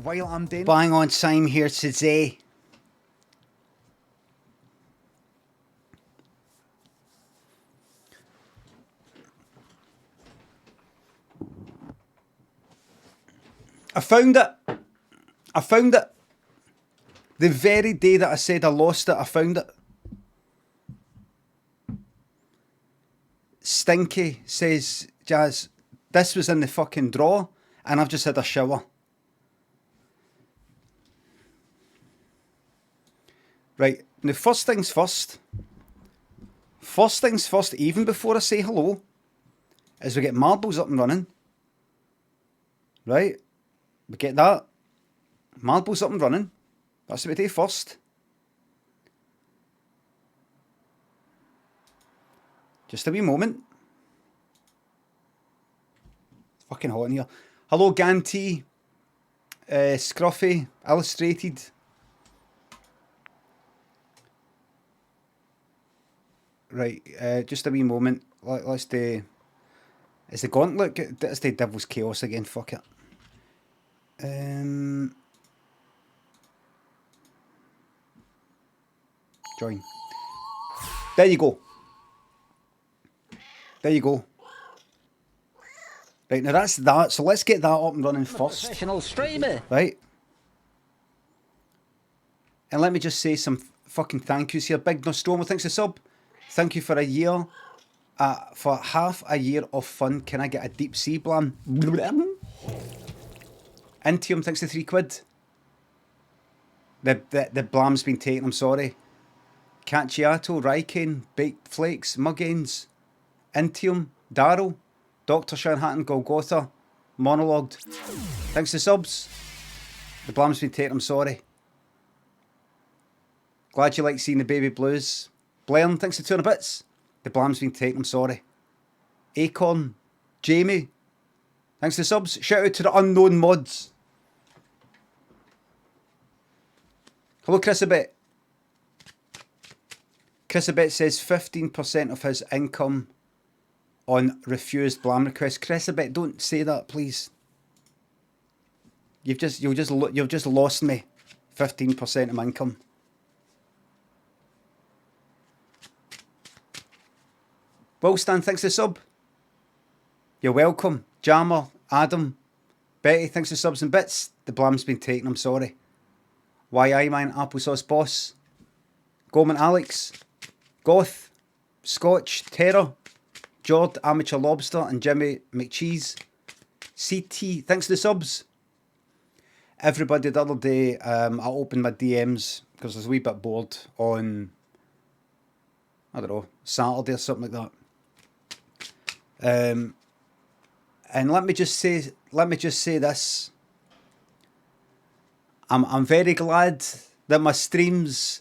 while I'm doing bang on time here today. I found it. I found it. The very day that I said I lost it, I found it. Stinky says, Jazz, this was in the fucking drawer and I've just had a shower. Right, now first things first. First things first, even before I say hello, is we get marbles up and running. Right? We get that. Marbles up and running. That's what we do first. Just a wee moment. It's fucking hot in here. Hello, Ganty. Scruffy. Illustrated. Right, just a wee moment. Let's do... Is the gauntlet? Let's do Devil's Chaos again. Fuck it. Join. There you go. There you go. Right, now that's that. So let's get that up and running first. Professional streamer. Right. And let me just say some fucking thank yous here. Big Nostromo, thanks for sub. Thank you for a year. For half a year of fun. Can I get a deep sea blam? Intium, thanks to £3. The blam's been taken, I'm sorry. Cacciato, Raikane, Baked Flakes, Muggains, Intium, Daryl, Dr. Shanhattan, Golgotha, Monologued. Thanks to subs. The blam's been taken, I'm sorry. Glad you like seeing the baby blues. Blairn, thanks to 200 bits. The blam's been taken, I'm sorry. Acorn, Jamie, thanks to subs. Shout out to the unknown mods. Hello, Chrisabet. Chrisabet says 15% of his income on refused blam requests. Chrisabet, don't say that, please. You've just lost me 15% of my income. Willstan, thanks for sub. You're welcome. Jammer, Adam, Betty, thanks for subs and bits. The blam's been taken, I'm sorry. YI Man, Applesauce Boss, Gorman Alex, Goth, Scotch, Terror, Jord, Amateur Lobster, and Jimmy McCheese. CT, thanks for the subs. Everybody, the other day, I opened my DMs because I was a wee bit bored on, I don't know, Saturday or something like that. And let me just say this. I'm very glad that my streams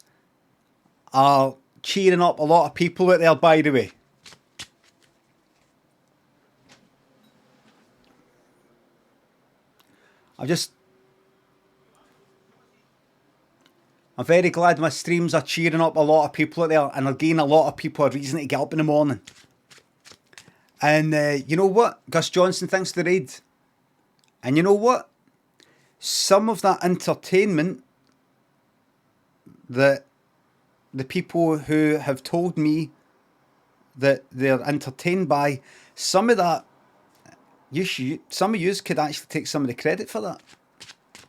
are cheering up a lot of people out there, by the way. I'm very glad my streams are cheering up a lot of people out there and are giving a lot of people a reason to get up in the morning. And you know what? Gus Johnson, thanks for the raid. And you know what? Some of that entertainment that the people who have told me that they're entertained by, some of that, some of you could actually take some of the credit for that.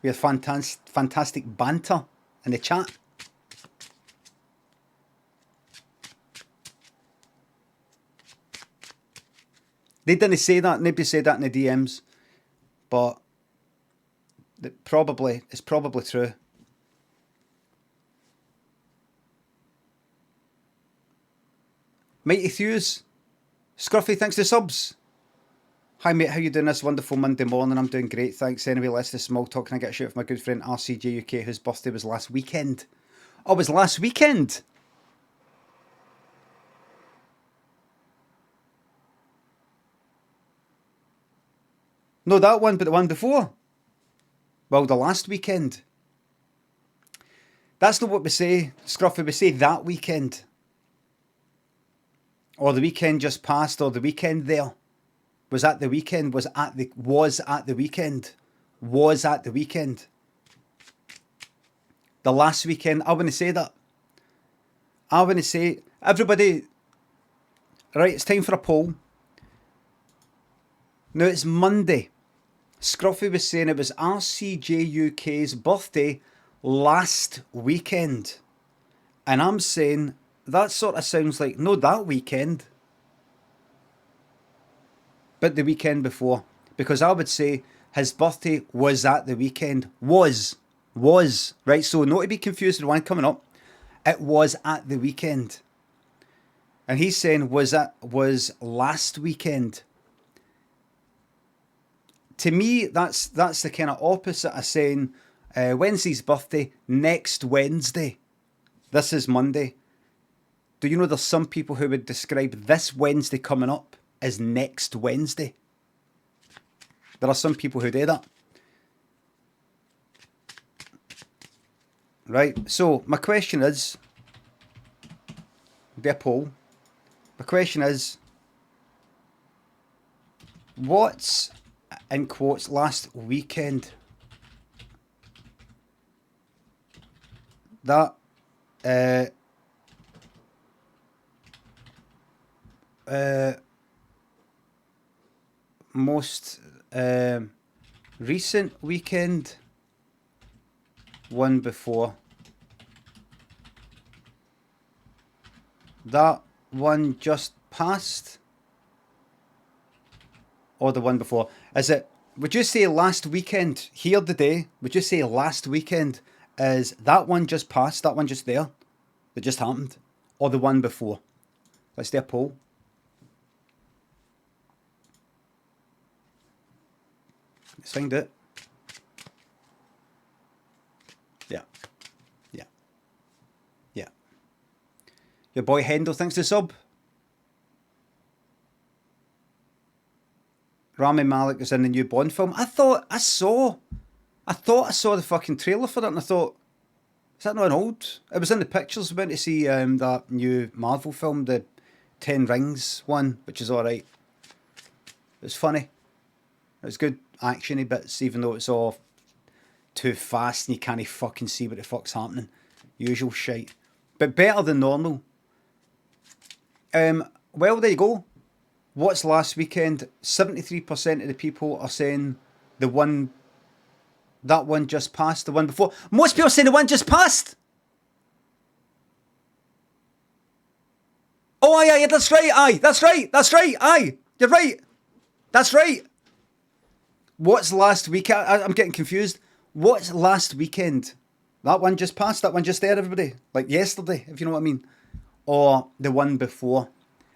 We had fantastic banter in the chat. They didn't say that. Nobody said that in the DMs, but it's probably true. Mighty Thews, Scruffy, thanks to subs. Hi mate, how you doing this wonderful Monday morning? I'm doing great, thanks. Anyway, let's do small talk. Can I get a shout for my good friend RCJ UK, whose birthday was last weekend? Oh, it was last weekend? No, that one, but the one before. Well, the last weekend. That's not what we say, Scruffy. We say that weekend. Or the weekend just passed, or the weekend there. Was at the weekend, was at the weekend. Was at the weekend. The last weekend. I wouldn't say that. I wouldn't say... Everybody... Right, it's time for a poll. Now, it's Monday. Scruffy was saying it was RCJ UK's birthday last weekend. And I'm saying that sort of sounds like, no, that weekend. But the weekend before. Because I would say his birthday was at the weekend. Was. Right, so not to be confused with the one coming up. It was at the weekend. And he's saying was last weekend. To me, that's the kind of opposite of saying Wednesday's birthday, next Wednesday. This is Monday. Do you know there's some people who would describe this Wednesday coming up as next Wednesday? There are some people who do that. Right, so my question is, be a poll. My question is, what's, in quotes, last weekend? That most recent weekend, one before. That one just passed, or the one before? Is it, would you say last weekend, here the day, would you say last weekend is that one just passed, that one just there, that just happened, or the one before? Let's do a poll. Let's find it. Yeah. Your boy Hendo thinks the sub. Rami Malek is in the new Bond film. I thought I saw the fucking trailer for that, and I thought, is that not an old? It was in the pictures. We went to see that new Marvel film, the 10 Rings one, which is alright. It was funny. It was good actiony bits, even though it's all too fast and you can't fucking see what the fuck's happening. Usual shite. But better than normal. Well, there you go. What's last weekend? 73% of the people are saying that one just passed, the one before. Most people are saying the one just passed. Oh, aye, that's right, that's right, aye. You're right. That's right. What's last weekend? I'm getting confused. What's last weekend? That one just passed, that one just there, everybody. Like yesterday, if you know what I mean. Or the one before.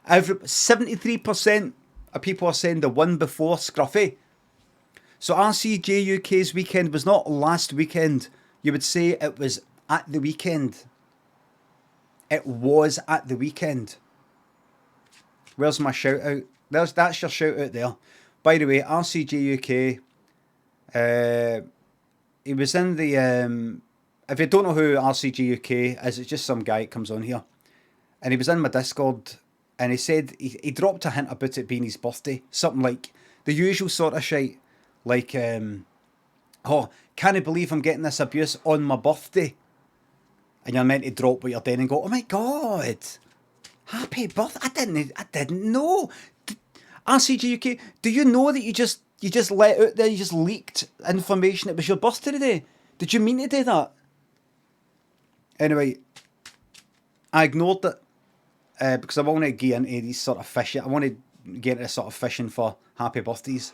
73% of people are saying the one before, Scruffy. So RCJ UK's weekend was not last weekend. You would say it was at the weekend. It was at the weekend. Where's my shout out? That's your shout out there. By the way, RCJ UK, he was in the, if you don't know who RCJ UK is, it's just some guy that comes on here. And he was in my Discord, and he said, he dropped a hint about it being his birthday. Something like the usual sort of shite. Like, oh, can't I believe I'm getting this abuse on my birthday? And you're meant to drop what you're doing and go, oh my God, happy birthday. I didn't know. RCG UK, do you know that you just let out there, you just leaked information, it was your birthday today? Did you mean to do that? Anyway, I ignored it because I want to get into these sort of fishing. I want to get into sort of fishing for happy birthdays.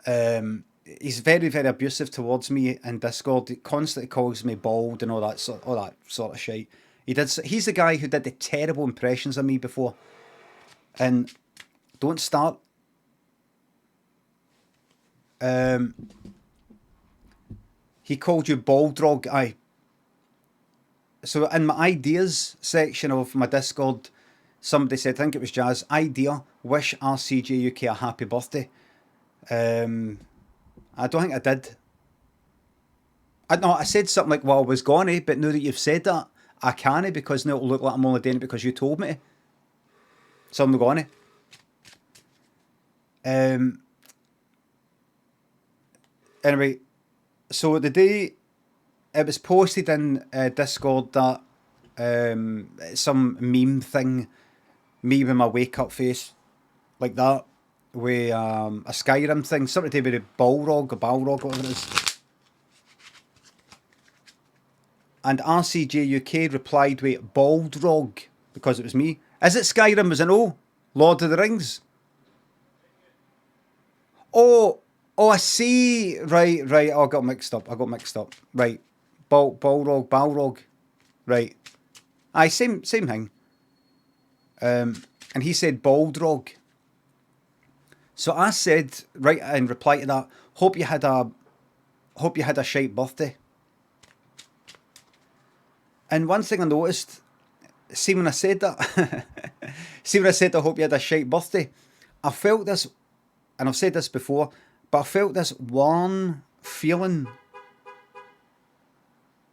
He's very, very abusive towards me in Discord. He constantly calls me bald and all that sort of shit. He's the guy who did the terrible impressions of me before. And don't start. He called you Baldrog. Aye. So in my ideas section of my Discord, somebody said, I think it was Jazz, idea, wish RCJ UK a happy birthday. I don't think I did. I said something like, well, I was gonna, but now that you've said that, I can't, because now it'll look like I'm only doing it because you told me to. So I'm gonna. Anyway, so the day it was posted in Discord that some meme thing, me with my wake up face, like that, with a Skyrim thing, something to do with a Balrog or Balrog, whatever it is. And RCJ UK replied with Baldrog, because it was me. Is it Skyrim? Was it no? Lord of the Rings? Oh, I see. Right. Oh, I got mixed up. Right. Balrog. Right. Aye, same thing. And he said Baldrog. So I said, right in reply to that, hope you had a shite birthday. And one thing I noticed, see when I said that, I hope you had a shite birthday, I felt this, and I've said this before, but I felt this warm feeling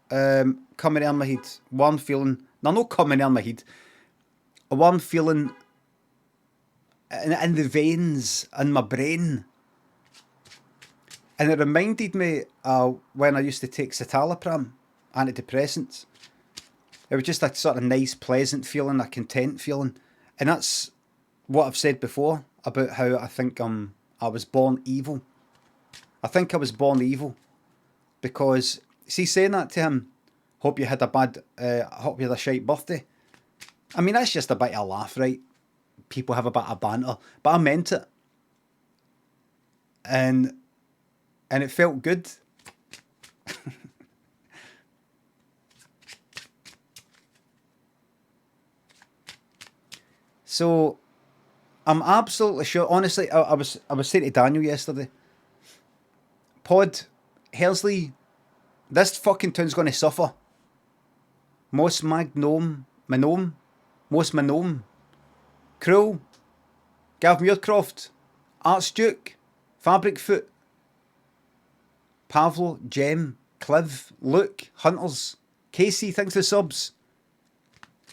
coming in my head. Warm feeling, no, not coming in my head, a warm feeling in the veins, in my brain. And it reminded me when I used to take citalopram, antidepressants. It was just a sort of nice, pleasant feeling, a content feeling. And that's what I've said before about how I think I was born evil. I think I was born evil because, see, saying that to him, hope you had a shite birthday. I mean, that's just a bit of a laugh, right? People have a bit of banter, but I meant it. And it felt good. So I'm absolutely sure. Honestly, I was saying to Daniel yesterday, Pod, Hersley, this fucking town's going to suffer. Most Magnome, Cruel, Gav Muircroft, Archduke, Fabric Foot, Pavlo, Jem, Cliv, Luke, Hunters, Casey, thanks for the subs.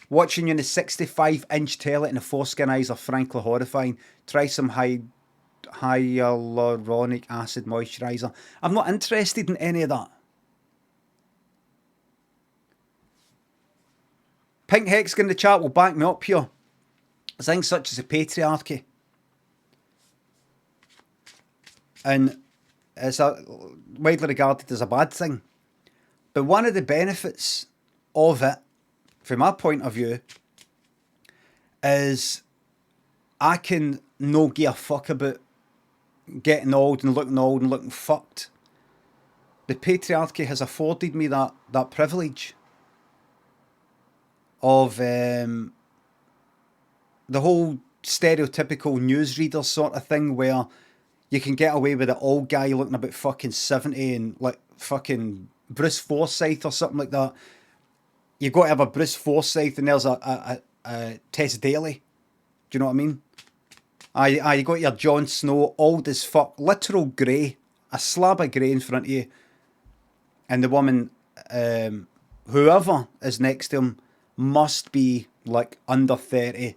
Watching you in a 65-inch telly and the foreskin eyes are frankly horrifying. Try some hyaluronic acid moisturiser. I'm not interested in any of that. Pink Hexagon in the chat will back me up here. Things such as the patriarchy. And it's widely regarded as a bad thing. But one of the benefits of it, from my point of view, is I can no give a fuck about getting old and looking fucked. The patriarchy has afforded me that privilege of the whole stereotypical newsreader sort of thing where you can get away with an old guy looking about fucking 70 and like fucking Bruce Forsyth or something like that. You've got to have a Bruce Forsyth and there's a Tess Daly. Do you know what I mean? You got your Jon Snow, old as fuck, literal grey, a slab of grey in front of you. And the woman, whoever is next to him, must be like under 30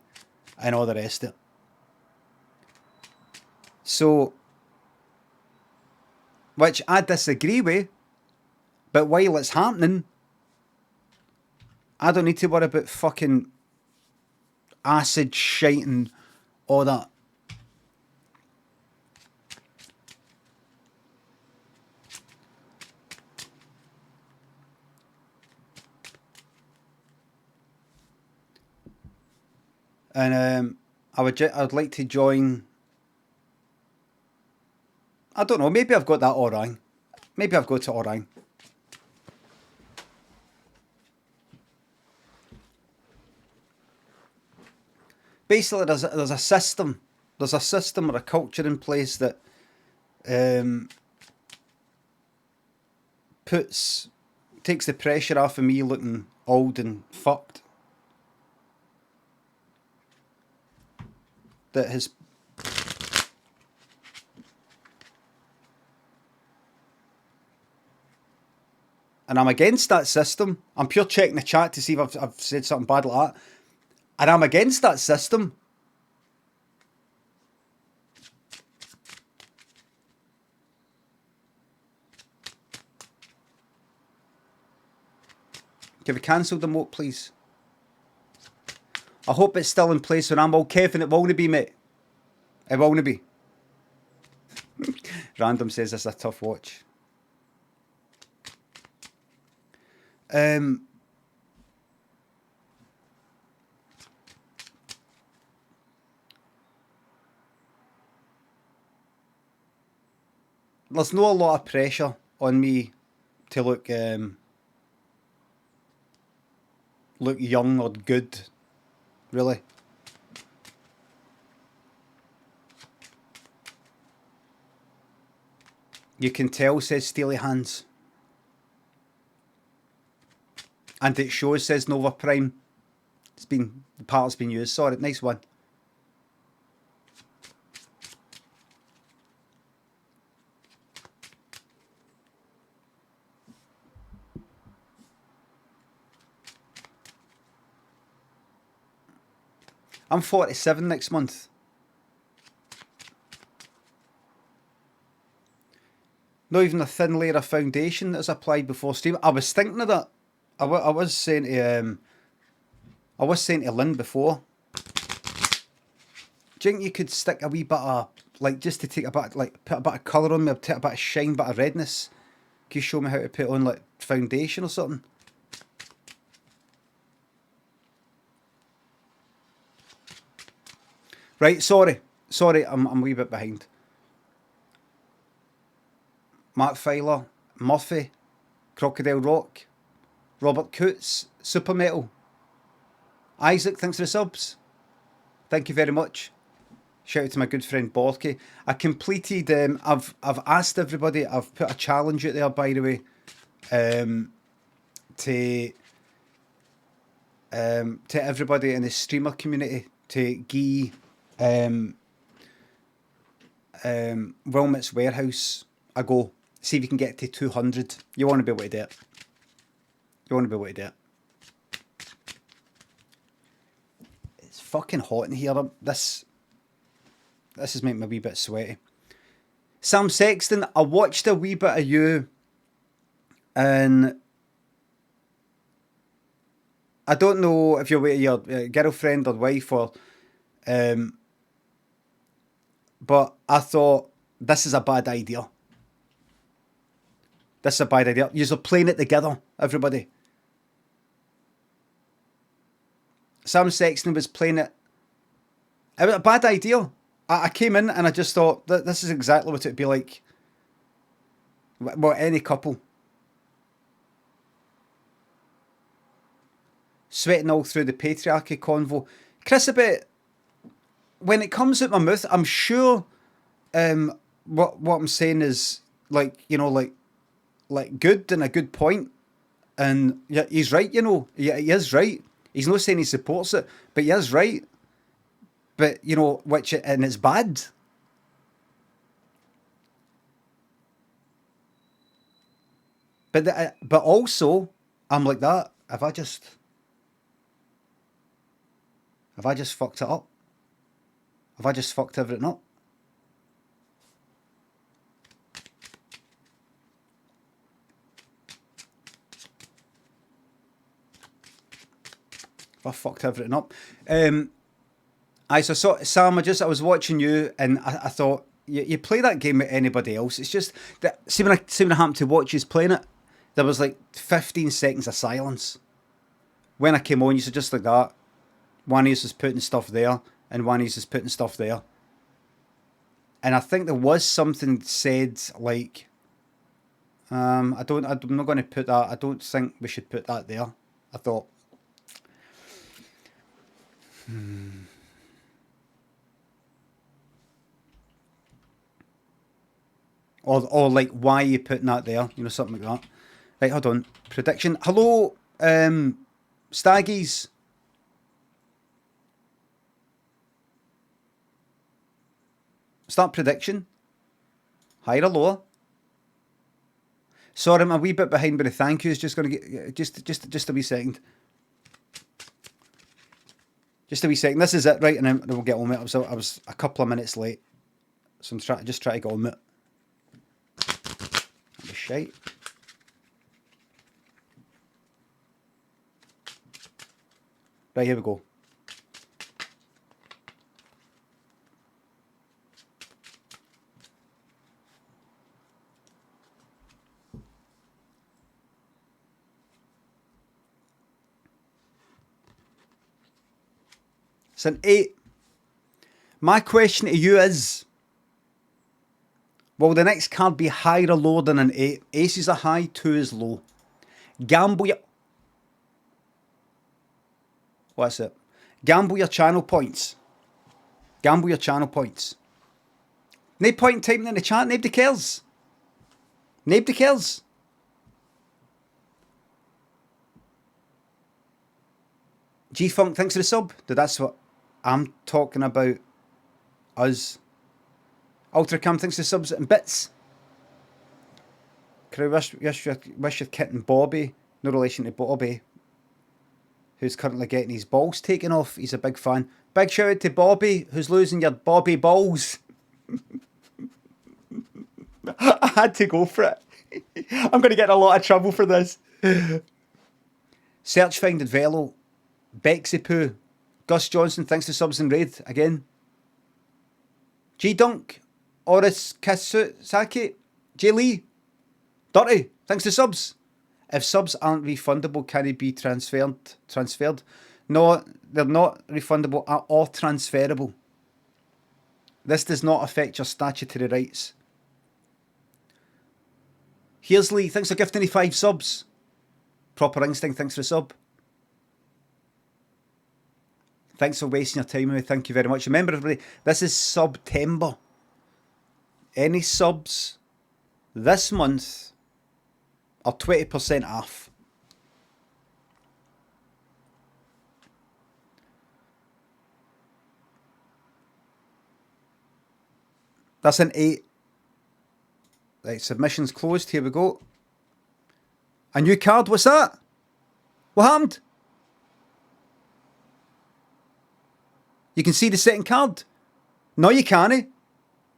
and all the rest of it. So, which I disagree with, but while it's happening, I don't need to worry about fucking acid shite and all that. And I'd like to join. I don't know, maybe I've got that orang. Maybe I've got it orang. Basically, there's a system. There's a system or a culture in place that takes the pressure off of me looking old and fucked. That has and I'm against that system. I'm pure checking the chat to see if I've said something bad like that. And I'm against that system. Can we cancel the moat, please? I hope it's still in place when I'm all Kevin. It won't be, mate. It won't be. Random says this is a tough watch. There's not a lot of pressure on me to look young or good, really. You can tell, says Steely Hands. And it shows, says Nova Prime. The part's been used. Sorry, nice one. I'm 47 next month. Not even a thin layer of foundation that's applied before stream. I was thinking of that. I was saying to Lynn before. Do you think you could stick a wee bit of, like, just to take a bit, like, put a bit of colour on me, take a bit of shine, a bit of redness? Can you show me how to put on, like, foundation or something? Right, sorry, I'm a wee bit behind. Mark Filer, Murphy, Crocodile Rock, Robert Coots, Super Metal, Isaac, thanks for the subs. Thank you very much. Shout out to my good friend Borky. I completed. I've asked everybody. I've put a challenge out there, by the way, to everybody in the streamer community to give Wilmot's Warehouse a go. See if you can get to 200. You want to be able to do it. You want to be able to do it. It's fucking hot in here. This is making me a wee bit sweaty. Sam Sexton, I watched a wee bit of you, and I don't know if you're with your girlfriend or wife or, but I thought this is a bad idea. This is a bad idea. You're playing it together, everybody. Sam Sexton was playing it. It was a bad idea. I came in and I just thought that this is exactly what it'd be like. Well, any couple. Sweating all through the patriarchy convo. Chris, a bit, when it comes out my mouth, I'm sure what I'm saying is like, you know, like good and a good point. And yeah, he's right, you know. Yeah, he is right. He's not saying he supports it, but he is right. But, you know, and it's bad. But also, I'm like that. Have I just fucked it up? Have I just fucked everything up? I fucked everything up. So Sam, I was watching you, and I thought you play that game with anybody else. It's just that see when I happened to watch you playing it, there was like 15 seconds of silence. When I came on, you said just like that. One of you was putting stuff there, and one of you was putting stuff there. And I think there was something said like, I'm not going to put that. I don't think we should put that there. I thought. Or like, why are you putting that there? You know, something like that. Right, hold on. Prediction. Hello, Staggies. Start prediction. Higher or lower? Sorry, I'm a wee bit behind, but the thank yous. Just going to get just a wee second. Just a wee second. This is it, right? And then we'll get on with it. I was a couple of minutes late, so I'm trying to get on with it. That'd be shite. Right, here we go. It's an 8. My question to you is, will the next card be higher or lower than an 8? Aces are high, 2 is low. Gamble your... What's it? Gamble your channel points. Gamble your channel points. No point in typing in the chat, nobody cares. Nobody cares. G-Funk, thanks for the sub. That's what I'm talking about. Us. Ultracam, thanks for the subs and bits. Can I wish your kitten Bobby, no relation to Bobby, who's currently getting his balls taken off. He's a big fan. Big shout out to Bobby, who's losing your Bobby balls. I had to go for it. I'm going to get in a lot of trouble for this. Search Finding Velo, Bexy Poo, Gus Johnson, thanks to subs and raid again. G-Dunk, Oris Kasaki, J. Lee, Dirty, thanks to subs. If subs aren't refundable, can they be transferred? No, they're not refundable or transferable. This does not affect your statutory rights. Here's Lee, thanks for gifting me 5 subs. Proper Instinct, thanks for the sub. Thanks for wasting your time with me, thank you very much. Remember everybody, this is September. Any subs this month are 20% off. That's an 8. Right, submissions closed. Here we go. A new card. What's that? What happened? You can see the second card. No, you can't.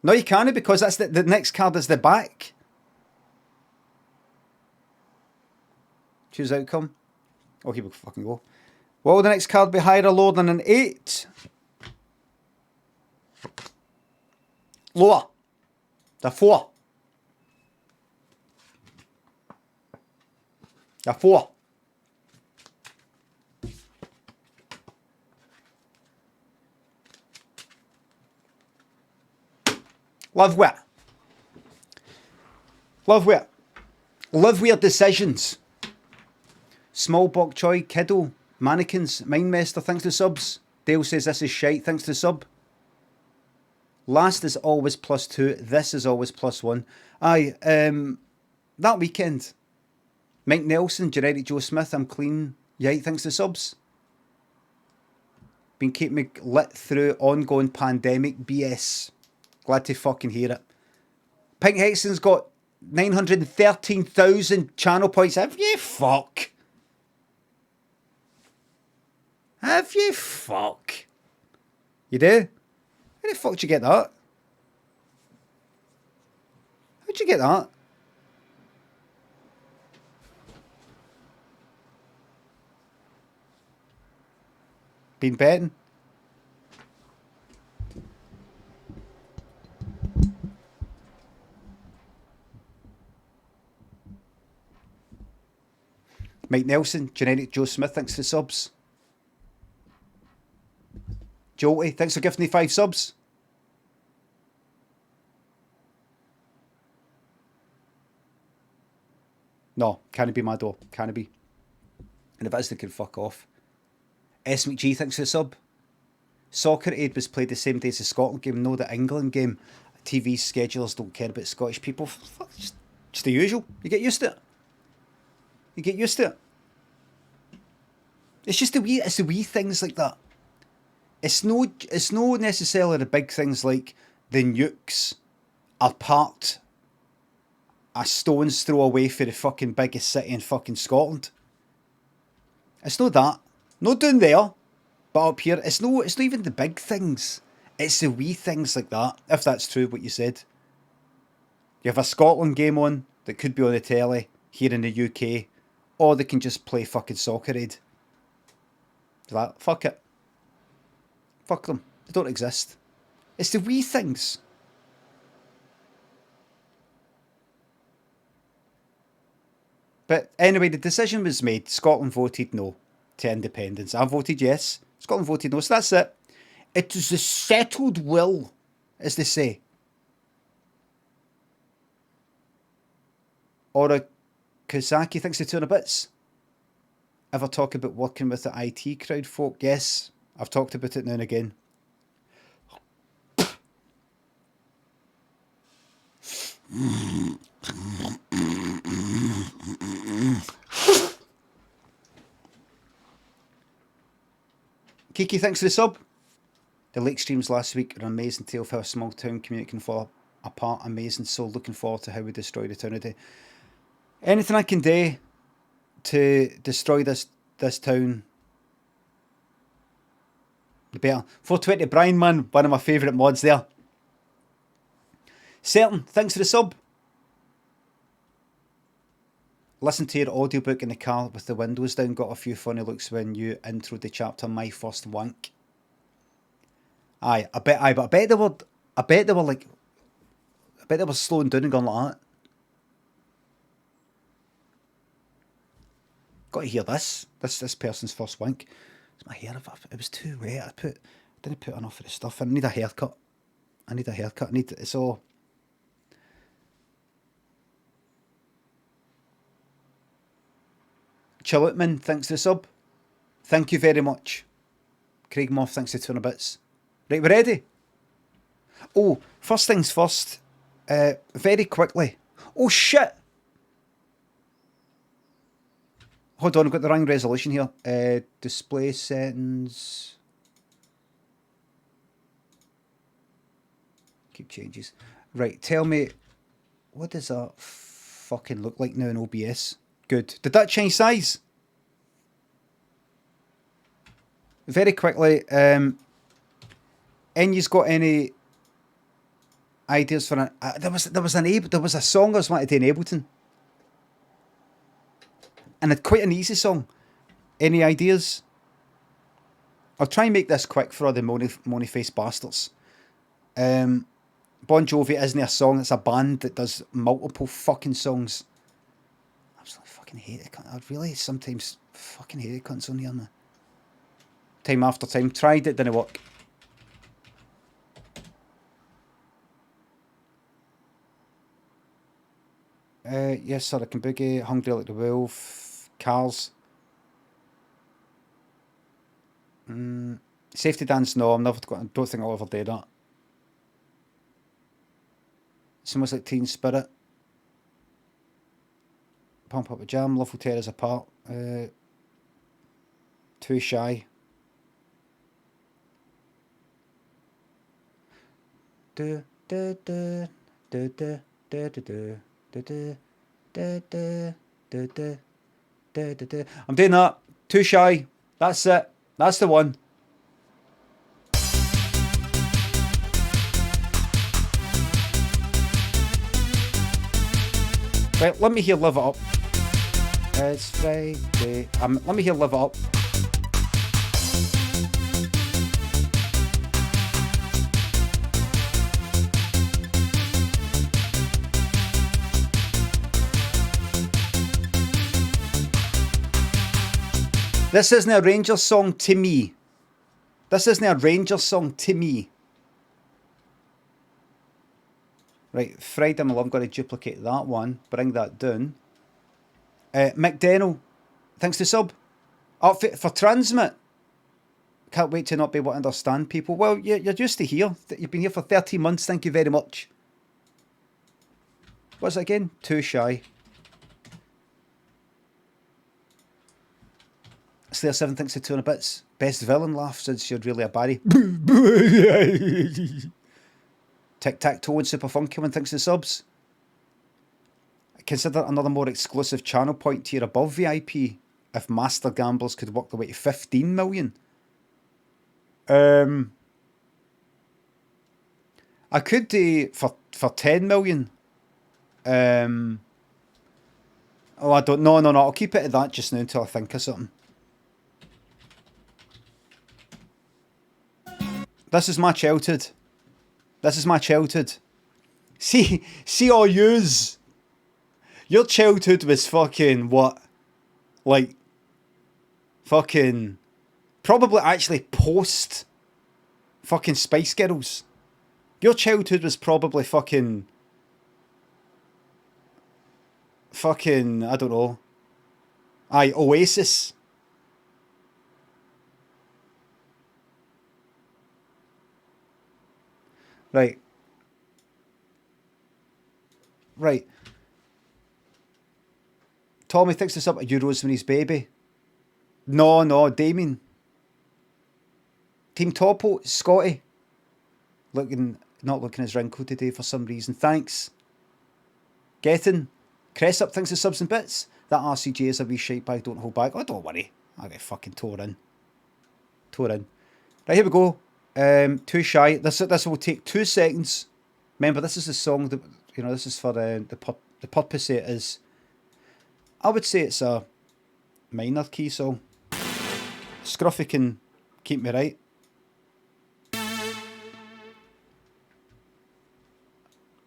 No, you can't, because that's the next card is the back. Choose outcome. Oh, here we fucking go. What will the next card be higher or lower than an 8? Lower. The 4. The 4. Love wit. Love wit. Live weird decisions. Small Bok Choi, Kiddo, Mannequins, Mindmaster, thanks to subs. Dale says this is shite, thanks to sub. Last is always +2, this is always +1. Aye, that weekend. Mike Nelson, Generic Joe Smith, I'm clean. Yay, thanks to subs. Been keeping me lit through ongoing pandemic BS. Glad to fucking hear it. Pink Hexen's got 913,000 channel points. Have you fuck? Have you fuck? You do? How the fuck did you get that? How'd you get that? Been betting? Mike Nelson, Generic Joe Smith, thanks for the subs. Jolty, thanks for gifting me 5 subs. No, can't be my door. Can't be. And if it is, they can fuck off. S McG, thanks for the sub. Soccer Aid was played the same day as the Scotland game. No, the England game. TV schedulers don't care about Scottish people. Fuck, just the usual. You get used to it. You get used to it. It's just it's the wee things like that. It's no necessarily the big things like the nukes are parked a stone's throw away for the fucking biggest city in fucking Scotland. It's not that. Not down there, but up here. It's not even the big things. It's the wee things like that, if that's true what you said. You have a Scotland game on that could be on the telly here in the UK, or they can just play fucking Soccer Aid. It's like, fuck it. Fuck them. They don't exist. It's the wee things. But anyway, the decision was made. Scotland voted no to independence. I voted yes. Scotland voted no. So that's it. It is a settled will, as they say. Ora Kozaki thinks the 200 bits. Ever talk about working with the IT crowd folk? Yes, I've talked about it now and again. Kiki thanks for the sub. The lake streams last week are an amazing tale of how a small town community can fall apart. Amazing. So looking forward to how we destroy the town today. Anything I can do to destroy this town, the better. 420 Brian, man, one of my favourite mods there. Certain, thanks for the sub. Listen to your audiobook in the car with the windows down. Got a few funny looks when you introed the chapter My First Wank. Aye, I bet they were slowing down and going like that. Got to hear this person's first wank. It's my hair. It was too wet. I didn't put enough of the stuff in. I need a haircut. It's all. Chillutman, thanks for the sub. Thank you very much. Craig Moff, thanks for 200 bits. Right, we're ready. Oh, first things first. Very quickly. Oh shit! Hold on, I've got the wrong resolution here. Display settings. Keep changes. Right, tell me, what does that fucking look like now in OBS? Good. Did that change size? Very quickly, and you've got any ideas for there was a song I was wanting to do in Ableton, and it's quite an easy song. Any ideas? I'll try and make this quick for all the money face bastards. Bon Jovi isn't a song; it's a band that does multiple fucking songs. Absolutely fucking hate it. I really sometimes fucking hate it. Cunts on here, man. Time after time, tried it, didn't work. Yes, sir, I can boogie. Hungry like the wolf. Cars. Safety dance, no, I don't think I'll ever do that. It's almost like Teen Spirit. Pump Up a Jam, Love Will Tear Us Apart. Too Shy. I'm doing that. Too Shy. That's it. That's the one. Right, let me hear Live It Up. It's Friday. Let me hear Live It Up. This isn't a Rangers song to me. Right, Friday, my love, I'm going to duplicate that one. Bring that down. McDennell, thanks to sub. For Transmit. Can't wait to not be able to understand people. Well, you're used to here. You've been here for 13 months. Thank you very much. What's it again? Too Shy. Slayer 7 thinks to 200 bits. Best villain laugh since you're really a Barry. Tic-tac-toe and Super Funky One thinks the subs. Consider another more exclusive channel point tier above VIP if master gamblers could work their way to 15 million. I could do for 10 million. Oh, I don't know. No. I'll keep it at that just now until I think of something. This is my childhood. This is my childhood. See all yous. Your childhood was fucking what? Like, fucking, probably actually post fucking Spice Girls. Your childhood was probably fucking, I don't know. Aye, Oasis. Right. Right. Tommy thinks this up at You Rosemary's Baby. No, Damien. Team Topo, Scotty. Not looking as wrinkled today for some reason. Thanks. Getting. Cressup thinks of subs and bits. That RCJ is a wee shite bag, don't hold back. Oh, don't worry. I'll get fucking tore in. Right, here we go. Too Shy. This will take 2 seconds. Remember, this is the song that, this is for the purpose it is. I would say it's a minor key song. Scruffy can keep me right.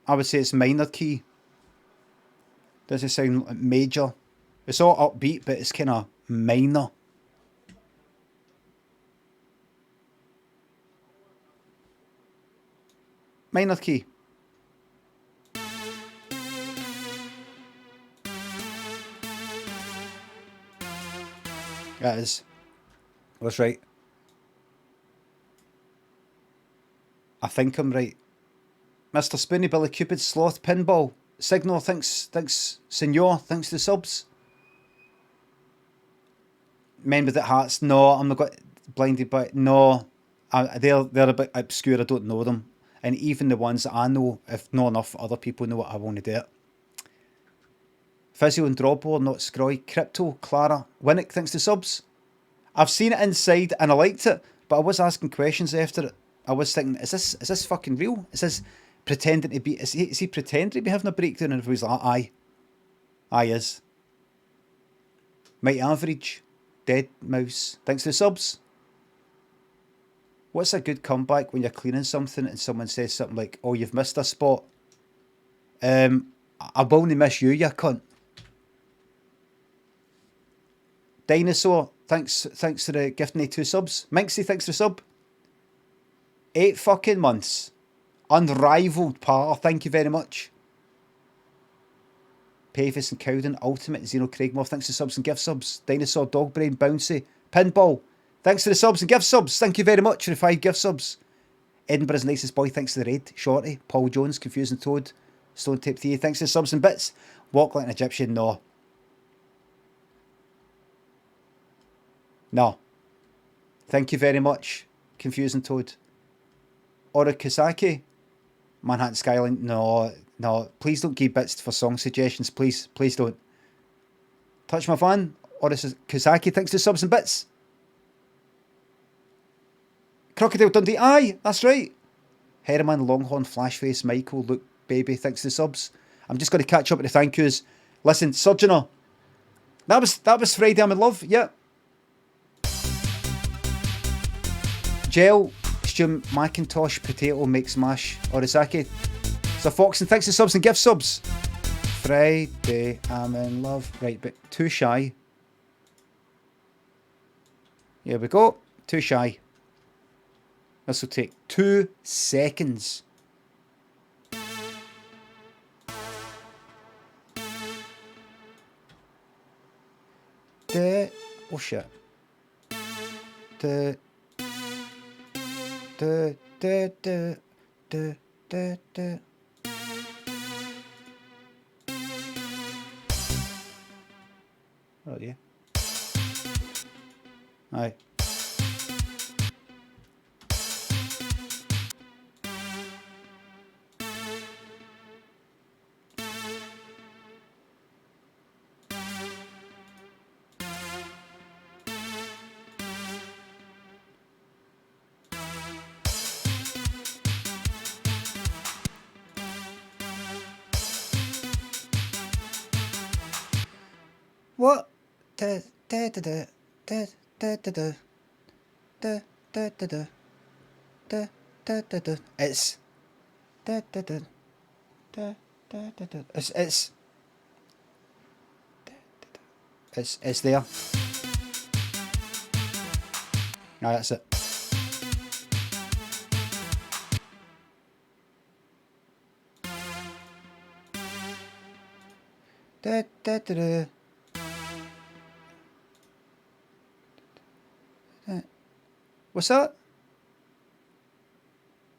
I would say it's minor key. Doesn't sound like major. It's all upbeat, but it's kind of minor. Minor key. That is. That's right. I think I'm right. Mr. Spoony, Billy Cupid, Sloth, Pinball, Signal, thanks, Senor, thanks to the subs. Men with the Hearts, no, I'm not got blinded by, no, they're a bit obscure, I don't know them. And even the ones that I know, if not enough other people know it, I won't do it. Fizzy and Dropper, not Scroy, Crypto, Clara, Winnick, thanks to subs. I've seen it inside and I liked it, but I was asking questions after it. I was thinking, is this fucking real? Is this pretending to be, is he pretending to be having a breakdown? And if he was like, aye, is. Mighty Average, Dead Mouse, thanks to the subs. What's a good comeback when you're cleaning something and someone says something like, oh, you've missed a spot? I will only miss you cunt. Dinosaur, thanks for the gifting me 2 subs. Minxie, thanks for the sub. 8 fucking months. Unrivaled par, thank you very much. Pavis and Cowden, Ultimate, Zeno Craigmore, thanks for subs and gift subs. Dinosaur, Dogbrain, Bouncy, Pinball, thanks for the subs and gift subs. Thank you very much for the 5 gift subs. Edinburgh's nicest boy, thanks to the raid. Shorty, Paul Jones, Confusing Toad, Stone Tape 3, thanks for the subs and bits. Walk like an Egyptian, no. No. Thank you very much, Confusing Toad. Orakasaki, Manhattan Skyline, no. Please don't give bits for song suggestions, please don't. Touch My Van, Orakasaki, thanks to subs and bits. Crocodile Dundee, aye, that's right. Herman, Longhorn, Flashface, Michael, Luke, Baby, thanks to subs. I'm just going to catch up with the thank yous. Listen, Surgeoner, that was Friday I'm in Love, yeah. Gel, Stu Macintosh, Potato, Makes Mash, Orizaki. So Fox, and thanks to subs and gift subs. Friday I'm in Love. Right, but Too Shy. Here we go. Too Shy. This will take 2 seconds. Oh shit. Oh yeah. Aye. What? It's it's there. Ah, that's it. What's that?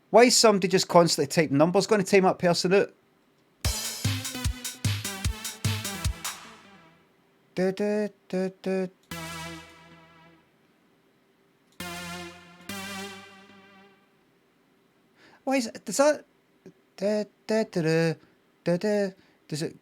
Why is somebody just constantly typing numbers going to time that person out? Why is it? Does that? Does it?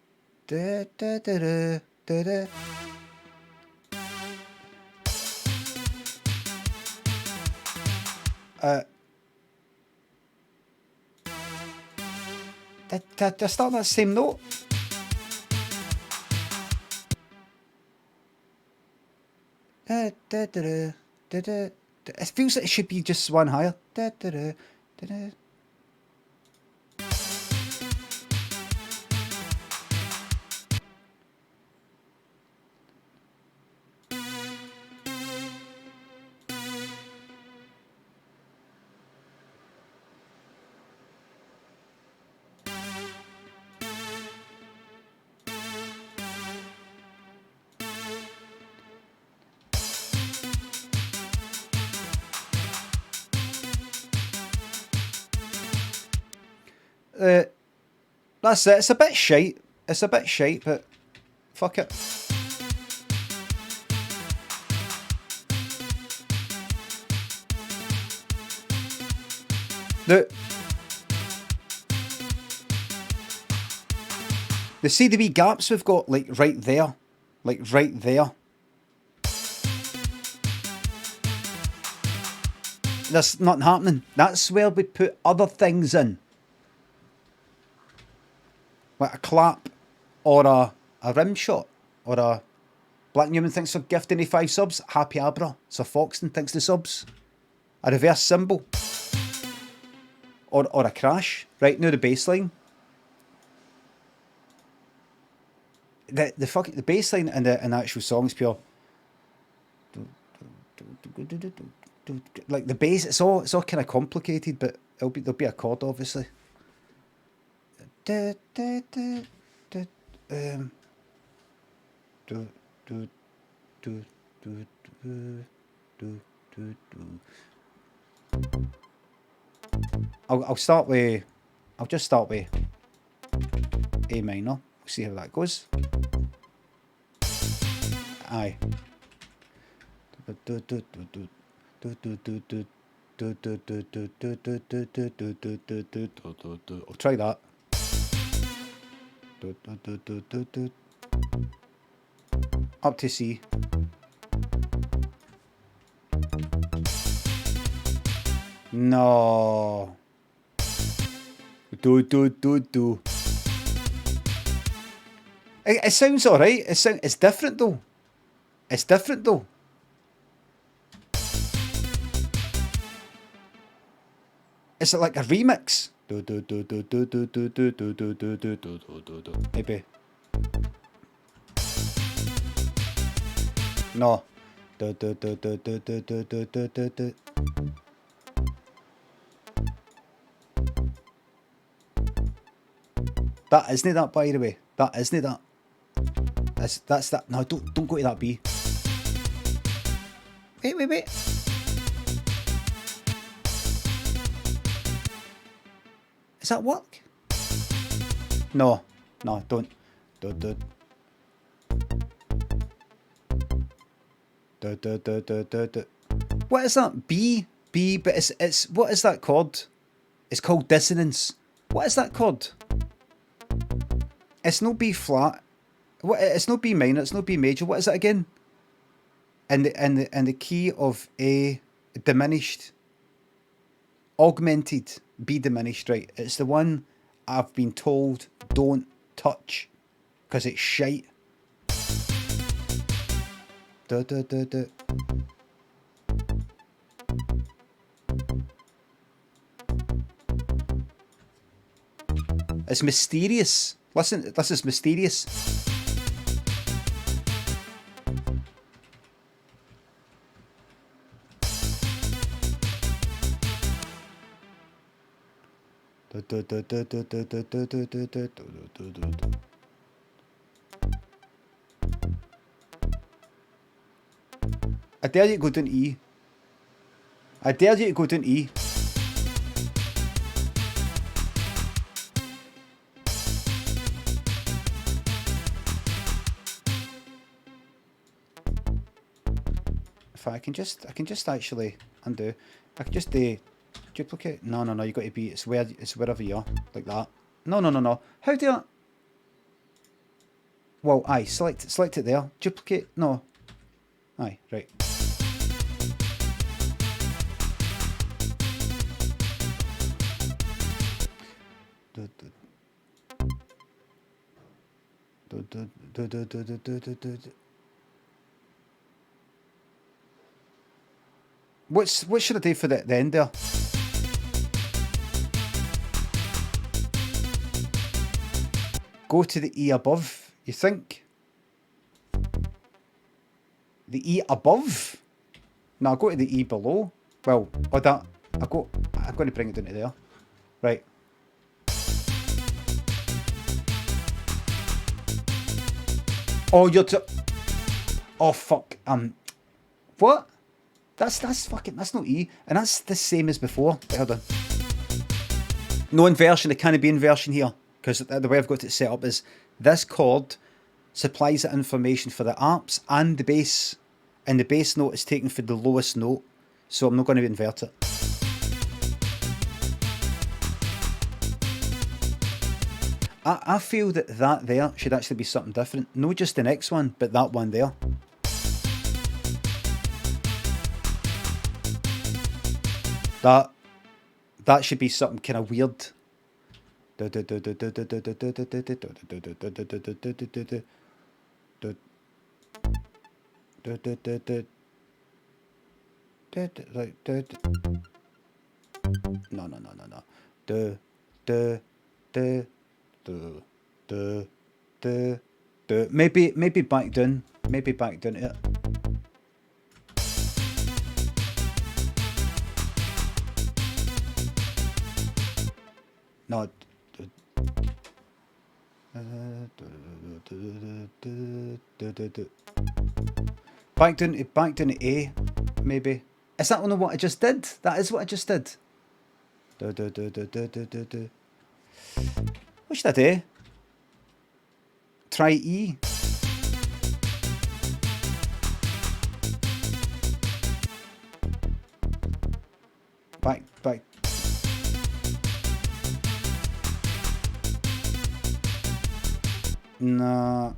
Did I start that same note? It feels like it should be just one higher. That's it. It's a bit shite. It's a bit shite, but fuck it. The see the wee gaps we've got, like right there, like right there. There's nothing happening. That's where we put other things in. Like a clap, or a rim shot, or a Black Newman thanks for gifting 5 subs. Happy Abra. Sir Foxton thanks the subs. A reverse cymbal. Or a crash. Right now the bass line. The bass line in the actual song is pure. Like the bass, it's all kind of complicated, but there'll be a chord obviously. I'll start with. I'll just start with A minor. We'll see how that goes. Aye. I'll try that. Up to C. No. Do. It sounds alright. It's different though. It's different though. Is it like a remix? Maybe. No. That isn't that, by the way. That isn't that. That's that. No, don't go to that B. Wait. Does that work? No, don't. What is that? B, but it's what is that chord? It's called dissonance. What is that chord? It's no B flat. What? It's no B minor. It's no B major. What is it again? And the key of A diminished, augmented, B diminished. Right. It's the one I've been told don't touch because it's shite. It's mysterious. Listen, this is mysterious. I dare you to go down to E. I dare you to go down to E. If I can just actually undo. I can just duplicate. No, you got to be. It's wherever you are, like that. No. How do I? Well, aye. Select it there. Duplicate. No. Aye, right. What should I do for the end there? Go to the E above, you think? The E above? No, I'll go to the E below. Well, or that. I'm going to bring it down to there. Right. Oh, oh, fuck. What? That's not E. And that's the same as before. Hold on. No inversion. It can't be inversion here. Because the way I've got it set up is this chord supplies the information for the arps and the bass. And the bass note is taken for the lowest note. So I'm not going to invert it. I feel that there should actually be something different. Not just the next one, but that one there. That should be something kind of weird. No. Maybe back down. Maybe back down to it. No. Back down to A, maybe. Is that only what I just did? That is what I just did. What should I do? Try E. Back. No.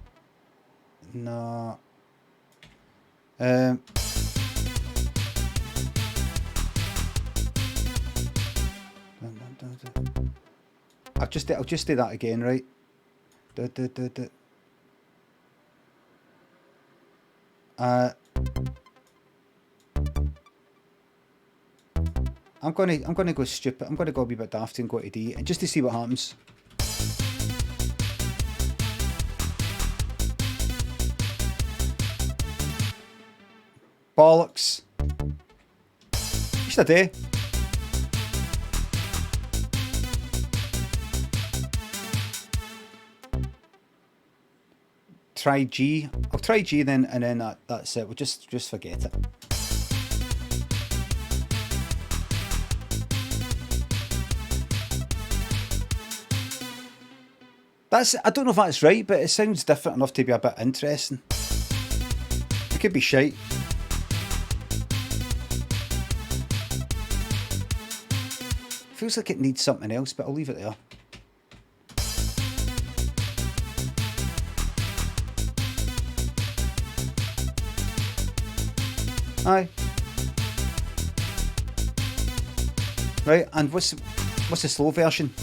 I'll just do that again, right? I'm gonna go stupid. I'm gonna go a wee bit daft and go to D, and just to see what happens. Bollocks. What should I do? Try G. I'll try G then, and then that's it. We'll just forget it. I don't know if that's right, but it sounds different enough to be a bit interesting. It could be shite. Feels like it needs something else, but I'll leave it there. Aye. Right, and what's the slow version?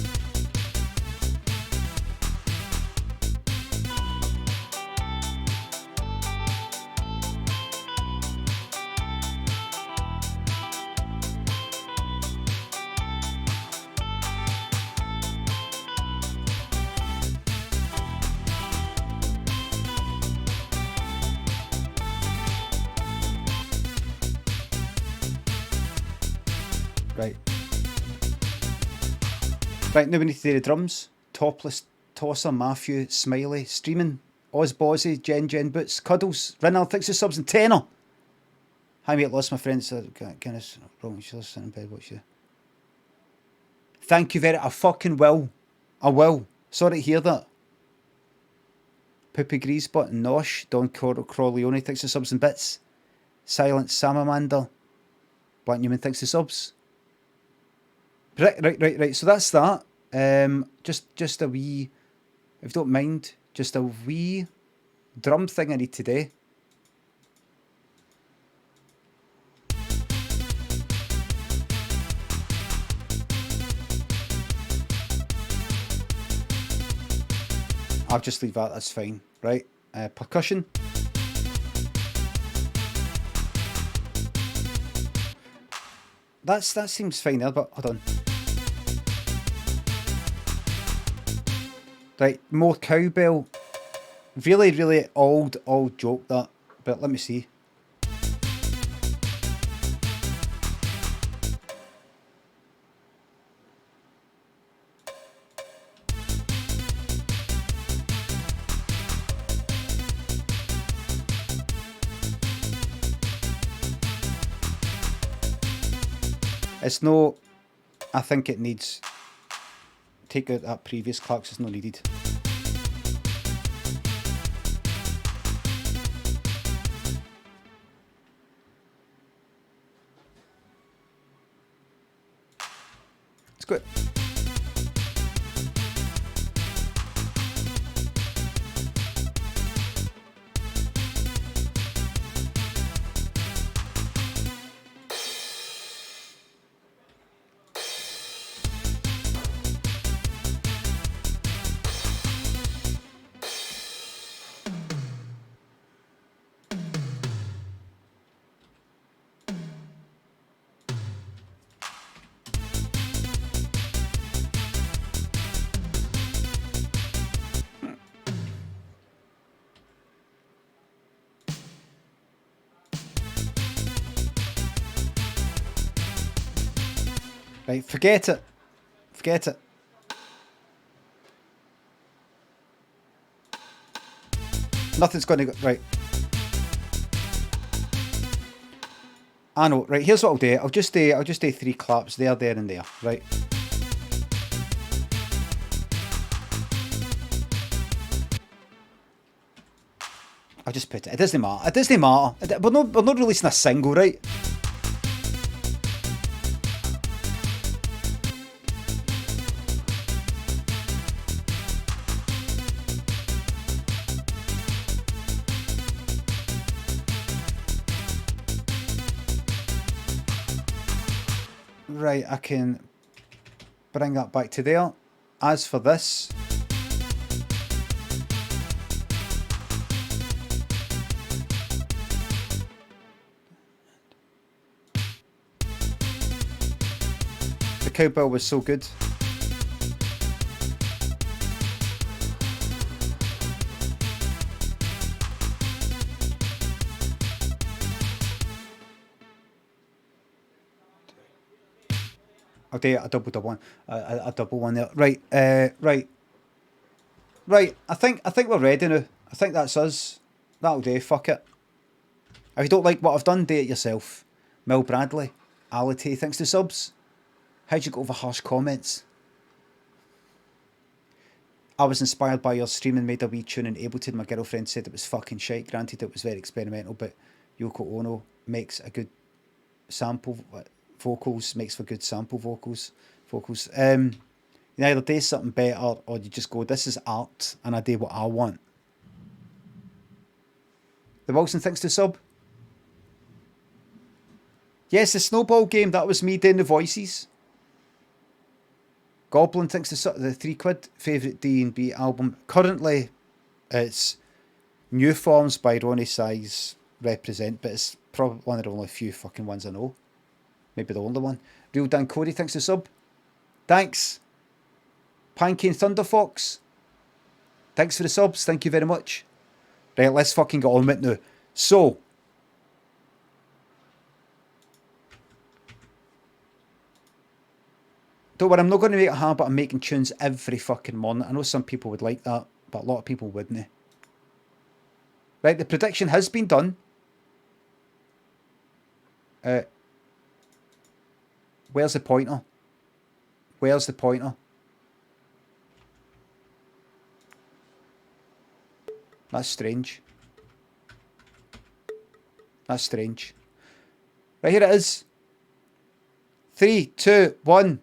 Right. Right, now we need to do the drums. Topless, Tosser, Matthew, Smiley, Streaming, Ozbozzy, Jen Boots, Cuddles, Rinald, thanks for subs, and Tenor. Hi mate, lost my friends. Guinness, wrong, she's sitting in bed, what's you? Thank you very, I fucking will. I will. Sorry to hear that. Poopy Greasebot, Nosh, Don Corleone, thanks for subs and bits. Silent Salamander, Black Newman, thanks for subs. Right. So that's that. Just a wee, if you don't mind, just a wee drum thing I need today. I'll just leave that, that's fine. Right, percussion. That seems fine there, but hold on. Right, more cowbell. Really old joke that, but let me see. It's no, I think it needs, take out that previous clap, it's not needed. It's good. Right, forget it. Nothing's going to go, right. I know, right, here's what I'll do. I'll just do 3 claps there, and there, right? I'll just put it. It doesn't matter. We're not releasing a single, right? Right, I can bring that back to there. As for this, the cowbell was so good. I'll do a double one. A double one there. Right. I think we're ready now. I think that's us. That'll do. Fuck it. If you don't like what I've done, do it yourself. Mel Bradley, Ality, thanks to subs. How'd you get over harsh comments? I was inspired by your stream and made a wee tune in Ableton. My girlfriend said it was fucking shite. Granted, it was very experimental, but Yoko Ono makes a good sample. Vocals makes for good sample vocals. You either do something better or you just go, this is art and I do what I want. The Wilson thinks to sub. Yes, the snowball game, that was me doing the voices. Goblin thinks to sub, the £3 favourite D&B album. Currently it's New Forms by Ronnie Size Represent, but it's probably one of the only few fucking ones I know. Maybe the only one. Real Dan Cody, thanks to sub. Thanks. Pancake Thunderfox. Thanks for the subs. Thank you very much. Right, let's fucking get on with it now. So. don't worry, I'm not going to make a habit of making tunes every fucking morning. I know some people would like that, but a lot of people wouldn't. Right, the prediction has been done. Where's the pointer? Where's the pointer? That's strange. That's strange. Right, here it is. 3, 2, 1.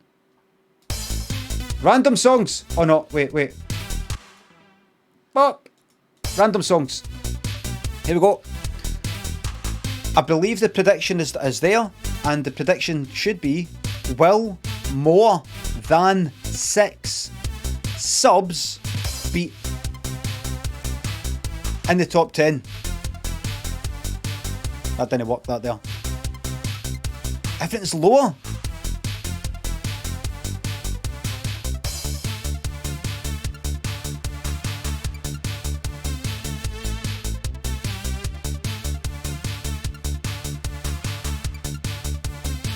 Random songs. Oh no, wait. Fuck. Random songs. Here we go. I believe the prediction is there, and the prediction should be, will more than 6 subs be in the top 10? That didn't work, that there. Everything's lower.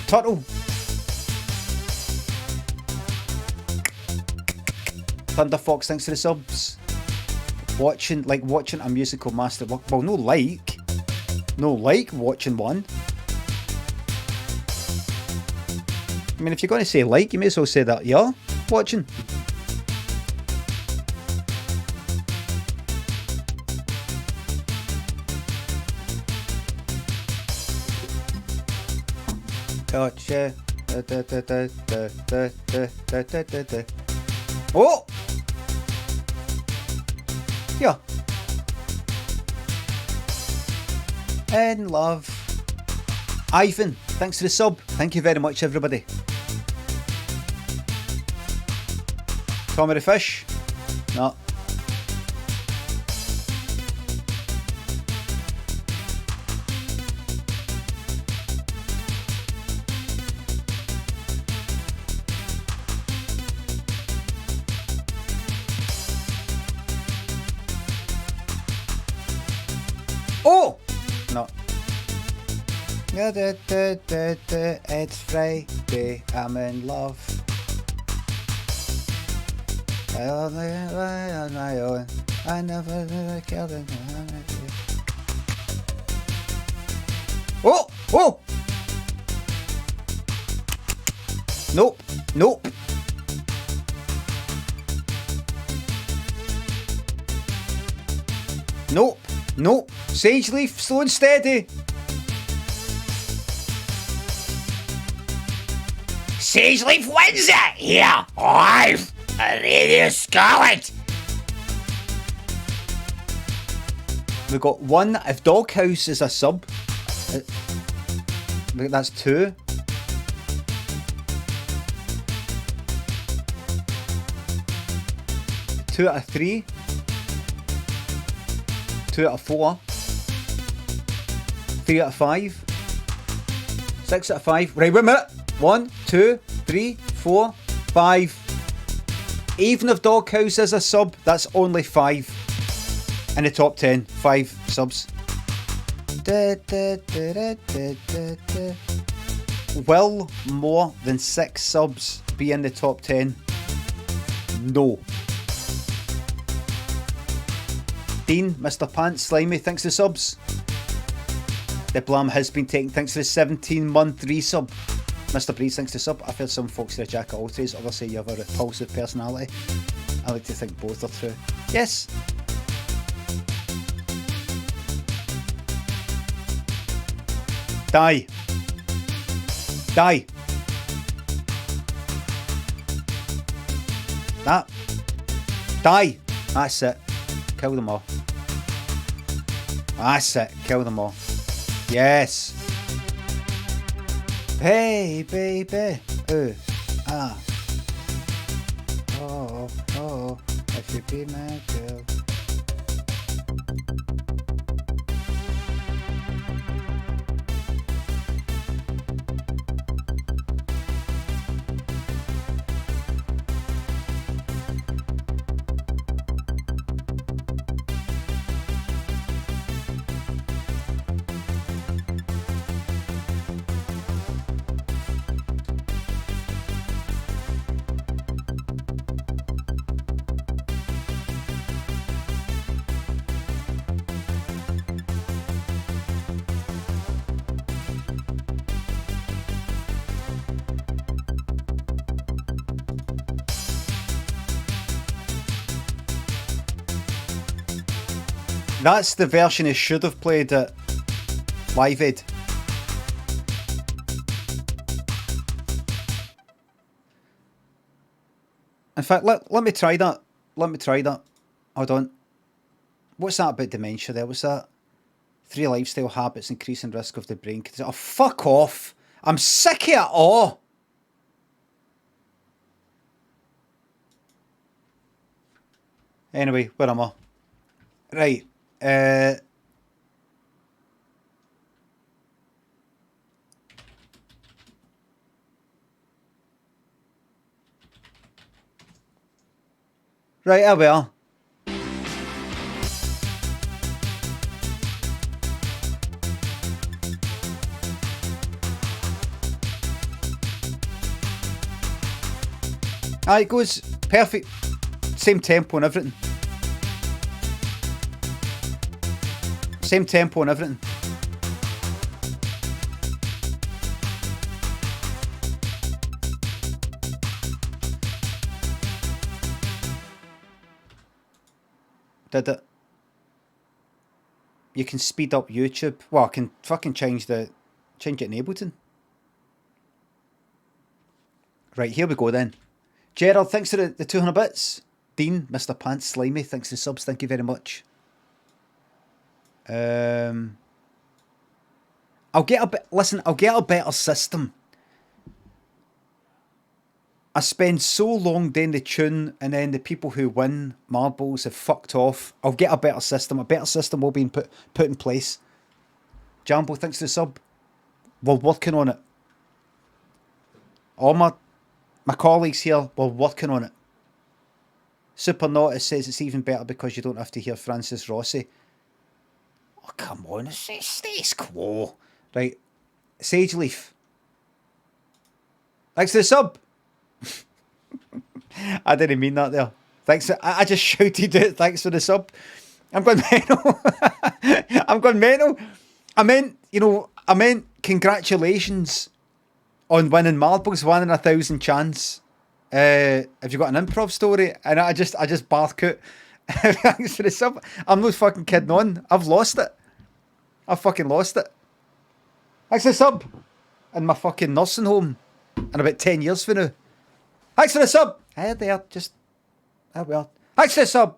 Turtle. Thunder Fox, thanks for the subs. Watching a musical masterwork. Well, no like watching one. I mean, if you're going to say like, you may as well say that you're watching. Gotcha. Oh! Yeah. In love. Ivan, thanks for the sub. Thank you very much, everybody. Tommy the Fish? No. Oh! No. It's Friday, I'm in love. On my own, I never killed him. Oh! Oh! Nope. Nope. Nope. Nope. Sage Leaf, slow and steady. Sage Leaf wins it here live at Radio Scarlet. We've got 1. If Doghouse is a sub, that's 2. Two out of 3. 2 out of 4. 3 out of 5. 6 out of 5. Right, wait a minute. 1, 2, 3, 4, 5. Even if Doghouse is a sub, that's only 5 in the top 10. 5 subs. Will more than 6 subs be in the top 10? No. Dean, Mr. Pants, Slimy, thanks for the subs. The Blam has been taken, thanks for the 17-month resub. Mr. Breeze, thanks for the sub. I've heard some folks say a jack of all trades, others say you have a repulsive personality. I like to think both are true. Yes. Die. Die. That. Die. That's it. Kill them all. That's it. Kill them all. Yes. Hey, baby. Ah. Oh, oh, if you be my girl. That's the version he should have played at Live Aid. In fact, let me try that. Let me try that. Hold on. What's that about dementia there? What's that? 3 lifestyle habits increasing risk of the brain. Oh, fuck off. I'm sick of it all. Anyway, where am I? Right. Right, here we are. Ah, it goes perfect. Same tempo and everything. Same tempo and everything. Did it? You can speed up YouTube. Well, I can fucking change it in Ableton. Right, here we go then. Gerald, thanks for the 200 bits. Dean, Mr. Pants Slimy, thanks for the subs. Thank you very much. I'll get a bit. Listen, I'll get a better system. I spend so long doing the tune, and then the people who win marbles have fucked off. I'll get a better system. A better system will be put in place. Jambo, thanks for the sub. We're working on it. All my colleagues here, we're working on it. Super Naughty says it's even better because you don't have to hear Francis Rossi. Oh, come on, it's status quo. Right. Sage Leaf. Thanks for the sub. I didn't mean that there. Thanks. I just shouted it. Thanks for the sub. I'm going mental. I'm going mental. I meant congratulations on winning marbles, 1 in 1,000 chance. Have you got an improv story? And I just bark out. Thanks for the sub. I'm not fucking kidding on. I've lost it. I've fucking lost it. Thanks for the sub. In my fucking nursing home. In about 10 years for now. Thanks for the sub. Hey there, just... There we are. Thanks for the sub.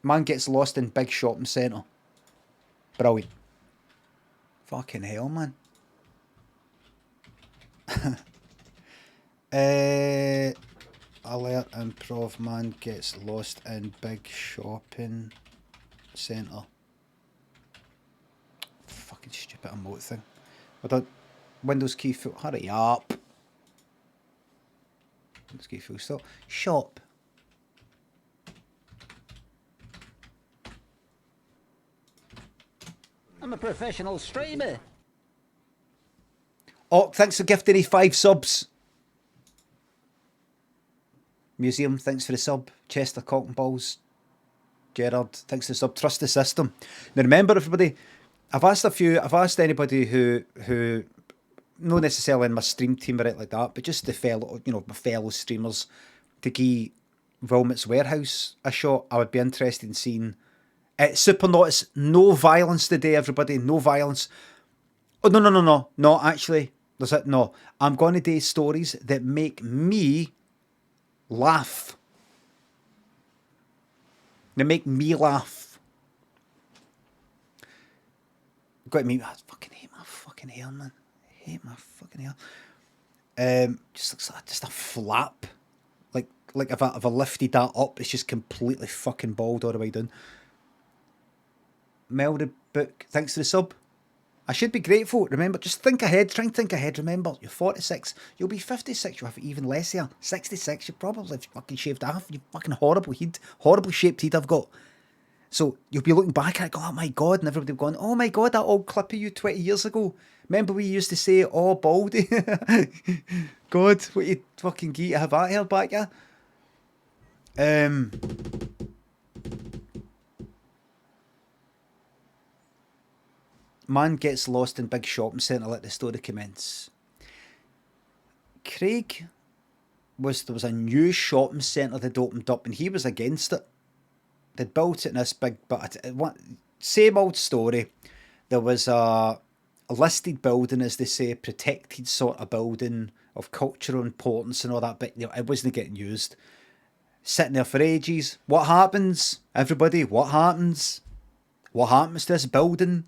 Man gets lost in big shopping centre. Brilliant. Fucking hell, man. Alert, improv man gets lost in big shopping centre. Fucking stupid emote thing. Windows key full. Hurry up. Windows key full stop. Shop. I'm a professional streamer. Oh, thanks for gifting 5 subs. Museum, thanks for the sub. Chester, Cotton Balls. Gerard, thanks for the sub. Trust the system. Now remember, everybody, I've asked anybody who not necessarily in my stream team or anything like that, but just my fellow streamers, to give Wilmot's Warehouse a shot. I would be interested in seeing Super Naughty. No violence today, everybody. No violence. Oh, no. No, actually, there's it. No, I'm going to do stories that make me laugh. They make me laugh. I've got to meet. I fucking hate my fucking hair, man. I hate my fucking hair. Just looks like just a flap. Like if I lifted that up, it's just completely fucking bald all the way down. Mel the book, thanks for the sub. I should be grateful. Remember, just think ahead. Try and think ahead. Remember, you're 46. You'll be 56. You'll have even less hair. 66. You probably have fucking shaved half. You fucking horrible head. Horrible shaped head I've got. So you'll be looking back at it, go, oh my God. And everybody will be going, oh my God, that old clip of you 20 years ago. Remember we used to say, oh, baldy. God, what you fucking geek to have that hair back, yeah? Man gets lost in big shopping centre, let the story commence. Craig there was a new shopping centre that opened up, and he was against it. They'd built it in this big, but same old story. There was a listed building, as they say, protected sort of building of cultural importance and all that, but it wasn't getting used. Sitting there for ages. What happens? Everybody, what happens? What happens to this building?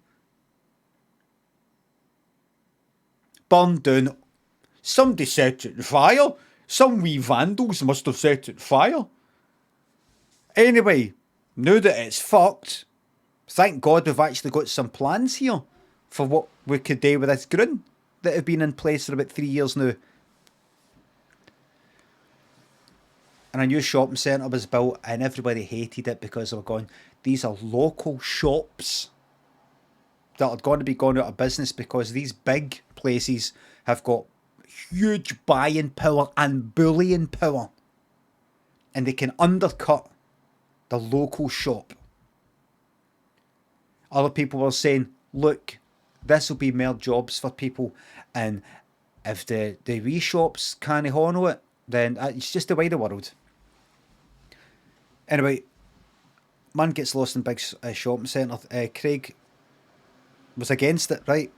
Burned down. Somebody set it on fire. Some wee vandals must have set it on fire. Anyway, now that it's fucked, thank God we've actually got some plans here for what we could do with this ground that have been in place for about 3 years now. And a new shopping centre was built, and everybody hated it because they were going, these are local shops that are going to be going out of business because these big places have got huge buying power and bullying power, and they can undercut the local shop. Other people were saying, look, this will be more jobs for people, and if the wee shops can't honour it, then it's just the way of the world. Anyway, man gets lost in big shopping centre. Craig was against it, right?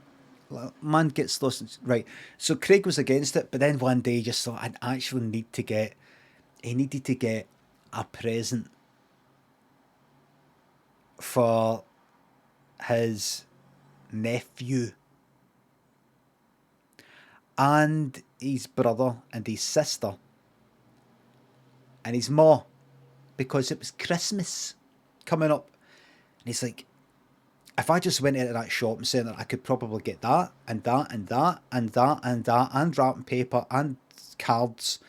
Man gets lost, right? So Craig was against it, but then one day he just thought, I actually needed to get a present for his nephew and his brother and his sister and his ma, because it was Christmas coming up. And he's like, if I just went into that shopping centre, I could probably get that and that and that and that and that and wrapping paper and cards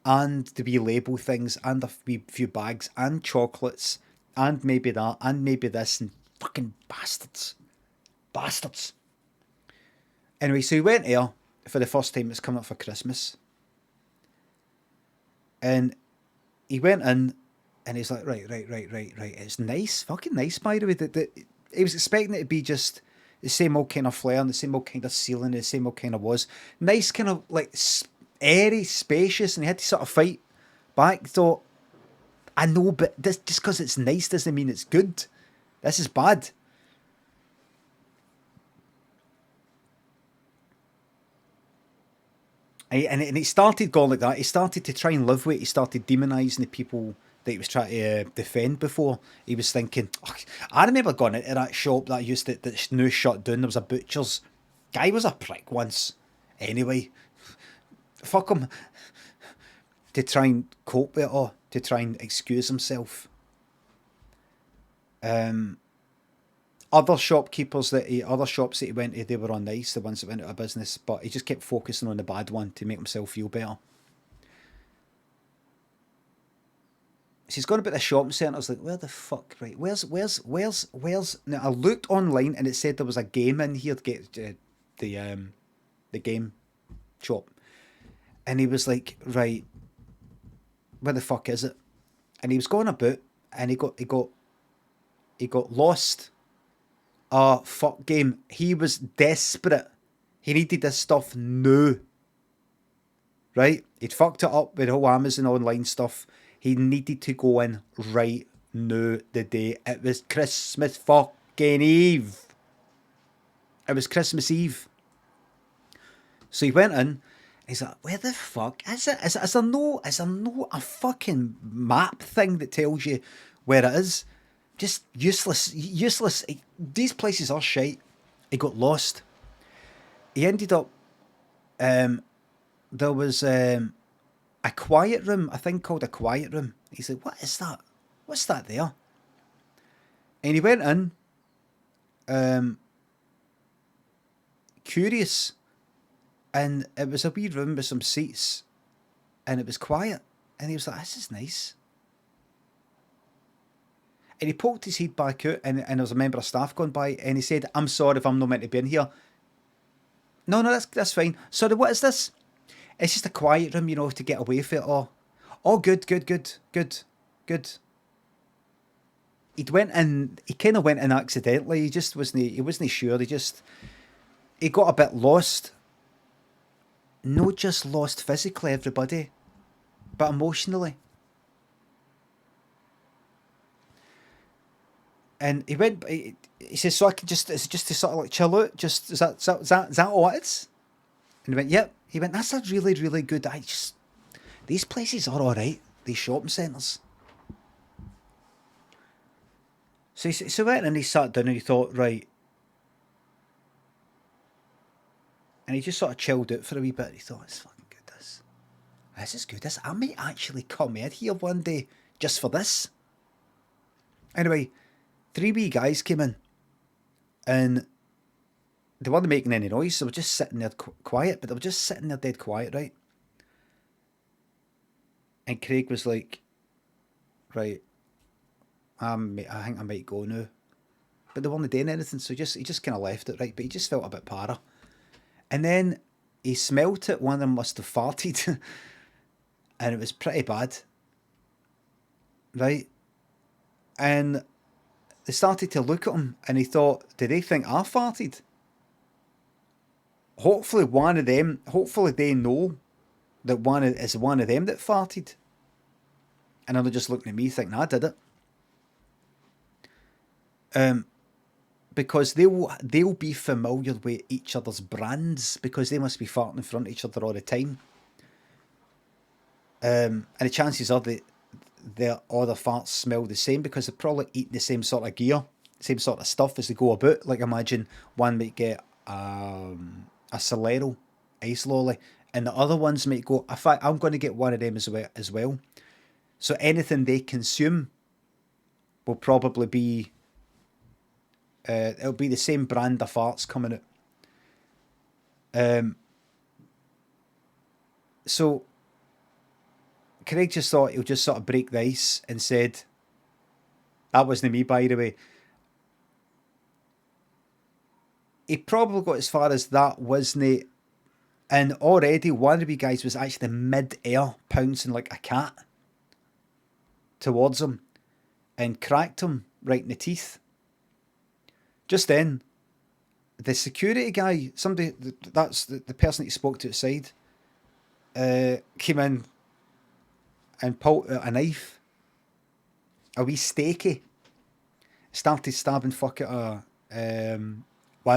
and the wee label things and a few bags and chocolates and maybe that and maybe this, and fucking bastards. Anyway, so he went there for the first time. It's coming up for Christmas. And he went in and he's like, right. It's nice, fucking nice, by the way. He was expecting it to be just the same old kind of flair and the same old kind of ceiling, the same old kind of was. Nice, kind of like airy, spacious, and he had to sort of fight back. So, I know, but this, just because it's nice doesn't mean it's good. This is bad. And he started going like that. He started to try and live with it. He started demonising the people that he was trying to defend before. He was thinking, oh, I remember going into that shop that that's now shut down. There was a butcher's. Guy was a prick once. Anyway, fuck him. To try and cope with it all. To try and excuse himself. Other shopkeepers other shops that he went to, they were all nice, the ones that went out of business, but he just kept focusing on the bad one to make himself feel better. So he's gone about the shopping centre. I was like, where the fuck, right? Where's? Now I looked online and it said there was a game in here to get the game shop, and he was like, right, where the fuck is it? And he was going about, and he got lost. Fuck game. He was desperate. He needed this stuff now. Right? He'd fucked it up with the whole Amazon online stuff. He needed to go in right now, the day. It was Christmas fucking Eve. It was Christmas Eve. So he went in, and he's like, where the fuck is it? Is there no a fucking map thing that tells you where it is? Just useless. These places are shite. He got lost. He ended up, there was a quiet room, a thing called a quiet room. He's like, what is that? What's that there? And he went in, curious, and it was a wee room with some seats, and it was quiet. And he was like, this is nice. And he poked his head back out, and there was a member of staff going by, and he said, I'm sorry if I'm not meant to be in here. No, that's fine. Sorry, what is this? It's just a quiet room, to get away from it. Oh, good. He kind of went in accidentally. He wasn't sure. He got a bit lost. not just lost physically, everybody, but emotionally. And he went. He says, "So I can just it's just to sort of like chill out. Just is that all it is?" And he went, "Yep." He went, "That's a really really good. These places are all right. These shopping centres." So he went and he sat down and he thought, right. And he just sort of chilled out for a wee bit. He thought, "It's fucking good. This is good. I might actually come in here one day just for this." Anyway, 3 wee guys came in, and they weren't making any noise. They were just sitting there quiet, but they were just sitting there dead quiet, right? And Craig was like, "Right, I think I might go now." But they weren't doing anything, so he just kind of left it, right? But he just felt a bit para. And then he smelt it. One of them must have farted, and it was pretty bad, right? And they started to look at him, and he thought, "Did they think I farted? Hopefully they know that one of them that farted." And they're just looking at me thinking I did it. Because they'll be familiar with each other's brands, because they must be farting in front of each other all the time. And the chances are that all the farts smell the same, because they probably eat the same sort of gear, same sort of stuff as they go about. Like, imagine one might get a Solero ice lolly, and the other ones might go, "In fact, I'm going to get one of them as well." So anything they consume will probably be it'll be the same brand of farts coming out. So Craig just thought he'll just sort of break the ice and said, "That wasn't me, by the way." He probably got as far as "that wasn't it," and already one of the guys was actually mid-air pouncing like a cat towards him and cracked him right in the teeth. Just then, the security guy, that's the person that he spoke to outside, came in and pulled out a knife, a wee steaky, started stabbing fuck at one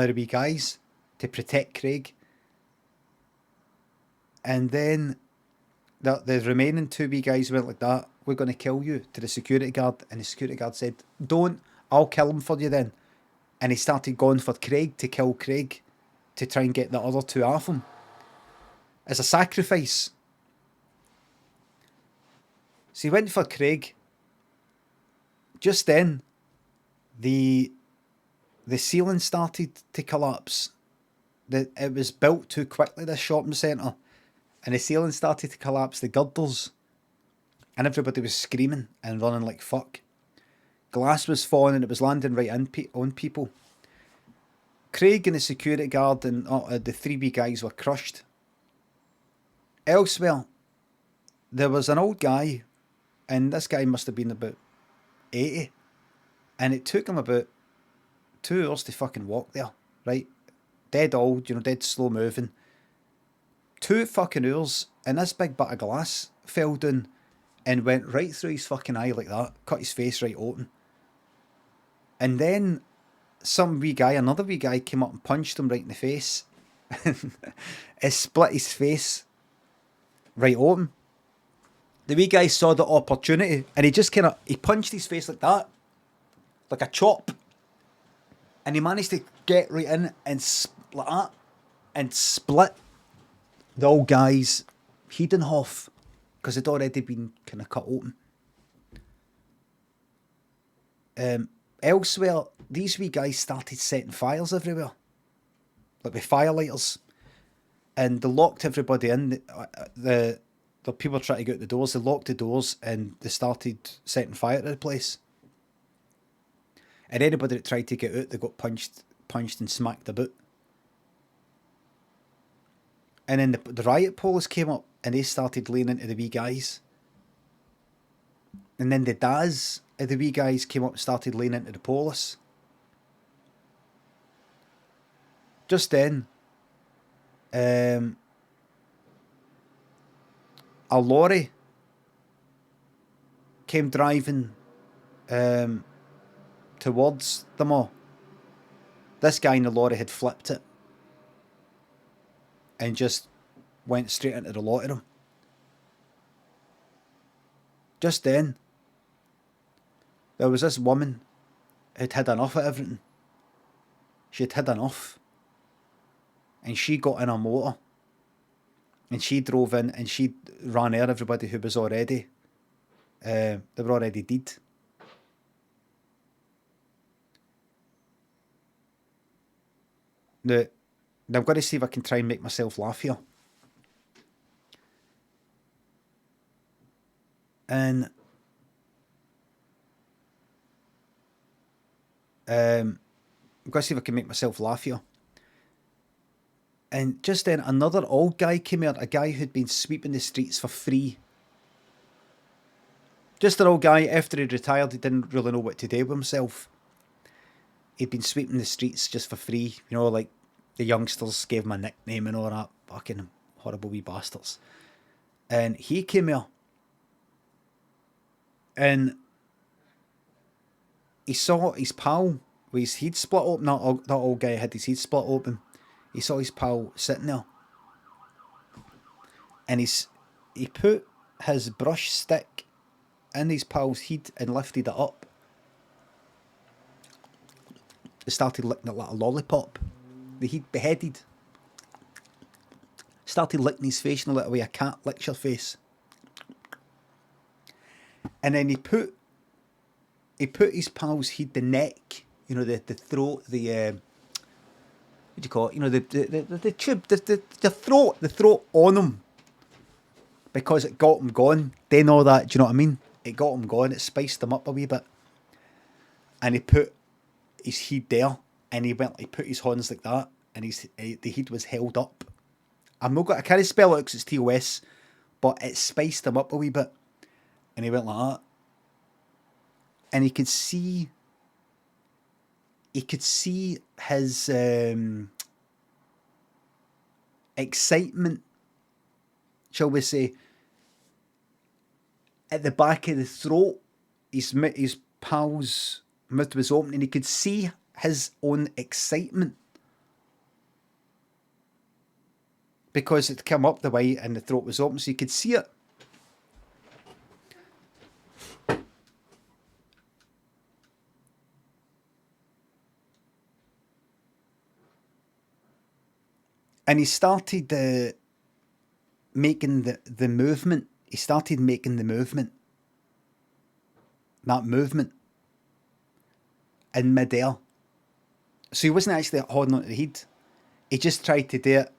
of the wee guys to protect Craig. And then the remaining 2 wee guys went like that, "We're going to kill you," to the security guard. And the security guard said, "Don't, I'll kill him for you then." And he started going for Craig, to kill Craig, to try and get the other 2 off him as a sacrifice. So he went for Craig. Just then, the ceiling started to collapse. It was built too quickly, this shopping centre, and the ceiling started to collapse, the girders, and everybody was screaming and running like fuck. Glass was falling and it was landing right on people. Craig and the security guard and the 3 wee guys were crushed. Elsewhere, there was an old guy, and this guy must have been about 80, and it took him about 2 hours to fucking walk there, right? Dead old, dead slow moving. 2 fucking hours, and this big bit of glass fell down and went right through his fucking eye like that, cut his face right open. And then another wee guy came up and punched him right in the face. It split his face right open. The wee guy saw the opportunity, and he punched his face like that, like a chop. And he managed to get right in and like that, and split the old guy's head in half, because it'd already been kind of cut open. Elsewhere, these wee guys started setting fires everywhere, like with firelighters, and they locked everybody in. The people trying to get out the doors. They locked the doors and they started setting fire to the place. And anybody that tried to get out, they got punched and smacked about. And then the riot police came up and they started laying into the wee guys. And then the dads of the wee guys came up and started laying into the police. Just then, a lorry came driving towards them all. This guy in the lorry had flipped it and just went straight into the lot of them. Just then, there was this woman who'd had enough of everything. She'd had enough. And she got in a motor. And she drove in and she ran over everybody who was already, they were already dead. Now, I'm going to see if I can try and make myself laugh here. And I'm going to see if I can make myself laugh here. And just then, another old guy came out, a guy who'd been sweeping the streets for free. Just an old guy, after he'd retired, he didn't really know what to do with himself. He'd been sweeping the streets just for free. You know, like the youngsters gave him a nickname and all that. Fucking horrible wee bastards. And he came here. And he saw his pal with his head split open. That old guy had his head split open. He saw his pal sitting there. And he put his brush stick in his pal's head and lifted it up. He started licking it like a lollipop. The head beheaded. Started licking his face, you know, like the way a cat licks your face. And then he put his pal's head, the neck, you know, the throat, the what do you call it? You know, the tube, the throat on him, because it got him going. Then all that, do you know what I mean? It got him going. It spiced him up a wee bit. And he put his head there, and he put his hands like that, and the head was held up. I can't spell it because it's TOS, but it spiced him up a wee bit. And he went like that. And he could see his excitement, shall we say, at the back of the throat. His pal's mouth was open, and he could see his own excitement. Because it came up the way and the throat was open, so you could see it. And he started making the movement. He started making the movement. That movement. In midair. So he wasn't actually holding onto the head. He just tried to do it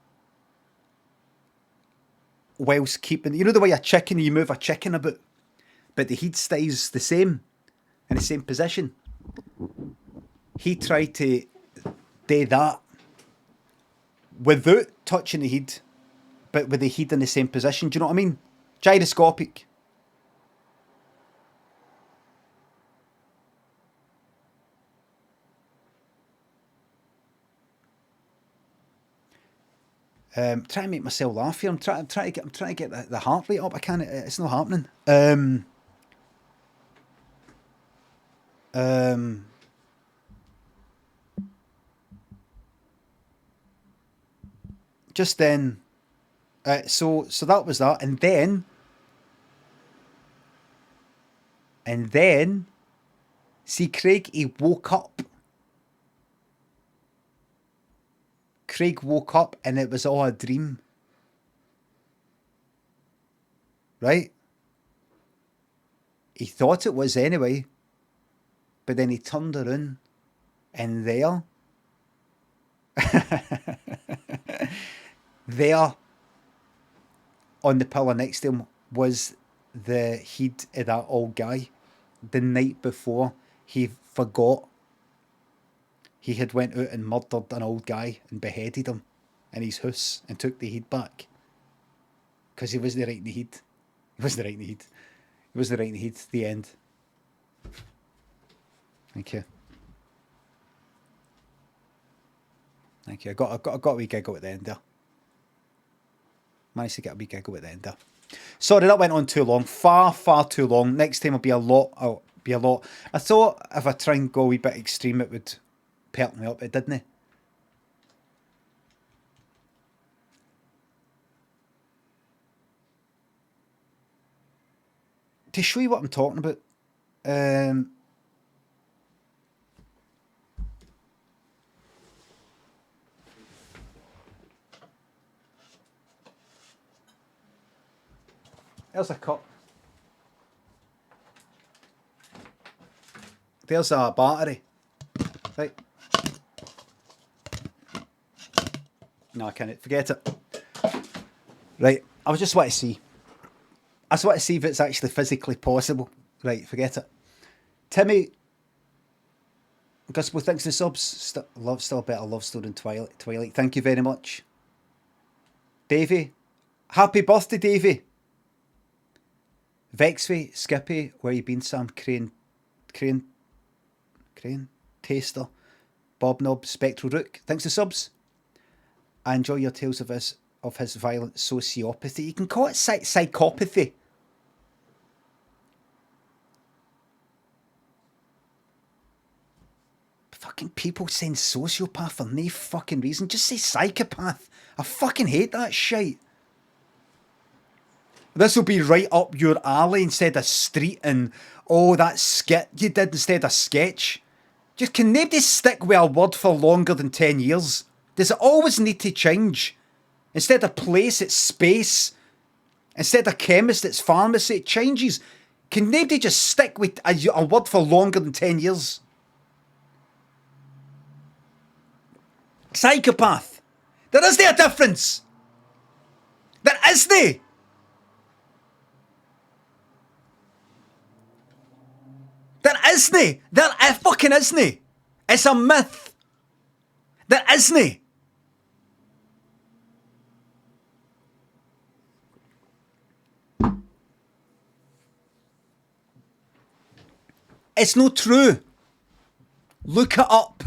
whilst keeping... You know the way you move a chicken about, but the head stays the same, in the same position. He tried to do that without touching the head, but with the head in the same position. Do you know what I mean? Gyroscopic. Trying to make myself laugh here. I'm trying to get the heart rate up. I can't. It's not happening. Just then, so that was that, and then, see, Craig, he woke up. Craig woke up, and it was all a dream. Right? He thought it was anyway, but then he turned around, and there, on the pillow next to him, was the head of that old guy. The night before, he forgot he had went out and murdered an old guy and beheaded him in his house and took the head back. Because he wasn't right in the head. He wasn't right in the head. He wasn't right in the head. The end. Thank you. Thank you. I got a wee giggle at the end there. Managed to get a wee giggle at the end there. Sorry, that went on too long. Far too long. Next time will be a lot. I thought if I try and go a wee bit extreme, it would perk me up. It didn't. To show you what I'm talking about, there's a cup. There's a battery. Right. No, I can't. Forget it. Right. I was just want to see. I just want to see if it's actually physically possible. Right. Forget it. Timmy. Gospel thanks for the subs. Still a better love story than Twilight. Thank you very much. Davey. Happy birthday, Davey. Vexvy, Skippy, where you been, Sam? Crane, Taster, Bob Knob, Spectral Rook. Thanks for subs. I enjoy your tales of his violent sociopathy. You can call it psychopathy. Fucking people saying sociopath for no fucking reason. Just say psychopath. I fucking hate that shit. This will be right up your alley instead of street and, oh, that skit you did instead of sketch. Just can nobody stick with a word for longer than 10 years? Does it always need to change? Instead of place, it's space. Instead of chemist, it's pharmacy. It changes. Can nobody just stick with a word for longer than 10 years? Psychopath. There isn't a difference. There isn't. There isn't. There fucking isn't. It's a myth. There isn't. It's not true. Look it up.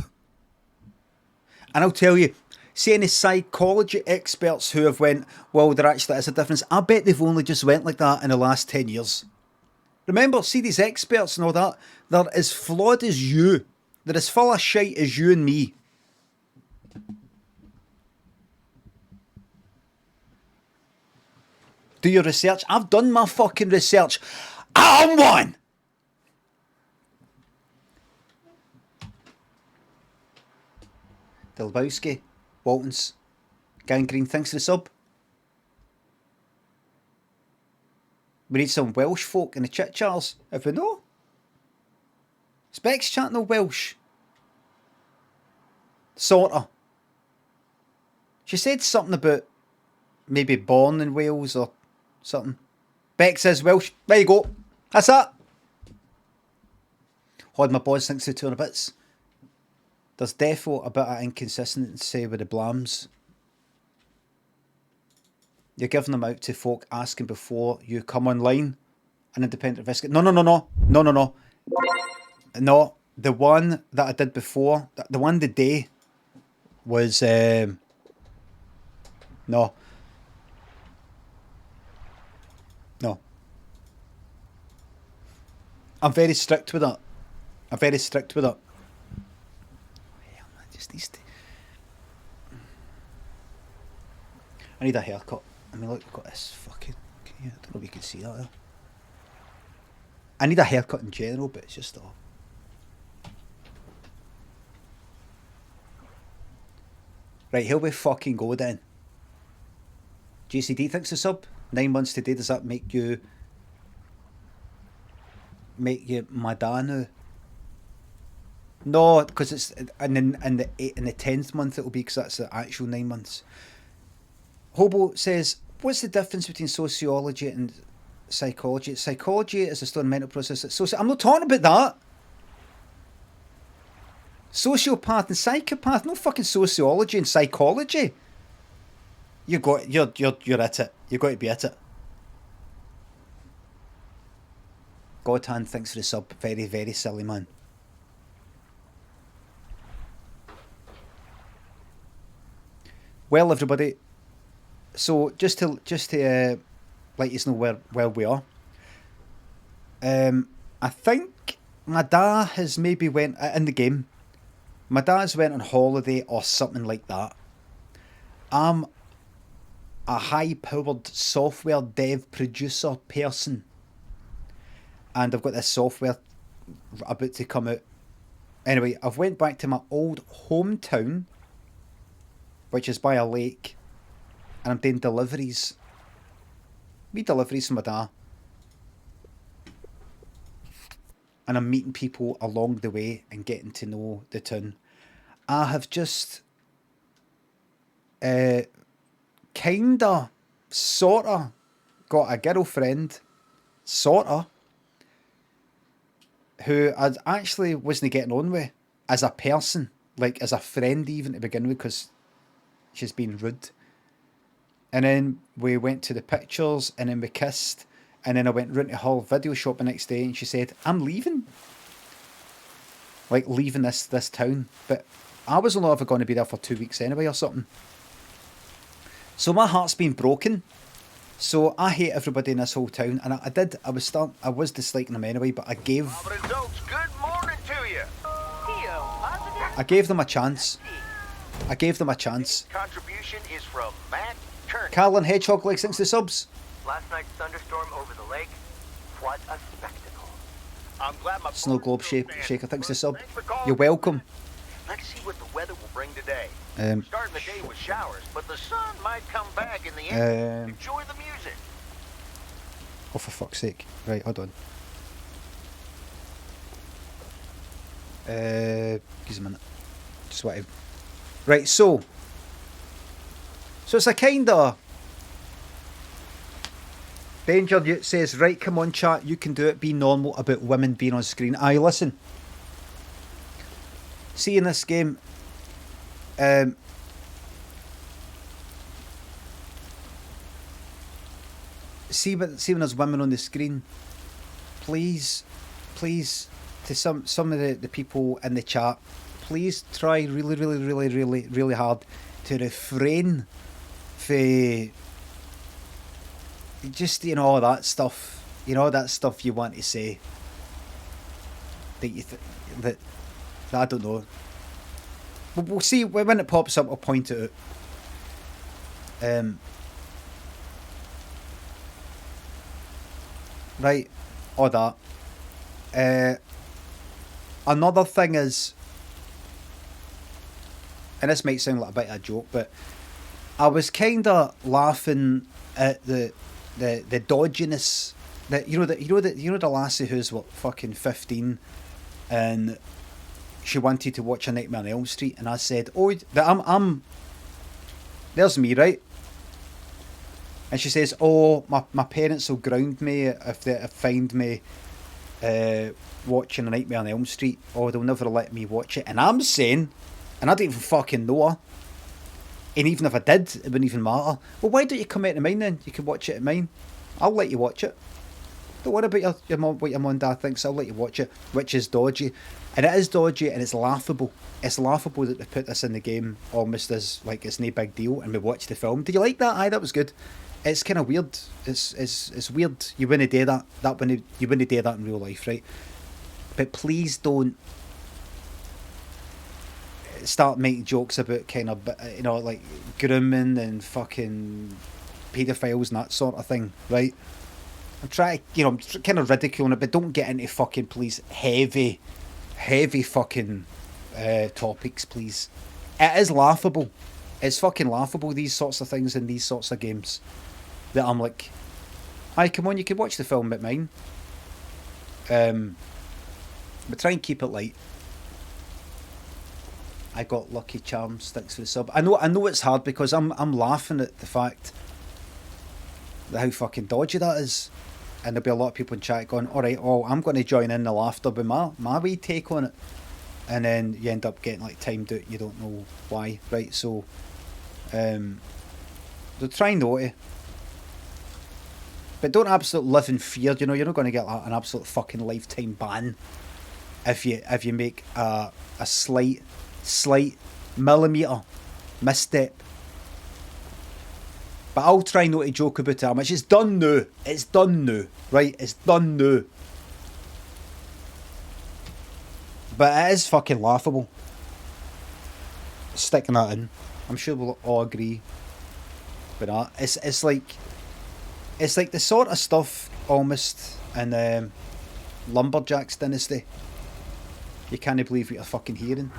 And I'll tell you, see any psychology experts who have went, well, there actually is a difference. I bet they've only just went like that in the last 10 years. Remember, see these experts and all that, they're as flawed as you. They're as full of shite as you and me. Do your research. I've done my fucking research. I'm one! Dilbowski, Waltons, Gangrene, thanks for the sub. We need some Welsh folk in the chit Charles, if we know. Specs chat no Welsh. Sorta. She said something about maybe born in Wales or something. Beck says Welsh. There you go. That's that. Hod my boys thinks the 200 bits. There's defo a bit of inconsistency with the blams. You're giving them out to folk asking before you come online. An independent investigation. No. No, the one that I did before, the one today was no. I'm very strict with it. Just needs to. I need a haircut. I mean, look, I've got this fucking. I don't know if you can see that there. I need a haircut in general, but it's just all. Right, here we fucking go then. JCD thinks the sub. 9 months today. Does that make you Madanu? No, because it's in the 10th month it'll be, because that's the actual 9 months. Hobo says, what's the difference between sociology and psychology? Psychology is a study of mental process. I'm not talking about that. Sociopath and psychopath, no fucking sociology and psychology. You're at it. You've got to be at it. Godhand, thanks for the sub. Very, very silly man. Well, everybody, so just to let you know where we are. I think my dad has maybe went in the game. My dad's went on holiday or something like that. I'm a high-powered software dev producer person, and I've got this software about to come out. Anyway, I've went back to my old hometown, which is by a lake, and I'm doing deliveries. Deliveries for my dad. And I'm meeting people along the way and getting to know the town. I have just kinda, sorta got a girlfriend, sorta, who I actually wasn't getting on with as a person, like as a friend even to begin with, because she's been rude. And then we went to the pictures, and then we kissed, and then I went round to her video shop the next day, and she said, I'm leaving. Like, leaving this town. But I was only ever going to be there for 2 weeks anyway or something. So my heart's been broken. So I hate everybody in this whole town, and I was disliking them anyway, but I gave Good morning to you. I gave them a chance. Contribution is from Matt Turner. Carlin Hedgehog likes thanks to subs. Last night's thunderstorm over the lake. What a spectacle. I'm glad my Snow Globe phone Shaker still thanks to stands. sub. Thanks for calling. You're welcome. Let's see what the weather will bring today. Um, Starting the day with showers, but the sun might come back in the end. Enjoy the music. Oh, for fuck's sake. Right, hold on. Give us a minute. Just want to... Right, so it's a kind of... Danger says, right, come on, chat, you can do it, be normal about women being on screen. Aye, listen. See, in this game, see when there's women on the screen, please, to some of the people in the chat, please try really hard to refrain for just, all that stuff, that stuff you want to say that you that I don't know. We'll see when it pops up. I'll point it out. Right, all that. Another thing is, and this might sound like a bit of a joke, but I was kind of laughing at the dodginess that the lassie who's fucking 15, and she wanted to watch A Nightmare on Elm Street, and I said, "Oh, I'm there's me, right?" And she says, "Oh, my parents will ground me if they find me watching A Nightmare on Elm Street. Oh, they'll never let me watch it." And I'm saying, and I don't even fucking know her, and even if I did, it wouldn't even matter. Well, why don't you come out to mine then? You can watch it at mine. I'll let you watch it. Don't worry about your mom, what your mum and dad thinks. I'll let you watch it, which is dodgy. And it is dodgy, and it's laughable. It's laughable that they put this in the game almost as like it's no big deal, and we watched the film. Did you like that? Aye, that was good. It's kind of weird. It's weird. You wouldn't do that. You wouldn't do that in real life, right? But please don't start making jokes about kind of, like grooming and fucking paedophiles and that sort of thing, right? I'm trying, kind of ridiculing it, but don't get into fucking, please, heavy fucking topics, please. It is laughable. It's fucking laughable, these sorts of things in these sorts of games. That I'm like, aye, come on, you can watch the film at mine. But try and keep it light. I got Lucky Charms, thanks for the sub. I know it's hard because I'm laughing at the fact that how fucking dodgy that is. And there'll be a lot of people in chat going, alright, I'm going to join in the laughter with my wee take on it. And then you end up getting like timed out, you don't know why, right? So, they'll try naughty. But don't absolutely live in fear, you're not going to get like an absolute fucking lifetime ban if you make a slight millimetre misstep. But I'll try not to joke about it how much. It's done now. It's done now. Right? It's done now. But it is fucking laughable. Sticking that in. I'm sure we'll all agree with that. It's like the sort of stuff almost in Lumberjack's Dynasty. You can't believe what you're fucking hearing.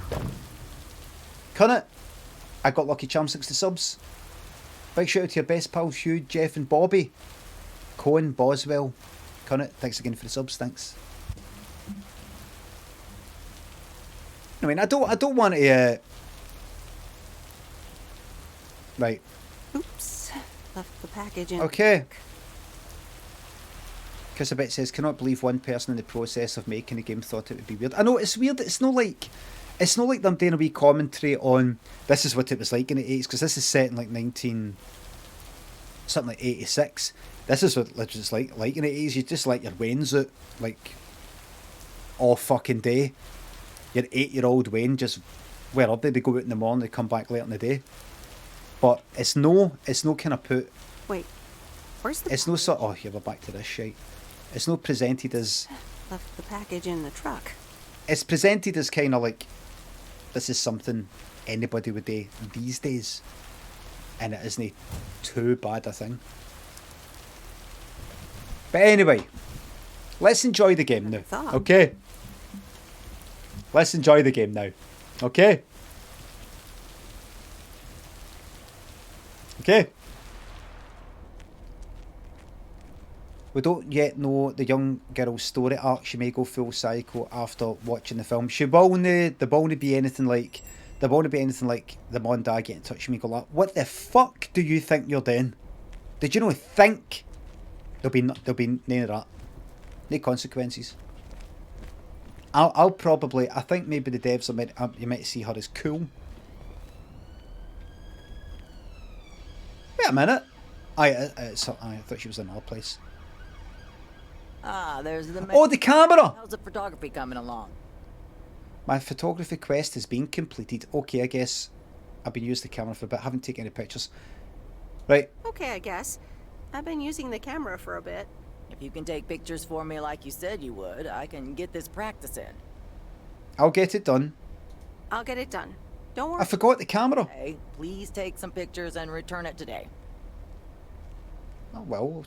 Cunt it. I got Lucky Charm 60 subs. Big shout out to your best pals Hugh, Jeff and Bobby. Cohen, Boswell. Cunt it. Thanks again for the subs, thanks. I mean, I don't want to right. Oops. Left the package in. Okay. Kissabit says, cannot believe one person in the process of making the game thought it would be weird. I know, it's weird. It's not like them doing a wee commentary on this is what it was like in the 80s, because this is set in like 86. This is what it's like in the 80s. You just let your wains out like all fucking day. Your 8-year-old Wayne just, where are they? They go out in the morning, they come back later in the day. But it's no kind of put. Wait, where's the? It's no sort. Oh, here we're back to this shit. It's not presented as. Left the package in the truck. It's presented as kind of like, this is something anybody would do these days, and it isn't too bad a thing. But anyway, let's enjoy the game now. Okay. Let's enjoy the game now. Okay? Okay? We don't yet know the young girl's story arc. She may go full psycho after watching the film. There won't be anything like the mom and dad get in touch with me and go like, what the fuck do you think you're doing? Did you know think? There'll be none of that. No consequences. I'll probably, I think maybe the devs you might see her as cool. Wait a minute. I thought she was in another place. Ah, there's the... Oh, the camera! How's the photography coming along? My photography quest has been completed. Okay, I guess I've been using the camera for a bit. I haven't taken any pictures. Right. Okay, I guess. I've been using the camera for a bit. If you can take pictures for me like you said you would, I can get this practice in. I'll get it done. I'll get it done. Don't worry. I forgot the camera. Hey, please take some pictures and return it today. Oh, well, we'll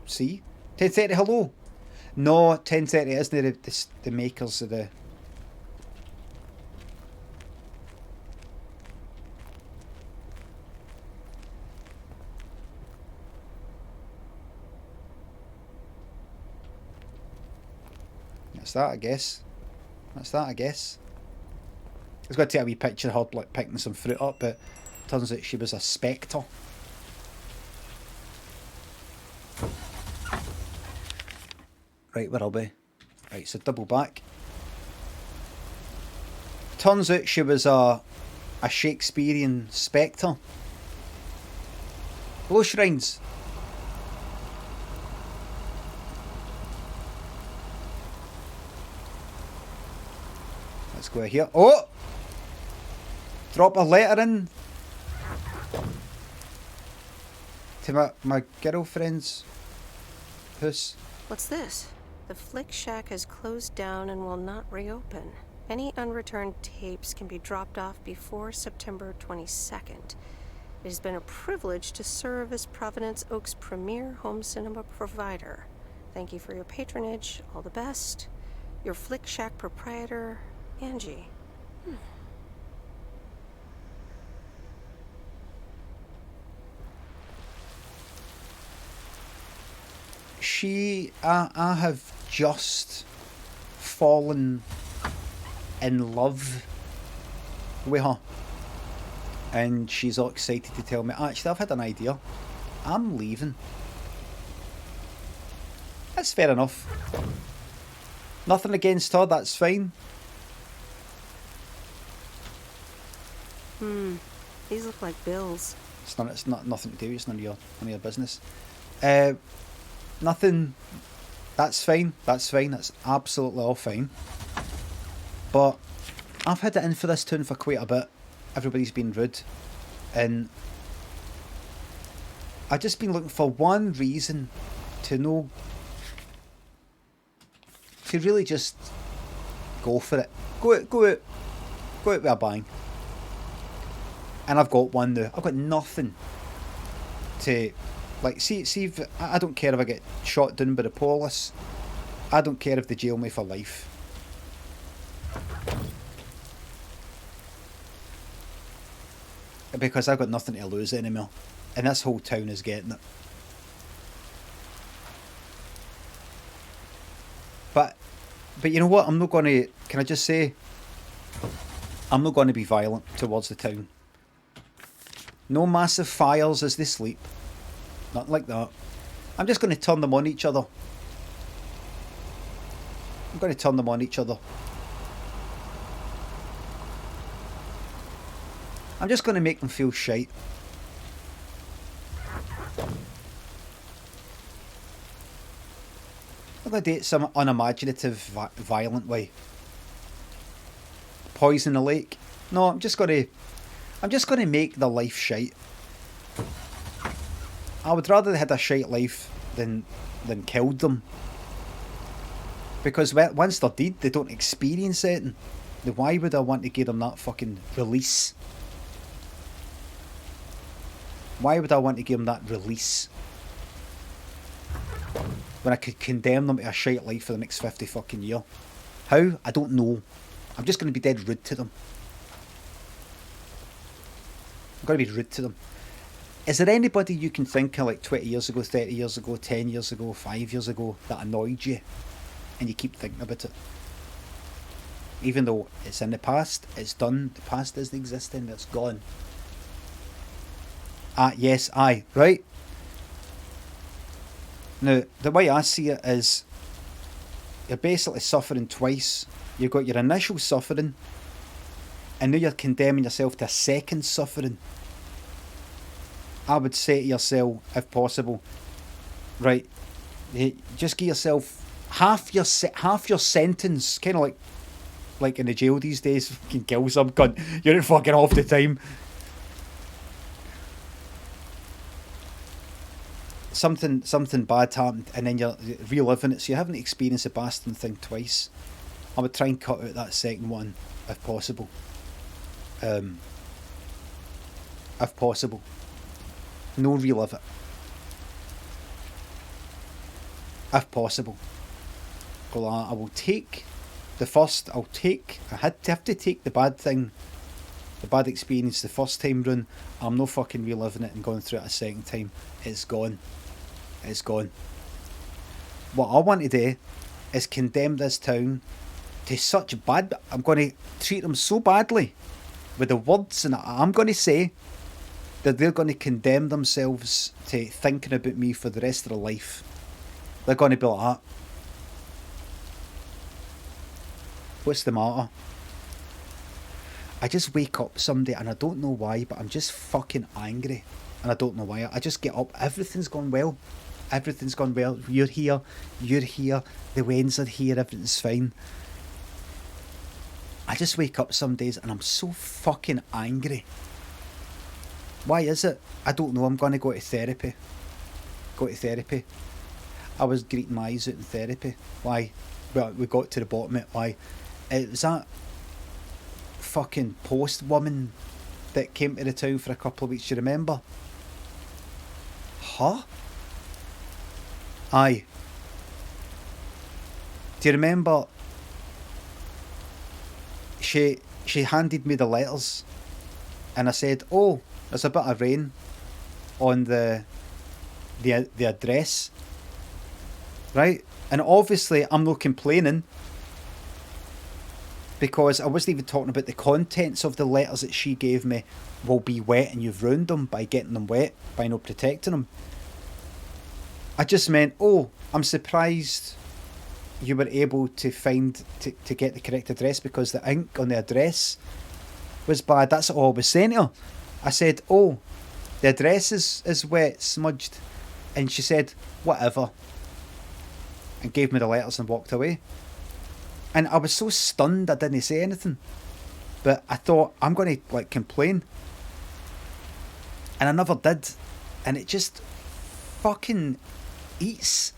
see. 10:30, hello. No, 10:30 isn't the makers of the... That's that, I guess. I was going to take a wee picture of her like picking some fruit up, but turns out she was a spectre. Right, where I'll be. Right, so double back. Turns out she was a Shakespearean spectre. Hello, Shrines. Let's go here. Oh! Drop a letter in to my girlfriend's house. What's this? The Flick Shack has closed down and will not reopen. Any unreturned tapes can be dropped off before September 22nd. It has been a privilege to serve as Providence Oak's premier home cinema provider. Thank you for your patronage. All the best. Your Flick Shack proprietor, Angie. I have just fallen in love with her, and she's all excited to tell me, actually, I've had an idea. I'm leaving. That's fair enough. Nothing against her, that's fine. These look like bills. It's not nothing to do. It's none of your business. Nothing. That's fine. That's absolutely all fine. But I've had it in for this tune for quite a bit. Everybody's been rude, and I've just been looking for one reason to know, to really just go for it. Go out with a bang. And I've got one now. I've got nothing to, like, see if, I don't care if I get shot down by the police. I don't care if they jail me for life. Because I've got nothing to lose anymore. And this whole town is getting it. But you know what? I'm not going to, can I just say, I'm not going to be violent towards the town. No massive fires as they sleep. Nothing like that. I'm just going to turn them on each other. I'm going to turn them on each other. I'm just going to make them feel shite. I'm going to do it some unimaginative, violent way. Poison the lake. No, I'm just going to make their life shite. I would rather they had a shite life than killed them. Because once they're dead, they don't experience it. Then why would I want to give them that fucking release? Why would I want to give them that release? When I could condemn them to a shite life for the next 50 fucking year. How? I don't know. I'm just going to be dead rude to them. I'm going to be rude to them. Is there anybody you can think of, like 20 years ago, 30 years ago, 10 years ago, 5 years ago, that annoyed you and you keep thinking about it? Even though it's in the past, it's done, the past doesn't exist and it's gone. Yes, aye, right? Now, the way I see it is, you're basically suffering twice. You've got your initial suffering, and now you're condemning yourself to a second suffering. I would say to yourself, if possible, right, just give yourself half your sentence, kind of like in the jail these days. Fucking kill some cunt. You're fucking off the time. Something bad happened, and then you're reliving it, so you haven't experienced the bastard thing twice. I would try and cut out that second one if possible. If possible. No, relive it. If possible. Well, I will take the first. I have to take the bad thing, the bad experience the first time round. I'm no fucking reliving it and going through it a second time. It's gone. It's gone. What I want to do is condemn this town to such bad. I'm going to treat them so badly with the words, and I'm going to say that they're going to condemn themselves to thinking about me for the rest of their life. They're going to be like that. What's the matter? I just wake up someday and I don't know why, but I'm just fucking angry. And I don't know why. I just get up. Everything's gone well. Everything's gone well. You're here. The winds are here. Everything's fine. I just wake up some days and I'm so fucking angry. Why is it? I don't know. I'm going to go to therapy. I was greeting my eyes out in therapy. Why? Well, we got to the bottom of it. Why? It was that fucking post woman that came to the town for a couple of weeks. Do you remember? Huh? Aye. Do you remember? She handed me the letters, and I said, "Oh, there's a bit of rain on the address, right?" And obviously, I'm not complaining because I wasn't even talking about the contents of the letters that she gave me. Will be wet, and you've ruined them by getting them wet by not protecting them. I just meant, oh, I'm surprised you were able to find to get the correct address because the ink on the address was bad. That's all I was saying to her. I said, oh, the address is wet, smudged. And she said, whatever. And gave me the letters and walked away. And I was so stunned I didn't say anything. But I thought, I'm going to complain. And I never did. And it just fucking eats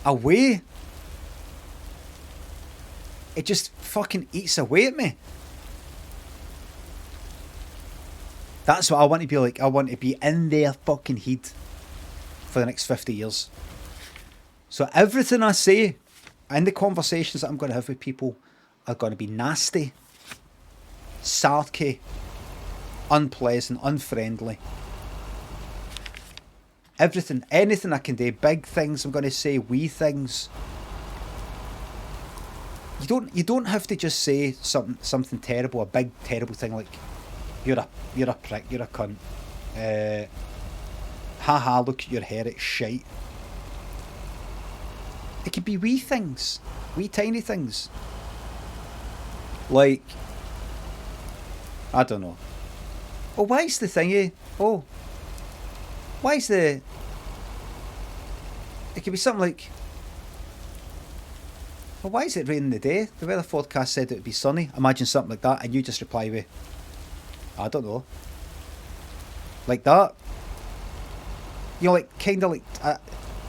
away. It just fucking eats away at me. That's what I want to be like. I want to be in their fucking head for the next 50 years. So everything I say and the conversations that I'm going to have with people are going to be nasty, sarky, unpleasant, unfriendly. Everything, anything I can do, big things I'm going to say, wee things. You don't have to just say something terrible, a big terrible thing like you're a prick, you're a cunt. Haha, look at your hair, it's shite. It could be wee things, wee tiny things. Like, I don't know. Oh, why is the thingy? Oh, why is the... It could be something like... Well, why is it raining today? The weather forecast said it would be sunny. Imagine something like that, and you just reply with, I don't know. Like that. You know, like, kind of like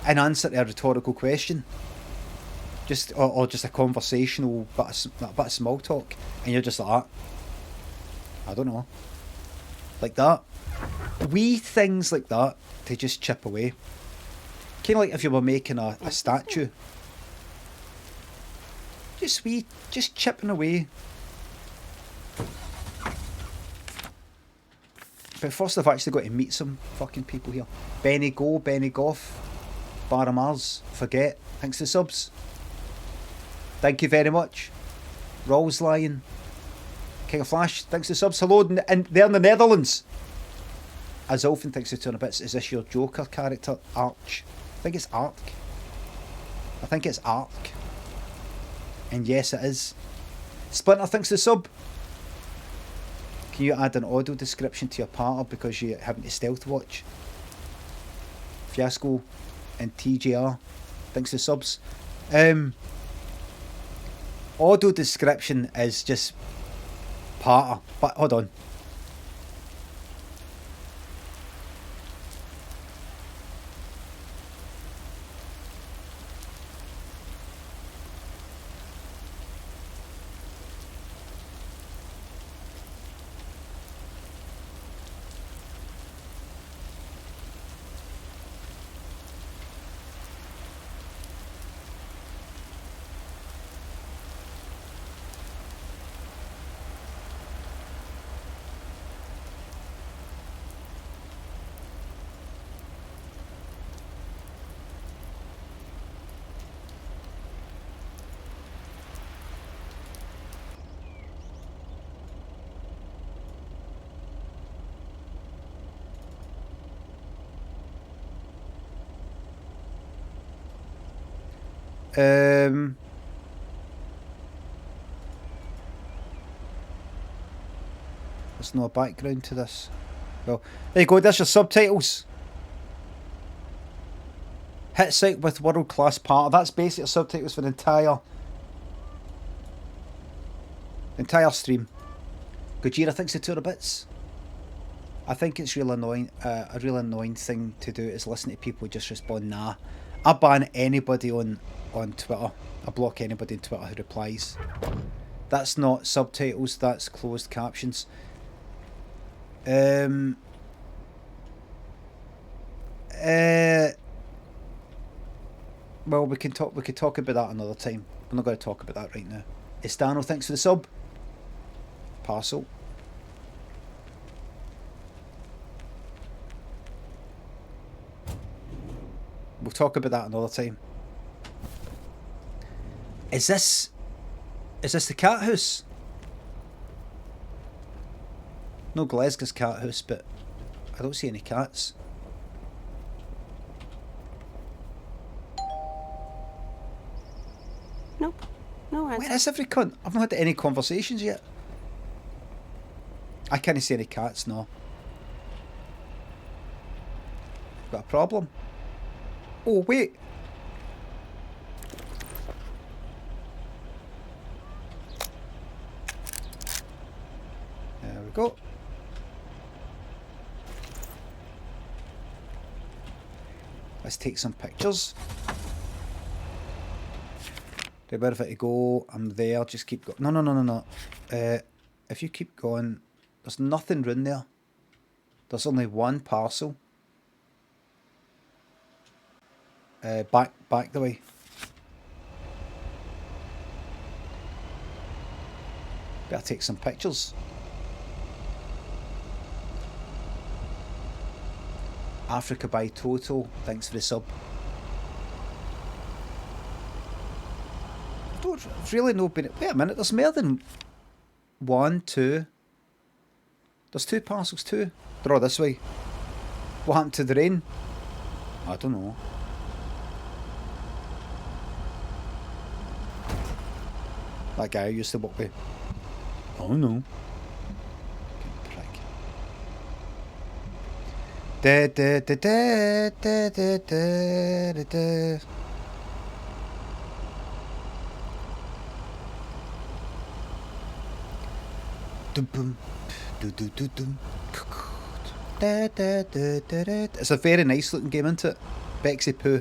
an answer to a rhetorical question. Just or just a conversational bit of small talk. And you're just like that. I don't know. Like that. Wee things like that to just chip away. Kind of like if you were making a statue. Just chipping away. But first I've actually got to meet some fucking people here. Benny Go, Benny Goff, Barra Mars, Forget, thanks for the subs. Thank you very much. Rolls Lion, King of Flash, thanks for the subs. Hello, and they're in the Netherlands. As often, thanks for 200 bits. Is this your Joker character, Arch? I think it's Arc. I think it's Arc. And yes, it is. Splinter, thanks for the sub. Can you add an audio description to your partner because you're having to stealth watch? Fiasco and TJR, thanks for the subs. Audio description is just partner. But hold on. There's no background to this. Well, there you go, there's your subtitles. Hit site with world class partner. That's basically subtitles for the entire stream. Gojira thinks the 200 bits. I think it's real annoying. A real annoying thing to do is listen to people just respond nah. I ban anybody on Twitter. I block anybody on Twitter who replies. That's not subtitles, that's closed captions. Well, we could talk about that another time. We're not going to talk about that right now. Estano, thanks for the sub. Parcel. We'll talk about that another time. Is this the cat house? No, Glasgow's cat house, but I don't see any cats. Nope. No answer. Where is every cunt? I've not had any conversations yet. I can't see any cats, no. Got a problem? Oh, wait. There we go. Let's take some pictures. Where if I to go, I'm there, just keep going. No. If you keep going, there's nothing round there. There's only one parcel. Back the way. Better take some pictures. Africa by Toto, thanks for the sub. I don't really know. Wait a minute, there's more than one, two. There's two parcels too. They're all this way. What happened to the rain? I don't know. That guy I used to walk with. Oh no. Prick. Da da da da da da da da. It's a very nice looking game, isn't it? Bexy Poo.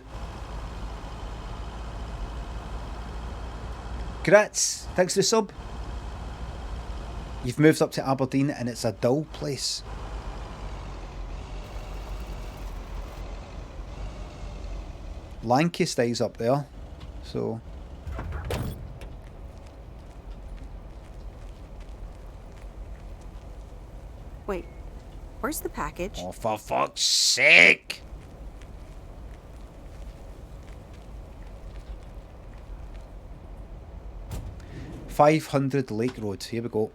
Grats, thanks for the sub. You've moved up to Aberdeen and it's a dull place. Lancaster's up there, so... Wait, where's the package? Oh, for fuck's sake! $500 Lake Road. Here we go.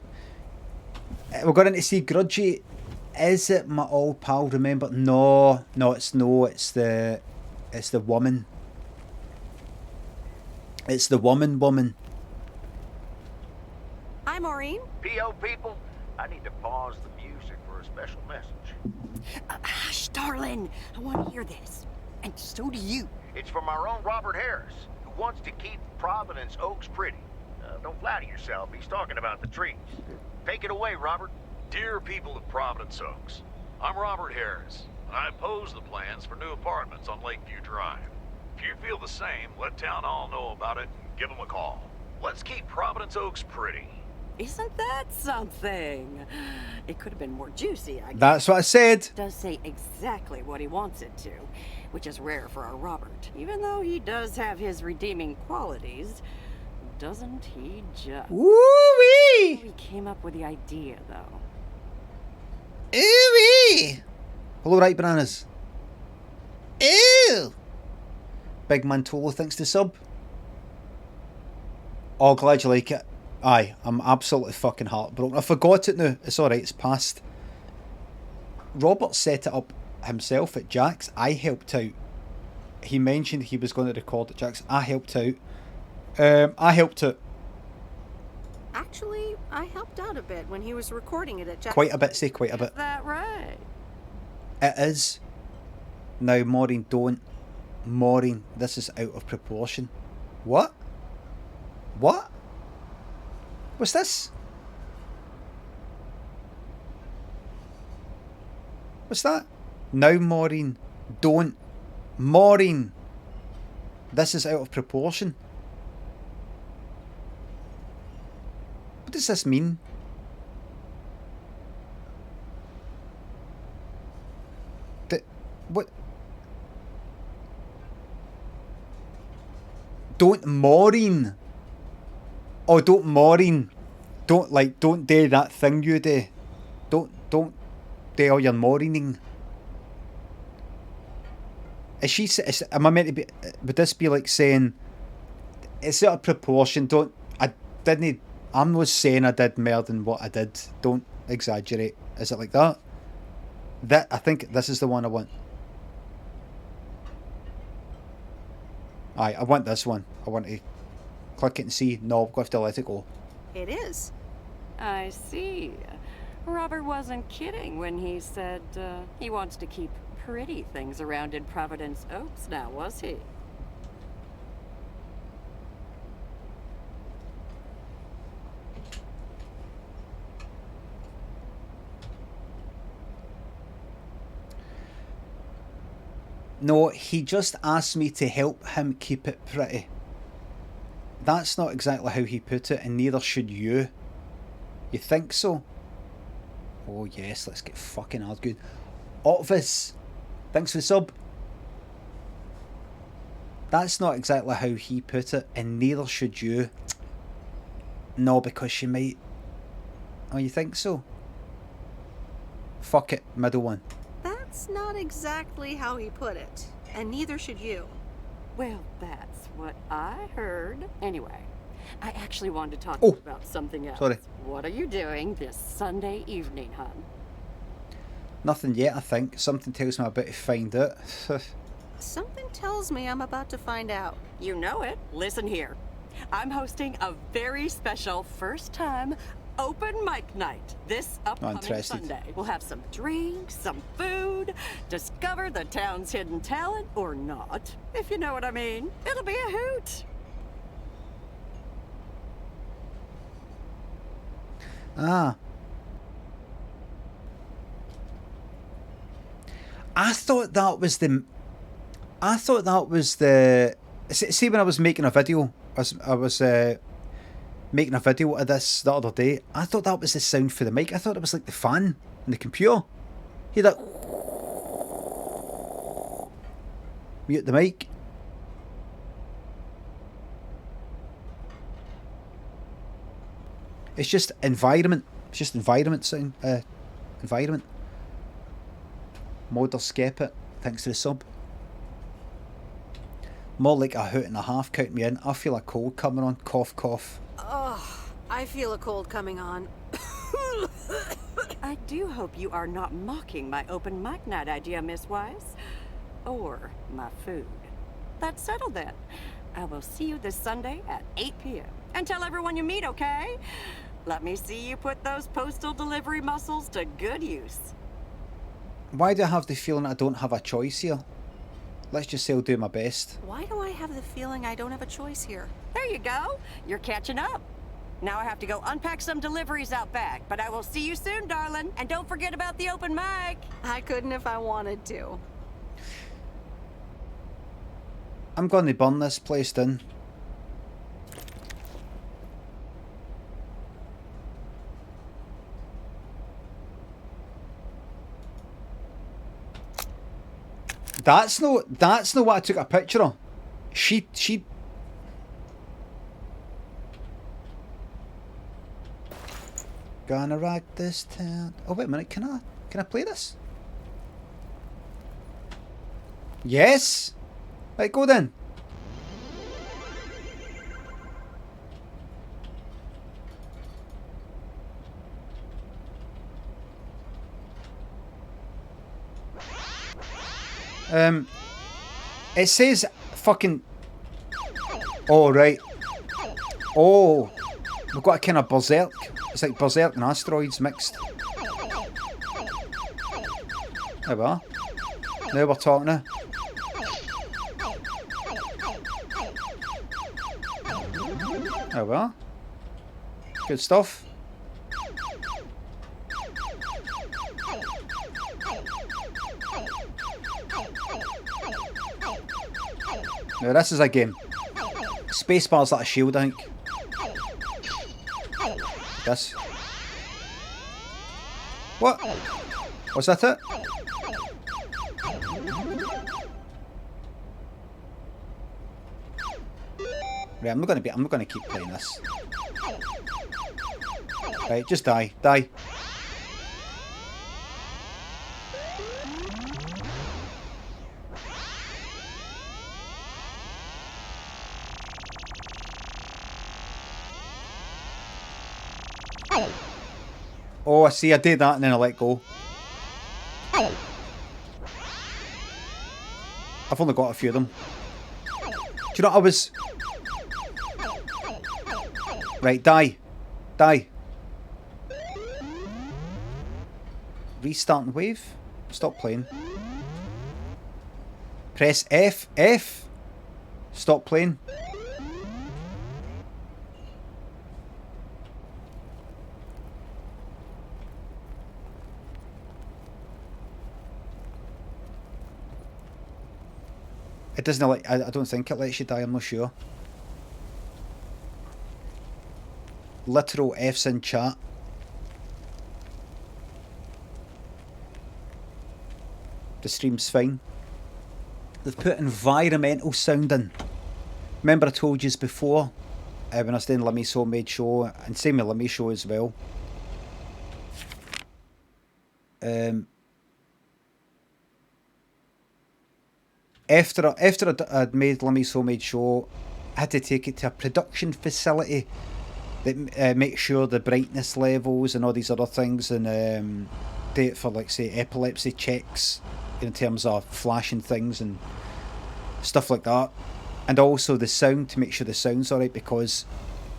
We're going to see Grudgy. Is it my old pal? Remember? No, it's the woman. It's the woman. Hi, Maureen. PO people, I need to pause the music for a special message. Hush, darling. I want to hear this. And so do you. It's from our own Robert Harris, who wants to keep Providence Oaks pretty. Don't flatter yourself. He's talking about the trees. Take it away, Robert. Dear people of Providence Oaks, I'm Robert Harris, and I oppose the plans for new apartments on Lakeview Drive. If you feel the same, let Town Hall know about it and give them a call. Let's keep Providence Oaks pretty. Isn't that something? It could have been more juicy, I guess. That's what I said. It does say exactly what he wants it to, which is rare for our Robert. Even though he does have his redeeming qualities, doesn't he just? Woo-wee! He came up with the idea, though. Ooh-wee! Hello, right bananas. Ew! Big Mantolo thinks to sub. Oh, glad you like it. Aye, I'm absolutely fucking heartbroken. I forgot it now. It's alright, it's past. Robert set it up himself at Jack's. I helped out. He mentioned he was going to record at Jack's. I helped out. Actually, I helped out a bit when he was recording it at Jack. Quite a bit, say quite a bit. Is that right? It is. Now, Maureen, don't. Maureen, this is out of proportion. What? What? What's this? What's that? Now, Maureen, don't. Maureen, this is out of proportion. What does this mean? What? Don't Maureen. Oh, don't Maureen. Don't do that thing you do. Don't do all your Maureening. Am I meant to be, would this be like saying, it's out of proportion, I'm not saying I did more than what I did. Don't exaggerate. Is it like that? I think this is the one I want. Aye, I want this one. I want to click it and see. No, I've got to let it go. It is. I see. Robert wasn't kidding when he said he wants to keep pretty things around in Providence Oaks now, was he? No, he just asked me to help him keep it pretty. That's not exactly how he put it, and neither should you. You think so? Oh yes, let's get fucking hard good. Otvis, thanks for the sub. That's not exactly how he put it, and neither should you. No, because she might... Oh, you think so? Fuck it, middle one. That's not exactly how he put it, and neither should you. Well, that's what I heard. Anyway, I actually wanted to talk Oh, about something else. sorry. What are you doing this Sunday evening, hon? Nothing yet, I think. Something tells me I'm about to find out. Something tells me I'm about to find out. You know it. Listen here. I'm hosting a very special first-time open mic night this upcoming interested. Sunday. We'll have some drinks, some food, discover the town's hidden talent, or not, if you know what I mean. It'll be a hoot. Ah. I thought that was the... See, when I was making a video, I was making a video of this the other day, I thought that was the sound for the mic. I thought it was like the fan in the computer. Hear that? Mute the mic. It's just environment. It's just environment sound. Environment. Modder Skepit, thanks to the sub. More like a hoot and a half, count me in. I feel a cold coming on. Cough, cough. Oh, I feel a cold coming on. I do hope you are not mocking my open mic night idea, Miss Wise. Or my food. That's settled then. I will see you this Sunday at 8 p.m. And tell everyone you meet, okay? Let me see you put those postal delivery muscles to good use. Why do I have the feeling I don't have a choice here? Let's just say I'll do my best. Why do I have the feeling I don't have a choice here? There you go. You're catching up. Now I have to go unpack some deliveries out back, but I will see you soon, darling. And don't forget about the open mic. I couldn't if I wanted to. I'm going to burn this place down. That's no what I took a picture of. She gonna rock this town. Oh wait a minute, can I play this? Yes. Right, go then. It says fucking... Oh, right. Oh, we've got a kind of berserk. It's like berserk and asteroids mixed. There we are. Now we're talking now. There we are. Good stuff. Now this is a game. Spacebar's like a shield, I think. This. What? Was that it? Right, I'm not gonna keep playing this. Right, just die. Die. Oh, I see, I did that and then I let go. I've only got a few of them. Do you know what I was... Right, die. Die. Restarting wave. Stop playing. Press F. F. Stop playing. It doesn't like. I don't think it lets you die. I'm not sure. Literal F's in chat. The stream's fine. They've put environmental sound in. Remember I told you before when I was doing Limmy's homemade show, and same with Limmy's show as well. After I'd made Limmy's homemade show, I had to take it to a production facility that make sure the brightness levels and all these other things, and do it for, like, say, epilepsy checks in terms of flashing things and stuff like that, and also the sound, to make sure the sound's alright, because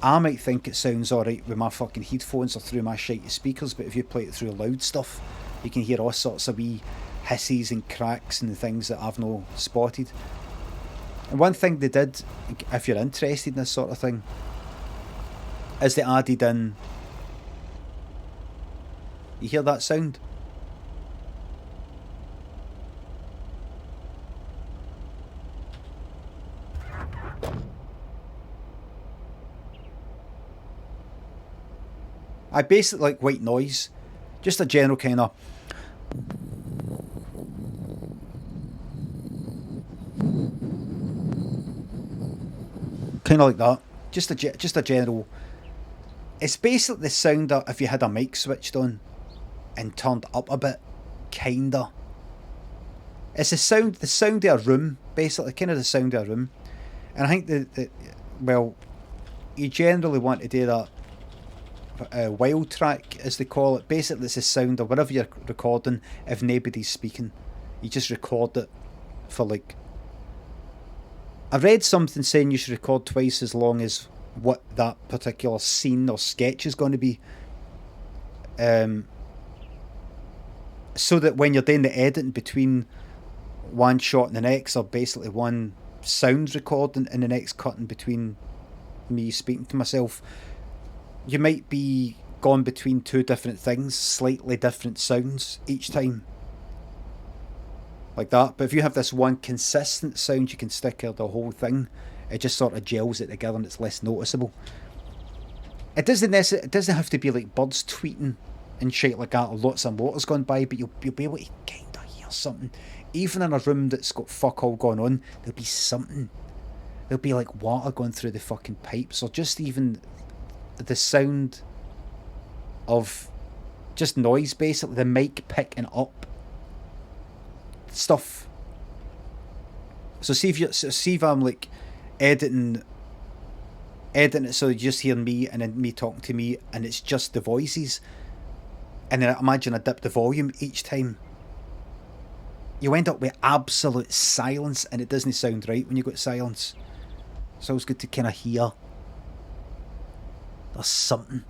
I might think it sounds alright with my fucking headphones or through my shitey speakers, but if you play it through loud stuff, you can hear all sorts of wee hisses and cracks and things that I've no spotted. And one thing they did, if you're interested in this sort of thing, is they added in... You hear that sound? I basically like white noise, just a general kind of like that. Just a general. It's basically the sound that if you had a mic switched on and turned up a bit, kinda. It's the sound of a room, basically, kind of the sound of a room. And I think that well, you generally want to do that. Wild track, as they call it. Basically, it's the sound of whatever you're recording. If nobody's speaking, you just record it for, like, I read something saying you should record twice as long as what that particular scene or sketch is going to be, so that when you're doing the editing between one shot and the next, or basically one sound recording and the next cutting between me speaking to myself, you might be going between two different things, slightly different sounds each time. Like that. But if you have this one consistent sound, you can stick out the whole thing. It just sort of gels it together and it's less noticeable. It doesn't have to be like birds tweeting and shit like that, or lots of motors going by, but you'll be able to kind of hear something. Even in a room that's got fuck all going on, there'll be something. There'll be like water going through the fucking pipes, or just even the sound of just noise, basically, the mic picking up stuff. So see if I'm like editing it so you just hear me and then me talking to me, and it's just the voices, and then imagine I dip the volume each time. You end up with absolute silence, and it doesn't sound right when you got silence. It's always good to kind of hear. There's something.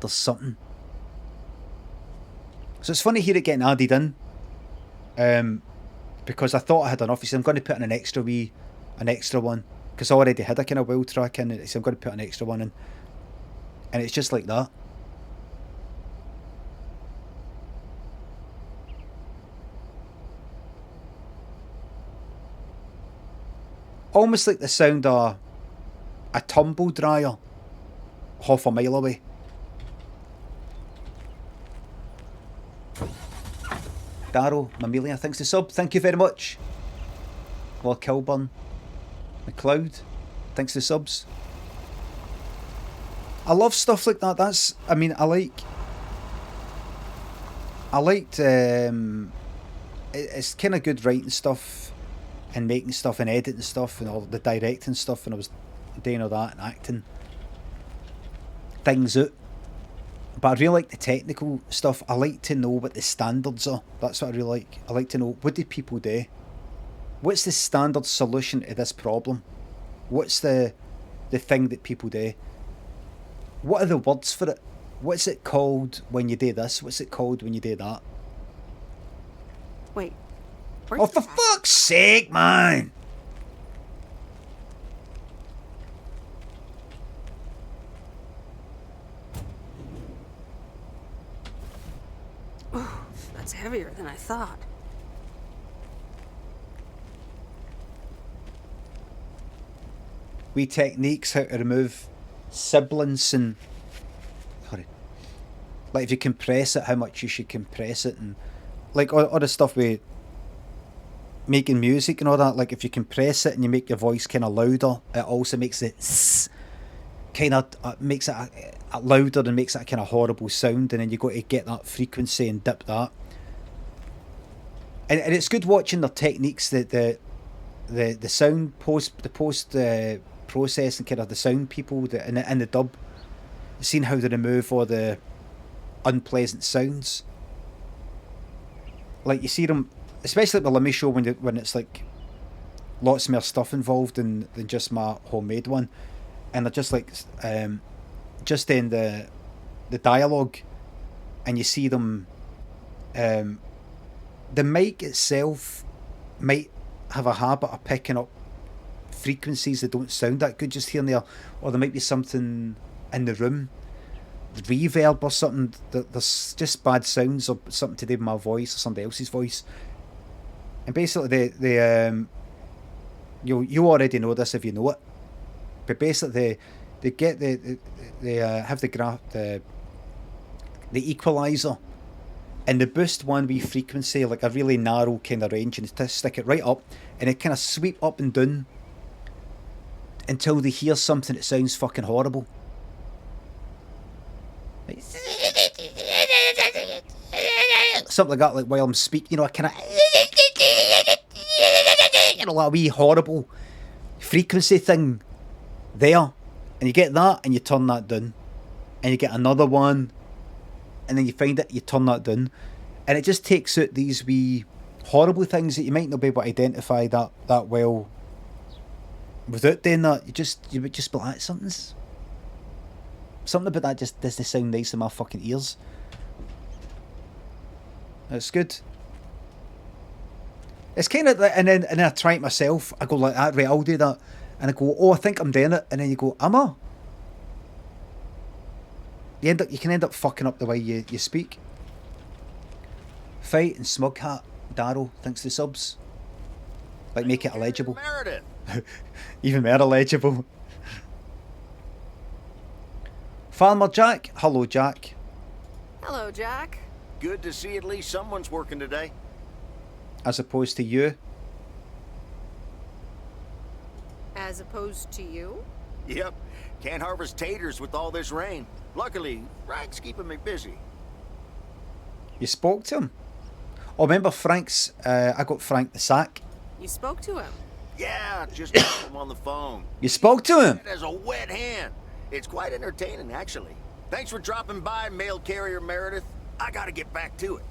So it's funny here it getting added in. Because I thought I had enough. So I'm going to put in an extra one. Because I already had a kind of wild track in it. So I'm going to put an extra one in. And it's just like that. Almost like the sound of a tumble dryer half a mile away. Darrow, Mammalia, thanks to sub. Thank you very much. Lord Kilburn, McLeod, thanks to subs. I love stuff like that. I liked it's kind of good writing stuff and making stuff and editing stuff and all the directing stuff, and I was doing all that and acting things out. But I really like the technical stuff. I like to know what the standards are. That's what I really like. I like to know, what do people do? What's the standard solution to this problem? What's the thing that people do? What are the words for it? What's it called when you do this? What's it called when you do that? Wait. Oh, for fuck's sake, man! That's heavier than I thought. wee techniques how to remove sibilance and like if you compress it, how much you should compress it, and like all the stuff with making music and all that. Like if you compress it and you make your voice kind of louder, it also makes it kind of makes it louder and makes it a kind of horrible sound, and then you got to get that frequency and dip that. And it's good watching the techniques, that the sound post processing, kind of the sound people that in the dub, seeing how they remove all the unpleasant sounds. Like you see them, especially at the Limmy show, when it's like lots more stuff involved than just my homemade one, and they're just like just in the dialogue, and you see them. The mic itself might have a habit of picking up frequencies that don't sound that good just here and there, or there might be something in the room, reverb or something, there's just bad sounds or something to do with my voice or somebody else's voice. And basically they you already know this if you know it, but basically they get they have the equalizer, and they boost one wee frequency, like a really narrow kind of range, and they stick it right up, and it kind of sweep up and down until they hear something that sounds fucking horrible. Like, something like that, like while I'm speaking, you know, I kind of, you know, like a wee horrible frequency thing there, and you get that and you turn that down, and you get another one, and then you find it, you turn that down, and it just takes out these wee horrible things that you might not be able to identify that well without doing that. You would just be like, something about that just doesn't sound nice in my fucking ears. It's good. It's kind of like, and then I try it myself. I go like that, right, I'll do that, and I go, oh, I think I'm doing it, and then you go, am I? You can end up fucking up the way you speak. Fight and Smug Hat, Darrow, thanks for the subs. Like, make it illegible. Meredith. Even more illegible. Farmer Jack, hello Jack. Hello, Jack. Good to see at least someone's working today. As opposed to you. As opposed to you? Yep. Can't harvest taters with all this rain. Luckily, Frank's keeping me busy. You spoke to him? Oh, remember Frank's, I got Frank the sack. You spoke to him? Yeah, just talked to him on the phone. You spoke to him? It has a wet hand. It's quite entertaining, actually. Thanks for dropping by, mail carrier Meredith. I gotta get back to it.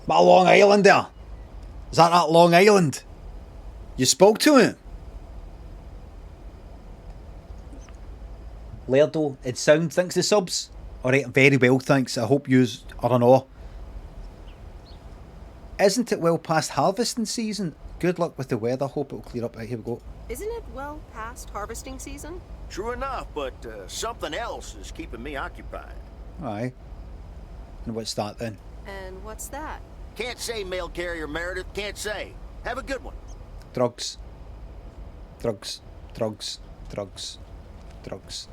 That Long Island there? Is that Long Island? You spoke to him? Lairdo, it's sound, thanks the subs. Alright, very well, thanks. I hope yous are in awe. Isn't it well past harvesting season? Good luck with the weather, hope it'll clear up. Right, here we go. Isn't it well past harvesting season? True enough, but something else is keeping me occupied. Aye. And what's that then? And what's that? Can't say, mail carrier Meredith, can't say. Have a good one. Drugs. Drugs. Drugs. Drugs. Drugs.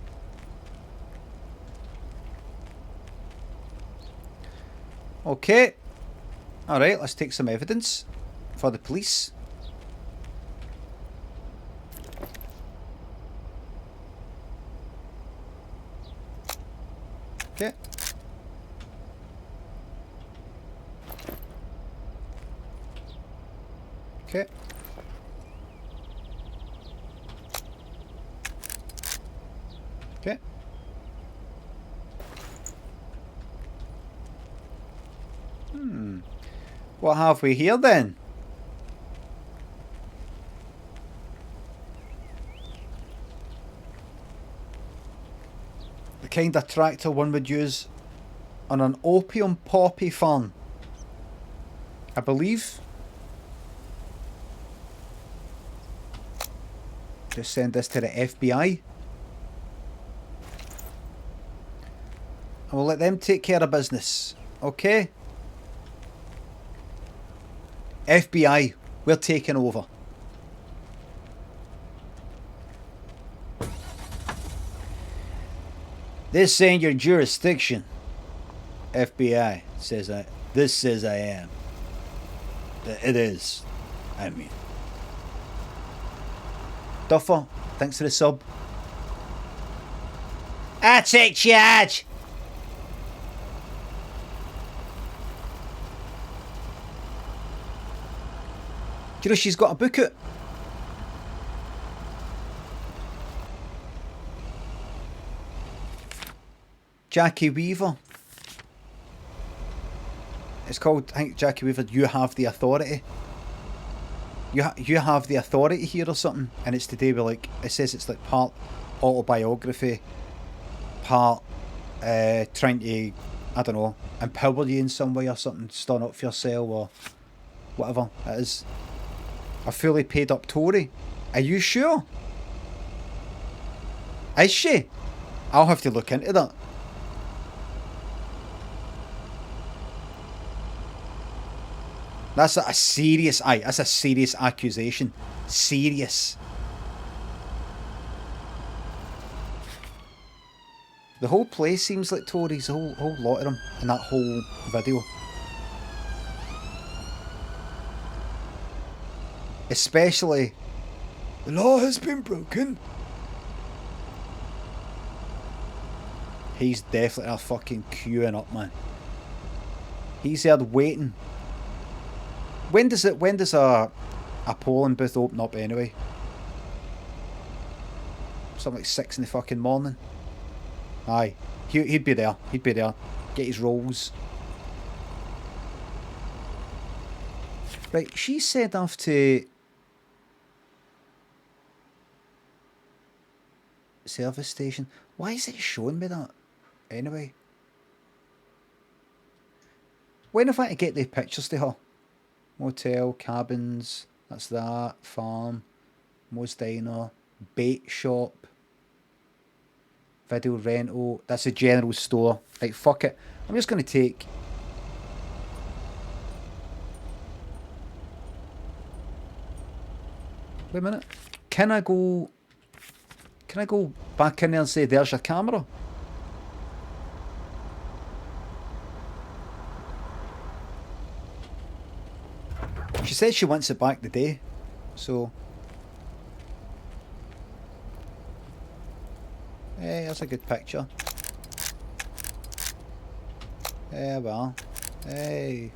Okay. Alright, let's take some evidence for the police. Okay. Okay. Okay. What have we here then? The kind of tractor one would use on an opium poppy farm, I believe. Just send this to the FBI. And we'll let them take care of business. Okay? FBI, we're taking over. This ain't your jurisdiction. FBI says I. This says I am. It is. I mean. Duffer, thanks for the sub. I take charge. Do you know she's got to book it? Jackie Weaver. It's called, I think, Jackie Weaver, You Have the Authority. You have the authority here or something. And it's today with like, it says it's like part autobiography, part trying to, I don't know, empower you in some way or something, stand up for yourself or whatever it is. A fully paid up Tory. Are you sure? Is she? I'll have to look into that. That's a serious, that's a serious accusation. Serious. The whole place seems like Tories, a whole lot of them in that whole video. Especially, the law has been broken. He's definitely a fucking queuing up, man. He's there waiting. When does a polling booth open up anyway? Something like 6 in the fucking morning. Aye, he'd be there. He'd be there. Get his rolls. Right, she said off to service station. Why is it showing me that? Anyway. When if I to get the pictures to her? Motel, cabins, that's that, farm, Mo's Diner, bait shop, video rental, that's a general store. Right, fuck it. I'm just going to take... Wait a minute. Can I go back in there and say, there's your camera? She said she wants it back today, so... Hey, that's a good picture. Yeah, well. Hey.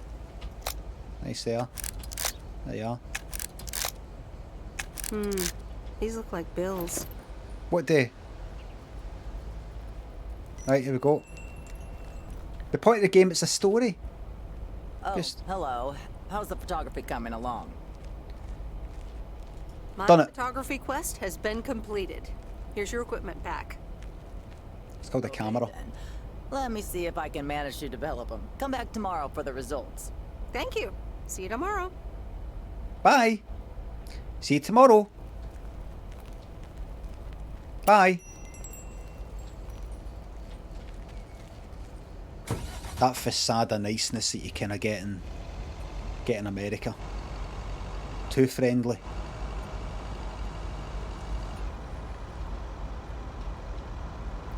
Nice there. There you are. These look like bills. What day? Right, here we go. The point of the game, it's a story. Oh, Just... hello. How's the photography coming along? My Done it. photography quest has been completed. Here's your equipment back. It's called a camera. Then. Let me see if I can manage to develop them. Come back tomorrow for the results. Thank you. See you tomorrow. Bye. See you tomorrow. Bye. That facade of niceness that you kind of get in America. Too friendly.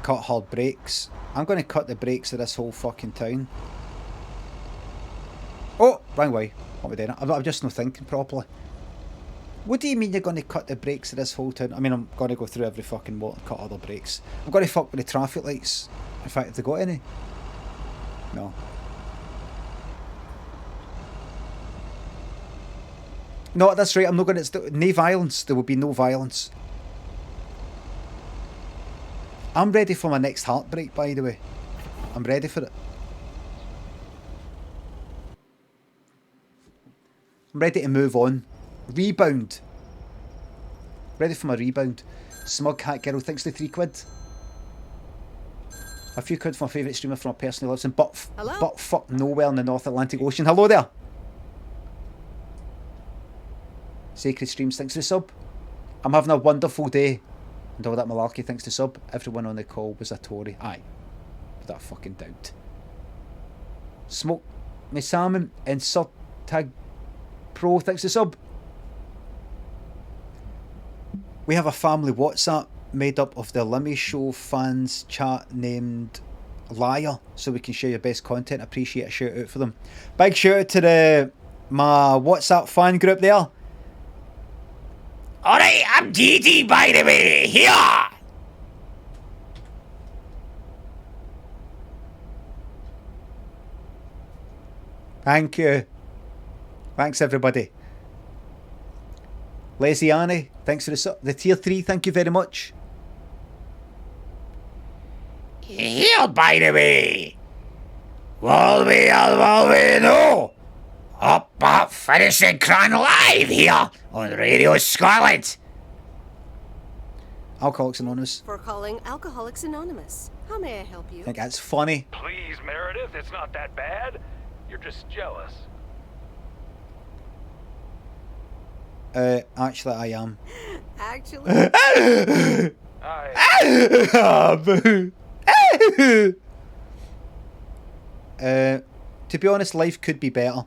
Cut hard brakes. I'm going to cut the brakes of this whole fucking town. Oh, wrong way. What am I doing? I'm just not thinking properly. What do you mean you're going to cut the brakes of this whole town? I mean, I'm going to go through every fucking lot and cut other brakes. I'm going to fuck with the traffic lights. In fact, have they got any? No. No, that's right. I'm not going to... No violence. There will be no violence. I'm ready for my next heartbreak, by the way. I'm ready for it. I'm ready to move on. Rebound. Ready for my rebound. Smug Hat Girl, thanks to £3. A few quid for my favourite streamer from a person who lives in but fuck nowhere in the North Atlantic Ocean. Hello there. Sacred Streams, thanks to the sub. I'm having a wonderful day. And all that malarkey, thanks to sub. Everyone on the call was a Tory. Aye. Without a fucking doubt. Smoke me salmon and Sir Tag Pro, thanks to sub. We have a family WhatsApp made up of the Limmy Show fans chat named Liar, so we can share your best content. Appreciate a shout out for them. Big shout out to my WhatsApp fan group there. Alright, I'm GT by the way, here! Thank you. Thanks everybody. Lazy Annie, thanks for the tier 3, thank you very much. Here, by the way. Will we know? Up, finishing Cran live here on Radio Scotland. Alcoholics Anonymous. For calling Alcoholics Anonymous. How may I help you? I think that's funny. Please, Meredith, it's not that bad. You're just jealous. Actually, I am. Actually, To be honest, life could be better.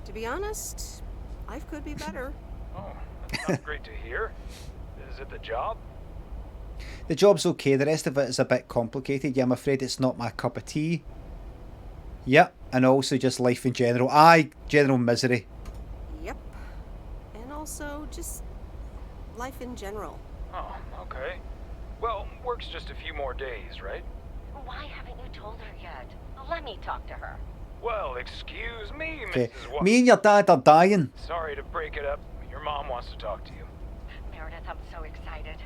to be honest, life could be better. Oh, that's not great to hear. Is it the job? The job's okay, the rest of it is a bit complicated. Yeah, I'm afraid it's not my cup of tea. Yeah, and also just life in general. Aye, general misery. Yep. And also just life in general. Oh, okay. Well, work's just a few more days, right? Why haven't you told her yet? Let me talk to her. Well, excuse me, Okay. Mrs. Wa- Me and your dad are dying. Sorry to break it up. Your mom wants to talk to you. Meredith, I'm so excited.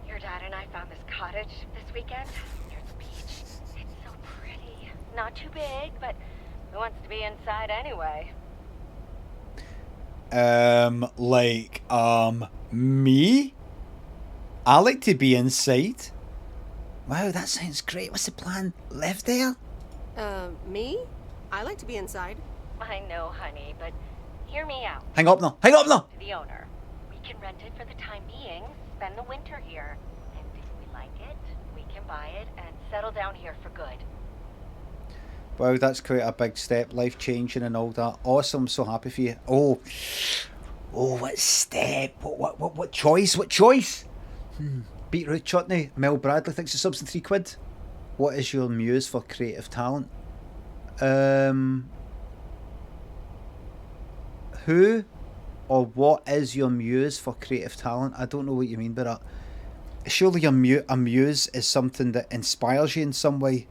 Your dad and I found this cottage this weekend near the beach. It's so pretty. Not too big, but who wants to be inside anyway? Me? I like to be inside. Wow, that sounds great. What's the plan? Live there? Me? I like to be inside. I know, honey, but hear me out. Hang up now. Hang up now. To the owner, we can rent it for the time being, spend the winter here, and if we like it, we can buy it and settle down here for good. Wow, that's quite a big step. Life changing and all that. Awesome. So happy for you. Oh, what step? What choice? What choice? Beetroot chutney. Mel Bradley thinks the subs in £3. What is your muse for creative talent? Who or what is your muse for creative talent? I don't know what you mean by that. Surely a muse is something that inspires you in some way.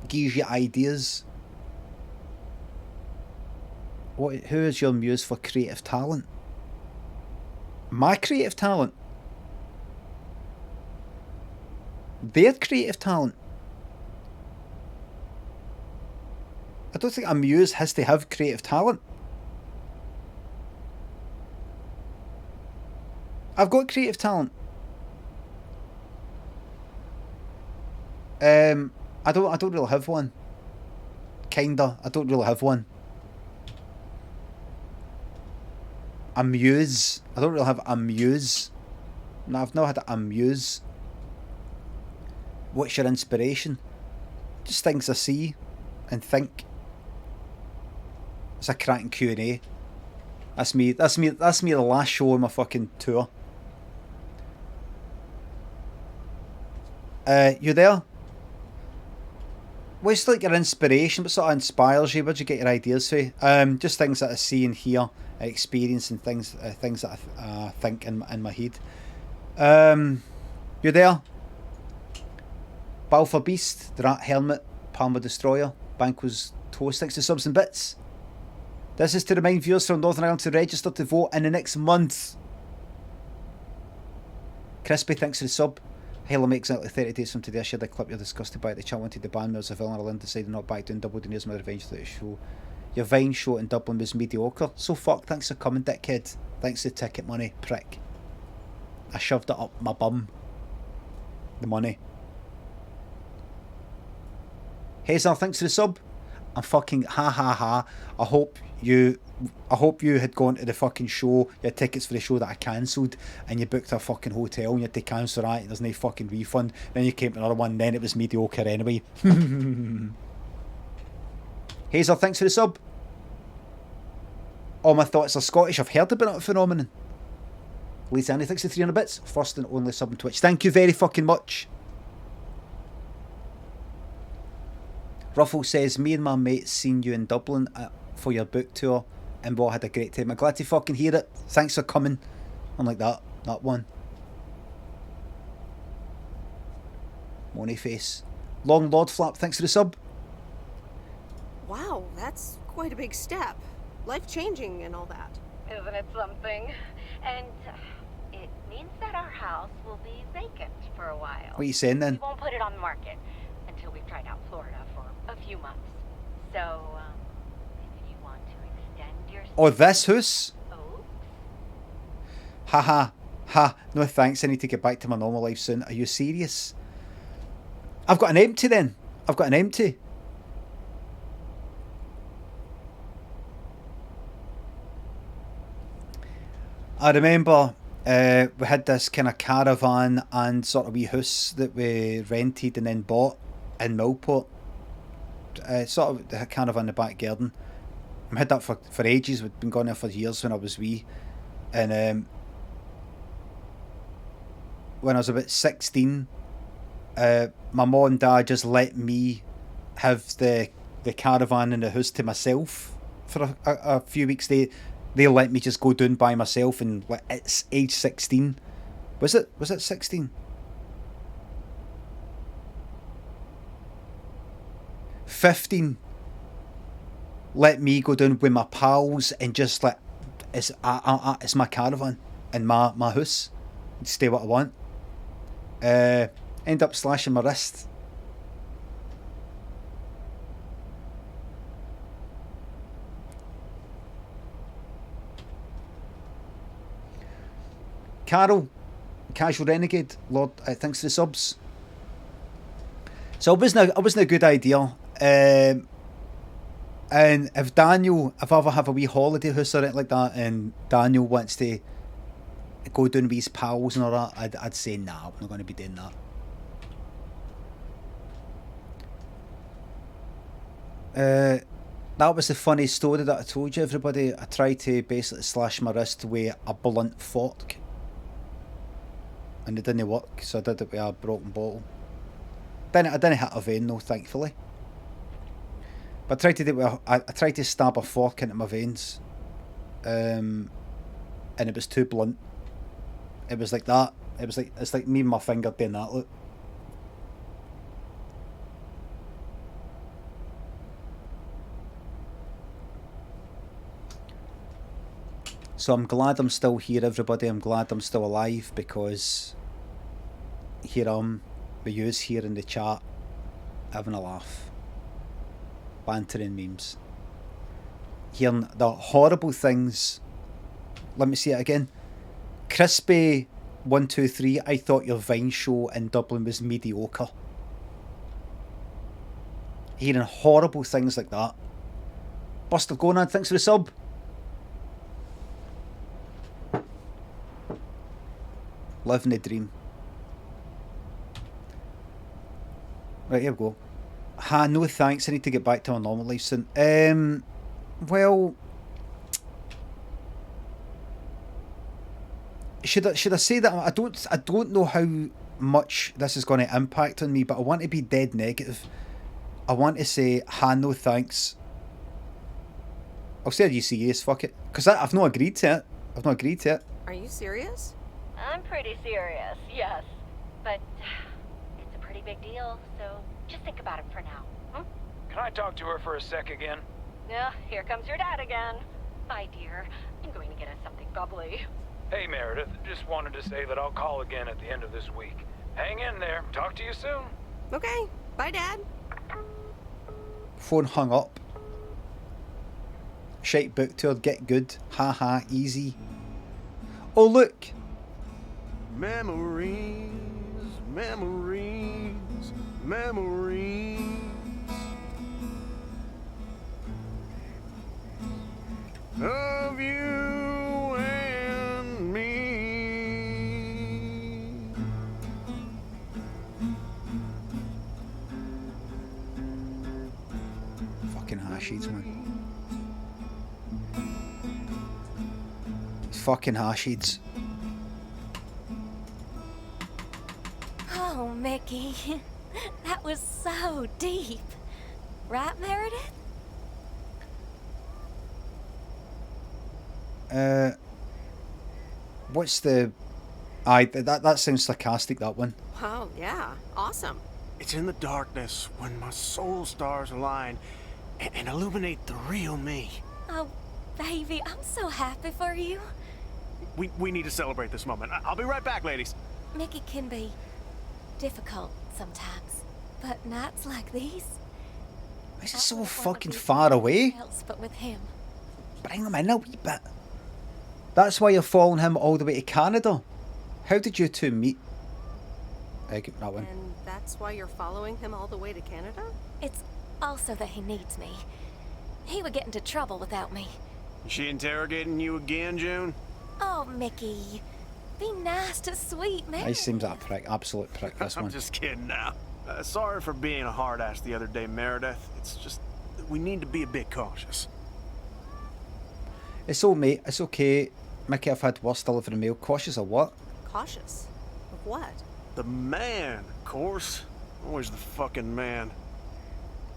Gives you ideas. Who is your muse for creative talent? My creative talent? Their creative talent? I don't think a muse has to have creative talent. I've got creative talent. I don't really have one. Kinda. I don't really have one. A muse. I don't really have a muse. No, I've not had a muse. What's your inspiration? Just things I see and think. It's a cracking Q&A. That's me the last show on my fucking tour. You there? What's like your inspiration? What sort of inspires you? Where'd you get your ideas from? Just things that I see and hear, experience, and things that I think in my head. You there? Balfour Beast, the Rat Helmet, Palmer Destroyer, Banquo's Toast, thanks to subs and bits. This is to remind viewers from Northern Ireland to register to vote in the next month. Crispy, thanks for the sub. Halo makes exactly 30 days from today. I shared a clip you're disgusted by. The chat wanted the band me as a villain. Ireland decided not back down. Double Dineers my revenge for the show. Your Vine show in Dublin was mediocre. So fuck, thanks for coming, dickhead. Thanks for the ticket money, prick. I shoved it up my bum. The money. Hazel, thanks for the sub. I'm fucking ha. I hope you had gone to the fucking show, you had tickets for the show that I cancelled, and you booked a fucking hotel and you had to cancel that, there's no fucking refund, then you came to another one, then it was mediocre anyway. Hazel, thanks for the sub. All my thoughts are Scottish. I've heard about it phenomenon. Lisa Annie, thanks for 300 bits. First and only sub on Twitch. Thank you very fucking much. Ruffle says, me and my mates seen you in Dublin for your book tour and we all had a great time. I'm glad to fucking hear it. Thanks for coming. I'm like that one. Money face. Long Lord Flap, thanks for the sub. Wow, that's quite a big step. Life-changing and all that. Isn't it something? And it means that our house will be vacant for a while. What are you saying then? We won't put it on the market until we've tried out Florida for a few months. So, if you want to extend your... Oh, this house? Oh? Ha. No thanks, I need to get back to my normal life soon. Are you serious? I've got an empty then. I've got an empty. I remember we had this kind of caravan and sort of wee house that we rented and then bought in Millport. Sort of the caravan in the back garden. I had that for ages. We'd been going there for years when I was wee. And when I was about 16, my mum and dad just let me have the caravan and the house to myself for a few weeks. They let me just go down by myself, and it's age 16. Was it 16? 15. Let me go down with my pals and just like it's my caravan and my house. Stay what I want. End up slashing my wrist. Carol, Casual Renegade, Lord, thanks for the subs. So it wasn't a good idea. And if I ever have a wee holiday house or anything like that, and Daniel wants to go down with his pals and all that, I'd say nah, I'm not going to be doing that. That was the funny story that I told you, everybody. I tried to basically slash my wrist with a blunt fork, and it didn't work, so I did it with a broken bottle. I didn't hit a vein though, thankfully. But I tried to do it I tried to stab a fork into my veins, and it was too blunt. It was like that. It's like me and my finger doing that. Look. So I'm glad I'm still here, everybody. I'm glad I'm still alive, because here I'm with yous here in the chat, having a laugh, bantering memes, hearing the horrible things. Let me see it again. Crispy123, I thought your Vine show in Dublin was mediocre. Hearing horrible things like that. Buster Gonad, thanks for the sub. Living the dream. Right, here we go. No thanks, I need to get back to my normal life soon. Well, should I say that I don't know how much this is going to impact on me, but I want to be dead negative. I want to say no thanks. I'll say, are you serious? Fuck it, because I've not agreed to it. Are you serious? I'm pretty serious, yes. But it's a pretty big deal, so just think about it for now. Can I talk to her for a sec again? Yeah, here comes your dad again. Bye, dear. I'm going to get us something bubbly. Hey, Meredith. Just wanted to say that I'll call again at the end of this week. Hang in there. Talk to you soon. Okay. Bye, Dad. Phone hung up. Shite book tour, get good. Haha, easy. Oh, look. Memories, memories, memories of you and me. Fucking hashies, man. fucking hashids. Oh, Mickey. That was so deep. Right, Meredith? What's the... Aye, that sounds sarcastic, that one. Wow, yeah. Awesome. It's in the darkness when my soul stars align and illuminate the real me. Oh, baby, I'm so happy for you. We need to celebrate this moment. I'll be right back, ladies. Mickey can be difficult sometimes, but nights like these... This is so fucking far away. Else but with him. Bring him in a wee bit. That's why you're following him all the way to Canada. How did you two meet? Get that one. And that's why you're following him all the way to Canada? It's also that he needs me. He would get into trouble without me. Is she interrogating you again, June? Oh, Mickey. Be nice to sweet man. He seems like a prick, absolute prick, this I'm one. just kidding now. Sorry for being a hard ass the other day, Meredith. It's just that we need to be a bit cautious. It's all, mate, it's okay. Mickey, I've had worse delivering mail. Cautious of what? Cautious? Of what? The man, of course. Always the fucking man.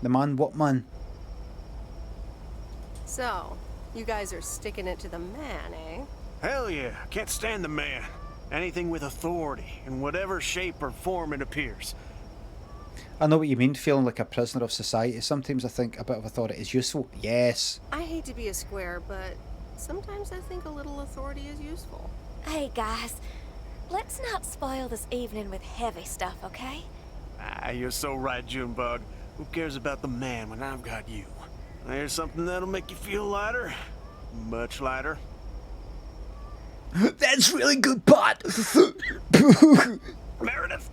The man, what man? So, you guys are sticking it to the man, eh? Hell yeah, can't stand the man. Anything with authority, in whatever shape or form it appears. I know what you mean, feeling like a prisoner of society. Sometimes I think a bit of authority is useful. Yes. I hate to be a square, but sometimes I think a little authority is useful. Hey, guys. Let's not spoil this evening with heavy stuff, okay? Ah, you're so right, Junebug. Who cares about the man when I've got you? Here's something that'll make you feel lighter. Much lighter. That's really good pot. Meredith?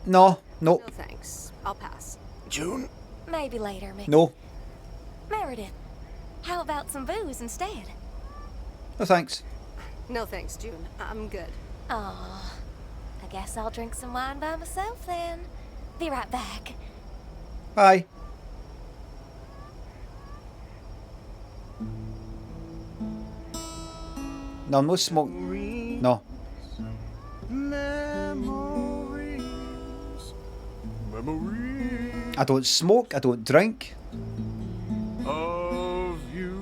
No. No thanks. I'll pass. June? Maybe later, Mickey. No. Meredith, how about some booze instead? No thanks. No thanks, June. I'm good. Aw, I guess I'll drink some wine by myself then. Be right back. Bye. No, no smoke. No. Memories. Memories I don't smoke, I don't drink. of you.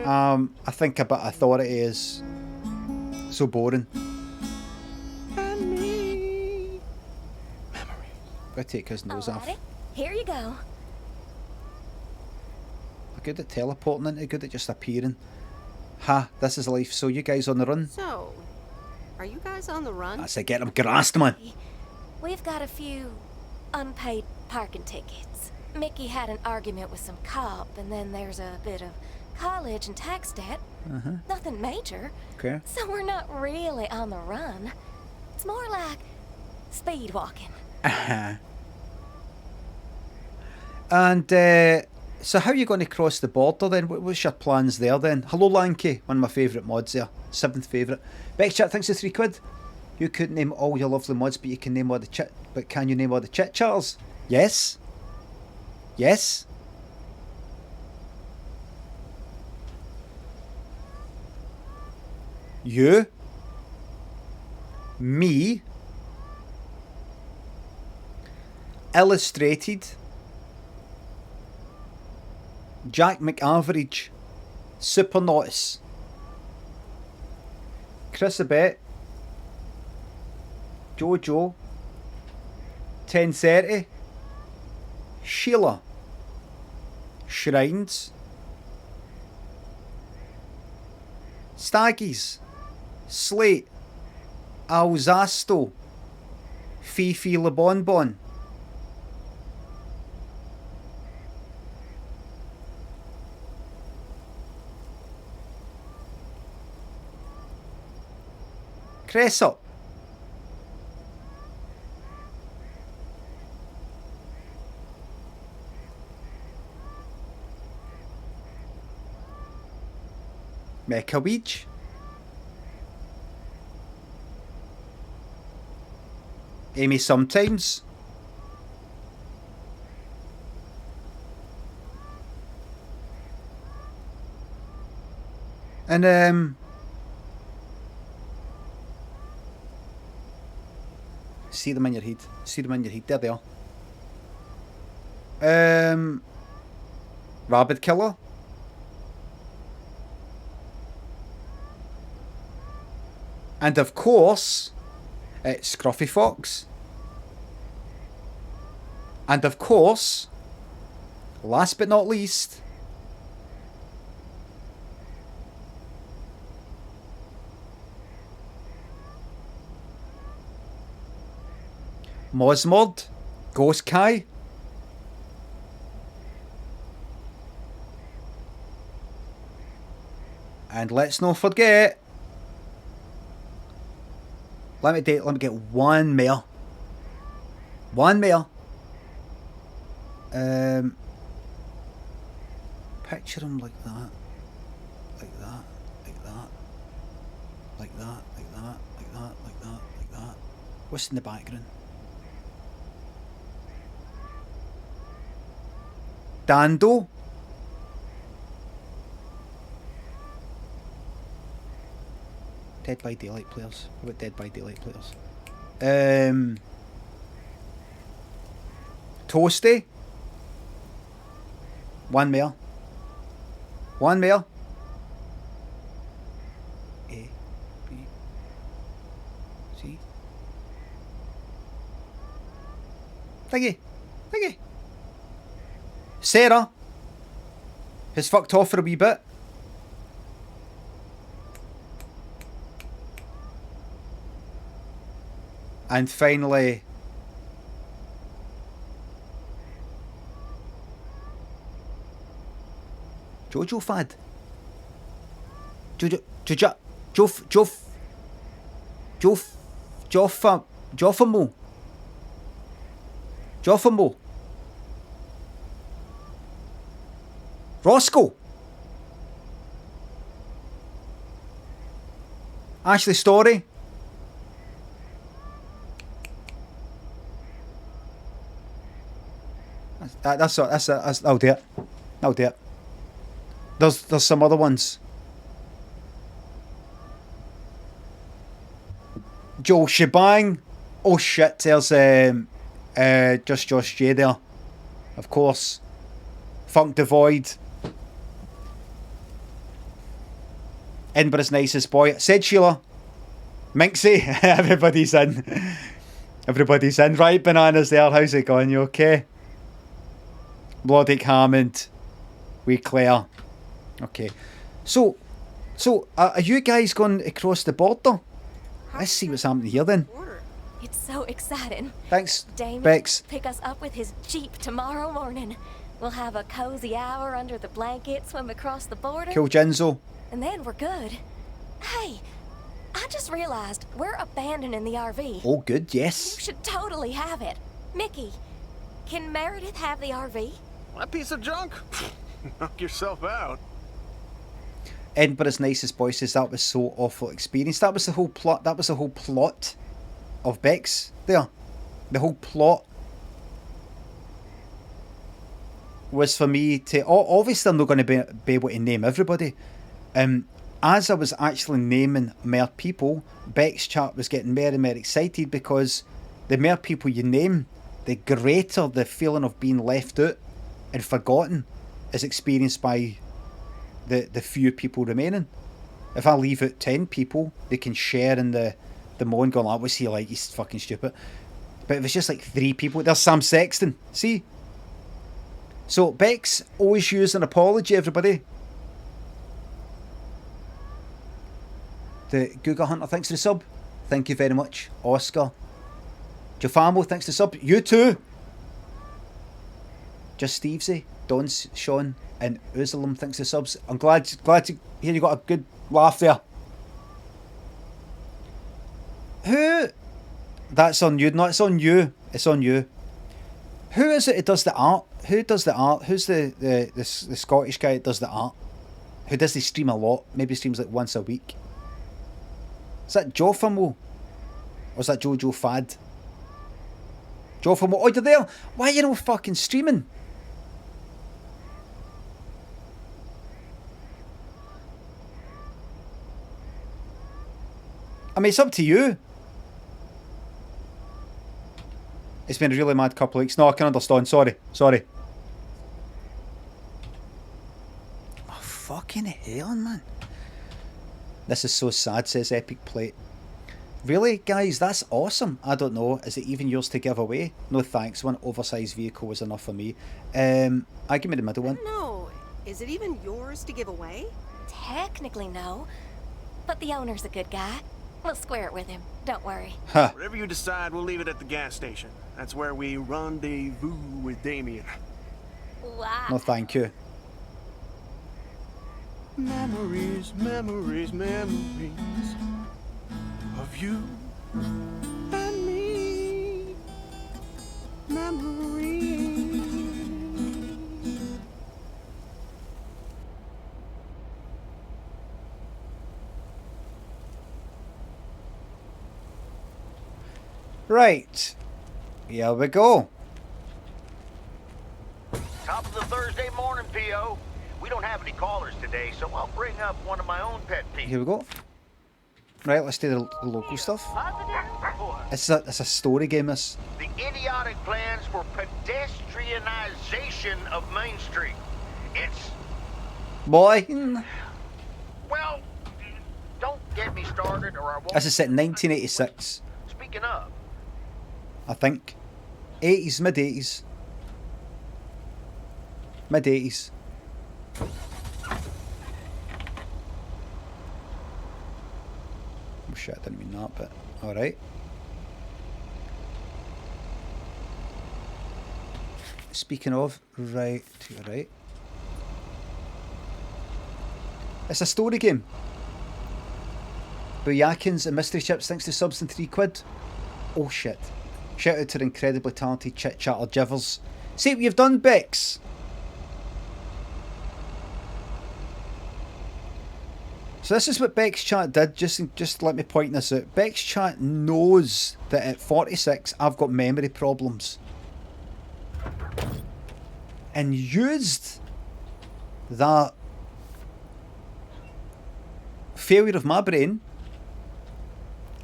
I think a bit of authority is so boring. And me. Memories. Gotta take his nose off. Alrighty, here you go. I'm good at teleporting into, good at just appearing. Ha, this is life. So you guys on the run? So, are you guys on the run? That's it, get him grassed, man. We've got a few unpaid parking tickets. Mickey had an argument with some cop, and then there's a bit of college and tax debt. Nothing major. Okay. So we're not really on the run. It's more like speed walking. And so how are you going to cross the border then? What's your plans there then? Hello Lanky, one of my favourite mods there. 7th favourite. Beckchat, thanks for £3. You couldn't name all your lovely mods, but you can name all the chit. But can you name all the chit chatters? Yes. Yes. You. Me. Illustrated. Jack McAverage. Supernotus. Chris Abet. Jojo. 1030. Sheila. Shrines. Staggies. Slate. Alzasto. Fifi Le Bonbon. Cressup. Mecha Beach. Amy Sometimes. And see them in your head. See them in your head. There they are. Rabbit Killer. And of course, it's Scruffy Fox. And of course, last but not least, Mosmod, Ghost Kai. And let's not forget, let me get one more. One more. Picture him like that. Like that. Like that. Like that. Like that. Like that. Like that. Like that. What's in the background? Dando. Dead by Daylight players. What about Dead by Daylight players? Toasty. One more. One more. A, B, C. Thingy. Thingy. Sarah has fucked off for a wee bit. And finally, Jojo Fad. Joffamo. Roscoe. Ashley Story. That'll do it. That'll do it. There's some other ones. Joel Shebang. Oh shit, there's just Josh J there. Of course. Funk Devoid. Edinburgh's Nicest Boy. Said Sheila. Minxie. Everybody's in. Everybody's in. Right, Bananas there. How's it going? You okay? Blodick Hammond. Wee Claire. Okay. So are you guys going across the border? Let's see what's happening here then. It's so exciting. Thanks, Damon Bex. Pick us up with his Jeep tomorrow morning. We'll have a cozy hour under the blanket, swim across the border. Cool, Genzo. And then we're good. Hey, I just realized we're abandoning the RV. Oh, good, yes. You should totally have it. Mickey, can Meredith have the RV? That piece of junk? Knock yourself out. Edinburgh's Nicest Boy says that was so awful experience. That was the whole plot. That was the whole plot of Bex there. The whole plot was for me to... Obviously, I'm not going to be able to name everybody. As I was actually naming more people, Beck's chat was getting more and more excited because the more people you name, the greater the feeling of being left out and forgotten is experienced by the few people remaining. If I leave out 10 people, they can share in the moan going, what's he like? He's fucking stupid. But if it's just like 3 people, there's Sam Sexton. See? So Bex always use an apology, everybody. The Google Hunter, thanks for the sub. Thank you very much. Oscar. Jafamo, thanks for the sub. You too. Just Stevesy, Don, Sean, and Uzalam, thanks for the subs. I'm glad to hear you got a good laugh there. Who? That's on you. No, it's on you. It's on you. Who is it who does the art? Who does the art? Who's the Scottish guy that does the art? Who does the stream a lot? Maybe streams like once a week. Is that Joe Famo? Or is that Jojo Fad? Joe Famo. Oh, you're there. Why are you not fucking streaming? I mean, it's up to you. It's been a really mad couple of weeks. No, I can understand. Sorry. Sorry. Oh, fucking hell, man. This is so sad, says Epic Plate. Really, guys? That's awesome. I don't know. Is it even yours to give away? No thanks. One oversized vehicle was enough for me. I give me the middle one. No. Is it even yours to give away? Technically, no. But the owner's a good guy. We'll square it with him. Don't worry. Huh. Whatever you decide, we'll leave it at the gas station. That's where we rendezvous with Damien. Wow. No, thank you. Memories, memories, memories of you and me. Memories. Right. Here we go. Top of the Thursday morning, P.O. We don't have any callers today, so I'll bring up one of my own pet peeves. Here we go. Right, let's do the local stuff. It's a story game, this. The idiotic plans for pedestrianization of Main Street. It's... Boy. Well, don't get me started or I won't... This is set in 1986. Speaking of... I think. 80s, mid-80s. Mid-80s. Oh shit, I didn't mean that, but alright. Speaking of, right to your right. It's a story game. Booyakins and mystery chips, thanks to subs and £3. Oh shit. Shout out to the incredibly talented chit chatter Jivers. See what you've done, Bex. So this is what Bex Chat did, just let me point this out. Bex Chat knows that at 46 I've got memory problems. And used that failure of my brain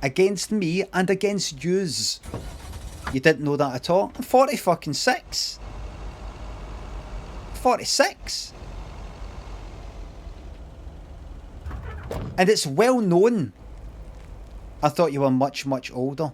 against me and against yous. You didn't know that at all. I'm 40 fucking 6. 46. And it's well known. I thought you were much, much older.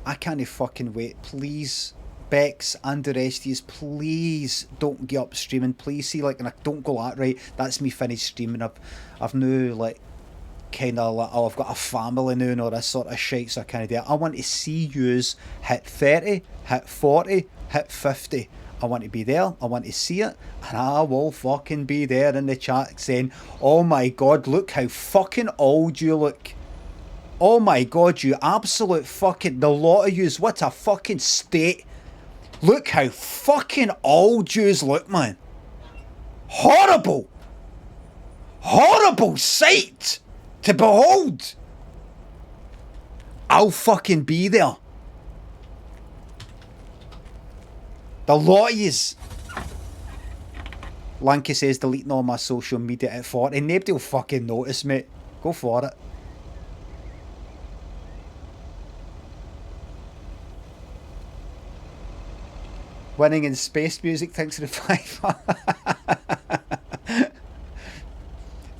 I can't fucking wait. Please, Bex and the rest of yous, please don't get up streaming. Please see, like, and don't go that right. That's me finished streaming. I've now, like, kind of like, oh, I've got a family now and all this sort of shit, so I can't do it. I want to see yous hit 30, hit 40, hit 50. I want to be there, I want to see it, and I will fucking be there in the chat saying, oh my god, look how fucking old you look. Oh my god, you absolute fucking, the lot of yous, what a fucking state. Look how fucking old yous look, man. Horrible. Horrible sight to behold. I'll fucking be there. The lot of yous. Lanky says deleting all my social media at 40. Nobody will fucking notice, mate. Go for it. Winning in space music, thanks to the 5.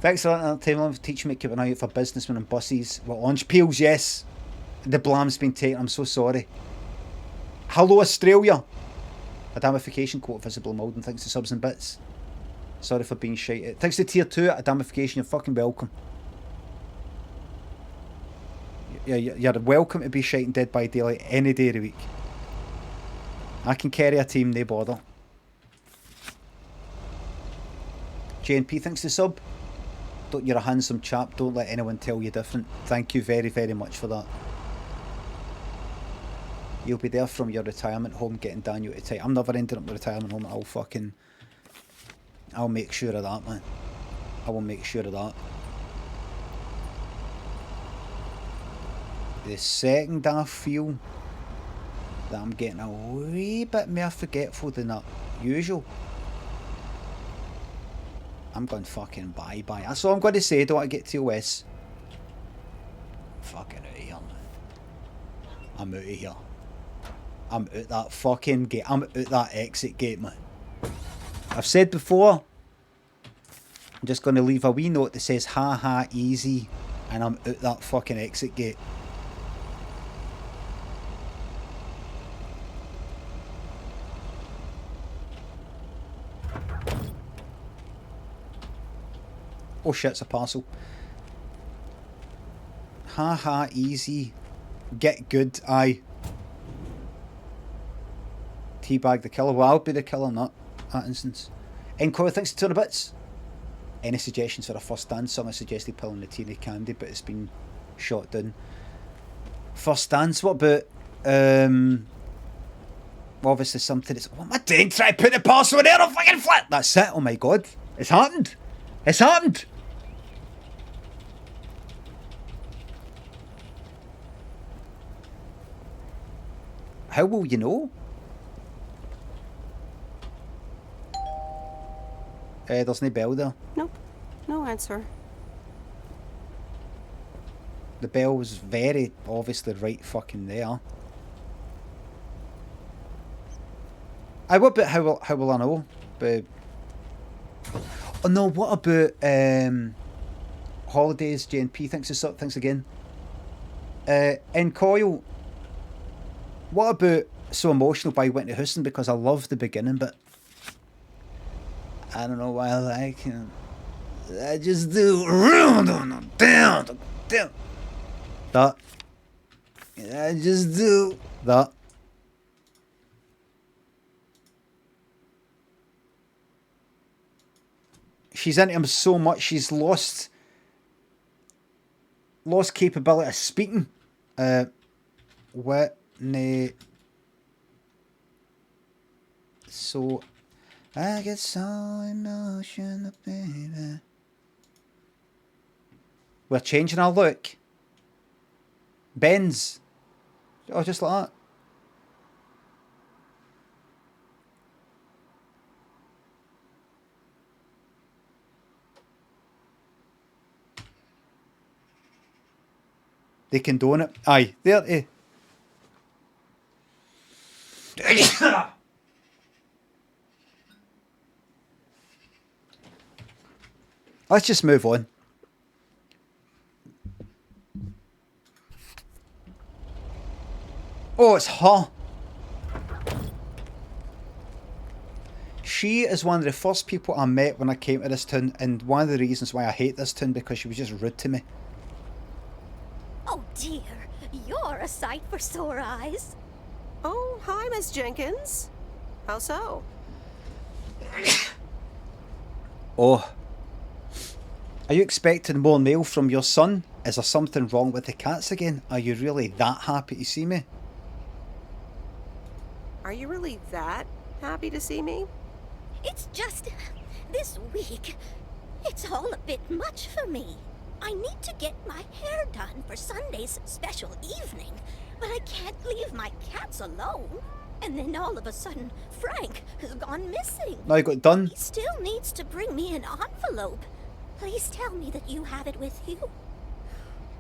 Thanks for that time for teaching me to keep an eye out for businessmen and buses. Well, orange peels, yes. The blam's been taken, I'm so sorry. Hello, Australia. A damification quote, Visible Malden, thanks to subs and bits. Sorry for being shite. Thanks to tier 2, a damification, you're fucking welcome. You're welcome to be shite and Dead by Daylight any day of the week. I can carry a team, no bother. JNP, thanks to sub. You're a handsome chap, don't let anyone tell you different. Thank you very, very much for that. You'll be there from your retirement home getting Daniel to tight. I'm never ending up in a retirement home. I'll make sure of that, man. I will make sure of that. The second I feel that I'm getting a wee bit more forgetful than that usual, I'm going fucking bye-bye. That's all I'm going to say. Don't want to get TOS. Fucking out of here, man. I'm out of here. I'm out that fucking gate. I'm out that exit gate, man. I've said before, I'm just going to leave a wee note that says, ha ha, easy. And I'm out that fucking exit gate. Oh shit, it's a parcel. Ha ha, easy. Get good, aye. Teabag the killer. Well, I'll be the killer in that instance. Encore, thanks to 200 bits. Any suggestions for a first dance? Someone suggested pulling the teeny candy, but it's been shot down. First dance, what about obviously something that's, what am I doing? Try to put the parcel in there, I'll fucking flip! That's it, oh my god. It's happened! It's happened! How will you know? There's no bell there. Nope. No answer. The bell was very obviously right fucking there. What about how will I know? But oh no, what about holidays? JNP, thanks again. In Coil, what about So Emotional by Whitney Houston? Because I love the beginning, but I don't know why I like him. I just do down. That. I just do that. She's into him so much she's lost capability of speaking. Whitney. So I get so emotional, baby. We're changing our look. Benz. Oh, just like that. They condone it. Aye, there. Let's just move on. Oh, it's her. She is one of the first people I met when I came to this town, and one of the reasons why I hate this town, because she was just rude to me. Oh dear, you're a sight for sore eyes. Oh, hi, Miss Jenkins. How so? Oh. Are you expecting more mail from your son? Is there something wrong with the cats again? Are you really that happy to see me? Are you really that happy to see me? It's just this week. It's all a bit much for me. I need to get my hair done for Sunday's special evening, but I can't leave my cats alone. And then all of a sudden, Frank has gone missing. Now you got it done. He still needs to bring me an envelope. Please tell me that you have it with you.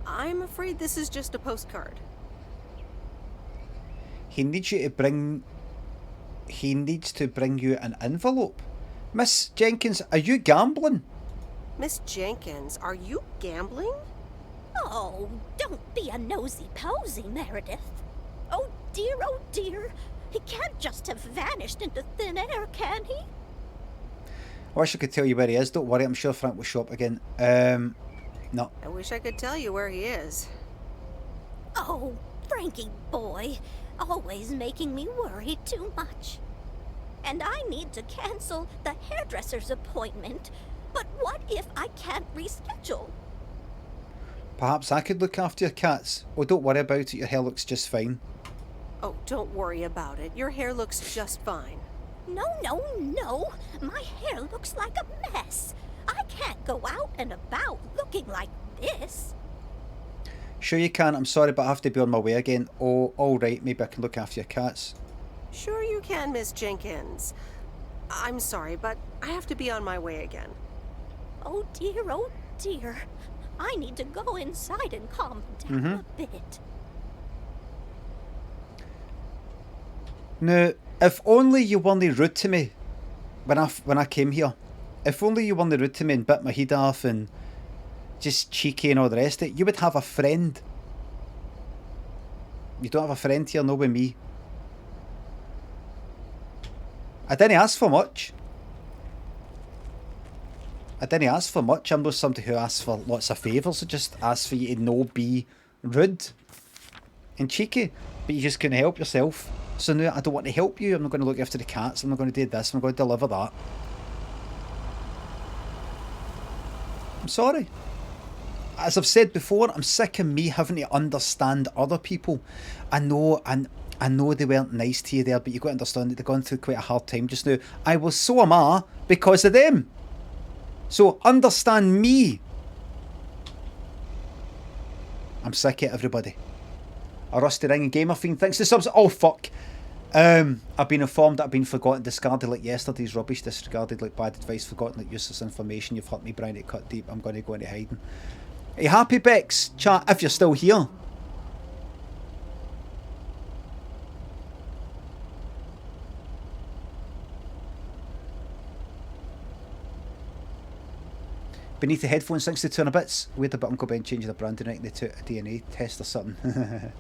I'm afraid this is just a postcard. He needs to bring you an envelope. Miss Jenkins, are you gambling? Miss Jenkins, are you gambling? Oh, don't be a nosy posy, Meredith. Oh dear, he can't just have vanished into thin air, can he? I wish I could tell you where he is. Don't worry, I'm sure Frank will show up again. No. I wish I could tell you where he is. Oh, Frankie boy, always making me worry too much. And I need to cancel the hairdresser's appointment. But what if I can't reschedule? Perhaps I could look after your cats. Oh, don't worry about it. Your hair looks just fine. Oh, don't worry about it. Your hair looks just fine. No. My hair looks like a mess. I can't go out and about looking like this. Sure you can. I'm sorry, but I have to be on my way again. Oh, alright. Maybe I can look after your cats. Sure you can, Miss Jenkins. I'm sorry, but I have to be on my way again. Oh dear. I need to go inside and calm down a bit. Now, if only you weren't rude to me when I came here. If only you weren't rude to me and bit my head off and just cheeky and all the rest of it, you would have a friend. You don't have a friend here, no with me. I didn't ask for much. I'm not somebody who asks for lots of favours. I just ask for you to no be rude and cheeky, but you just couldn't help yourself. So now I don't want to help you. I'm not going to look after the cats. I'm not going to do this. I'm going to deliver that. I'm sorry. As I've said before, I'm sick of me having to understand other people. I know they weren't nice to you there, but you've got to understand that they're going through quite a hard time just now. So am I, because of them. So understand me. I'm sick of everybody. A Rusty Ring and Gamer Fiend, thanks to subs. Oh fuck. I've been informed that I've been forgotten, discarded like yesterday's rubbish, disregarded like bad advice, forgotten like useless information. You've hurt me, Brian, it cut deep. I'm going to go into hiding. Hey, happy Bex, chat, if you're still here. Beneath the headphones, thanks to 200 bits. Wait a bit, Uncle Ben changing the brand tonight to a DNA test or something.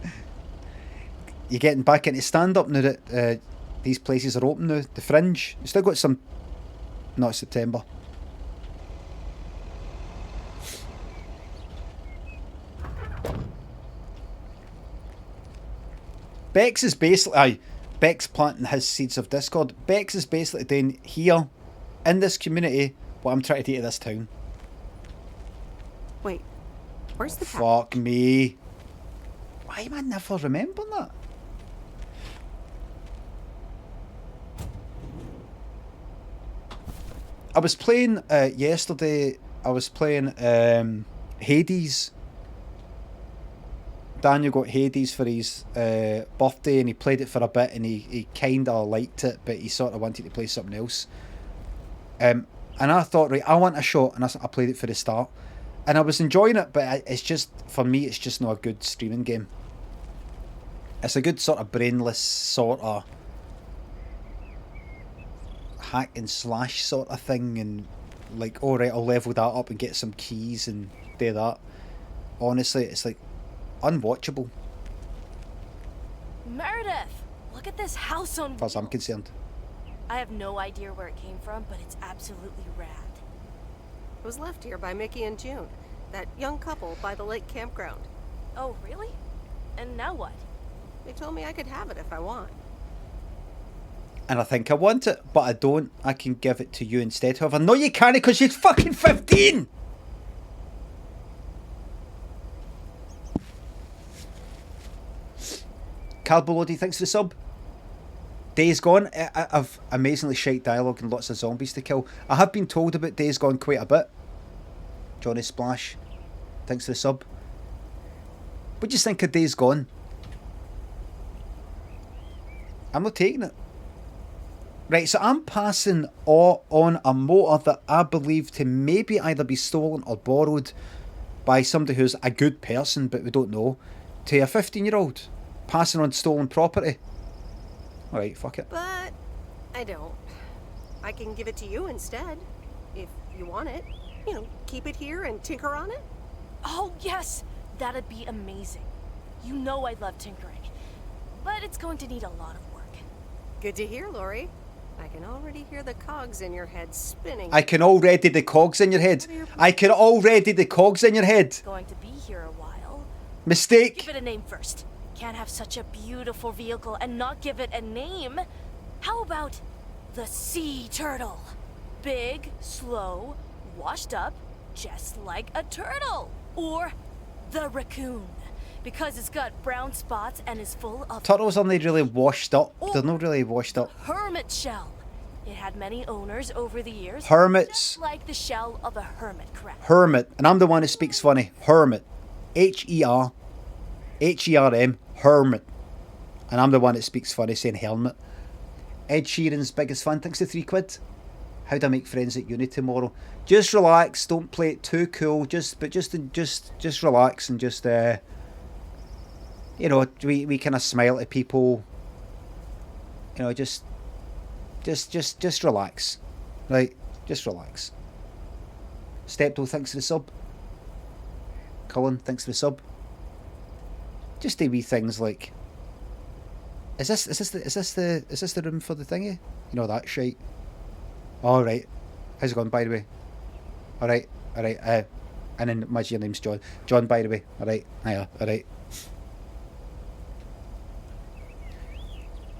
You're getting back into stand-up now that these places are open now. The Fringe, you still got some... Not September. Bex is basically... Bex planting his seeds of discord. Bex is basically doing here, in this community, what I'm trying to do to this town. Wait, where's the Fuck me. Why am I never remembering that? I was playing yesterday. I was playing Hades. Daniel got Hades for his birthday, and he played it for a bit, and he kind of liked it, but he sort of wanted to play something else. And I thought, right, I want a shot, and I played it for the start, and I was enjoying it, but it's just, for me, it's just not a good streaming game. It's a good sort of brainless sort of hack and slash sort of thing, and like, all right, I'll level that up and get some keys and do that. Honestly, it's like unwatchable. Meredith, look at this house on wheels. As far as I'm concerned. I have no idea where it came from, but it's absolutely rad. It was left here by Mickey and June, that young couple by the lake campground. Oh, really? And now what? They told me I could have it if I want. And I think I want it, but I don't. I can give it to you instead. However, no, you can't, because she's fucking 15! Carbolodi, thanks for the sub. Days Gone, I've amazingly shite dialogue and lots of zombies to kill. I have been told about Days Gone quite a bit. Johnny Splash, thanks for the sub. What do you think of Days Gone? I'm not taking it. Right, so I'm passing on a motor that I believe to maybe either be stolen or borrowed by somebody who's a good person, but we don't know, to a 15-year-old. Passing on stolen property. Alright, fuck it. But I don't. I can give it to you instead, if you want it. You know, keep it here and tinker on it. Oh, yes! That'd be amazing. You know I love tinkering. But it's going to need a lot of work. Good to hear, Lori. I can already hear the cogs in your head spinning. I can already the cogs in your head. I can already the cogs in your head. Going to be here a while. Mistake. Give it a name first. Can't have such a beautiful vehicle and not give it a name. How about the sea turtle? Big, slow, washed up, just like a turtle. Or the raccoon, because it's got brown spots and is full of... Turtles aren't really washed up. They're not really washed up. Hermit shell. It had many owners over the years. Hermits. Just like the shell of a hermit crab. Hermit. And I'm the one who speaks funny. Hermit. H-E-R. H-E-R-M. Hermit. And I'm the one that speaks funny saying helmet. Ed Sheeran's biggest fan. Thanks to £3. How do I make friends at uni tomorrow? Just relax. Don't play it too cool. Just relax and just you know, we kind of smile at people. You know, just relax, right? Just relax. Stepto, thanks for the sub. Cullen, thanks for the sub. Just do wee things like, is this the room for the thingy? You know that shite. All right. How's it going, by the way? All right. And then your name's John. John, by the way. All right. Hiya. All right.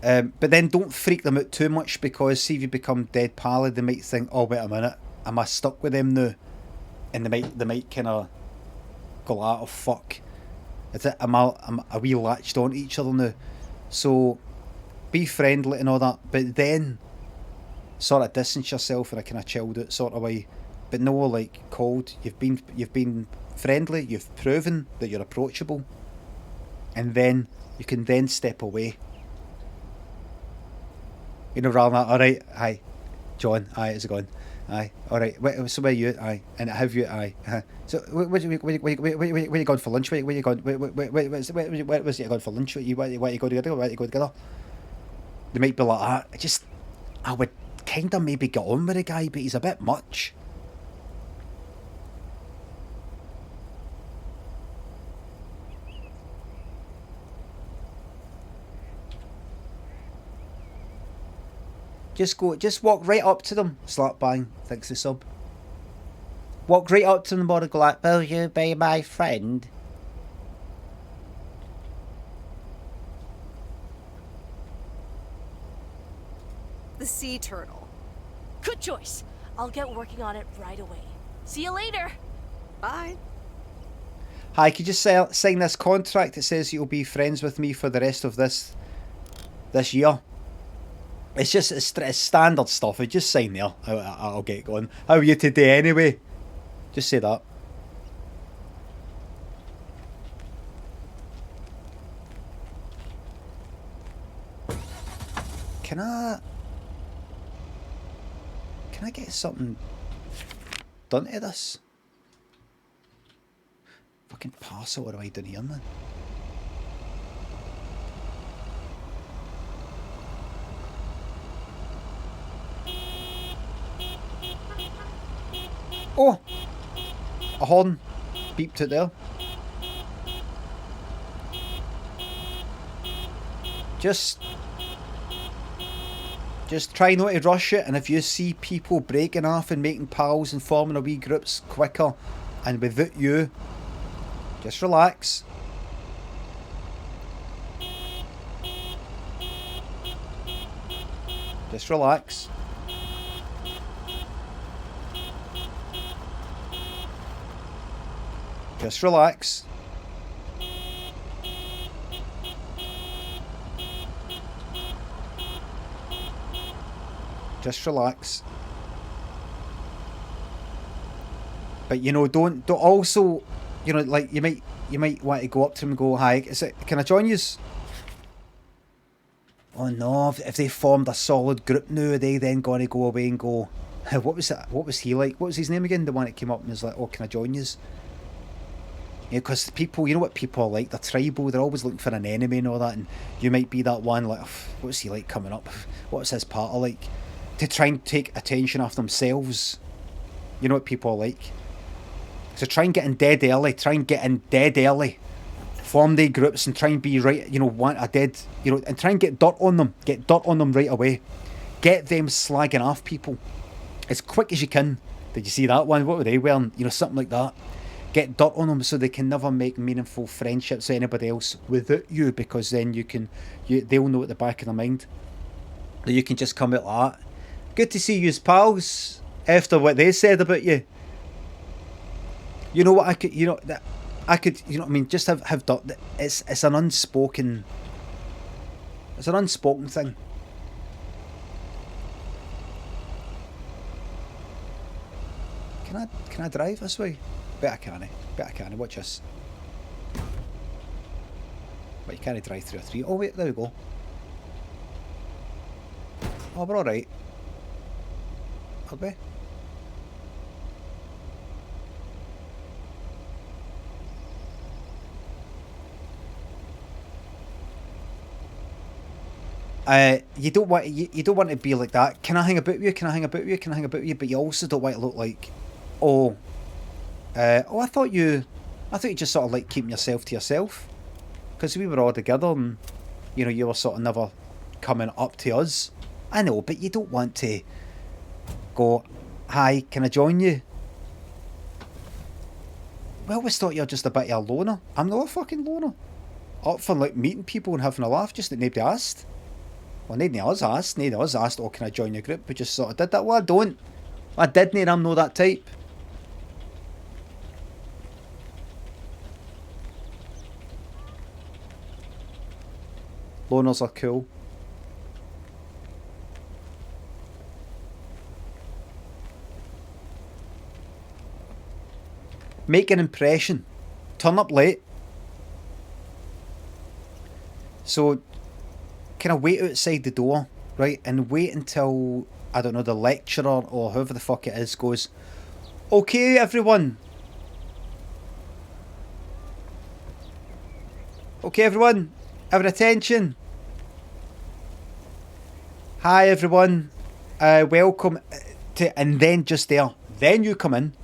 But then don't freak them out too much, because see if you become dead pallid, they might think, oh wait a minute, am I stuck with them now? And they might kind of go, oh fuck, are we latched on to each other now? So be friendly and all that, but then sort of distance yourself in a kind of chilled out sort of way, but no like cold. You've been friendly, you've proven that you're approachable, and then you can then step away. You know, rather than, alright, hi, John, aye, how's it going? Aye, alright, so where are you? Aye, and have you? Aye, so where you going for lunch? Where you going? Where was you going for lunch? Where you go together? They might be like that. I would kind of maybe get on with the guy, but he's a bit much. Just walk right up to them. Slap bang, thanks for the sub. Walk right up to them and go like, will you be my friend? The sea turtle. Good choice. I'll get working on it right away. See you later. Bye. Hi, could you sign this contract that says you'll be friends with me for the rest of this year? It's just it's standard stuff. I just sign there. I'll get going. How are you today anyway? Just say that. Can I get something done to this? Fucking parcel, what do I do here, man? Oh! A horn beeped it there. Just try not to rush it, and if you see people breaking off and making pals and forming a wee groups quicker and without you, just relax. Just relax. Just relax. Just relax. But you know, don't also, you know, like you might want to go up to him and go, hi, can I join yous? Oh no, if they formed a solid group now, are they then going to go away and go, what was that? What was he like? What was his name again? The one that came up and was like, oh, can I join yous? Yeah, because people, you know what people are like, they're tribal, they're always looking for an enemy and all that, and you might be that one like, what's he like coming up? What's his partner like? To try and take attention off themselves. You know what people are like. So try and get in dead early. Form their groups and try and be right, you know, and try and get dirt on them right away. Get them slagging off people as quick as you can. Did you see that one? What were they wearing? You know, something like that. Get dirt on them so they can never make meaningful friendships with anybody else without you, because then they'll know at the back of their mind that you can just come out like that. Good to see you's pals after what they said about you. You know what I could, you know what I mean, just have dirt. It's an unspoken thing. Can I drive this way? Bet I can. Watch this. But you can't drive through a tree. Oh wait, there we go. Oh, we're alright. Harvey. You don't want to be like that. Can I hang about with you? Can I hang about with you? Can I hang about with you? But you also don't want to look like, I thought you just sort of like keeping yourself to yourself, because we were all together and you were sort of never coming up to us. I know, but you don't want to go, hi, can I join you? We always thought you're just a bit of a loner. I'm not a fucking loner. Up for like meeting people and having a laugh, just that nobody asked. Well, nobody else asked. Nobody else asked, oh, can I join your group? We just sort of did that. Well, I don't. I didn't, and I'm not that type. Loners are cool. Make an impression. Turn up late. So, kind of wait outside the door, right? And wait until, I don't know, the lecturer or whoever the fuck it is goes, okay, everyone. Okay, everyone. Have attention. Hi, everyone. Welcome to... And then just there. Then you come in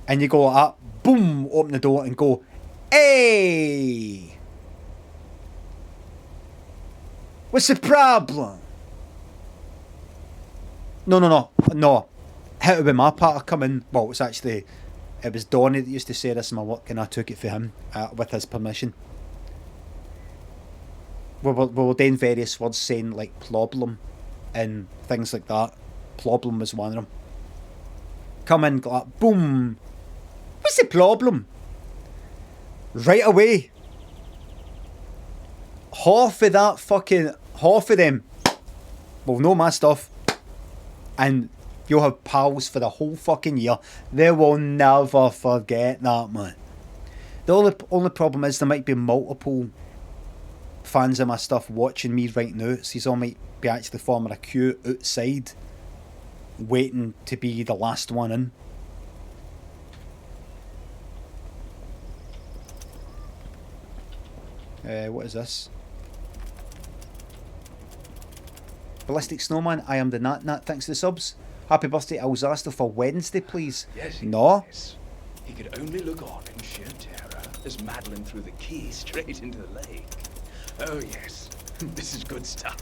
and you go like that. Boom, open the door and go, hey! What's the problem? No. Hit it with my part. I come in. Well, it was Donnie that used to say this in my work, and I took it for him with his permission. We were doing various words saying like problem and things like that. Problem was one of them. Come in, go like, boom. What's the problem? Right away. Half of them will know my stuff, and you'll have pals for the whole fucking year. They will never forget that, man. The only problem is there might be multiple fans of my stuff watching me right now, so you all might be actually forming a queue outside waiting to be the last one in. What is this? Ballistic Snowman, I am the Nat. Thanks for the subs. Happy birthday, Alzaster, for Wednesday, please. Yes. No. Yes. He could only look on in sheer terror as Madeline threw the key straight into the lake. Oh yes, this is good stuff.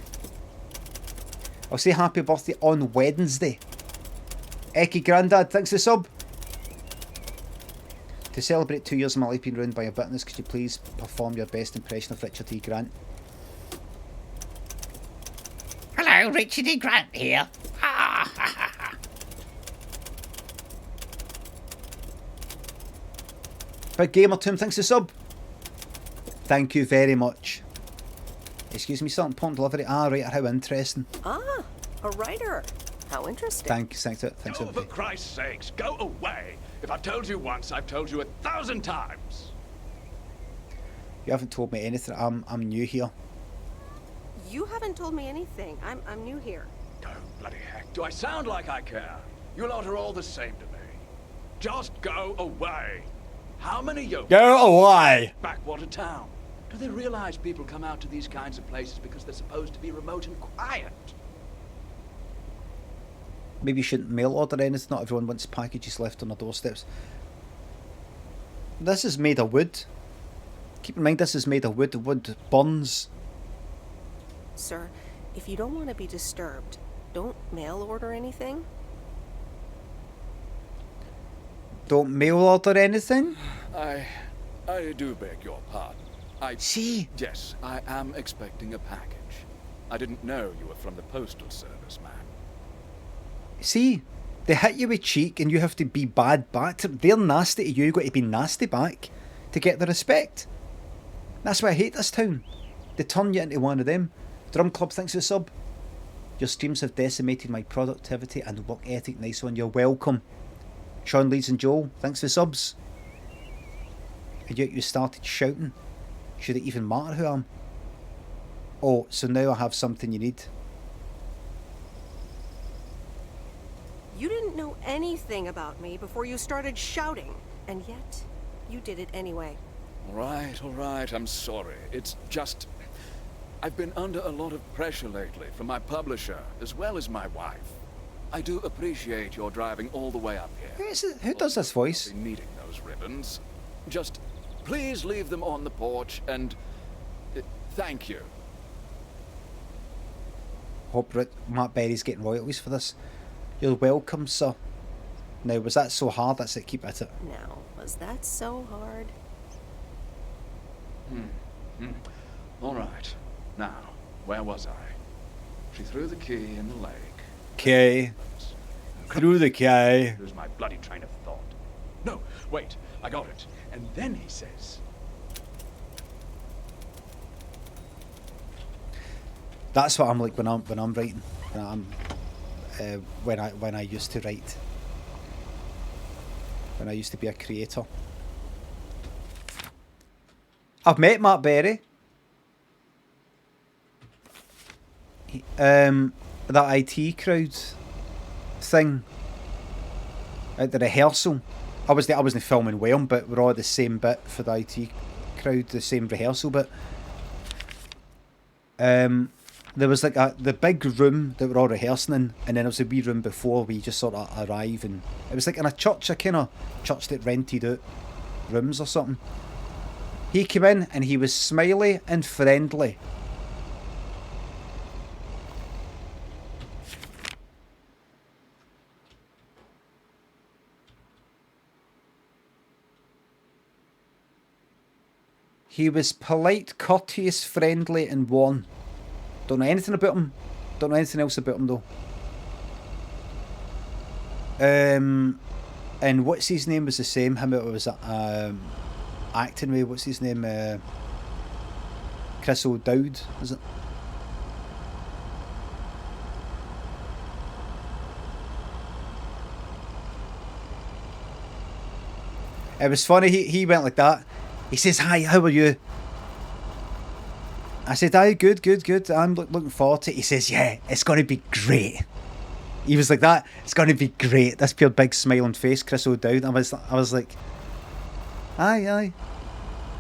I'll say happy birthday on Wednesday. Eki Grandad, thanks for the sub. To celebrate 2 years of my life being ruined by a bitterness, could you please perform your best impression of Richard E. Grant? Hello, Richard E. Grant here. Ha ha ha ha. Big Gamer Tomb, thanks for the sub. Thank you very much. Excuse me, something point delivery. Ah, right, how interesting. Ah, a writer. How interesting. Thanks. Oh, for Christ's sakes, go away. If I've told you once, I've told you 1,000 times. You haven't told me anything. I'm new here. You haven't told me anything. I'm new here. Oh, bloody heck. Do I sound like I care? You lot are all the same to me. Just go away. How many yokels? Go away! Backwater town. Do they realize people come out to these kinds of places because they're supposed to be remote and quiet? Maybe you shouldn't mail order anything. Not everyone wants packages left on their doorsteps. This is made of wood. Keep in mind this is made of wood. Wood burns. Sir, if you don't want to be disturbed, don't mail order anything. Don't mail order anything? I do beg your pardon. See? Yes, I am expecting a package. I didn't know you were from the postal service, man. See? They hit you with cheek and you have to be bad back. They're nasty to you, you've got to be nasty back to get the respect. That's why I hate this town. They turn you into one of them. Drum Club, thanks for the sub. Your streams have decimated my productivity and work ethic. Nice one, you're welcome. Sean Leeds and Joel, thanks for the subs. And yet you started shouting. Should it even matter who I am? Oh, so now I have something you need. You didn't know anything about me before you started shouting, and yet you did it anyway. All right, I'm sorry. It's just... I've been under a lot of pressure lately from my publisher, as well as my wife. I do appreciate your driving all the way up here. Who is it? Who does this voice? I'll be needing those ribbons. Just please leave them on the porch and... thank you. Hope Matt Berry's getting royalties for this. You're welcome, sir. Now, was that so hard? That's it, keep at it. Now, was that so hard? All right. Now, where was I? She threw the key in the lake. Okay. Through the key. Lose my bloody train of thought. No, wait, I got it. And then he says... That's what I'm like when I'm writing. When I used to write. When I used to be a creator. I've met Matt Berry. That IT crowd thing at the rehearsal. I wasn't filming with him, but we're all the same bit for the IT crowd, the same rehearsal bit. There was like the big room that we're all rehearsing in, and then there was a wee room before we just sort of arrive, and it was like in a church, a kind of church that rented out rooms or something. He came in and he was smiley and friendly. He was polite, courteous, friendly, and warm. Don't know anything about him. Don't know anything else about him though. And what's his name was the same. Him it was acting with. What's his name? Chris O'Dowd, was it? It was funny. He went like that. He says, "Hi, how are you?" I said, "Aye, good. I'm looking forward to it." He says, "Yeah, it's going to be great." He was like that. It's going to be great. This pure big smiling face, Chris O'Dowd. I was like, aye.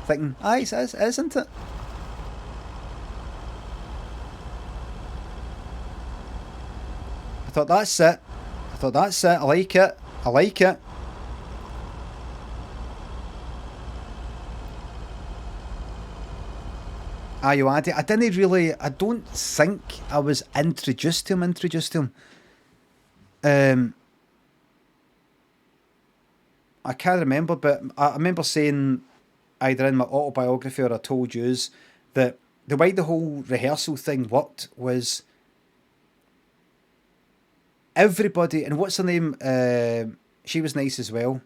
Thinking, aye, it is, isn't it? I thought, that's it. I like it. Ayoade. I don't think I was introduced to him. I can't remember, but I remember saying either in my autobiography or I told yous that the way the whole rehearsal thing worked was everybody, and what's her name? She was nice as well.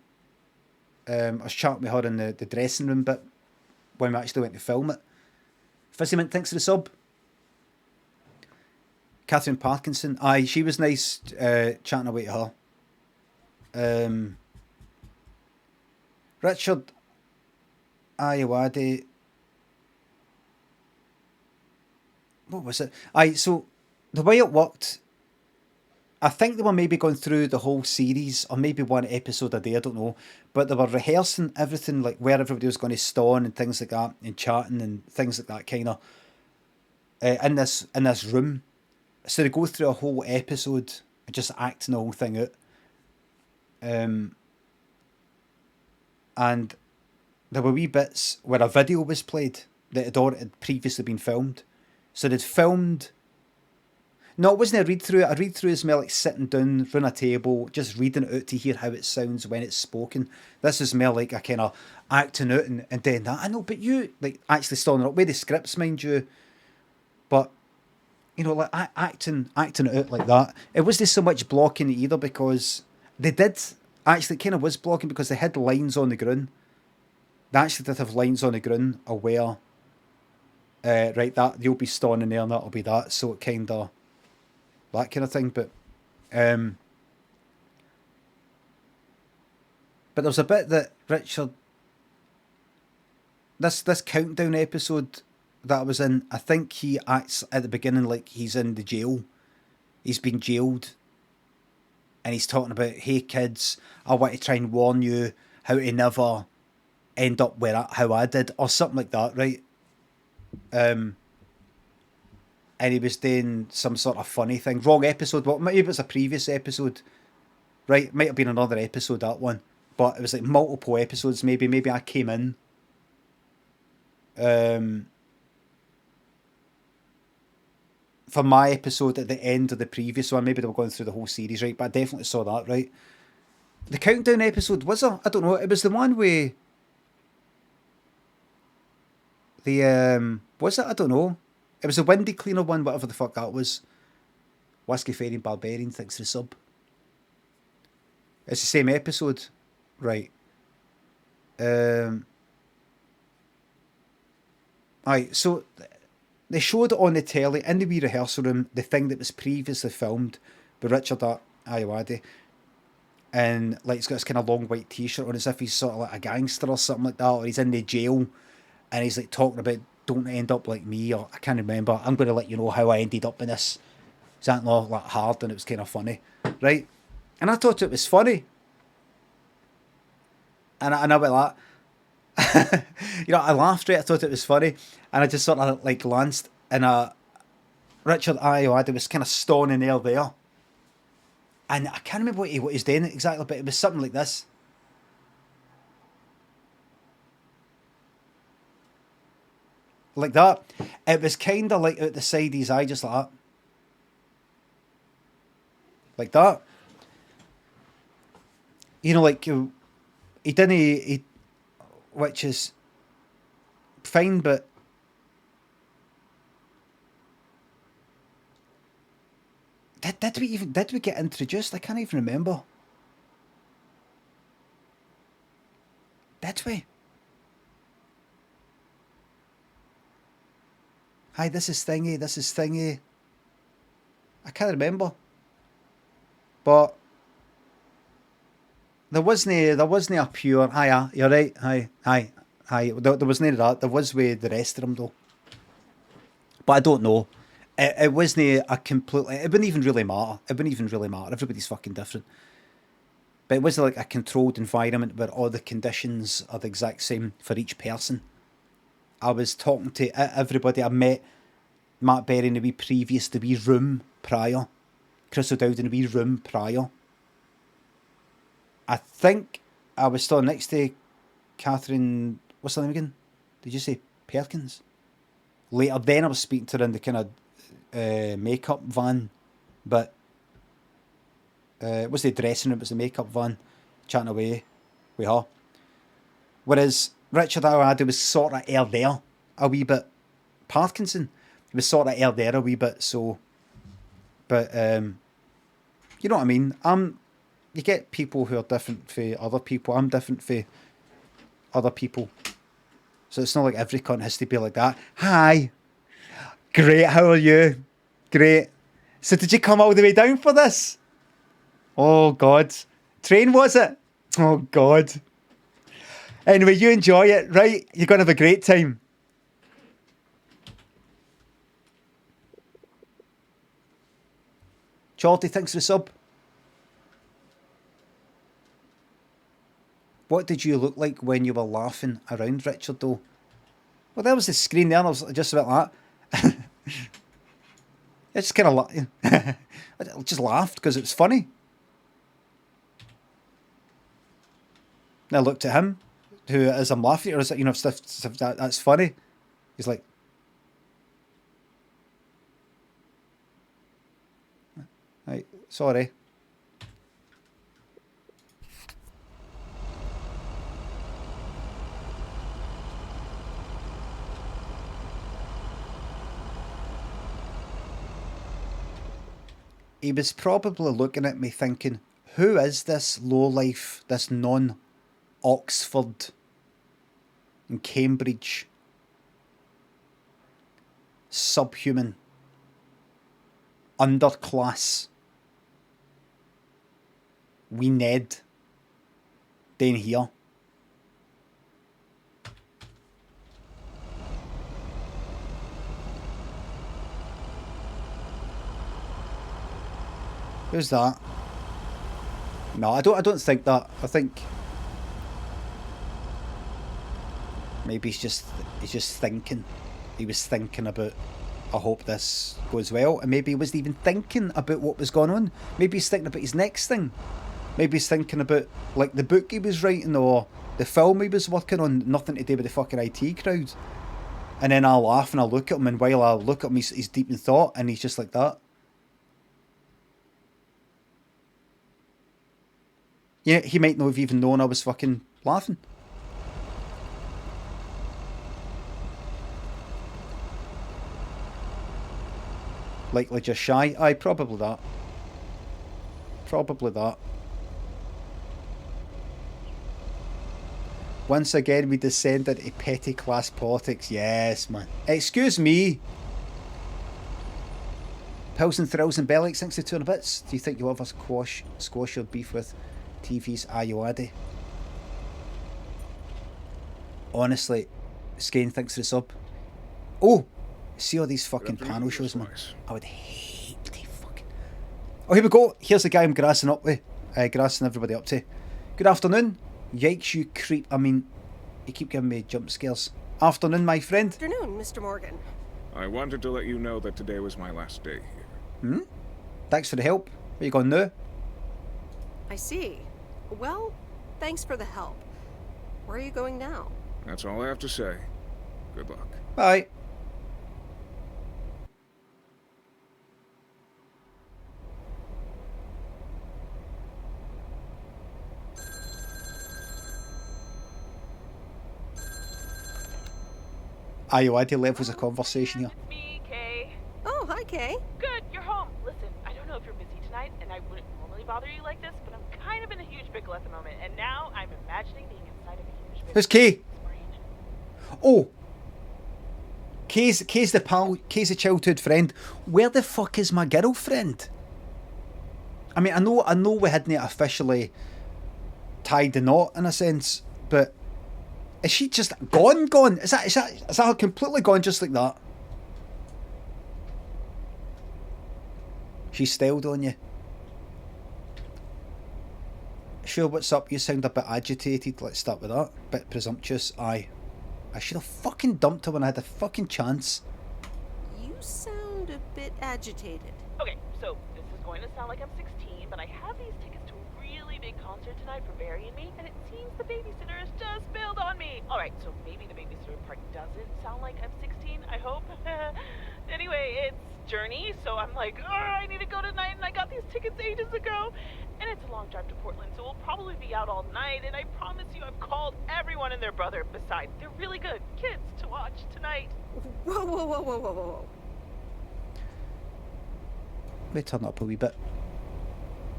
I was chatting with her in the dressing room bit when we actually went to film it. Fizzymint, thanks for the sub. Catherine Parkinson. Aye, she was nice chatting away to her. Richard Ayoade. What was it? Aye, so the way it worked, I think they were maybe going through the whole series, or maybe one episode a day, I don't know. But they were rehearsing everything, like where everybody was going to stand and things like that, and chatting and things like that, kind of in this room. So they go through a whole episode, just acting the whole thing out. And there were wee bits where a video was played that had previously been filmed. So they'd filmed. No, it wasn't a read through. A read through is more like sitting down around a table, just reading it out to hear how it sounds when it's spoken. This is more like a kind of acting out and doing that. I know, but you like actually standing up with the scripts, mind you. But you know, like acting it out like that. It wasn't so much blocking either, because they did actually kind of was blocking because they had lines on the ground. They actually did have lines on the ground aware. Right, that you'll be standing there and that'll be that. So it kind of that kind of thing, but there was a bit that Richard, this countdown episode that I was in, I think he acts at the beginning like he's in the jail. He's been jailed. and he's talking about, hey kids, I want to try and warn you how to never end up how I did, or something like that, right? And he was doing some sort of funny thing. Wrong episode, but maybe it was a previous episode, right? Might have been another episode, that one. But it was like multiple episodes, maybe I came in. For my episode at the end of the previous one, maybe they were going through the whole series, right? But I definitely saw that, right? The countdown episode, was there? I don't know. It was the one where was it? I don't know. It was the windy cleaner one, whatever the fuck that was. Whiskey Fairy Barbarian, thanks for the sub. It's the same episode. Right. Alright, so they showed on the telly, in the wee rehearsal room, the thing that was previously filmed with Richard Ayoade. And like he's got this kind of long white t-shirt on, as if he's sort of like a gangster or something like that, or he's in the jail and he's like talking about don't end up like me, or I can't remember, I'm going to let you know how I ended up in this. It's not like hard, and it was kind of funny, right? And I thought it was funny. And I went like that. You know, I laughed, right? I thought it was funny. And I just sort of like glanced, and Richard Ayoade was kind of stoning there. And I can't remember what he's doing exactly, but it was something like this. Like that. It was kind of like out the side of his eye, just like that. Like that. You know, like, he didn't, which is fine, but did we get introduced? I can't even remember. Did we? Hi, this is thingy. I can't remember. But there wasn't a pure, hi, you're right, hi. There wasn't that. There was with the rest of them though. But I don't know. It wasn't a completely, it wouldn't even really matter. Everybody's fucking different. But it wasn't like a controlled environment where all the conditions are the exact same for each person. I was talking to everybody. I met Matt Berry in the wee room prior. Chris O'Dowd in the wee room prior. I think I was still next to Catherine, what's her name again? Did you say Perkins? Later, then I was speaking to her in the kind of makeup van, but it was the dressing room, it was the makeup van, chatting away with her. Whereas Richard Ayoade was sort of there a wee bit. Parkinson was sort of there a wee bit, so, but you know what I mean? You get people who are different for other people. I'm different for other people. So it's not like every cunt has to be like that. Hi. Great, how are you? Great. So did you come all the way down for this? Oh, God. Train, was it? Oh, God. Anyway, you enjoy it, right? You're going to have a great time. Chorty, thanks for the sub. What did you look like when you were laughing around Richard, though? Well, there was the screen there, and I was just about that. I just kind of I just laughed because it was funny. And I looked at him, who, as I'm laughing, or you know, stuff that's funny. He's like, right, sorry. He was probably looking at me thinking, who is this lowlife, this non-Oxford and Cambridge subhuman, underclass wee Ned down here? Who's that? No, I don't think that. I think maybe he's just thinking. He was thinking about, I hope this goes well, and maybe he wasn't even thinking about what was going on. Maybe he's thinking about his next thing. Maybe he's thinking about like the book he was writing or the film he was working on, nothing to do with the fucking IT crowd. And then I laugh and I look at him, and while I look at him, he's deep in thought, and he's just like that. Yeah, he might not have even known I was fucking laughing. Likely just shy. Aye, probably that. Probably that. Once again, we descend into petty class politics. Yes, man. Excuse me. Pills and Thrills and Bellic, 62 bits. Do you think you'll ever squash your beef with TV's Ayoade? Honestly, Skane thinks the sub. Oh! See all these fucking panel shows, man. I would hate to fucking... Oh, here we go. Here's the guy I'm grassing everybody up to. Good afternoon. Yikes, you creep. I mean, you keep giving me jump scares. Afternoon, my friend. Afternoon, Mr. Morgan. I wanted to let you know that today was my last day here. Thanks for the help. Where you going now? I see. Well, thanks for the help. Where are you going now? That's all I have to say. Good luck. Bye. Ayoade levels of conversation here. It's me, Kay. Oh, hi, Kay. Good, you're home. Listen, I don't know if you're busy tonight, and I wouldn't normally bother you like this, but I'm kind of in a huge pickle at the moment, and now I'm imagining being inside of a huge pickle. Who's Kay? Oh. Kay's the pal. Kay's a childhood friend. Where the fuck is my girlfriend? I mean, I know we hadn't officially tied the knot in a sense, but is she just gone? Is that her completely gone just like that? She styled on you. Sure, what's up? You sound a bit agitated. Let's start with that. Bit presumptuous. Aye. I should have fucking dumped her when I had a fucking chance. You sound a bit agitated. Okay, so this is going to sound like I'm 16, but I have these tickets to a really big concert tonight for Barry and me, and it seems the babysitter has just bailed on me. Alright, so maybe the babysitter part doesn't sound like I'm 16, I hope. Anyway, it's Journey, so I'm like, I need to go tonight, and I got these tickets ages ago. And it's a long drive to Portland, so we'll probably be out all night, and I promise you I've called everyone and their brother. Besides, they're really good kids to watch tonight. Whoa. Let me turn up a wee bit.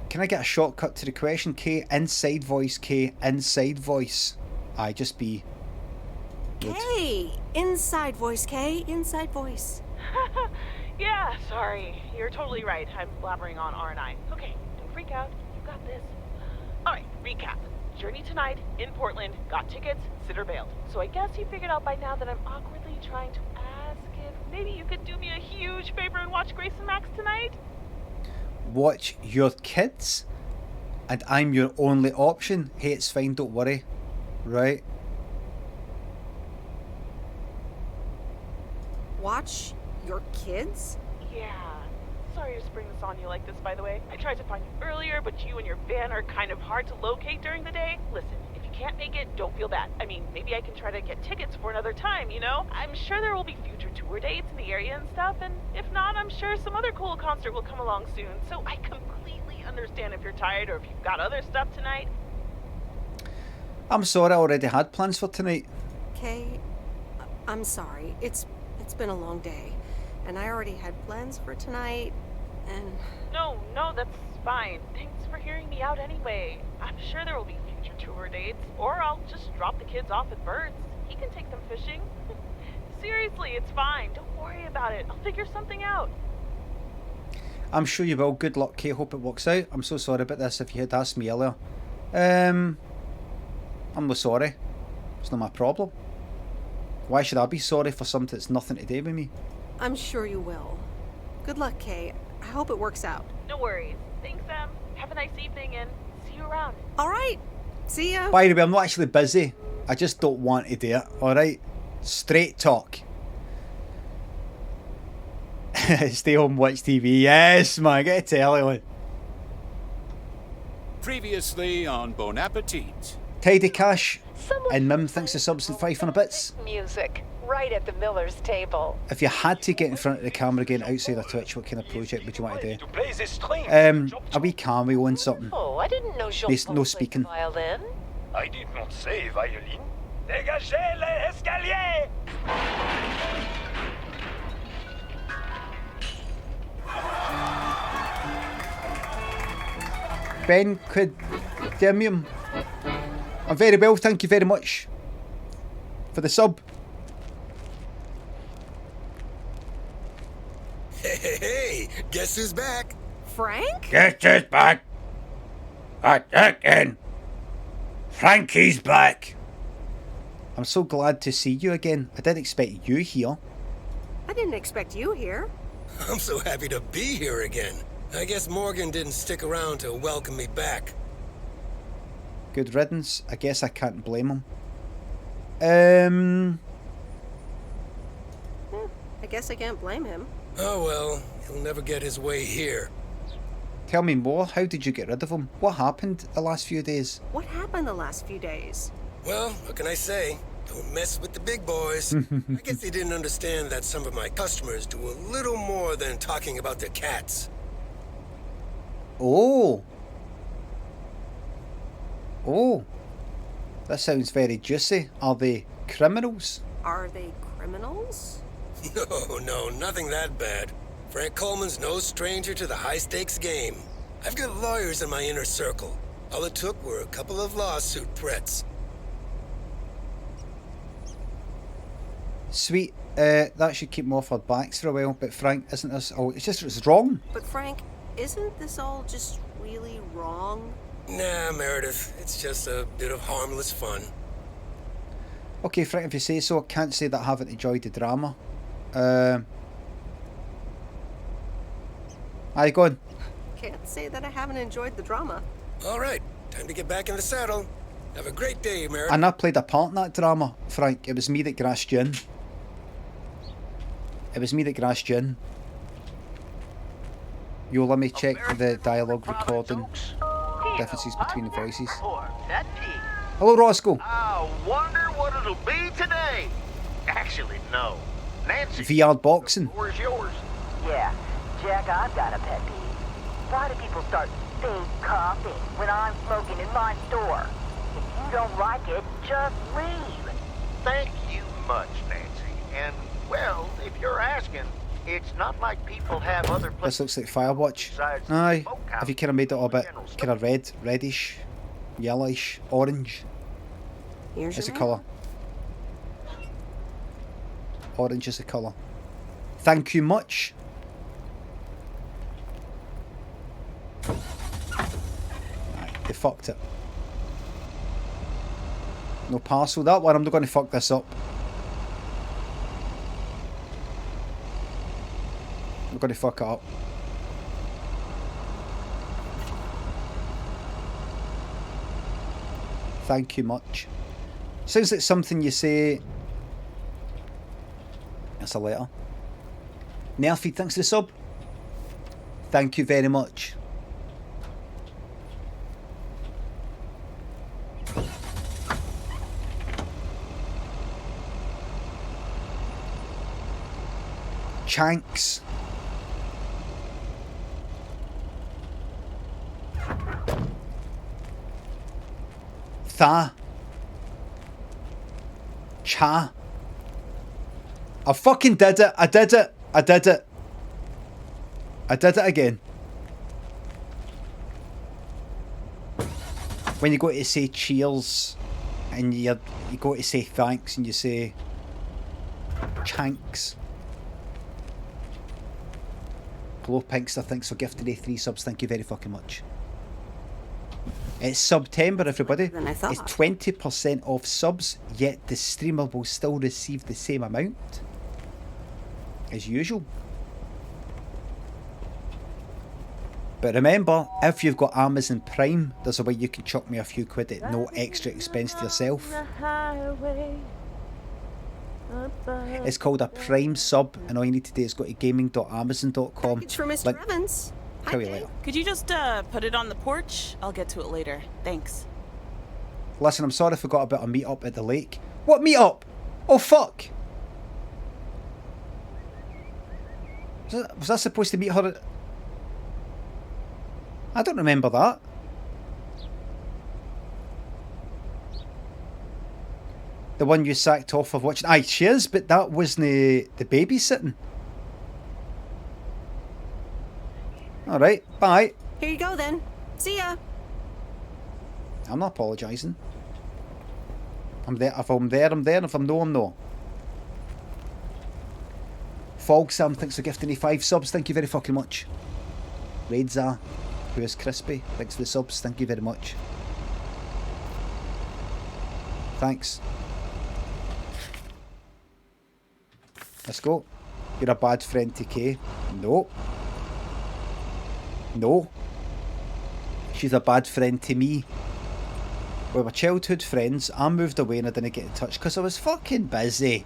Can I get a shortcut to the question? K, inside voice. K, inside voice. I just be... K, inside voice, K, inside voice. Yeah, sorry. You're totally right. I'm blabbering on, aren't I? Okay, don't freak out. You got this. Alright, recap. Journey tonight, in Portland, got tickets, sitter bailed. So I guess you figured out by now that I'm awkwardly trying to ask if maybe you could do me a huge favor and watch Grace and Max tonight? Watch your kids? And I'm your only option? Hey, it's fine, don't worry. Right? Watch your kids? Yeah. Sorry to spring this on you like this, by the way. I tried to find you earlier, but you and your van are kind of hard to locate during the day. Listen, if you can't make it, don't feel bad. I mean, maybe I can try to get tickets for another time, you know? I'm sure there will be future tour dates in the area and stuff, and if not, I'm sure some other cool concert will come along soon. So I completely understand if you're tired or if you've got other stuff tonight. I'm sorry, I already had plans for tonight. Kay, I'm sorry. It's been a long day, and I already had plans for tonight, and... No, that's fine. Thanks for hearing me out anyway. I'm sure there will be future tour dates, or I'll just drop the kids off at Bert's. He can take them fishing. Seriously, it's fine. Don't worry about it. I'll figure something out. I'm sure you will. Good luck, Kay. Hope it works out. I'm so sorry about this if you had asked me earlier. I'm not sorry. It's not my problem. Why should I be sorry for something that's nothing to do with me? I'm sure you will. Good luck, Kay. I hope it works out. No worries. Thanks, Em. Have a nice evening, and see see you around. All right. See ya. By the way, I'm not actually busy. I just don't want to do it. Alright? Straight talk. Stay home, watch TV. Yes, man. Get a telly on. Previously on Bon Appetit. Tidy Cash and Mim thinks the subs and 500 bits. Music right at the Miller's table. If you had to get in front of the camera again outside of Twitch, what kind of project would you want to do? A wee cameo and something. Oh, I didn't know Jean Based, no speaking. violin. I did not say violin. Dégagez les escaliers! Ben could Demium. I'm very well, thank you very much for the sub. Hey, guess who's back? Frank? Guess who's back? Again. Frankie's back. I'm so glad to see you again. I didn't expect you here. I didn't expect you here. I'm so happy to be here again. I guess Morgan didn't stick around to welcome me back. Good riddance. I guess I can't blame him. I guess I can't blame him. Oh well, he'll never get his way here. Tell me more. How did you get rid of him? What happened the last few days? What happened the last few days? Well, what can I say? Don't mess with the big boys. I guess they didn't understand that some of my customers do a little more than talking about their cats. Oh. Oh. That sounds very juicy. Are they criminals? Are they criminals? No, nothing that bad. Frank Coleman's no stranger to the high-stakes game. I've got lawyers in my inner circle. All it took were a couple of lawsuit threats. Sweet. That should keep them off our backs for a while. But Frank, isn't this... Oh, it's wrong. But Frank, isn't this all just really wrong? Nah, Meredith. It's just a bit of harmless fun. Okay, Frank, if you say so. Can't say that I haven't enjoyed the drama. How you going? Can't say that I haven't enjoyed the drama. All right, time to get back in the saddle. Have a great day, Meredith. And I played a part in that drama, Frank. It was me that grassed you in. It was me that grassed you in. Yo, let me check the dialogue recording. Differences between the voices. Hello, Roscoe. I wonder what it'll be today. Actually, no. Nancy. VR boxing. Where's yours? Yeah, Jack, I've got a pet peeve. Why do people start fake coughing when I'm smoking in my store? If you don't like it, just leave. Thank you much, Nancy. And, well, if you're asking, it's not like people have other This places. looks like Firewatch. Aye. Have you kind of made it a bit kind of red, reddish, yellowish, orange? Here's It's a your colour. Orange is a colour. Thank you much. Right, they fucked it. No parcel. That one, I'm not going to fuck this up. I'm going to fuck it up. Thank you much. Sounds like something you say. That's a letter. Nerfy, thanks for the sub. Thank you very much. Chanks. Tha. Cha. I fucking did it. I did it. I did it. I did it again. When you go to say cheers and you go to say thanks and you say chanks. Glow Pinkster, thanks for gifting a 3 subs. Thank you very fucking much. It's September, everybody. It's 20% off subs, yet the streamer will still receive the same amount as usual. But remember, if you've got Amazon Prime, there's a way you can chuck me a few quid at no extra expense to yourself. It's called a Prime sub, and all you need to do is go to gaming.amazon.com. Package for Mr. Evans. Tell you later. Could you just put it on the porch? I'll get to it later. Thanks. Listen, I'm sorry I forgot about a meet-up at the lake. What meet-up? Oh, fuck! Was I supposed to meet her at... I don't remember that. The one you sacked off of watching... Aye, she is, but that wasn't the babysitting. Alright, bye. Here you go then. See ya. I'm not apologising. I'm there. If I'm there, I'm there. And if I'm no, I'm no. Fog Sam thanks for gifting me 5 subs. Thank you very fucking much. Raidza, who is crispy, thanks for the subs. Thank you very much. Thanks. Let's go. You're a bad friend to Kay. No. No. She's a bad friend to me. We were childhood friends. I moved away and I didn't get in touch because I was fucking busy.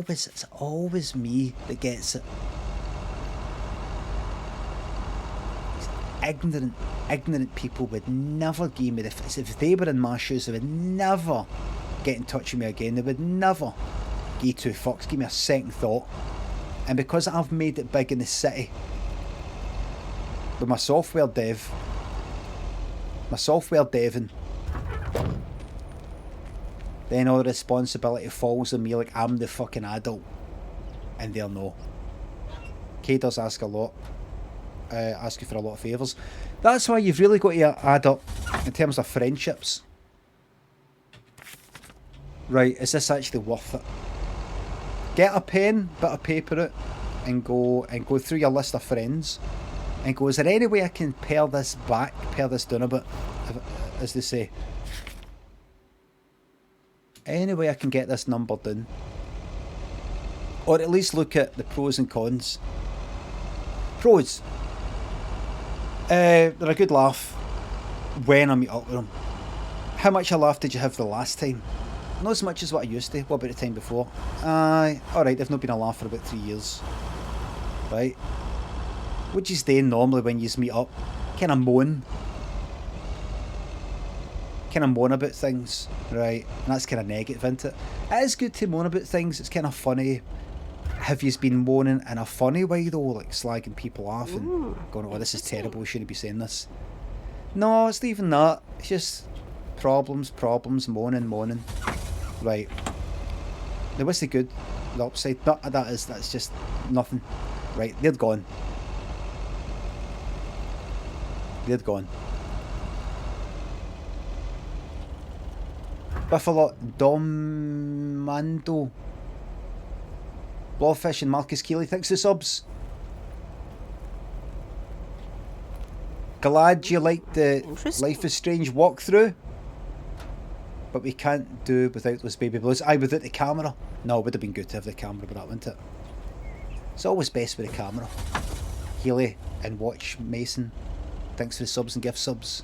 It's always me that gets it. Ignorant people would never give me the... If they were in my shoes, they would never get in touch with me again. They would never give 2 fucks, give me a second thought. And because I've made it big in the city, with my software deving, then all the responsibility falls on me like I'm the fucking adult. And they'll know. Kay does ask a lot. Ask you for a lot of favours. That's why you've really got to add up in terms of friendships. Right, is this actually worth it? Get a pen, bit of paper out, and go through your list of friends, and go, is there any way I can pare this down a bit, as they say? Any way I can get this number down? Or at least look at the pros and cons. Pros. They're a good laugh when I meet up with them. How much a laugh did you have the last time? Not as much as what I used to. What about the time before? Alright, they've not been a laugh for about 3 years. Right. What do you do normally when you meet up? Kind of moan about things, right? And that's kind of negative, isn't it? It is good to moan about things. It's kind of funny. Have you been moaning in a funny way though, like slagging people off and going, "Oh, this is terrible. We shouldn't be saying this." No, it's not even that. It's just problems, moaning. Right. Now, what's the good? The upside? No, that's just nothing. Right, they're gone. Buffalo Domando, Blowfish and Marcus Keeley, thanks for the subs. Glad you liked the Life is Strange walkthrough, but we can't do without those baby blues. Without the camera. No, it would have been good to have the camera, but that wouldn't it? It's always best with the camera. Healy and Watch Mason, thanks for the subs and gift subs.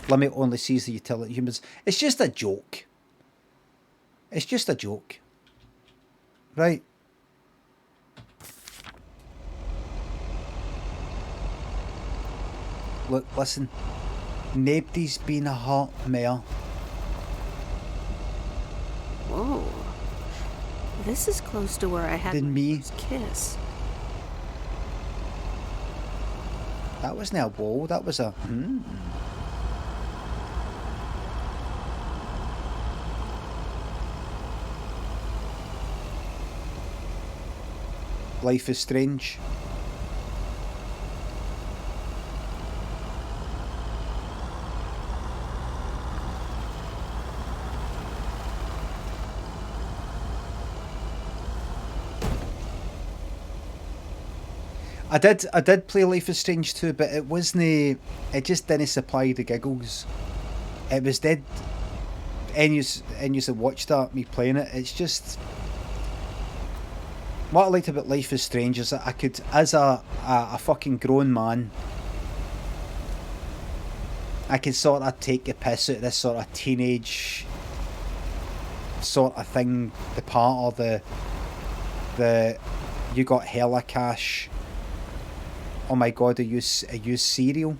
Limmy only sees the utility humans. It's just a joke. Right. Look, listen. Nobody's been a hot mare. Whoa. This is close to where I had my first kiss. That wasn't a whoa, that was a Life is Strange. I did play Life is Strange 2, but it wasn't. It just didn't supply the giggles. It was dead. And you watched that me playing it. It's just. what I liked about Life is Strange is that I could, as a fucking grown man, I could sort of take a piss out of this sort of teenage sort of thing, the part of the you got hella cash, oh my god, I use cereal,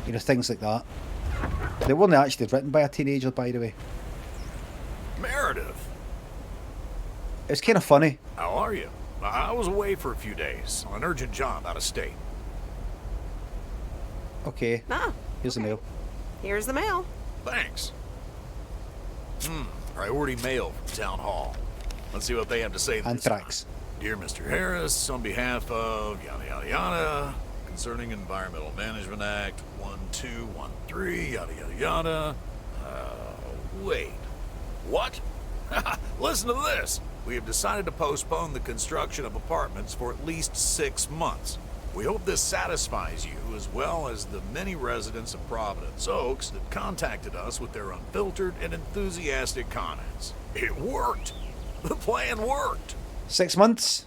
you know, things like that. They weren't actually written by a teenager, by the way. Meredith! It's kind of funny. How are you? I was away for a few days on an urgent job out of state. Okay. Ah, here's the mail. Here's the mail. Thanks. Priority mail from Town Hall. Let's see what they have to say. Anthrax. Dear Mr. Harris, on behalf of yada yada yada, concerning Environmental Management Act 1213, yada yada yada. Wait. What? Listen to this. We have decided to postpone the construction of apartments for at least 6 months. We hope this satisfies you, as well as the many residents of Providence Oaks that contacted us with their unfiltered and enthusiastic comments. It worked. The plan worked. 6 months.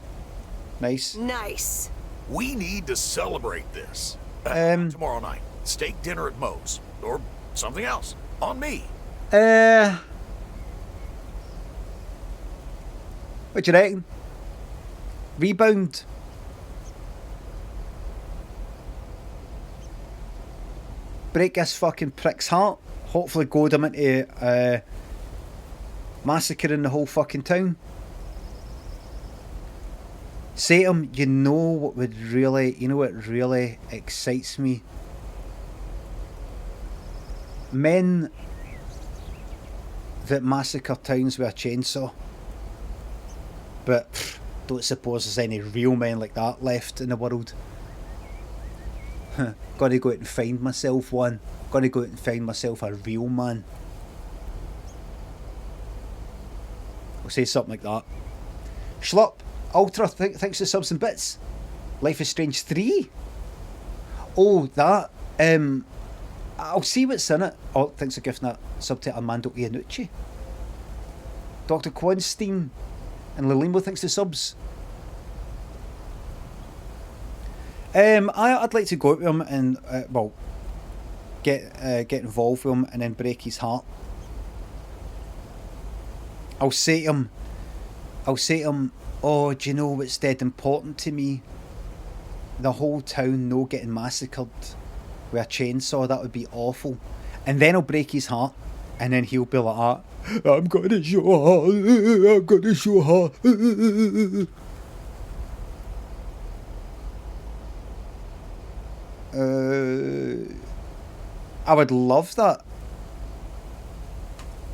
Nice. Nice. We need to celebrate this. Tomorrow night. Steak dinner at Moe's. Or something else. On me. What do you reckon? Rebound. Break this fucking prick's heart. Hopefully goad him into massacring the whole fucking town. Say to him, you know what really excites me? Men that massacre towns with a chainsaw. But don't suppose there's any real men like that left in the world. Gotta go out and find myself one. Gotta go out and find myself a real man. We'll say something like that. Schlup, Ultra, thanks for subs and bits. Life is Strange 3? Oh, that. I'll see what's in it. Oh, thanks for gifting that sub to Armando Iannucci. Dr. Quinstein and Lilimo, thanks for subs. I'd like to go out with him and get involved with him and then break his heart. I'll say to him, oh, do you know what's dead important to me? The whole town no getting massacred with a chainsaw. That would be awful. And then I'll break his heart, and then he'll be like, I'm gonna show her. I'm gonna show her. I would love that.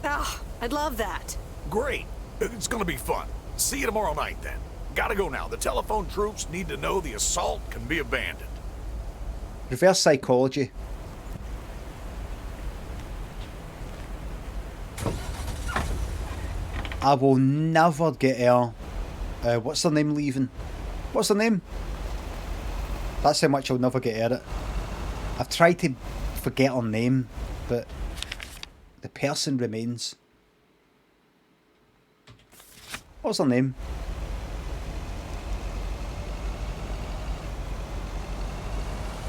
Ah, I'd love that. Great. It's gonna be fun. See you tomorrow night then. Gotta go now. The telephone troops need to know the assault can be abandoned. Reverse psychology. I will never get her. What's her name leaving? What's her name? That's how much I'll never get her it. I've tried to forget her name, but the person remains. What's her name?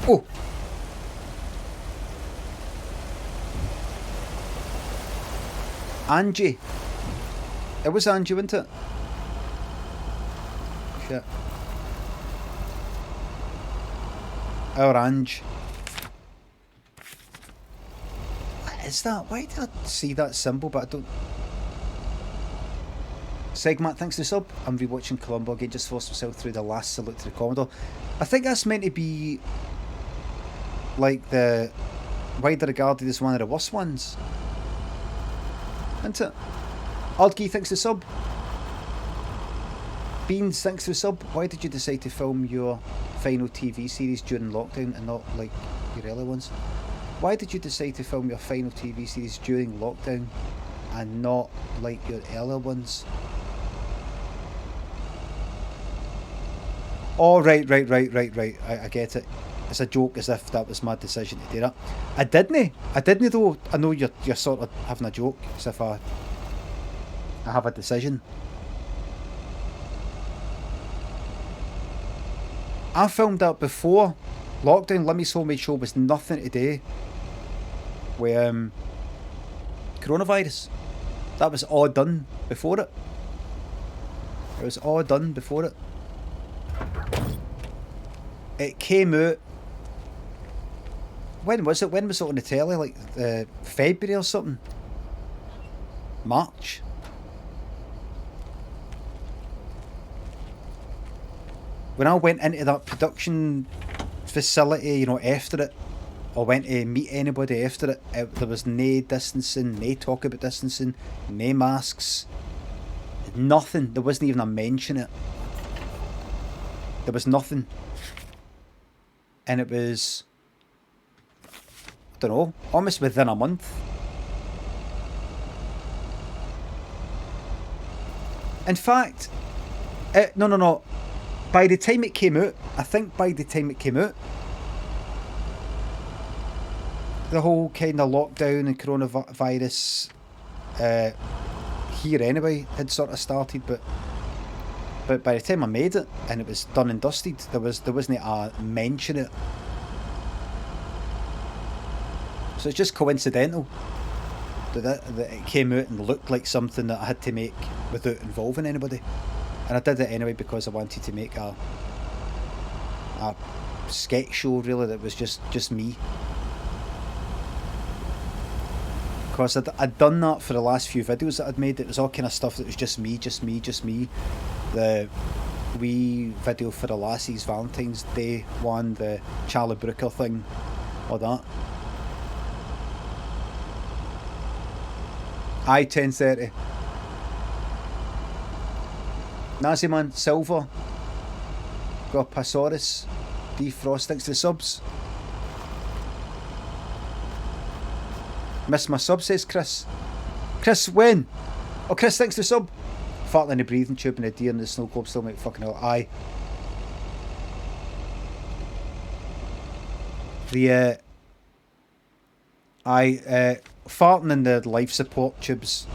Oh! Angie. It was Angie, wasn't it? Shit. Our Ange. What is that? Why did I see that symbol but I don't... Segmat, thanks to sub. I'm rewatching Columbo again, just forced myself through the last salute to the Commodore. I think that's meant to be like the widely regarded as one of the worst ones. Isn't it? Oddkey, thanks to sub. Beans, thanks for sub. Why did you decide to film your final TV series during lockdown and not like your early ones? Why did you decide to film your final TV series during lockdown and not like your earlier ones? Oh, right. I get it. It's a joke as if that was my decision to do that. I didn't though. I know you're sort of having a joke as if I have a decision. I filmed that before lockdown. Limmy's homemade show was nothing to do with coronavirus. That was all done before it. It was all done before it. It came out. When was it? When was it on the telly? Like February or something? March? When I went into that production facility, you know, after it, or went to meet anybody after it, there was no distancing, no talk about distancing, no masks, nothing. There wasn't even a mention of it. There was nothing. And it was, I don't know, almost within a month. In fact, no. By the time it came out, I think by the time it came out, the whole kind of lockdown and coronavirus here anyway had sort of started, but by the time I made it and it was done and dusted, there wasn't a mention of it. So it's just coincidental that it came out and looked like something that I had to make without involving anybody. And I did it anyway because I wanted to make a sketch show, really, that was just me. Because I'd done that for the last few videos that I'd made. It was all kind of stuff that was just me. The wee video for the Lassie's Valentine's Day one, the Charlie Brooker thing, all that. Aye, 10:30. Naziman, Silver, got Passaurus, Defrost, thanks to the subs. Miss my sub, says Chris. Chris, when? Oh, Chris, thanks to the sub. Farting in the breathing tube and the deer in the snow globe still make fucking hell. Aye. Farting in the life support tubes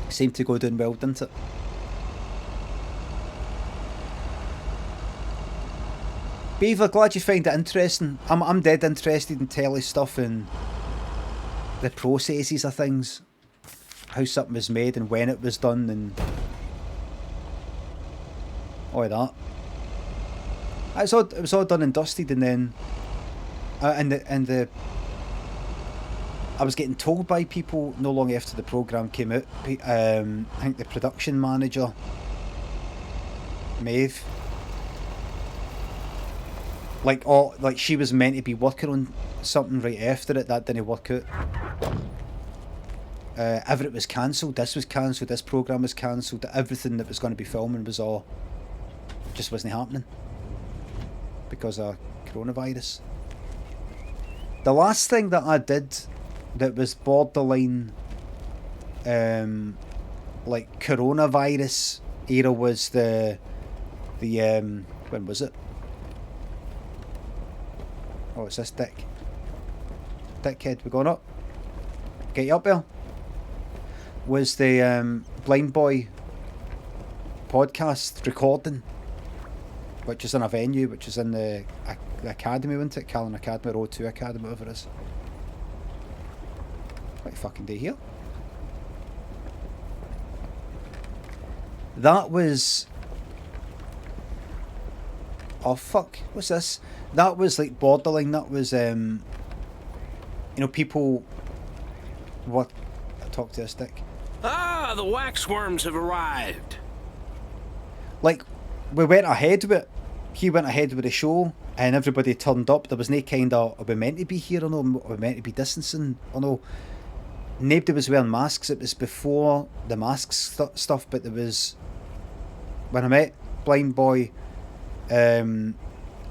seemed to go down well, didn't it? Beaver, glad you find it interesting. I'm dead interested in telly stuff and the processes of things, how something was made and when it was done and all that. It was all done and dusted, and then I was getting told by people no long after the programme came out. I think the production manager, Maeve, like she was meant to be working on something right after it, that didn't work out. Everett was cancelled, this was cancelled, this programme was cancelled, everything that was going to be filming was all, just wasn't happening because of coronavirus. The last thing that I did that was borderline like coronavirus era was the when was it? Oh, it's this dickhead. We're going up. Get you up there. Was the Blind Boy podcast recording, which is in a venue, which is in the academy, wasn't it? Callan Academy, or O2 Academy, whatever it is. What fucking day here? That was... Oh fuck, what's this? That was like borderline, that was, you know, people... What? I talked to a stick. Ah, the waxworms have arrived. Like, we went ahead with it. He went ahead with the show, and everybody turned up. There was no kind of, are we meant to be here or no? Are we meant to be distancing or no? Nobody was wearing masks. It was before the masks stuff, but there was... When I met Blind Boy, I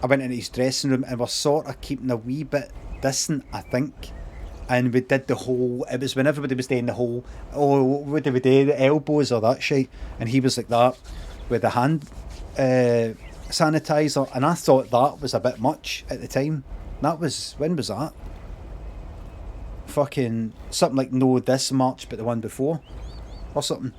went into his dressing room and we're sort of keeping a wee bit distant, I think. And we did the whole... It was when everybody was doing the whole... Oh, what did we do? The elbows or that shit. And he was like that with the hand sanitizer. And I thought that was a bit much at the time. That was... When was that? Fucking... Something like no this March, but the one before. Or something.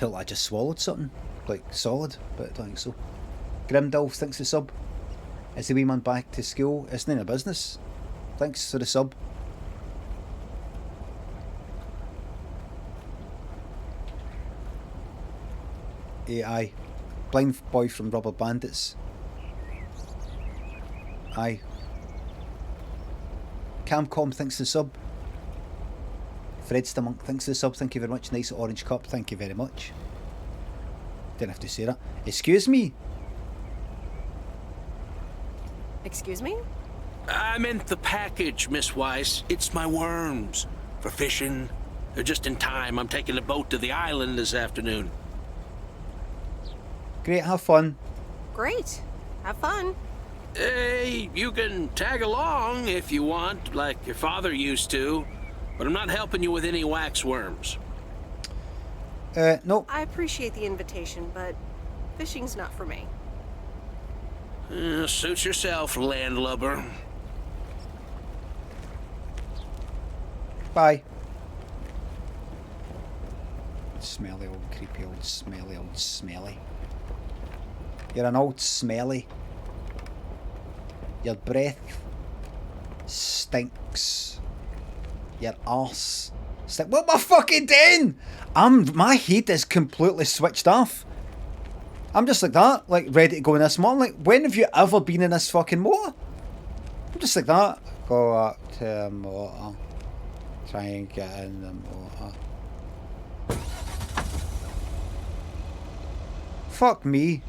till I just swallowed something, like solid, but I don't think so. Grimdolf, thanks for the sub. Is the wee man back to school? It's none of business. Thanks for the sub. Aye. Blind boy from Rubber Bandits. Aye. Camcom, thanks for the sub. Fred Stamunk, thanks for the sub. Thank you very much. Nice orange cup. Thank you very much. Didn't have to say that. Excuse me. Excuse me? I meant the package, Miss Weiss. It's my worms. For fishing. They're just in time. I'm taking a boat to the island this afternoon. Great, have fun. Great. Have fun. Hey, you can tag along if you want, like your father used to. But I'm not helping you with any wax worms. Nope. I appreciate the invitation, but fishing's not for me. Suit yourself, landlubber. Bye. Smelly old, creepy old, smelly old, smelly. You're an old smelly. Your breath stinks. Your arse stinks. What am I fucking doing? My head is completely switched off. I'm just like that, like ready to go in this morning. Like, when have you ever been in this fucking motor? I'm just like that. Go up to the motor. Try and get in the motor. Fuck me.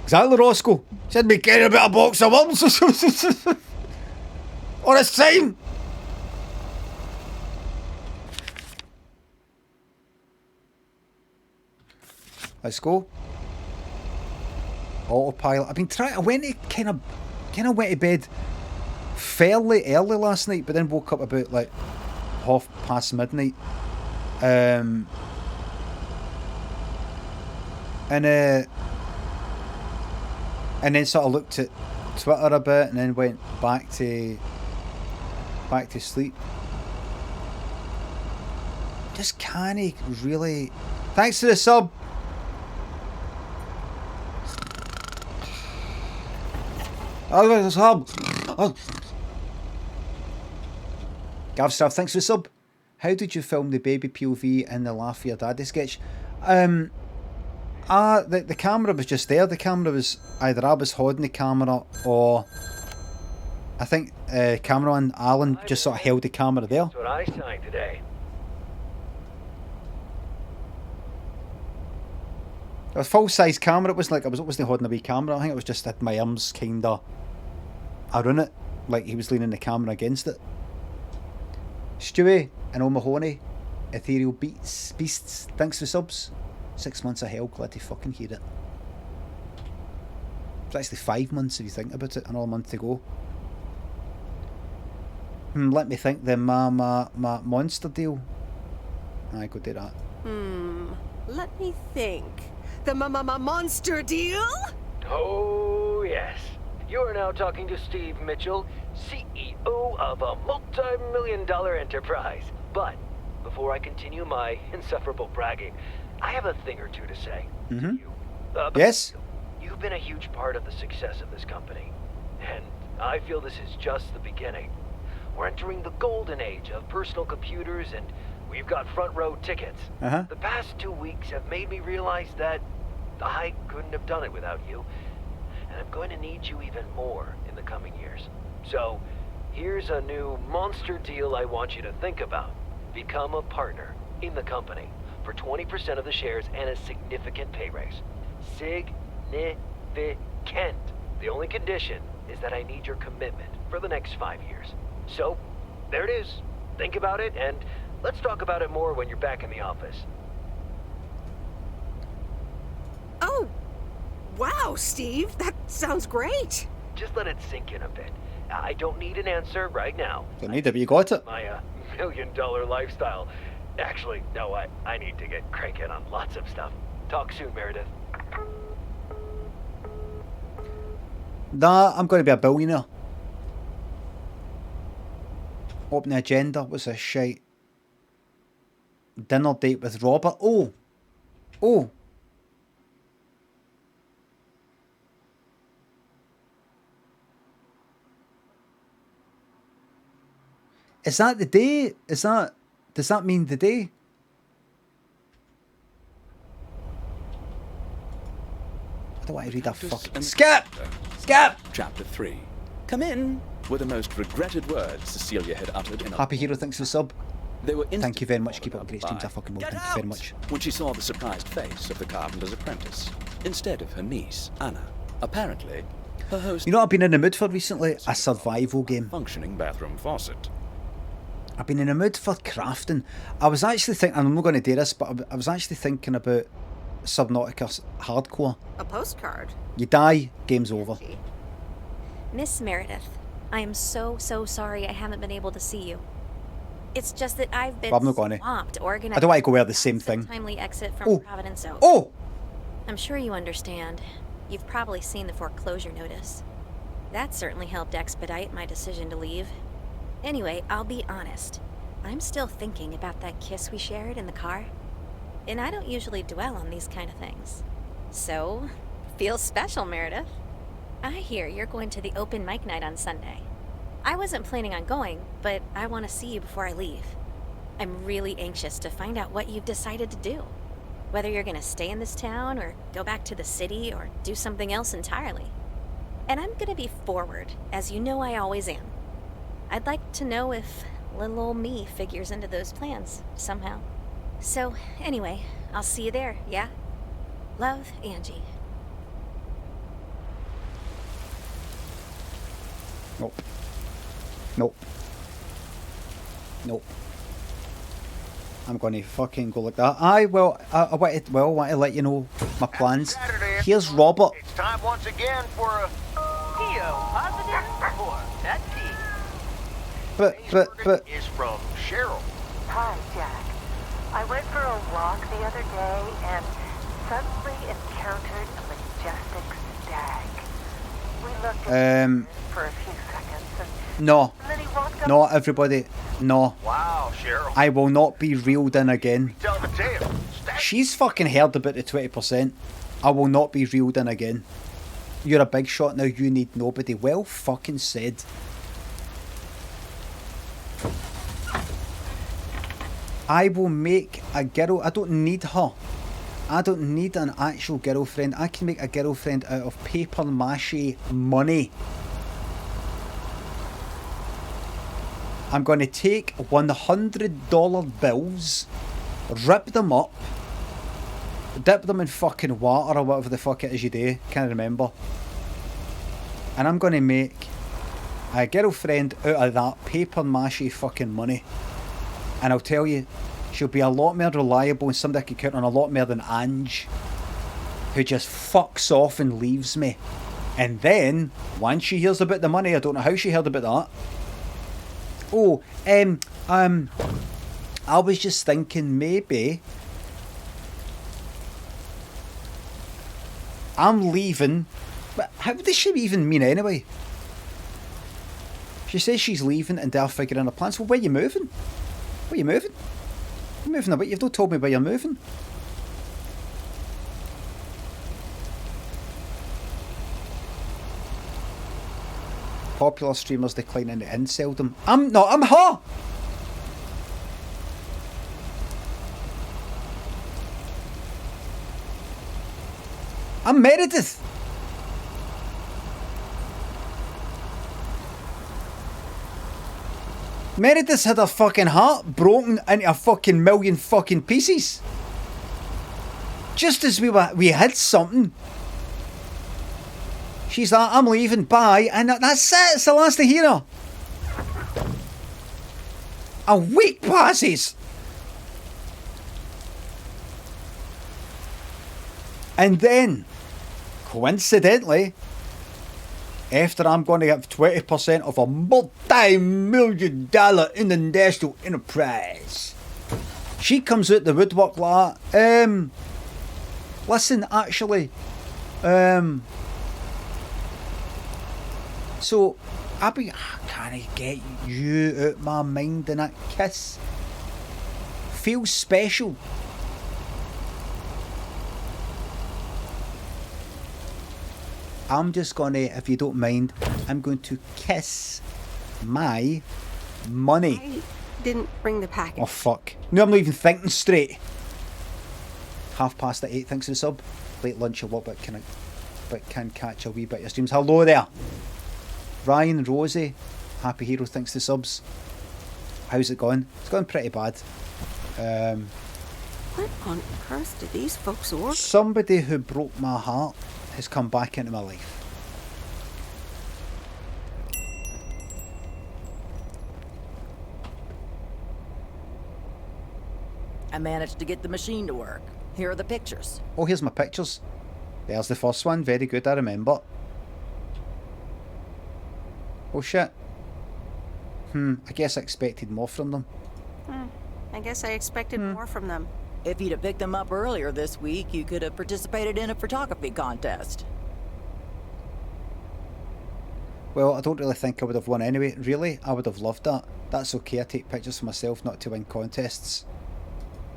Exactly, Roscoe. Said me getting a bit of box of worms. Or it's time. Let's go. Autopilot. I've been trying. I went to kind of went to bed fairly early last night, but then woke up about like midnight. And then sort of looked at Twitter a bit, and then went back to sleep. Just can't really. Thanks for the sub. Oh, the sub. Oh. Gav Staff, thanks for the sub. How did you film the baby POV in the Laugh Your Daddy sketch? The camera was just there. The camera was either I was holding the camera, or I think cameraman Alan just sort of held the camera there. That's what I signed today. It was full size camera. It wasn't like I wasn't holding a wee camera. I think it was just had my arms kinda around it, like he was leaning the camera against it. Stewie and O'Mahony, Ethereal Beasts, thanks for subs. 6 months of hell, glad to fucking hear it. It's actually 5 months if you think about it, another month to go. Let me think, the my monster deal. I go do that. Let me think. The monster deal? Oh, yes. You are now talking to Steve Mitchell, CEO of a multi-million-dollar enterprise. But before I continue my insufferable bragging, I have a thing or two to say. Mm-hmm. Yes? You've been a huge part of the success of this company, and I feel this is just the beginning. We're entering the golden age of personal computers, and we've got front row tickets. The past 2 weeks have made me realize that I couldn't have done it without you, and I'm going to need you even more in the coming years. So, here's a new monster deal I want you to think about. Become a partner in the company for 20% of the shares and a significant pay raise. Significant. The only condition is that I need your commitment for the next 5 years. So, there it is. Think about it, and let's talk about it more when you're back in the office. Oh, wow, Steve. That sounds great. Just let it sink in a bit. I don't need an answer right now. Don't need it, but you got it. My $1 million lifestyle. Actually, no, I need to get cranking on lots of stuff. Talk soon, Meredith. Nah, I'm going to be a billionaire. Open the agenda. What's this shite? Dinner date with Robert. Oh. Is that the day? Does that mean the day? I don't want to read that fucking... Skip! Chapter 3. Come in, were the most regretted words Cecilia had uttered in a... Happy Hero thanks for the sub. They were Thank you very much. Keep up the great streams. I fucking will. Thank you very much. When she saw the surprised face of the carpenter's apprentice, instead of her niece, Anna. Apparently, her host... You know what I've been in the mood for recently? A survival game. Functioning bathroom faucet. I've been in a mood for crafting. I was actually thinking, and I'm not going to do this, but I was actually thinking about Subnautica Hardcore. A postcard? You die, game's over. Miss Meredith, I am so sorry I haven't been able to see you. It's just that I've been swamped organizing. I don't want to go wear the same thing. Timely exit from Providence Oak. Oh! I'm sure you understand. You've probably seen the foreclosure notice. That certainly helped expedite my decision to leave. Anyway, I'll be honest. I'm still thinking about that kiss we shared in the car. And I don't usually dwell on these kind of things. So, feels special, Meredith. I hear you're going to the open mic night on Sunday. I wasn't planning on going, but I want to see you before I leave. I'm really anxious to find out what you've decided to do. Whether you're going to stay in this town, or go back to the city, or do something else entirely. And I'm going to be forward, as you know I always am. I'd like to know if little old me figures into those plans, somehow. So, anyway, I'll see you there, yeah? Love, Angie. Nope. I'm going to fucking go like that. I want to let you know my plans. Here's Robert. It's time once again for a PO positive or pet peeve. But is from Cheryl. Hi, Jack. I went for a walk the other day and suddenly encountered a majestic stag. We looked at it for a few seconds and then he walked up. No, everybody, no. Wow, Cheryl. I will not be reeled in again. Tell the tale. She's fucking heard about the 20%. I will not be reeled in again. You're a big shot now, you need nobody. Well fucking said. I will make a girl. I don't need her. I don't need an actual girlfriend. I can make a girlfriend out of paper mache money. I'm going to take $100 bills, rip them up, dip them in fucking water or whatever the fuck it is you do. Can't remember. And I'm going to make a girlfriend out of that paper mache fucking money. And I'll tell you, she'll be a lot more reliable and somebody I can count on a lot more than Ange, who just fucks off and leaves me. And then, once she hears about the money, I don't know how she heard about that. Oh, I was just thinking maybe I'm leaving. But how does she even mean anyway? She says she's leaving and they're figuring her plans. Well, where are you moving? Where are you moving? You're moving about. You've not told me where you're moving. Popular streamers declining to inseldom. I'm her! I'm Meredith! Meredith's had her fucking heart broken into a fucking million fucking pieces. Just as we had something. She's like, I'm leaving, bye, and that's it, it's the last I hear her. A week passes. And then, coincidentally, after I'm going to get 20% of a multi-million-dollar international enterprise, she comes out the woodwork like, listen, actually, so, can I get you out my mind in that kiss? feels special. I'm just gonna, if you don't mind, I'm going to kiss my money. I didn't bring the package. Oh fuck. No, I'm not even thinking straight. 8:30, thanks for the sub. Late lunch a lot, but can catch a wee bit of your streams. Hello there. Ryan, Rosie, Happy Hero, thanks for the subs. How's it going? It's going pretty bad. What on earth did these folks order? Somebody who broke my heart has come back into my life. I managed to get the machine to work. Here are the pictures. Oh, here's my pictures. There's the first one. Very good, I remember. Oh shit. I guess I expected more from them. I guess I expected more from them. If you'd have picked them up earlier this week, you could have participated in a photography contest. Well, I don't really think I would have won anyway. Really, I would have loved that. That's okay, I take pictures for myself, not to win contests.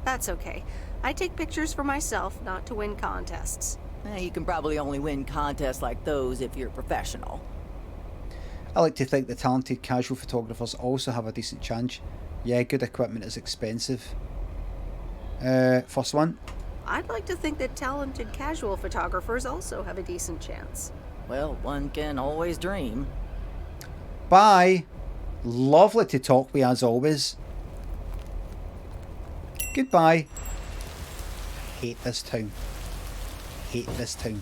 That's okay. I take pictures for myself, not to win contests. You can probably only win contests like those if you're a professional. I like to think the talented casual photographers also have a decent chance. Yeah, good equipment is expensive. First one. I'd like to think that talented casual photographers also have a decent chance. Well, one can always dream. Bye. Lovely to talk with you as always. Goodbye. Hate this town. Hate this town.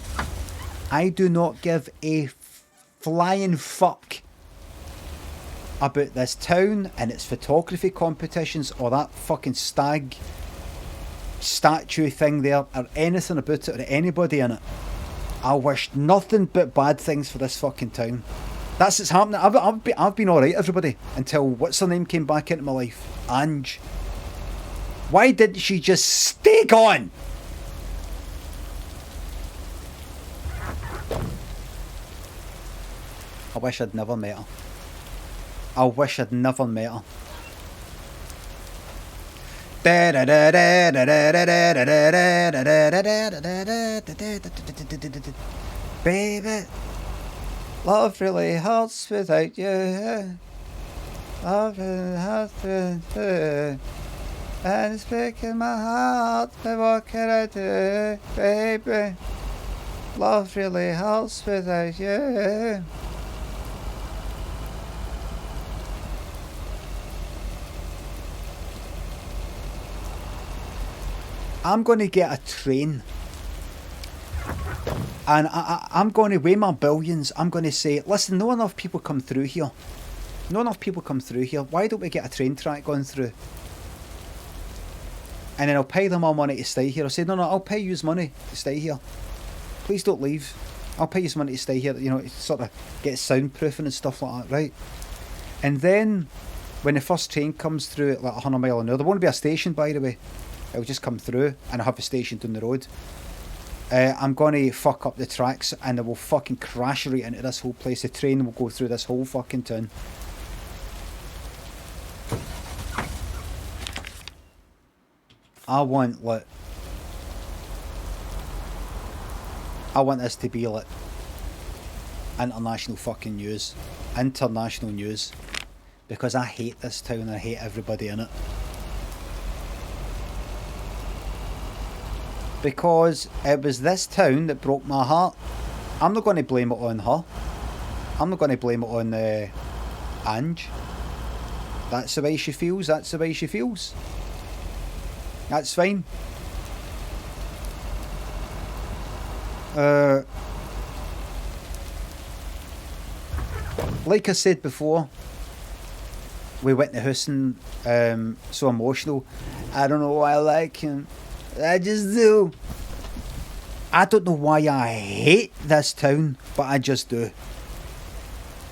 I do not give a flying fuck about this town and its photography competitions or that fucking stag statue thing there or anything about it or anybody in it. I wish nothing but bad things for this fucking town. That's what's happening. I've been alright, everybody, until what's her name came back into my life. Ange. Why didn't she just stay gone? I wish I'd never met her. I wish I'd never met her. Baby, love really hurts without you. Love really hurts without you. And it's breaking my heart, but what can I do, baby? Love really hurts without you. I'm going to get a train and I'm going to weigh my billions. I'm going to say, listen, no enough people come through here. Not enough people come through here. Why don't we get a train track going through? And then I'll pay them all money to stay here. I'll say, no, I'll pay you money to stay here. Please don't leave. I'll pay you money to stay here, you know, to sort of get soundproofing and stuff like that, right? And then when the first train comes through at like 100 mile an hour, there won't be a station, by the way. It'll just come through and I'll have a station down the road. I'm going to fuck up the tracks and it will fucking crash right into this whole place. The train will go through this whole fucking town. I want this to be like international fucking news. International news. Because I hate this town and I hate everybody in it. Because it was this town that broke my heart. I'm not going to blame it on her. I'm not going to blame it on Ange. That's the way she feels. That's the way she feels. That's fine. Like I said before, we went to house and so emotional. I don't know why I like him. I just do. I don't know why I hate this town, but I just do.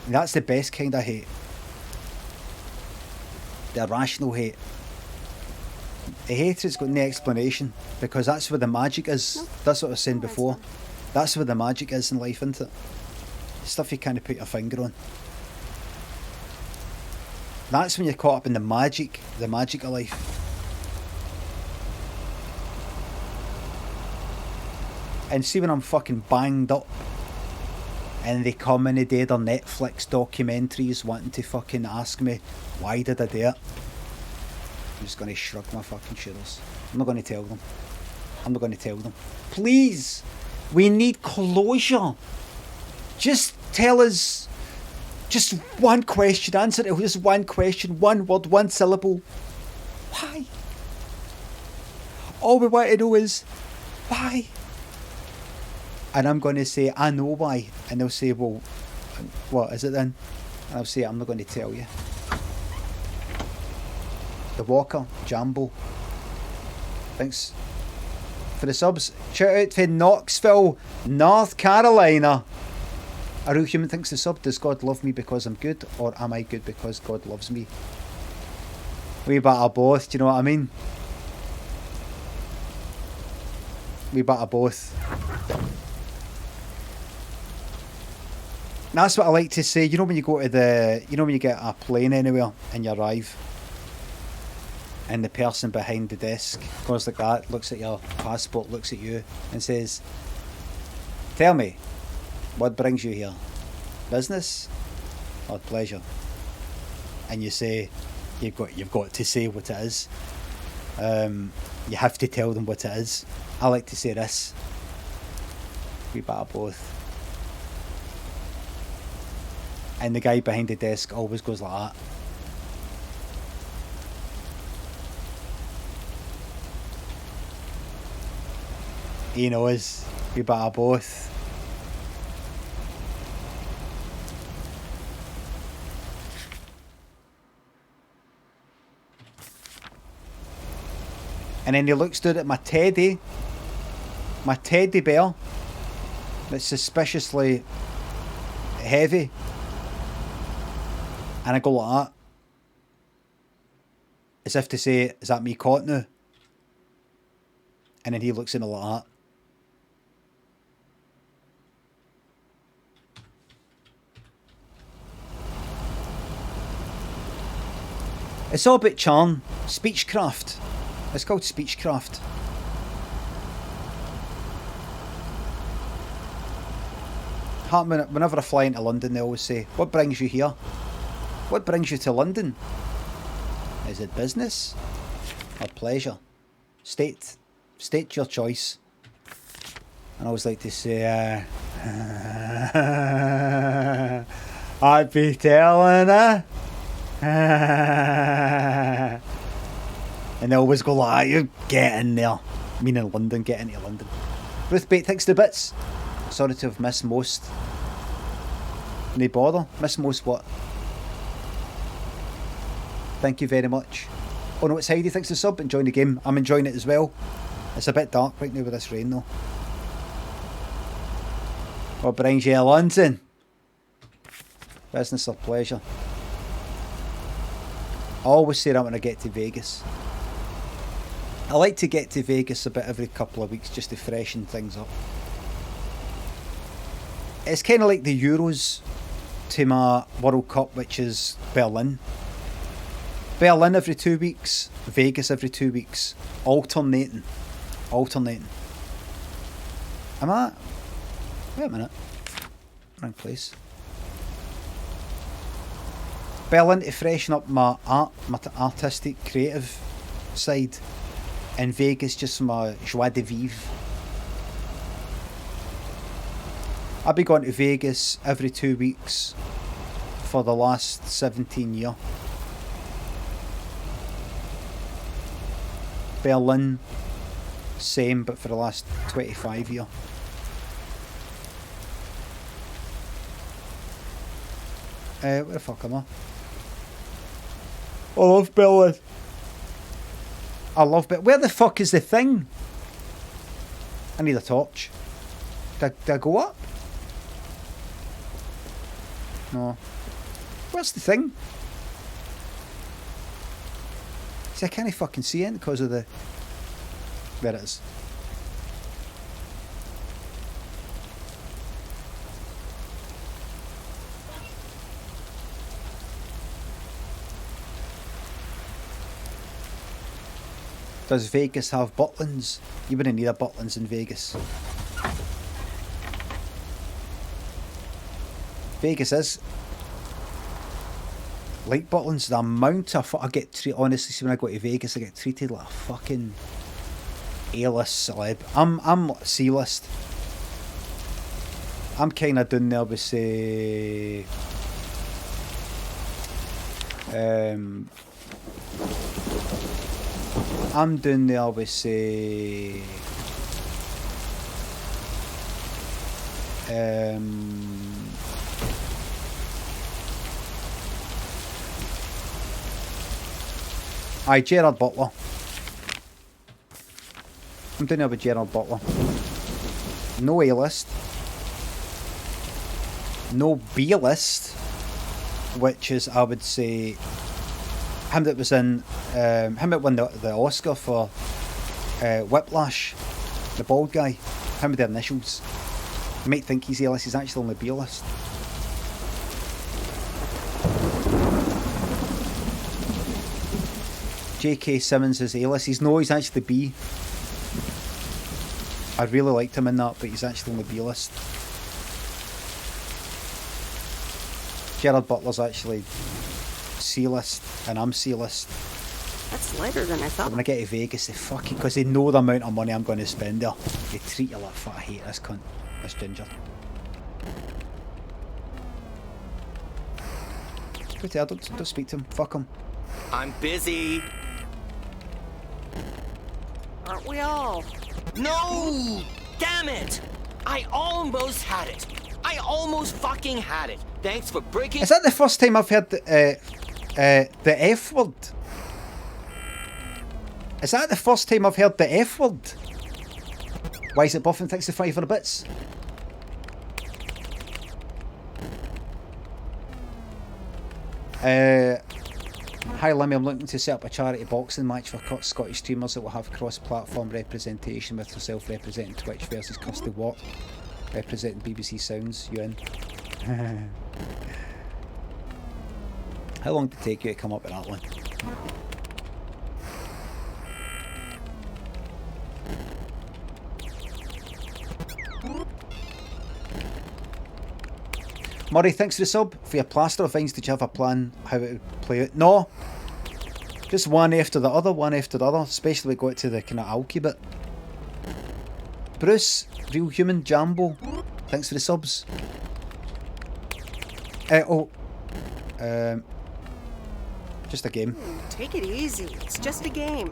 That's the best kind of hate. The irrational hate. The hatred's got no explanation, because that's where the magic is. That's what I was saying before. That's where the magic is in life, isn't it? Stuff you can't put your finger on. That's when you're caught up in the magic of life. And see when I'm fucking banged up and they come and they do their Netflix documentaries wanting to fucking ask me, why did I do it? I'm just going to shrug my fucking shoulders. I'm not going to tell them. I'm not going to tell them. Please, we need closure. Just tell us, just one question, answer it, just one question, one word, one syllable. Why? All we want to know is, why? And I'm going to say, I know why. And they'll say, well, what is it then? And I'll say, I'm not going to tell you. The Walker, Jambo. Thanks for the subs. Shout out to Knoxville, North Carolina. A real human thinks the sub. Does God love me because I'm good, or am I good because God loves me? We bit of both, do you know what I mean? We bit of both. And that's what I like to say. You know when you go to the, you know when you get a plane anywhere and you arrive, and the person behind the desk goes like that, looks at your passport, looks at you, and says, "Tell me, what brings you here? Business or pleasure?" And you say, you've got to say what it is. You have to tell them what it is. I like to say this. We bit of both. And the guy behind the desk always goes like that. He knows. We bit of both. And then he looks down at my teddy bear that's suspiciously heavy, and I go like that, as if to say, is that me caught now? And then he looks at me like that. It's all about charm, speechcraft. It's called speechcraft. Whenever I fly into London, they always say, what brings you here? What brings you to London? Is it business or pleasure? State your choice. And I always like to say, I'd be telling her. And they always go like, you get in there. Meaning London, get into London. Ruth Bate, thanks to bits. Sorry to have missed most. No bother. Missed most what? Thank you very much. Oh no, it's Heidi, thanks to sub. Enjoying the game. I'm enjoying it as well. It's a bit dark right now with this rain though. What brings you to London? Business or pleasure? I always say that when I get to Vegas. I like to get to Vegas about every couple of weeks just to freshen things up. It's kind of like the Euros to my World Cup, which is Berlin. Berlin every 2 weeks, Vegas every 2 weeks. Alternating. Am I? Wait a minute. Wrong place. Berlin to freshen up my artistic, creative side. And Vegas just my joie de vivre. I've been going to Vegas every 2 weeks for the last 17 years. Berlin, same, but for the last 25 years. Where the fuck am I? I love Berlin. I love Berlin. Where the fuck is the thing? I need a torch. Did I go up? No. Where's the thing? See, I can't fucking see it because of the... There it is. Does Vegas have Butlins? You wouldn't need a Butlins in Vegas. Vegas is. Like Butlins, the amount of I get treated, honestly, see when I go to Vegas, I get treated like a fucking A-list celeb. I'm C-list. I'm kind of doing there with, say, I'm doing there with, say, Gerard Butler. I'm doing it with Gerard Butler. No A-list. No B-list. Which is, I would say, him that was in, him that won the Oscar for Whiplash. The bald guy. Him with the initials. You might think he's A-list, he's actually on the B-list. J.K. Simmons is A-list. He's actually B. I really liked him in that, but he's actually on the B-list. Gerard Butler's actually C-list, and I'm C-list. That's lighter than I thought. But when I get to Vegas, they fucking, because they know the amount of money I'm going to spend there, they treat you like fuck. I hate this cunt, this ginger. Go to her, don't speak to him. Fuck him. I'm busy. Aren't we all? No! Damn it! I almost had it. I almost fucking had it. Thanks for breaking. Is that the first time I've heard the F word? Is that the first time I've heard the F word? Why is it buffing? Thanks to 5 for the bits. Hi Limmy, I'm looking to set up a charity boxing match for Scottish streamers that will have cross-platform representation, with yourself representing Twitch versus Kirsty Watt representing BBC Sounds. You in? How long did it take you to come up with that one? Murray, thanks for the sub. For your plaster of Vines, did you have a plan how it would play out? No. Just one after the other, especially when we got to the kind of alky bit. Bruce, Real Human, Jambo, thanks for the subs. Just a game. Take it easy. It's just a game.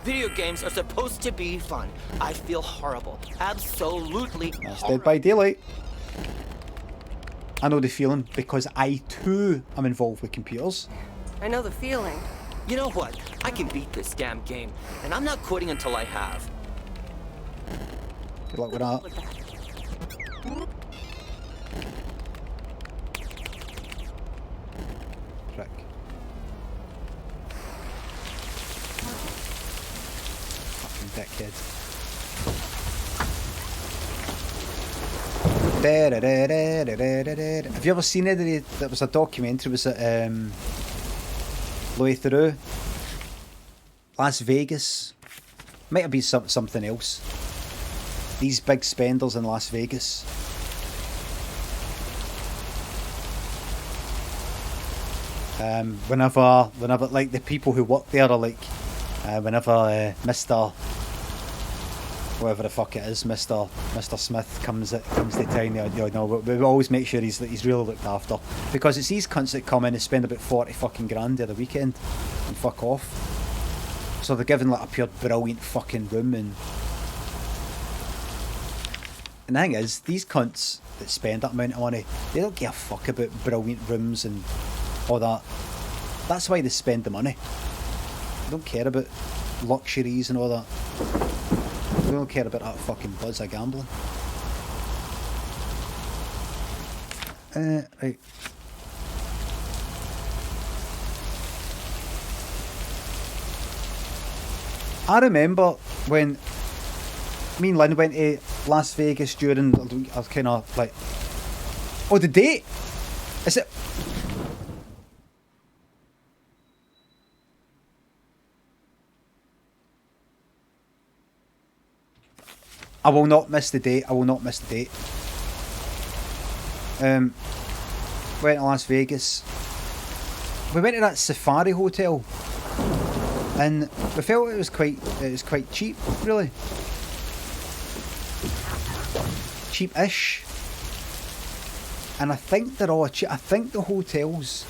Video games are supposed to be fun. I feel horrible. Absolutely That's horrible. Dead by Daylight. I know the feeling because I too am involved with computers. I know the feeling. You know what? I can beat this damn game, and I'm not quitting until I have. Good luck with that. Prick. Fucking dickhead. Have you ever seen it? There was a documentary, was it Louis Theroux? Las Vegas? Might have been something else. These big spenders in Las Vegas. Whenever like the people who work there are like, whenever Mr. whatever the fuck it is, Mr. Smith comes to town, we always make sure he's really looked after, because it's these cunts that come in and spend about 40 fucking grand there the weekend and fuck off. So they're given like a pure brilliant fucking room, and the thing is, these cunts that spend that amount of money, they don't give a fuck about brilliant rooms and all that. That's why they spend the money. They don't care about luxuries and all that. They don't care about that fucking buzz of gambling. Right. I remember when me and Lynn went to Las Vegas during, I was kind of like, oh, the date? Is it? I will not miss the date. I will not miss the date. Went to Las Vegas. We went to that Safari Hotel, and we felt it was quite cheap, really. Cheap-ish. And I think they're all cheap. I think the hotels,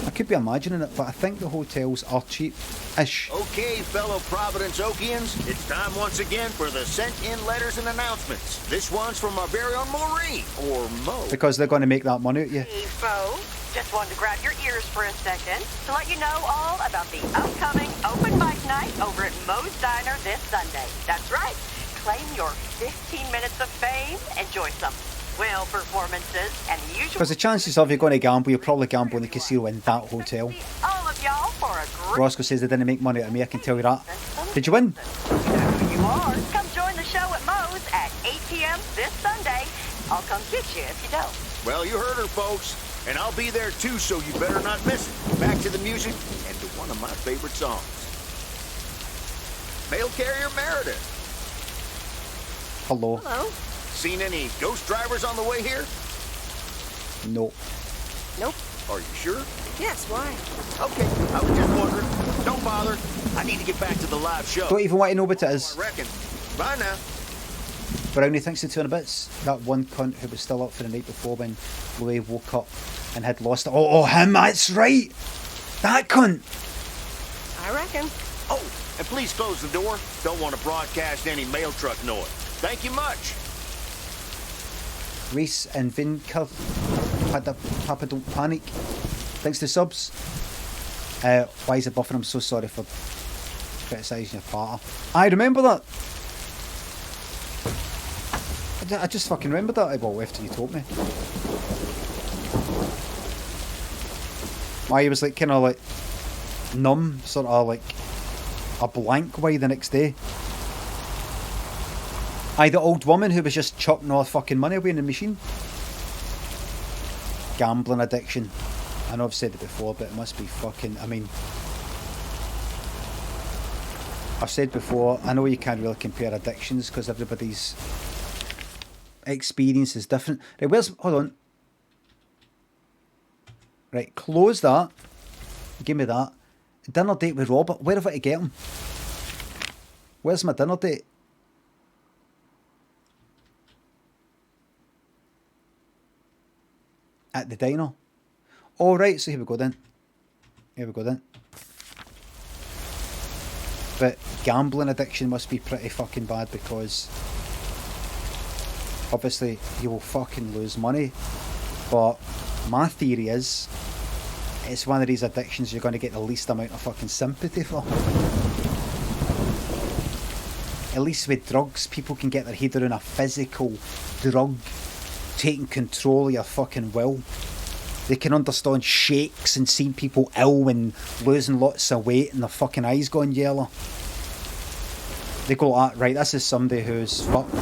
I could be imagining it, but I think the hotels are cheap-ish. Okay, fellow Providence Okians, it's time once again for the sent-in letters and announcements. This one's from our very own Maureen, or Mo. Because they're going to make that money out of you. Hey, folks. Just wanted to grab your ears for a second to let you know all about the upcoming open mic night over at Mo's Diner this Sunday. That's right. Claim your 15 minutes of fame. Enjoy some whale performances and the usual. Because the chances of you going to gamble, you'll probably gamble in the casino in that hotel. All of y'all for a great. Roscoe says they didn't make money out of me, I can tell you that. Did you win? You are. Come join the show at Mo's at 8 p.m. this Sunday. I'll come get you if you don't. Well, you heard her, folks. And I'll be there too, so you better not miss it. Back to the music and to one of my favorite songs. Mail carrier Meredith. Hello. Hello. Seen any ghost drivers on the way here? No. Nope. Are you sure? Yes, why? Okay, I was just wondering. Don't bother. I need to get back to the live show. Don't even want to know what it is. I reckon. Bye now. Brownie thinks the 200 bits. That one cunt who was still up for the night before when Louis woke up and had lost it. Oh, him, that's right. That cunt. I reckon. Oh, and please close the door. Don't want to broadcast any mail truck noise. Thank you much. Reese and Vinker had a Papa Don't Panic. Thanks to subs. Why is it buffering? I'm so sorry for criticising your partner. I remember that. I just fucking remembered that. Well, after you told me. Why he was like kind of like numb, sort of like a blank way the next day. Aye, the old woman who was just chucking all the fucking money away in the machine. Gambling addiction. I know I've said it before, but it must be fucking, I mean, I've said before, I know you can't really compare addictions because everybody's experience is different. Right, hold on. Right, close that. Give me that. Dinner date with Robert. Where have I to get him? Where's my dinner date? At the diner. All right, so here we go then. But gambling addiction must be pretty fucking bad because obviously you will fucking lose money. But my theory is it's one of these addictions you're going to get the least amount of fucking sympathy for. At least with drugs, people can get their head around a physical drug taking control of your fucking will. They can understand shakes and seeing people ill and losing lots of weight and their fucking eyes going yellow. They go, right, this is somebody who's fucked.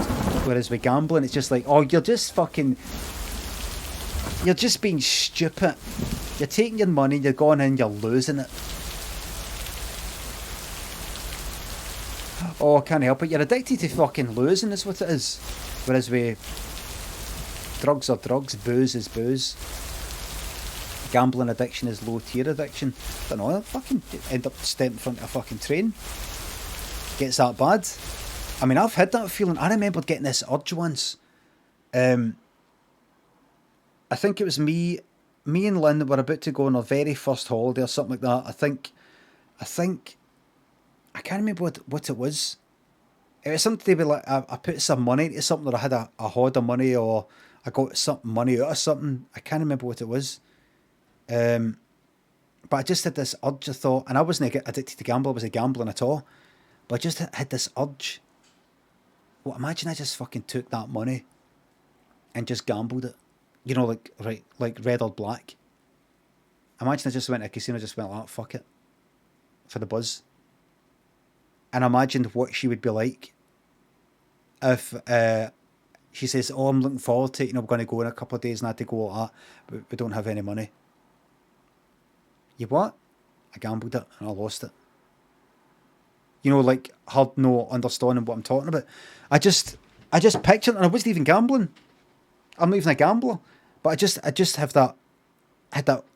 Whereas with gambling, it's just like, oh, you're just being stupid. You're taking your money, you're going in, you're losing it. Oh, I can't help it. You're addicted to fucking losing is what it is. Whereas with drugs are drugs, booze is booze. Gambling addiction is low tier addiction. I don't know, I'll fucking end up stepping in front of a fucking train. Gets that bad. I mean, I've had that feeling. I remember getting this urge once. I think it was me and Lynn were about to go on our very first holiday or something like that. I think I can't remember what it was. It was something to be like I put some money into something, or I had a hoard of money, or I got some money out of something. I can't remember what it was. But I just had this urge, I thought, and I wasn't addicted to gambling, I wasn't gambling at all. But I just had this urge. Well, imagine I just fucking took that money and just gambled it. You know, like red or black. Imagine I just went to a casino, just went like, fuck it. For the buzz. And imagine what she would be like if she says, oh, I'm looking forward to it, we're going to go in a couple of days and I had to go like that, but we don't have any money. You what? I gambled it and I lost it. You know, like, hard no understanding what I'm talking about. I just pictured it, and I wasn't even gambling. I'm not even a gambler, but I just had that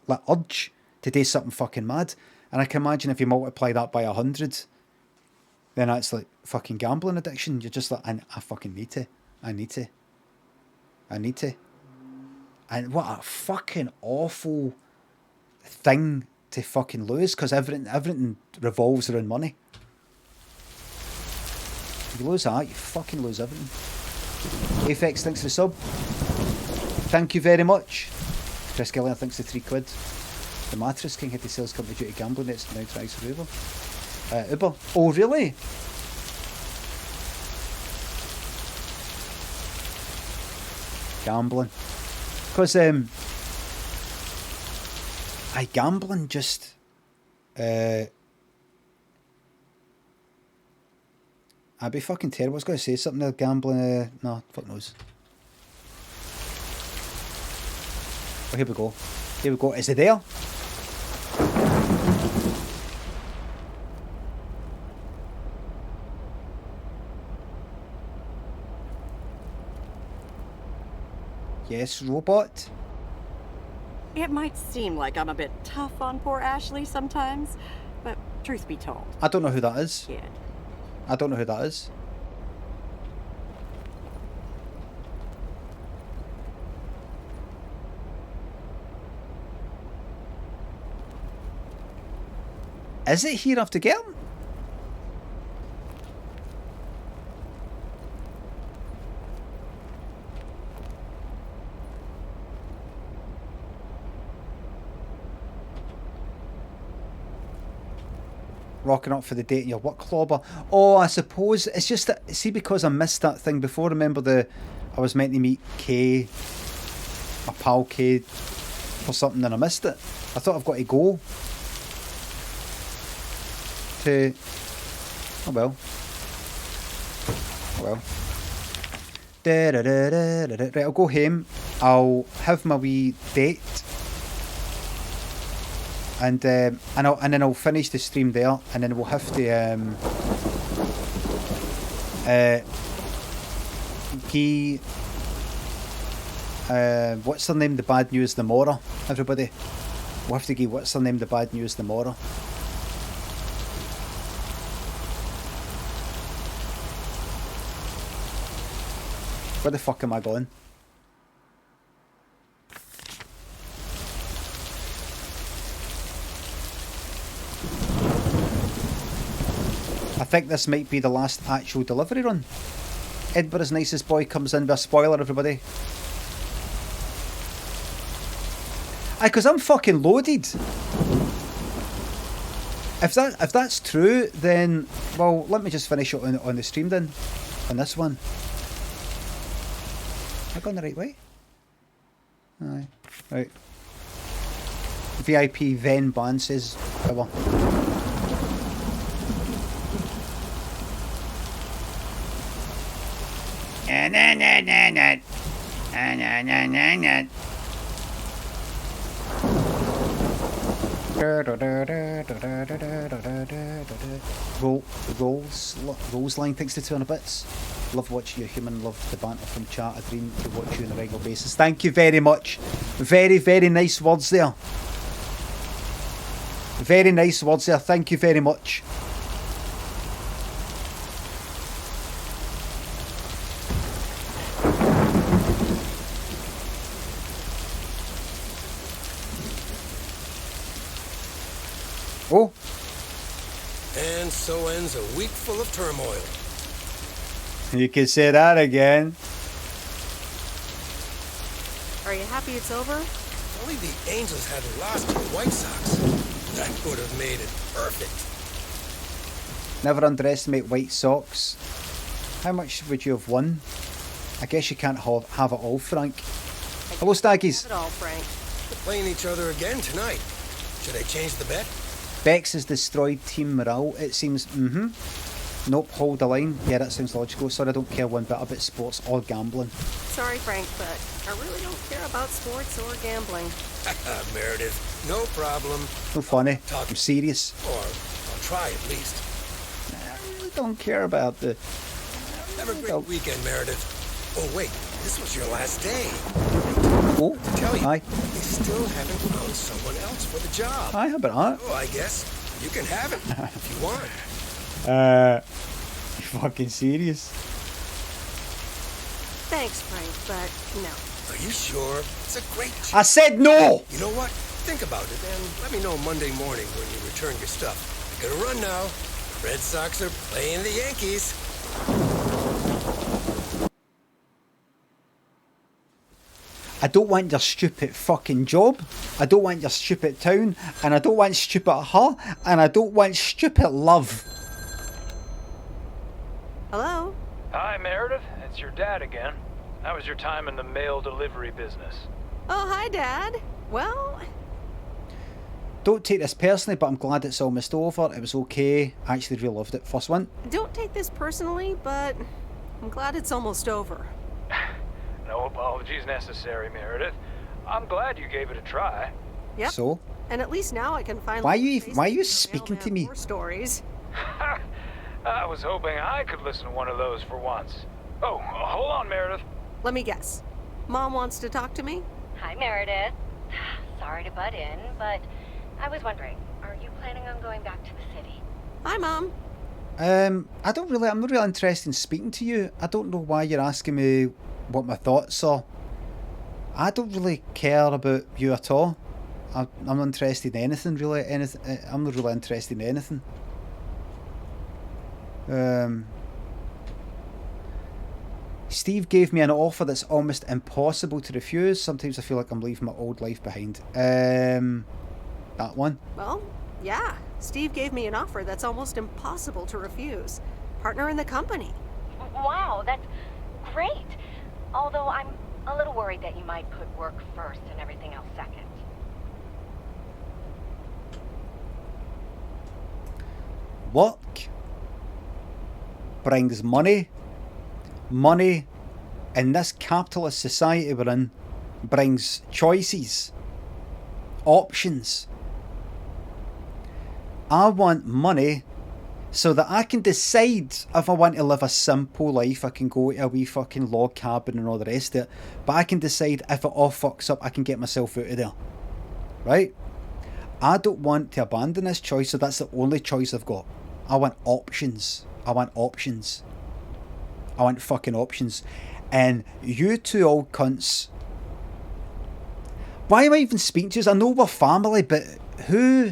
like urge to do something fucking mad. And I can imagine if you multiply that by 100, then that's like fucking gambling addiction. You're just like, I fucking need to. I need to. And what a fucking awful thing to fucking lose, because everything revolves around money. If you lose that, you fucking lose everything. Apex, thanks for the sub. Thank you very much. Chris Gillian, thanks for £3. The Mattress King had to sell his company due to gambling. It's now trying to Uber. Uber. Oh, really? Gambling. Because, gambling just... I'd be fucking terrible. I was going to say something there. Gambling... no, fuck knows. Oh, here we go. Here we go. Is it there? Yes, robot. It might seem like I'm a bit tough on poor Ashley sometimes, but truth be told, I don't know who that is. kid. I don't know who that is. Is it here after get him? Rocking up for the date in your work clobber. Oh, I suppose it's just that, see, because I missed that thing before. Remember I was meant to meet Kay, my pal Kay, for something and I missed it. I thought I've got to go to... oh well. Oh well. Right, I'll go home. I'll have my wee date. And then I'll finish the stream there, and then we'll have to what's her name? The bad news tomorrow, everybody. We'll have to give what's her name? The bad news tomorrow. Where the fuck am I going? I think this might be the last actual delivery run. Edinburgh's nicest boy comes in with a spoiler, everybody. Aye, because I'm fucking loaded. If that's true, then, well, let me just finish it on the stream then. On this one. Am I going the right way? Aye. Right. VIP Ven Band says, whatever. Rolls line, thanks to 200 bits. Love watching you human, love the banter from chat. I dream to watch you on a regular basis. Thank you very much. Very, very nice words there. Very nice words there. Thank you very much. Oh. And so ends a week full of turmoil. You can say that again. Are you happy it's over? If only the Angels hadn't lost to the White Sox. That would have made it perfect. Never underestimate White Sox. How much would you have won? I guess you can't have it all, Frank. Hello, Staggies. Have it all, Frank. They're playing each other again tonight. Should I change the bet? Bex has destroyed team morale, it seems. Nope, hold the line. Yeah, that sounds logical. Sorry, I don't care one bit about sports or gambling. Sorry, Frank, but I really don't care about sports or gambling. Meredith, no problem. No funny. I'm serious. Or I'll try at least. I really don't care about the... Have a great weekend, Meredith. Oh, wait. this was your last day. Oh, I tell you, aye. they still haven't found someone else for the job. Aye, how about that? Oh, I guess you can have it if you want. You fucking serious? Thanks, Frank, but no. Are you sure? It's a great job. I said no! You know what? Think about it and let me know Monday morning when you return your stuff. I gotta run now. The Red Sox are playing the Yankees. I don't want your stupid fucking job. I don't want your stupid town. And I don't want stupid her. And I don't want stupid love. Hello? Hi, Meredith. It's your dad again. How was your time in the mail delivery business? Oh, hi, Dad. Well... Don't take this personally, but I'm glad it's almost over. It was okay. I actually really loved it. First one. Don't take this personally, but I'm glad it's almost over. No apologies necessary, Meredith. I'm glad you gave it a try. Yep. So? And at least now I can finally... Why are you speaking to me? Stories. I was hoping I could listen to one of those for once. Oh, hold on, Meredith. Let me guess. Mom wants to talk to me? Hi, Meredith. Sorry to butt in, but I was wondering, are you planning on going back to the city? Hi, Mom. I'm not really interested in speaking to you. I don't know why you're asking me what my thoughts are. I don't really care about you at all. I'm not interested in anything, really. I'm not really interested in anything. Steve gave me an offer that's almost impossible to refuse. Sometimes I feel like I'm leaving my old life behind. That one. Well, yeah. Steve gave me an offer that's almost impossible to refuse. Partner in the company. Wow, that's great. Although I'm a little worried that you might put work first and everything else second. Work brings money. Money in this capitalist society we're in brings choices, options. I want money so that I can decide if I want to live a simple life. I can go to a wee fucking log cabin and all the rest of it, but I can decide if it all fucks up, I can get myself out of there. Right? I don't want to abandon this choice, so that's the only choice I've got. I want options. I want options. I want fucking options. And you two old cunts. Why am I even speaking to you? I know we're family, but who...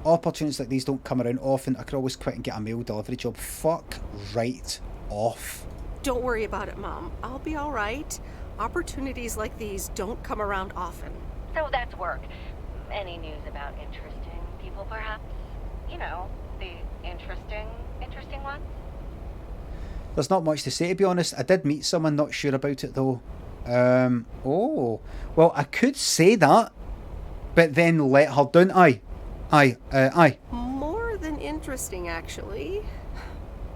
Opportunities like these don't come around often. I could always quit and get a mail delivery job. Fuck right off. Don't worry about it, Mom. I'll be all right. Opportunities like these don't come around often. So that's work. Any news about interesting people, perhaps? You know, the interesting ones? There's not much to say, to be honest. I did meet someone, not sure about it though. Oh. Well, I could say that, but then let her down. Aye. More than interesting, actually.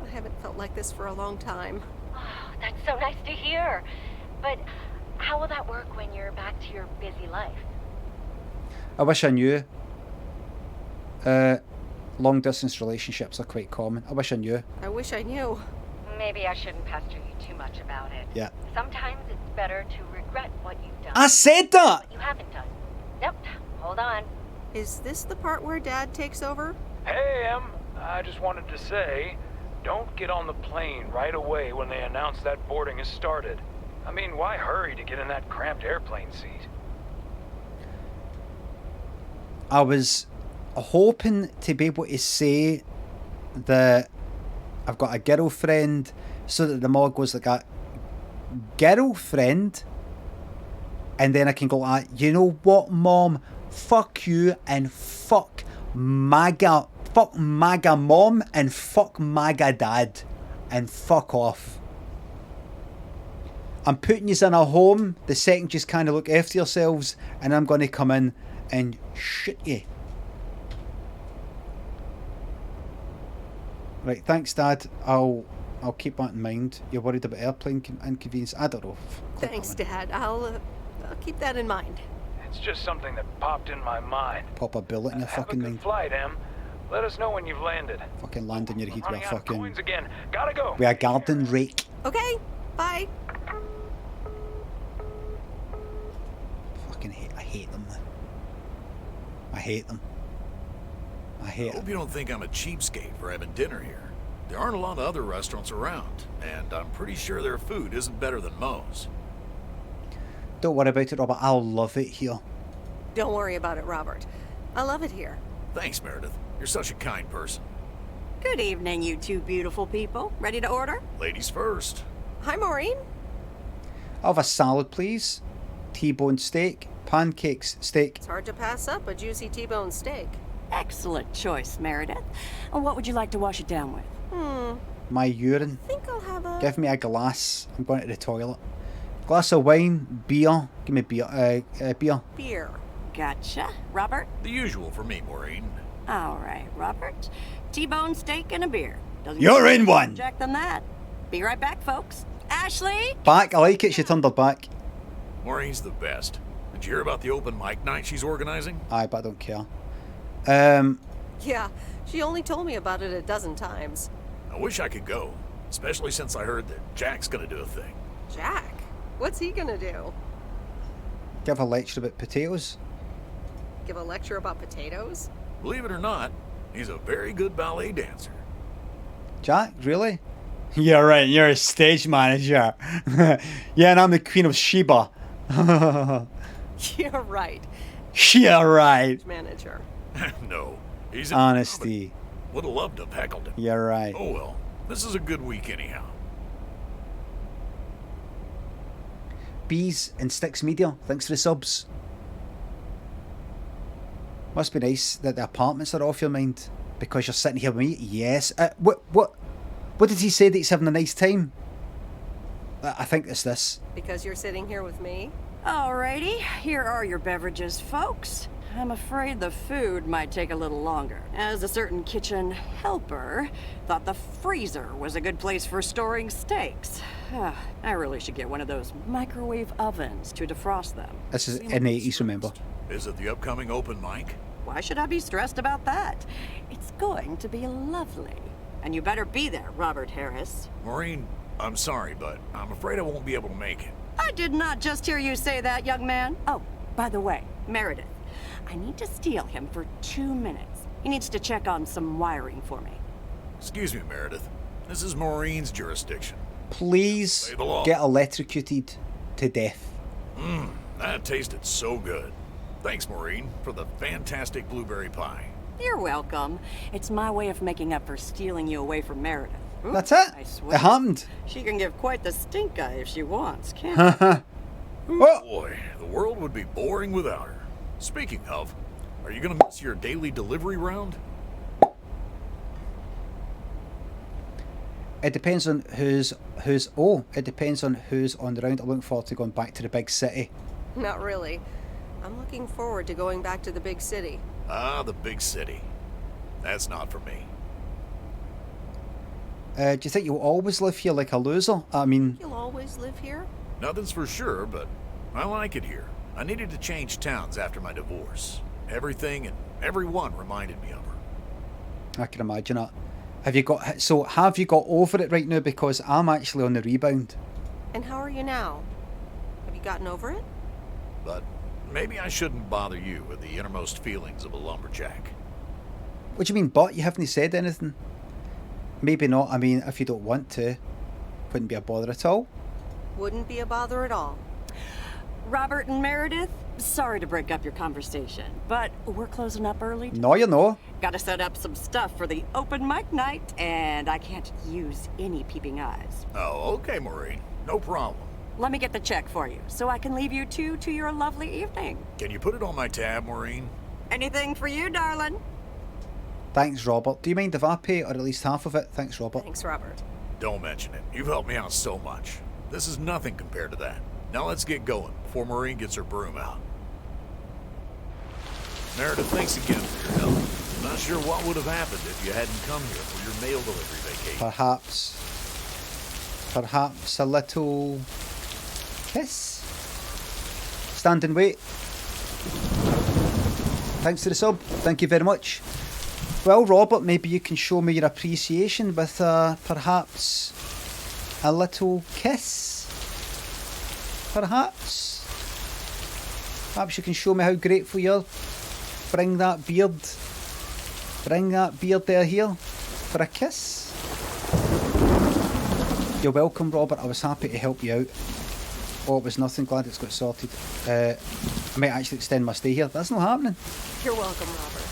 I haven't felt like this for a long time. Oh, that's so nice to hear. But how will that work when you're back to your busy life? I wish I knew. Long distance relationships are quite common. I wish I knew. I wish I knew. Maybe I shouldn't pester you too much about it. Yeah. Sometimes it's better to regret what you've done. I said that! What you haven't done. Nope. Hold on. Is this the part where Dad takes over? Hey, Em. I just wanted to say, don't get on the plane right away when they announce that boarding has started. I mean, why hurry to get in that cramped airplane seat? I was hoping to be able to say that I've got a girlfriend, so that the mom goes like a girlfriend, and then I can go like, you know what, Mom? Fuck you and fuck MAGA Mom and fuck MAGA Dad and fuck off. I'm putting you in a home the second you just kind of look after yourselves, and I'm going to come in and shit you. Right, thanks, Dad. I'll keep that in mind. You're worried about airplane inconvenience? I don't know. Thanks, Dad. I'll keep that in mind. It's just something that popped in my mind. Pop a bullet in your fucking mind. Flight, Em. Let us know when you've landed. Fucking land on your head with Running a out of fucking... coins again. Gotta go. with a garden rake. Okay, bye. I hate them. I hate them. I hate I hope you don't think I'm a cheapskate for having dinner here. There aren't a lot of other restaurants around, and I'm pretty sure their food isn't better than Moe's. Don't worry about it, Robert. I'll love it here. Don't worry about it, Robert. I love it here. Thanks, Meredith. You're such a kind person. Good evening, you two beautiful people. Ready to order? Ladies first. Hi, Maureen. I'll have a salad, please. T-bone steak, pancakes, steak. It's hard to pass up a juicy T-bone steak. Excellent choice, Meredith. And what would you like to wash it down with? My urine. I think I'll have a... Give me a glass. I'm going to the toilet. Glass of wine, beer. Give me beer. Beer. Beer. Gotcha. Robert? The usual for me, Maureen. All right, Robert. T-bone steak and a beer. Doesn't You're get in one. Jack than that. Be right back, folks. Ashley? Back. I like it. She turned her back. Maureen's the best. Did you hear about the open mic night she's organizing? Aye, but I don't care. Yeah, she only told me about it a dozen times. I wish I could go, especially since I heard that Jack's gonna do a thing. Jack? What's he gonna do? Give a lecture about potatoes. Give a lecture about potatoes? Believe it or not, he's a very good ballet dancer. Jack, really? Yeah, right. You're a stage manager. Yeah, and I'm the Queen of Sheba. You're right. Yeah, right. Manager. No, he's Honesty. Would have loved to have heckled him. You're right. Oh well, this is a good week anyhow. Bees and Sticks Media, thanks for the subs. Must be nice that the apartments are off your mind because you're sitting here with me. Yes. What did he say that he's having a nice time? I think it's this. Because you're sitting here with me? Alrighty, here are your beverages, folks. I'm afraid the food might take a little longer, as a certain kitchen helper thought the freezer was a good place for storing steaks. I really should get one of those microwave ovens to defrost them. This is in the 80s, remember. Is it the upcoming open mic? Why should I be stressed about that? It's going to be lovely. And you better be there, Robert Harris. Maureen, I'm sorry, but I'm afraid I won't be able to make it. I did not just hear you say that, young man. Oh, by the way, Meredith, I need to steal him for 2 minutes. He needs to check on some wiring for me. Excuse me, Meredith. This is Maureen's jurisdiction. Please get electrocuted to death. That tasted so good. Thanks, Maureen, for the fantastic blueberry pie. You're welcome. It's my way of making up for stealing you away from Meredith. Ooh, that's it. I swear. It happened. She can give quite the stink eye if she wants, can't she? Oh boy, the world would be boring without her. Speaking of, are you gonna miss your daily delivery round? It depends on it depends on who's on the round. I'm looking forward to going back to the big city. Not really. I'm looking forward to going back to the big city. Ah, the big city. That's not for me. Do you think you'll always live here like a loser? I mean... You'll always live here? Nothing's for sure, but I like it here. I needed to change towns after my divorce. Everything and everyone reminded me of her. I can imagine it. Have you got over it right now? Because I'm actually on the rebound. And how are you now? Have you gotten over it? But maybe I shouldn't bother you with the innermost feelings of a lumberjack. What do you mean, but? You haven't said anything. Maybe not. I mean, if you don't want to, wouldn't be a bother at all. Wouldn't be a bother at all. Robert and Meredith, sorry to break up your conversation, but we're closing up early. No, you know. Gotta set up some stuff for the open mic night, and I can't use any peeping eyes. Oh, okay, Maureen. No problem. Let me get the check for you, so I can leave you two to your lovely evening. Can you put it on my tab, Maureen? Anything for you, darling. Thanks, Robert. Do you mind if I pay, or at least half of it? Thanks, Robert. Thanks, Robert. Don't mention it. You've helped me out so much. This is nothing compared to that. Now let's get going before Maureen gets her broom out. Meredith, thanks again for your help. I'm not sure what would have happened if you hadn't come here for your mail delivery vacation. Perhaps a little kiss? Stand and wait. Thanks for the sub. Thank you very much. Well, Robert, maybe you can show me your appreciation with perhaps a little kiss. Perhaps you can show me how grateful you are. Bring that beard there here for a kiss. You're welcome, Robert. I was happy to help you out. Oh, it was nothing. Glad it's got sorted. I might actually extend my stay here. That's not happening. You're welcome, Robert.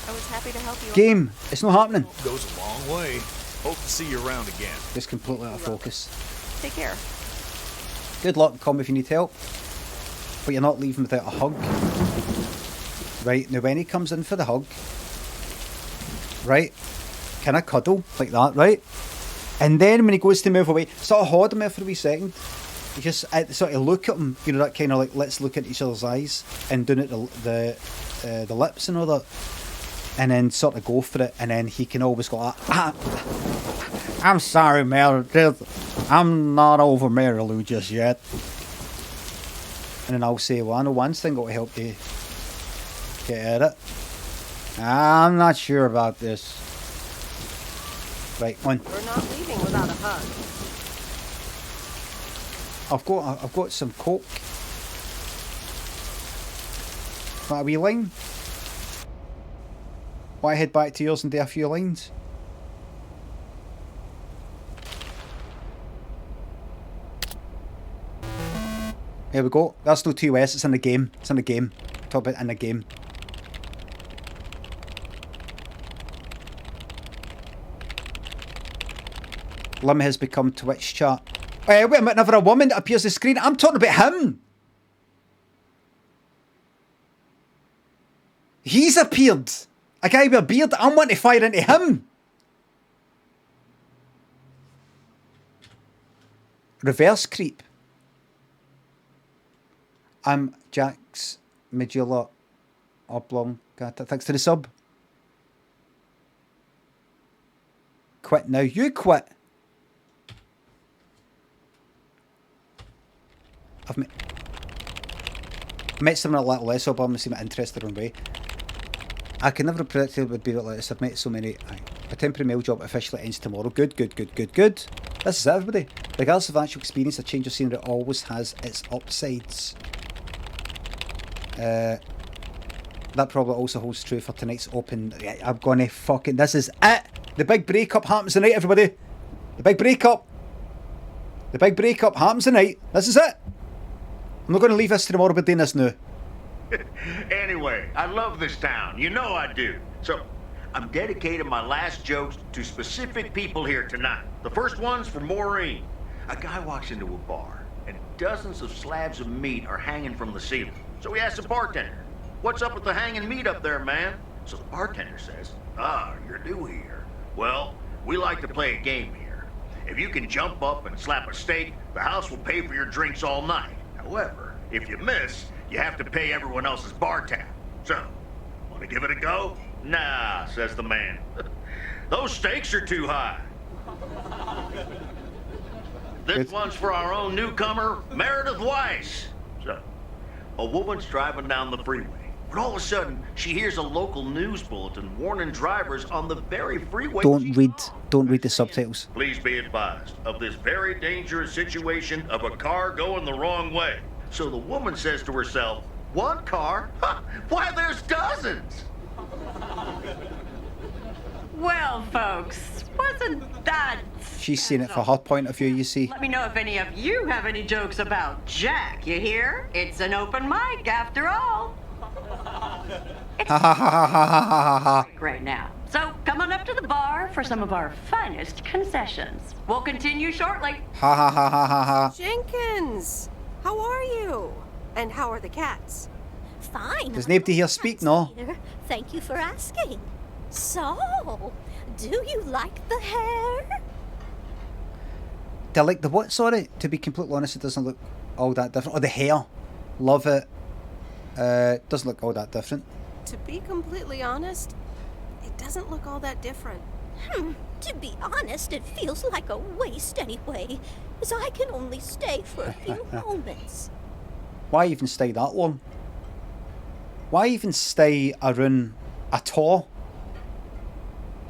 I was happy to help you. Game. It's not happening. Goes a long way. Hope to see you around again. Just completely out of focus. Take care. Good luck. Call me if you need help. But you're not leaving without a hug. Right, now when he comes in for the hug, right, kind of cuddle like that, right? And then when he goes to move away, sort of hold him there for a wee second. You just sort of look at him, you know, that kind of like, let's look at each other's eyes, and doing it the lips and all that. And then sort of go for it, and then he can always go like, I'm sorry, Mary, I'm not over Mary Lou just yet. And then I'll say, well, I know one thing that will help you get at it. I'm not sure about this. Right, one. We're not leaving without a hug. I've got some coke. Want a wee line? Why head back to yours and do a few lines? Here we go. That's no 2 S, it's in the game. It's in the game. Talk about in the game. Limmy has become Twitch chat. Wait a minute, never a woman that appears on the screen. I'm talking about him. He's appeared. A guy with a beard. I'm wanting to fire into him. Reverse creep. I'm Jack's medulla oblongata. Thanks to the sub. Quit now. You quit. I've met someone a little less up. I'm seem interested in way. I can never predict it would be like this. I've met so many. A temporary mail job officially ends tomorrow. Good. This is it, everybody. Regardless of actual experience, a change of scenery always has its upsides. That probably also holds true for tonight's open. I'm gonna fucking. This is it. The big breakup happens tonight, everybody. The big breakup happens tonight. This is it. I'm not going to leave this to tomorrow, but doing this now. Anyway, I love this town. You know I do. So, I'm dedicating my last jokes to specific people here tonight. The first one's for Maureen. A guy walks into a bar, and dozens of slabs of meat are hanging from the ceiling. So he asks the bartender, "What's up with the hanging meat up there, man?" So the bartender says, "You're new here. Well, we like to play a game here. If you can jump up and slap a steak, the house will pay for your drinks all night. However, if you miss, you have to pay everyone else's bar tab. So, want to give it a go?" "Nah," says the man. "Those stakes are too high." This one's for our own newcomer, Meredith Weiss. So, a woman's driving down the freeway, but all of a sudden, she hears a local news bulletin warning drivers on the very freeway. Don't read the subtitles. "Please be advised of this very dangerous situation of a car going the wrong way." So the woman says to herself, "One car? Why, there's dozens!" Well, folks, wasn't that... She's seen it from her point of view, you see. Let me know if any of you have any jokes about Jack, you hear? It's an open mic, after all. Ha ha ha ha ha ha. Right now. So, come on up to the bar for some of our finest concessions. We'll continue shortly. Ha ha ha ha ha ha. Jenkins, how are you? And how are the cats? Fine. Does nobody here speak, no? Thank you for asking. So, do you like the hair? Do I like the what? Sorry, to be completely honest, it doesn't look all that different. Oh, the hair. Love it. Doesn't look all that different. To be completely honest, it doesn't look all that different. To be honest, it feels like a waste anyway, as I can only stay for a few moments. Why even stay that long? Why even stay around at all?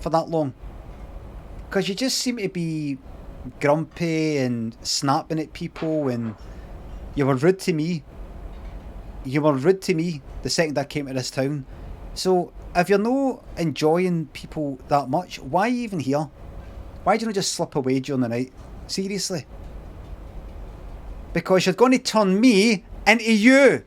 for that long? Because you just seem to be grumpy and snapping at people, and you were rude to me. You were rude to me the second I came to this town. So, if you're not enjoying people that much, why are you even here? Why do you not just slip away during the night? Seriously. Because you're going to turn me into you.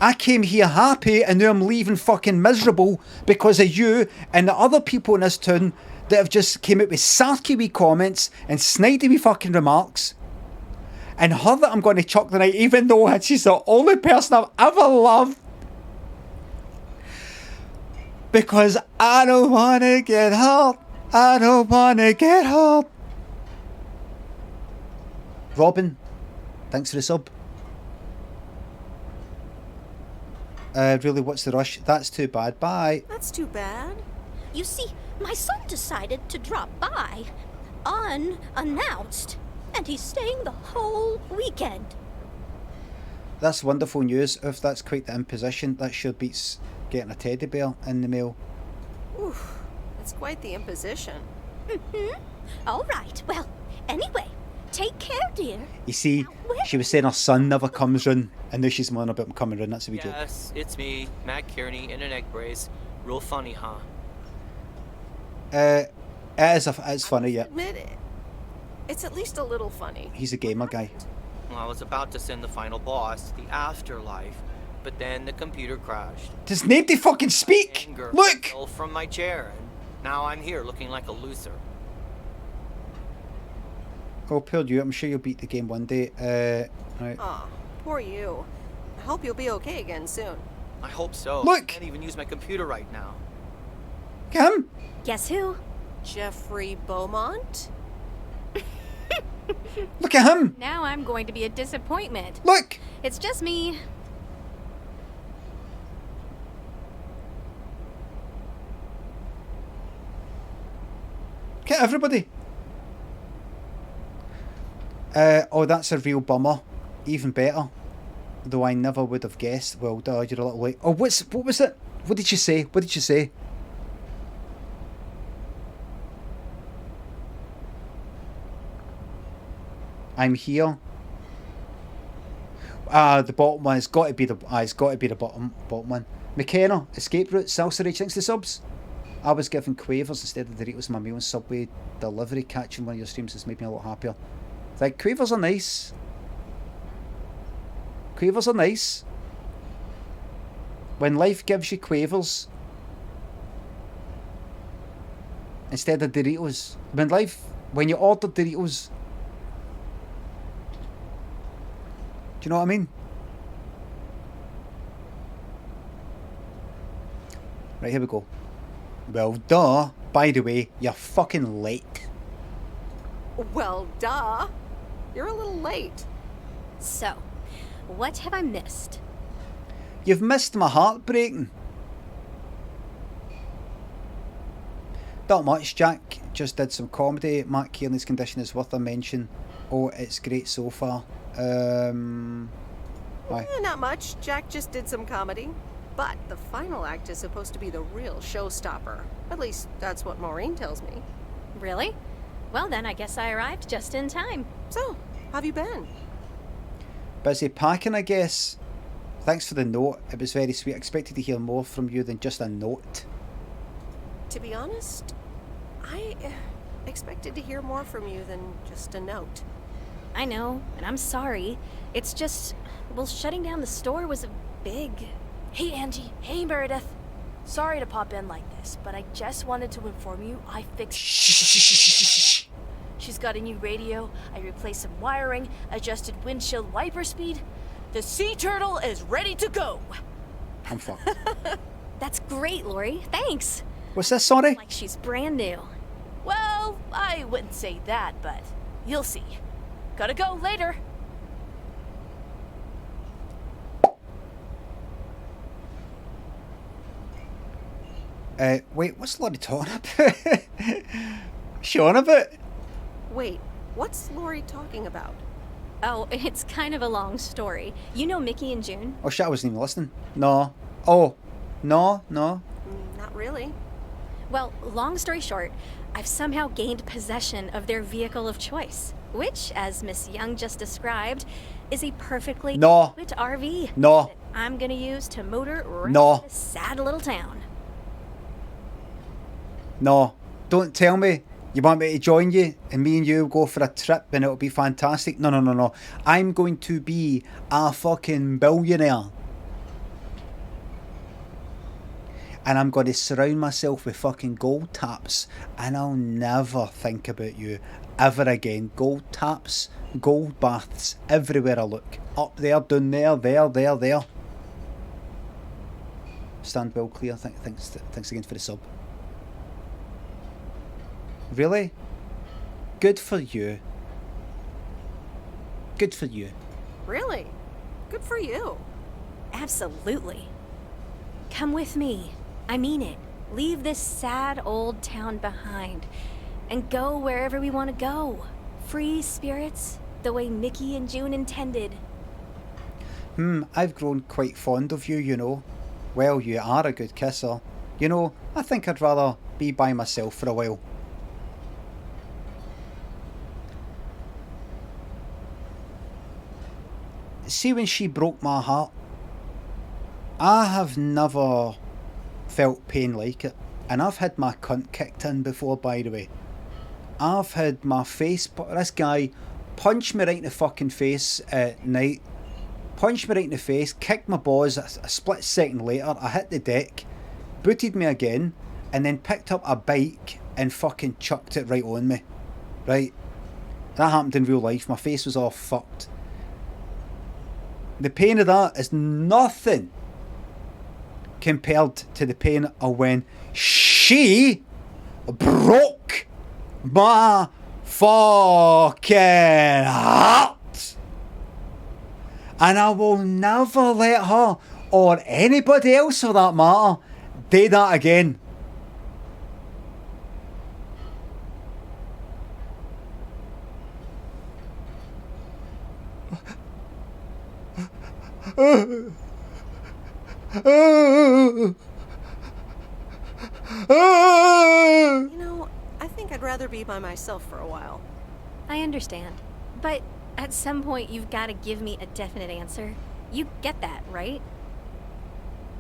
I came here happy and now I'm leaving fucking miserable because of you and the other people in this town that have just came out with sarky wee comments and snidey wee fucking remarks. And her that I'm going to chuck tonight, even though she's the only person I've ever loved. Because I don't want to get hurt. I don't want to get hurt. Robin, thanks for the sub. Really, what's the rush? That's too bad. Bye. That's too bad. You see, my son decided to drop by, unannounced, and he's staying the whole weekend. That's wonderful news. If that's quite the imposition, that sure beats getting a teddy bear in the mail. Oof, that's quite the imposition. All right, well, anyway, take care, dear. You see, she was saying her son never comes round, and now she's moaning about him coming round. That's a wee joke. Yes, it's me, Matt Kearney, in an egg brace. Real funny, huh? It's funny, yeah. Admit it. It's at least a little funny. He's a gamer guy. Well, I was about to send the final boss to the afterlife, but then the computer crashed. Does nobody fucking speak? Anger Look! fell from my chair, and now I'm here looking like a loser. Oh, poor you. I'm sure you'll beat the game one day. Right. Aw, poor you. I hope you'll be okay again soon. I hope so. Look! I can't even use my computer right now. Come. Guess who? Jeffrey Beaumont? Look at him! Now I'm going to be a disappointment. Look! It's just me. Look at everybody. Oh, that's a real bummer. Even better. Though I never would have guessed. Well, duh, you're a little late. Oh, what was it? What did you say? What did you say? I'm here. The bottom one. It's got to be the. It's got to be the bottom one. McKenna, escape route. Salsa Rage. Thanks to subs. I was given Quavers instead of Doritos in my meal and Subway delivery. Catching one of your streams has made me a lot happier. Like, Quavers are nice. Quavers are nice. When life gives you Quavers instead of Doritos. When you order Doritos. Do you know what I mean? Right, here we go. Well, duh. By the way, you're fucking late. Well, duh. You're a little late. So, what have I missed? You've missed my heartbreaking. Not much, Jack. Just did some comedy. Matt Kearney's condition is worth a mention. Oh, it's great so far. Why? Not much. Jack just did some comedy. But the final act is supposed to be the real showstopper. At least, that's what Maureen tells me. Really? Well, then I guess I arrived just in time. So, how have you been? Busy packing, I guess. Thanks for the note. It was very sweet. I expected to hear more from you than just a note. To be honest, I expected to hear more from you than just a note. I know, and I'm sorry. It's just, well, shutting down the store was a big... Hey, Angie. Hey, Meredith. Sorry to pop in like this, but I just wanted to inform you I fixed... Shh. She's got a new radio, I replaced some wiring, adjusted windshield wiper speed. The sea turtle is ready to go. I'm fucked. That's great, Lori. Thanks. What's this, sorry? Like she's brand new. Well, I wouldn't say that, but you'll see. Gotta go later. Wait, what's Lori talking about? Showing a bit? Wait, what's Lori talking about? Oh, it's kind of a long story. You know Mickey and June? Oh shit, I wasn't even listening. No. Oh. No. Not really. Well, long story short, I've somehow gained possession of their vehicle of choice, which, as Miss Young just described, is a perfectly adequate RV that I'm gonna use to motor right to this sad little town. No, don't tell me you want me to join you and me and you go for a trip and it'll be fantastic. No. I'm going to be a fucking billionaire. And I'm going to surround myself with fucking gold taps and I'll never think about you ever again. Gold taps, gold baths, everywhere I look. Up there, down there. Stand well clear. Thanks again for the sub. Really? Good for you. Good for you. Really? Good for you. Absolutely. Come with me. I mean it. Leave this sad old town behind and go wherever we want to go. Free spirits, the way Mickey and June intended. I've grown quite fond of you, you know. Well, you are a good kisser. You know, I think I'd rather be by myself for a while. See, when she broke my heart, I have never felt pain like it. And I've had my cunt kicked in before, by the way. I've had my face... This guy punched me right in the fucking face at night. Punched me right in the face, kicked my balls. A split second later, I hit the deck, booted me again, and then picked up a bike and fucking chucked it right on me. Right? That happened in real life. My face was all fucked. The pain of that is nothing compared to the pain of when she broke my fucking heart. And I will never let her, or anybody else for that matter, do that again. You know, I think I'd rather be by myself for a while. I understand. But at some point, you've got to give me a definite answer. You get that, right?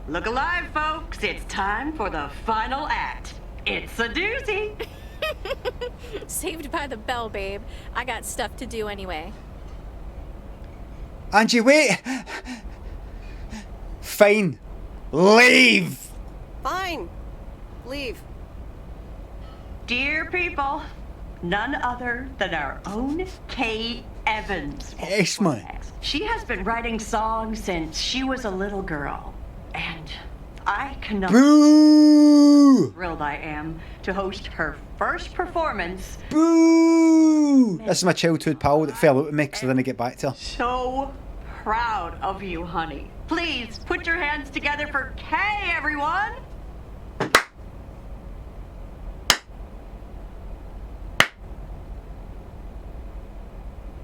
Look alive, folks. It's time for the final act. It's a doozy. Saved by the bell, babe. I got stuff to do anyway. Angie, wait! Fine. Leave! Fine. Leave. Dear people, none other than our own Kay Evans. Yes, man. She has been writing songs since she was a little girl. And I cannot... Boo! Thrilled I am to host her first performance. Boo! This is my childhood pal that fell out with me because I didn't get back to her. So proud of you, honey. Please put your hands together for Kay, everyone.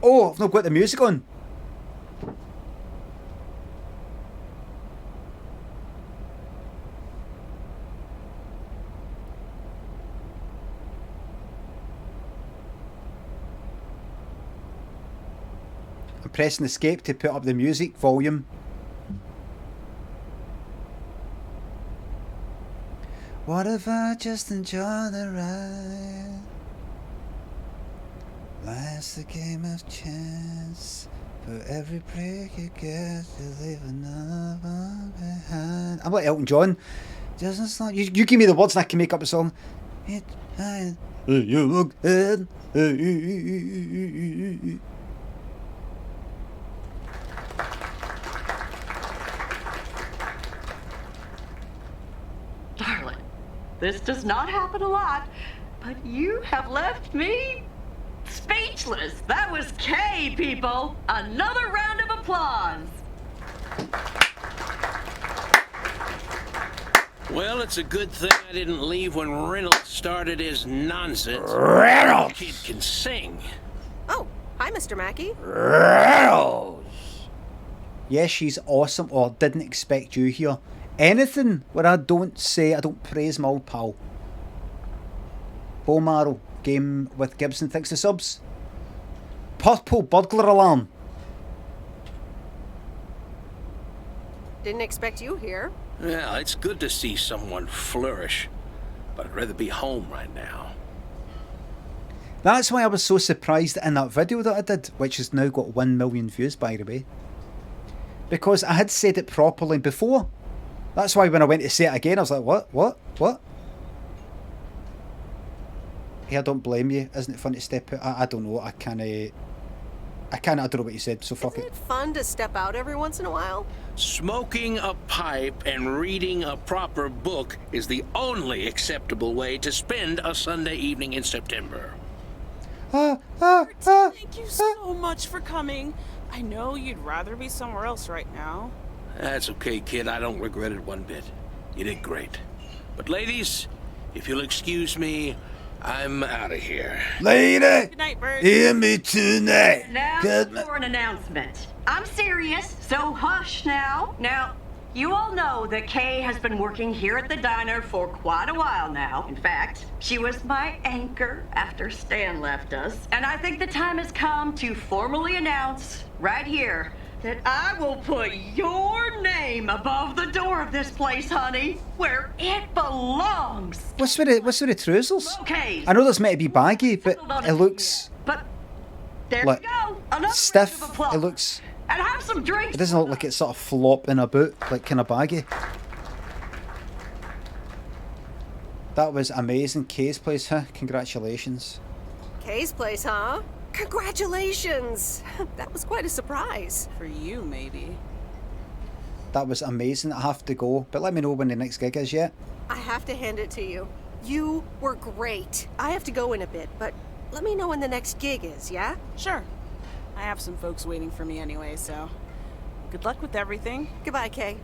Oh, I've not got the music on. I'm pressing escape to put up the music volume. What if I just enjoy the ride? Life's a game of chance. For every break you get, you leave another one behind. I'm like Elton John. Doesn't stop. You give me the words and I can make up a song. You look good. Darling, this does not happen a lot, but you have left me speechless. That was Kay, people. Another round of applause. Well, it's a good thing I didn't leave when Reynolds started his nonsense. Reynolds! Kid can sing. Oh, hi, Mr. Mackey. Reynolds! Yes, she's awesome, or didn't expect you here. Anything where I don't praise my old pal. Bomaro game with Gibson. Thanks to subs. Purple burglar alarm. Didn't expect you here. Yeah, it's good to see someone flourish, but I'd rather be home right now. That's why I was so surprised in that video that I did, which has now got 1 million views, by the way. Because I had said it properly before. That's why when I went to say it again, I was like, what? Yeah, I don't blame you. Isn't it fun to step out? I don't know. I don't know what you said, so fuck it. Isn't it fun to step out every once in a while? Smoking a pipe and reading a proper book is the only acceptable way to spend a Sunday evening in September. Thank you so much for coming. I know you'd rather be somewhere else right now. That's okay, kid. I don't regret it one bit. You did great. But ladies, if you'll excuse me, I'm out of here. Lady, Good night, Bert. hear me tonight. Now Good for an announcement. I'm serious, so hush now. Now, you all know that Kay has been working here at the diner for quite a while now. In fact, she was my anchor after Stan left us. And I think the time has come to formally announce right here that I will put your name above the door of this place, honey, where it belongs. What's with the trousers? Okay. I know there's meant to be baggy, but it looks But there like you go. Another stiff. round of applause. It looks. And have some drinks. It doesn't look like it's sort of flopping about, like kind of baggy. That was amazing. Kay's place, huh? Congratulations. Kay's place, huh? Congratulations! That was quite a surprise. For you, maybe. That was amazing. I have to go, but let me know when the next gig is yet. I have to hand it to you. You were great. I have to go in a bit, but let me know when the next gig is, yeah? Sure. I have some folks waiting for me anyway, so good luck with everything. Goodbye, Kay.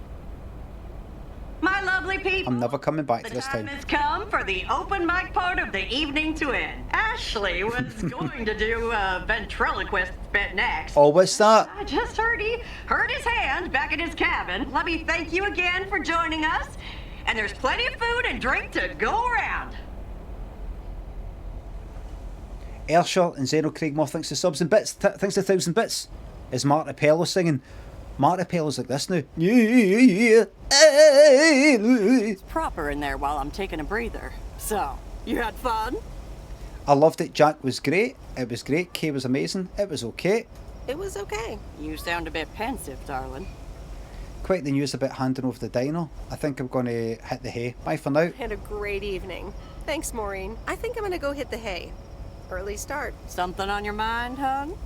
My lovely people. I'm never coming back to The this time town. has come for the open mic part of the evening to end. Ashley was going to do a ventriloquist bit next. Oh, what's that? I just heard he hurt his hand back in his cabin. Let me thank you again for joining us. And there's plenty of food and drink to go around. Ershaw and Zeno Craigmore, thanks to subs and bits. Thanks to 1,000 bits. Is Marta Pello singing? Marta Pello's like this now. It's proper in there while I'm taking a breather. So, you had fun? I loved it. Jack was great. It was great. Kay was amazing. It was okay. It was okay. You sound a bit pensive, darling. Quite the news about handing over the dino. I think I'm going to hit the hay. Bye for now. Had a great evening. Thanks, Maureen. I think I'm gonna go hit the hay. Early start. Something on your mind, hon?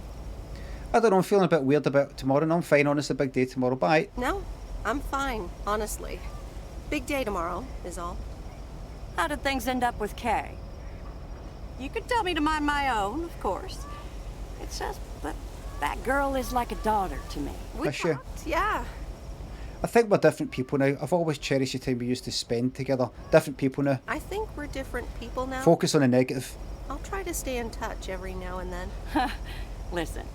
I don't know. I'm feeling a bit weird about tomorrow. No, I'm fine. Honestly, big day tomorrow. Bye. No, I'm fine, honestly. Big day tomorrow is all. How did things end up with Kay? You could tell me to mind my own, of course. It's just that girl is like a daughter to me. We For sure. talked, yeah. I think we're different people now. I've always cherished the time we used to spend together. Different people now. I think we're different people now. Focus on the negative. I'll try to stay in touch every now and then. Listen,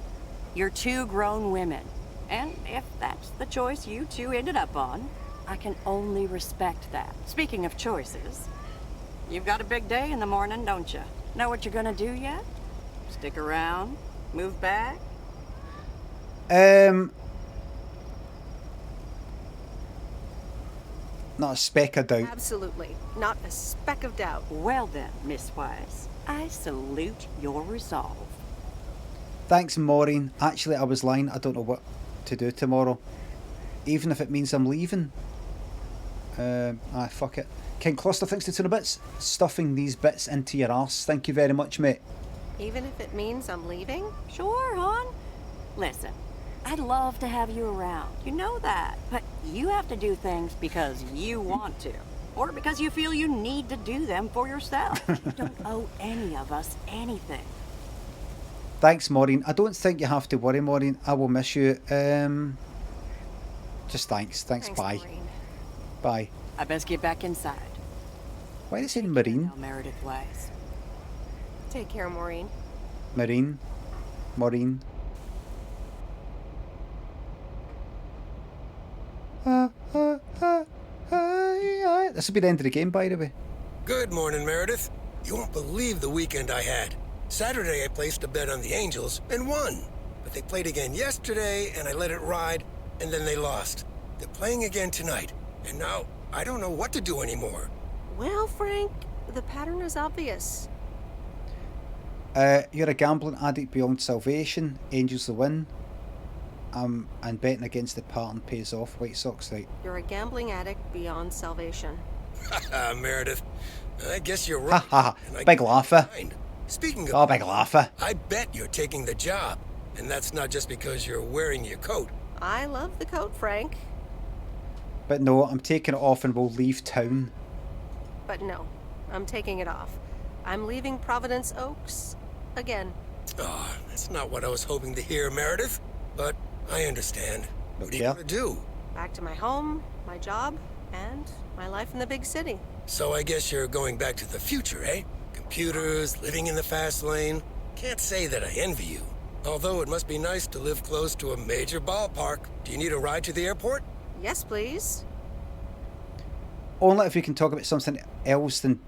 you're two grown women. And if that's the choice you two ended up on, I can only respect that. Speaking of choices, you've got a big day in the morning, don't you? Know what you're gonna do yet? Stick around? Move back? Not a speck of doubt. Absolutely. Not a speck of doubt. Well then, Miss Wise, I salute your resolve. Thanks, Maureen. Actually, I was lying. I don't know what to do tomorrow. Even if it means I'm leaving. Fuck it. King Cluster, thanks to 2 bits. Stuffing these bits into your arse. Thank you very much, mate. Even if it means I'm leaving? Sure, hon. Listen, I'd love to have you around. You know that. But you have to do things because you want to. Or because you feel you need to do them for yourself. You don't owe any of us anything. Thanks, Maureen. I don't think you have to worry, Maureen. I will miss you. Just thanks. Thanks, bye. Maureen. Bye. I best get back inside. Why is it Marine? Now, Meredith Wise. Take care, Maureen. Marine. Maureen. This will be the end of the game, by the way. Good morning, Meredith. You won't believe the weekend I had. Saturday I placed a bet on the Angels and won. But they played again yesterday and I let it ride, and then they lost. They're playing again tonight, and now I don't know what to do anymore. Well, Frank, the pattern is obvious. You're a gambling addict beyond salvation. Angels the win. And betting against the pattern pays off. White Sox, right? You're a gambling addict beyond salvation. Haha, Meredith. I guess you're right. Ha ha. Big laugher. Speaking of... Oh, big laugher. I bet you're taking the job. And that's not just because you're wearing your coat. I love the coat, Frank. But no, I'm taking it off and we'll leave town. But no, I'm taking it off. I'm leaving Providence Oaks again. Oh, that's not what I was hoping to hear, Meredith. But I understand. What are you going to do? Back to my home, my job, and my life in the big city. So I guess you're going back to the future, eh? Computers, living in the fast lane. Can't say that I envy you. Although it must be nice to live close to a major ballpark. Do you need a ride to the airport? Yes, please. Only if we can talk about something else than...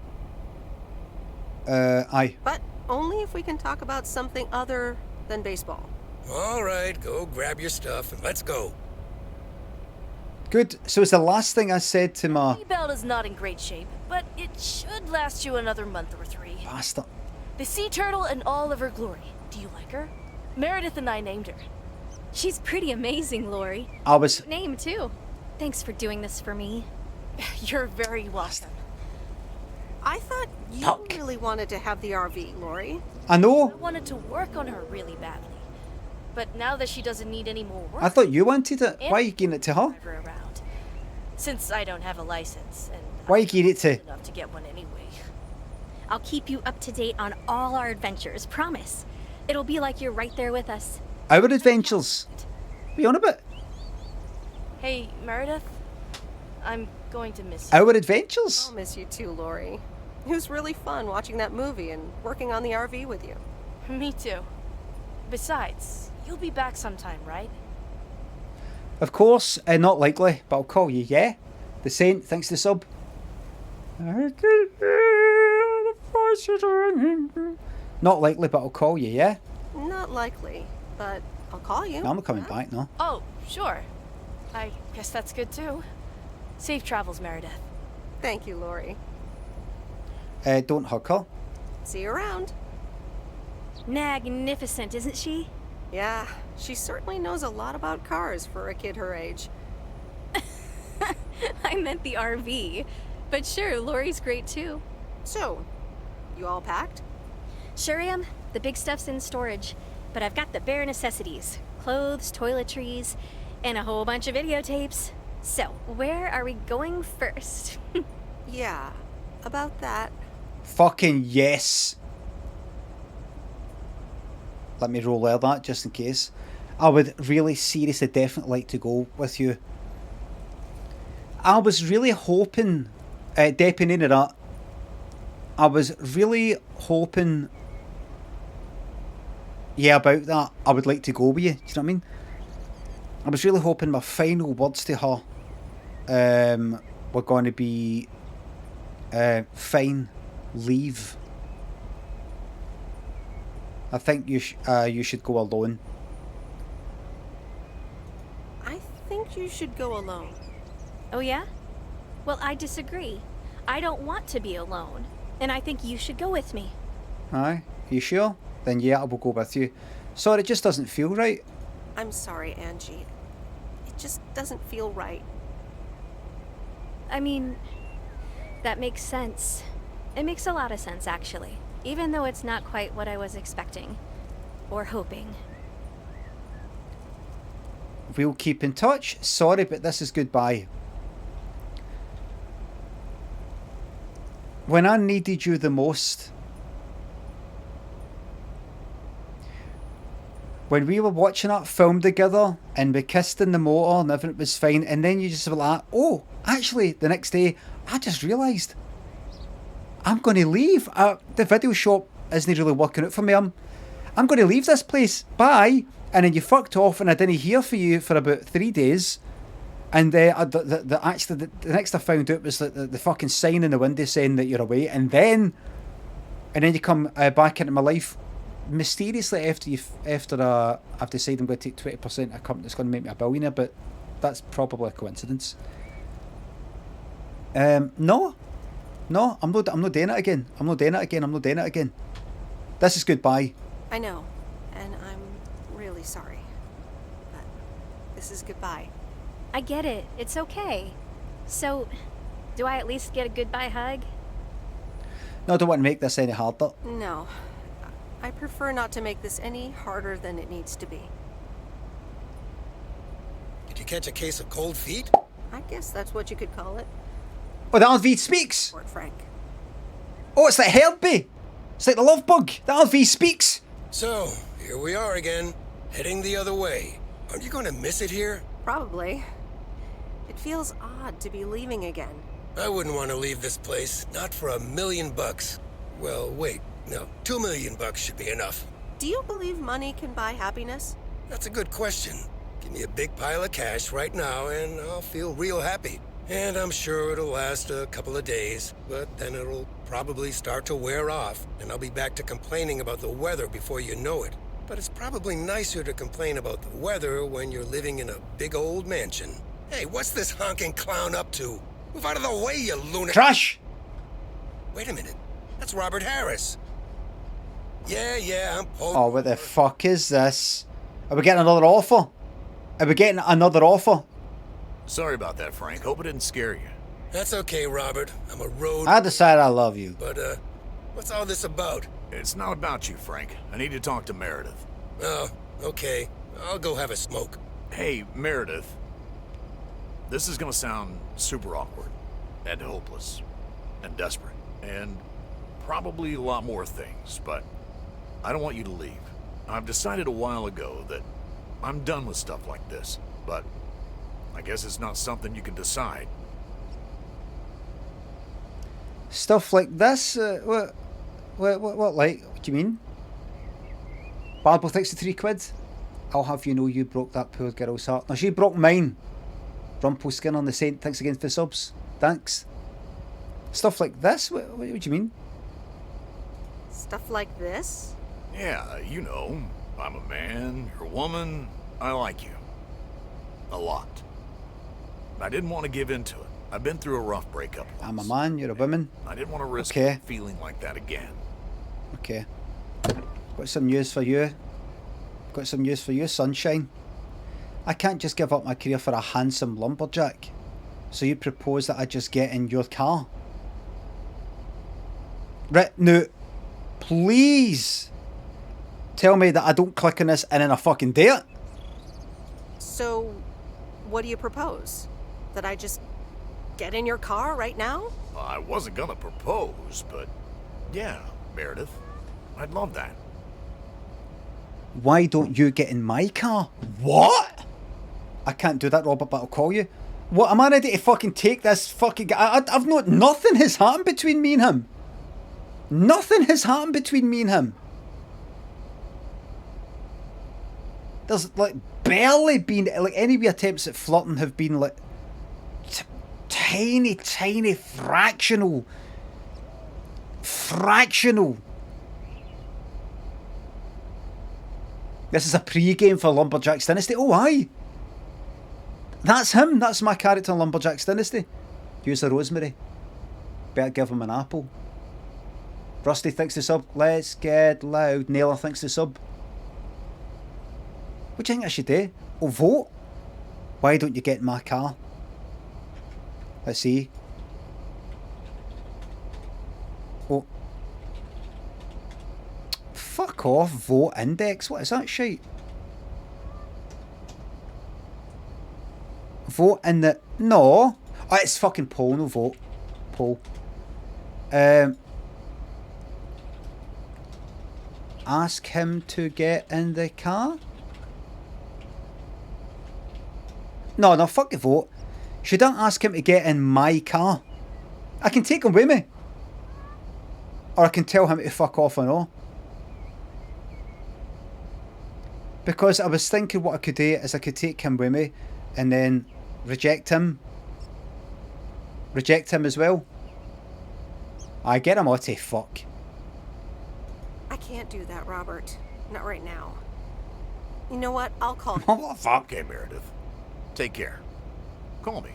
aye. But only if we can talk about something other than baseball. All right, go grab your stuff and let's go. Good. So it's the last thing I said to my... The belt is not in great shape, but it should last you another month or 3. Bastard. The sea turtle in all of her glory. Do you like her? Meredith and I named her. She's pretty amazing, Lori. I was... Name, too. Thanks for doing this for me. You're very welcome. I thought you really wanted to have the RV, Lori. I know. I wanted to work on her really badly. But now that she doesn't need any more work... I thought you wanted it. Why are you giving it to her? Around. Since I don't have a license, and why are you giving it to... enough to get one anyway. I'll keep you up to date on all our adventures, promise. It'll be like you're right there with us. Our adventures? What are you on about? Hey, Meredith. I'm going to miss you. Our adventures? I'll miss you too, Lori. It was really fun watching that movie and working on the RV with you. Me too. Besides, you'll be back sometime, right? Of course, not likely, but I'll call you, yeah? The Saint, thanks to the sub. Not likely, but I'll call you, yeah? Not likely, but I'll call you. No, I'm not coming back, no. Oh, sure. I guess that's good too. Safe travels, Meredith. Thank you, Lori. Don't hug her. See you around. Magnificent, isn't she? Yeah, she certainly knows a lot about cars for a kid her age. I meant the RV. But sure, Lori's great too. So, you all packed? Sure am. The big stuff's in storage. But I've got the bare necessities. Clothes, toiletries, and a whole bunch of videotapes. So, where are we going first? Yeah, about that. Fucking yes. Let me roll out that just in case. I would really seriously definitely like to go with you. I was really hoping, dipping into that, I was really hoping, yeah, about that, I would like to go with you. Do you know what I mean? I was really hoping my final words to her were going to be, fine, leave. I think you should go alone. I think you should go alone. Oh yeah? Well, I disagree. I don't want to be alone. And I think you should go with me. Aye? You sure? Then yeah, I will go with you. Sorry, it just doesn't feel right. I'm sorry, Angie. It just doesn't feel right. I mean, that makes sense. It makes a lot of sense, actually. Even though it's not quite what I was expecting. Or hoping. We'll keep in touch. Sorry, but this is goodbye. When I needed you the most, when we were watching that film together and we kissed in the motor and everything was fine, and then you just were like, oh, actually, the next day, I just realised I'm going to leave. The video shop isn't really working out for me. I'm going to leave this place. Bye. And then you fucked off and I didn't hear from you for about 3 days. And the next I found out was the fucking sign in the window saying that you're away. And then and then you come back into my life mysteriously after I've decided I'm going to take 20% of a company that's going to make me a billionaire, but that's probably a coincidence. No, I'm not doing it again. I'm not doing it again. This is goodbye. I know, and I'm really sorry, but this is goodbye. I get it. It's okay. So, do I at least get a goodbye hug? No, I don't want to make this any harder. No, I prefer not to make this any harder than it needs to be. Did you catch a case of cold feet? I guess that's what you could call it. Oh, the RV speaks. Or Frank. Oh, it's like Harvey. It's like the love bug. The RV speaks. So, here we are again, heading the other way. Aren't you going to miss it here? Probably. It feels odd to be leaving again. I wouldn't want to leave this place, not for $1 million. Well, wait, no, $2 million should be enough. Do you believe money can buy happiness? That's a good question. Give me a big pile of cash right now and I'll feel real happy. And I'm sure it'll last a couple of days, but then it'll probably start to wear off, and I'll be back to complaining about the weather before you know it. But it's probably nicer to complain about the weather when you're living in a big old mansion. Hey, what's this honking clown up to? Move out of the way, you lunatic! Trash! Wait a minute. That's Robert Harris. Yeah, I'm pulling... Oh, what the fuck is this? Are we getting another offer? Are we getting another offer? Sorry about that, Frank. Hope it didn't scare you. That's okay, Robert. I'm a road... I decided I love you. But, what's all this about? It's not about you, Frank. I need to talk to Meredith. Oh, okay. I'll go have a smoke. Hey, Meredith. This is gonna sound super awkward, and hopeless, and desperate, and probably a lot more things, but I don't want you to leave. I've decided a while ago that I'm done with stuff like this, but I guess it's not something you can decide. Stuff like this? What like? What do you mean? Barbara thinks the £3. I'll have you know you broke that poor girl's heart. Now she broke mine. Rumpelskin on the Saint, thanks again for the subs. Thanks. Stuff like this? What do you mean? Stuff like this? Yeah, you know, I'm a man, you're a woman, I like you. A lot. I didn't want to give in to it. I've been through a rough breakup once. I'm a man, you're a woman. I didn't want to risk feeling like that again. Okay. Got some news for you. Got some news for you, sunshine. I can't just give up my career for a handsome lumberjack. So you propose that I just get in your car? Right, now, please tell me that I don't click on this and then I fucking do it. So, what do you propose? That I just get in your car right now? I wasn't gonna propose, but yeah, Meredith, I'd love that. Why don't you get in my car? What? I can't do that, Robert, but I'll call you. What, am I ready to fucking take this fucking guy? I've not, nothing has happened between me and him. Nothing has happened between me and him. There's like barely been, like any of your attempts at flirting have been like tiny fractional. This is a pre-game for Lumberjack's Dynasty. Oh, aye. That's him. That's my character in Lumberjack's Dynasty. Use the rosemary. Better give him an apple. Rusty thinks the sub. Let's get loud. Naylor thinks the sub. What do you think I should do? Oh, vote? Why don't you get in my car? Let's see. Oh. Fuck off, vote index. What is that shite? Vote in the... No. Oh, it's fucking poll, no vote. Poll. Ask him to get in the car? No, fuck the vote. Should I ask him to get in my car? I can take him with me. Or I can tell him to fuck off and all. Because I was thinking what I could do is I could take him with me and then reject him. Reject him as well. I get him out to fuck. can't do that, Robert. Not right now. You know what? I'll call What the fuck? Okay, Meredith. Take care. Call me.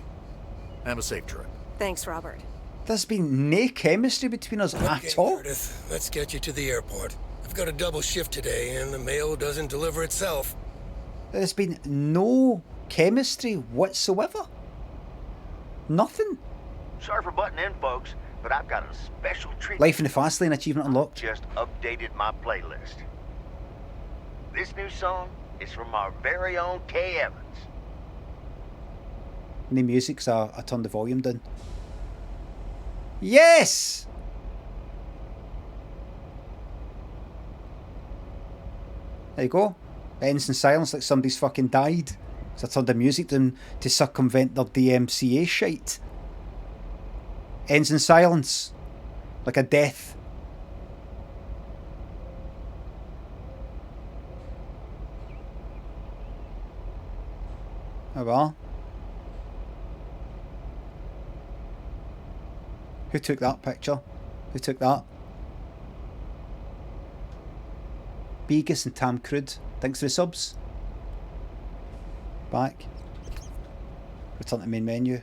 Have a safe trip. Thanks, Robert. There's been no chemistry between us at all. Meredith, let's get you to the airport. I've got a double shift today, and the mail doesn't deliver itself. There's been no chemistry whatsoever. Nothing. Sorry for butting in, folks, but I've got a special treat. Life in the fast lane, achievement unlocked. Just updated my playlist. This new song is from our very own Kay Evans. And the music's I turned the volume down. Yes! There you go. It ends in silence like somebody's fucking died. So I turned the music down to circumvent their DMCA shite. Ends in silence. Like a death. Oh well. Who took that picture? Who took that? Begus and Tam Crude. Thanks for the subs. Back. Return to main menu.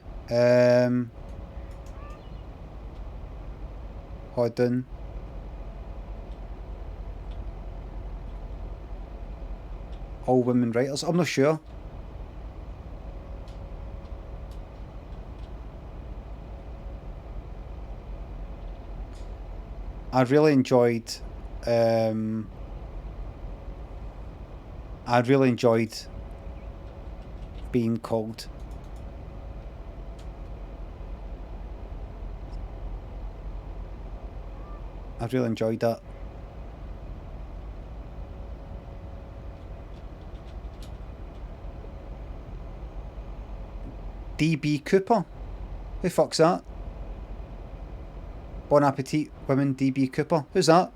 Hold on. All women writers. I'm not sure. I really enjoyed being called. I really enjoyed that. DB Cooper? Who fuck's that? Bon appetit, women, DB Cooper. Who's that?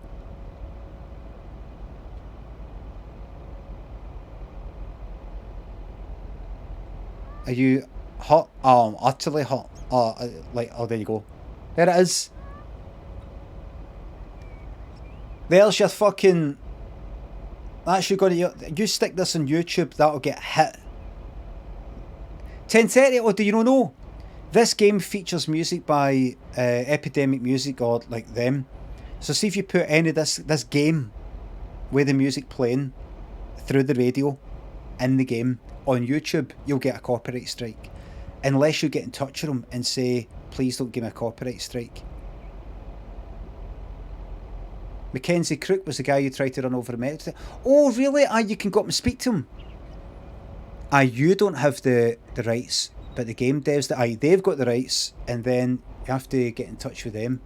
Are you hot? Oh, I'm utterly hot. Oh, oh, there you go. There it is. There's your fucking... That's you got you stick this on YouTube, that'll get hit. 1030, oh, do you not know? This game features music by Epidemic Music or like them. So see if you put any of this game with the music playing through the radio in the game on YouTube, you'll get a copyright strike. Unless you get in touch with them and say, please don't give me a copyright strike. Mackenzie Crook was the guy who tried to run over a metro. Oh really? You can go up and speak to him. You don't have the rights. But the game devs, they've got the rights, and then you have to get in touch with them.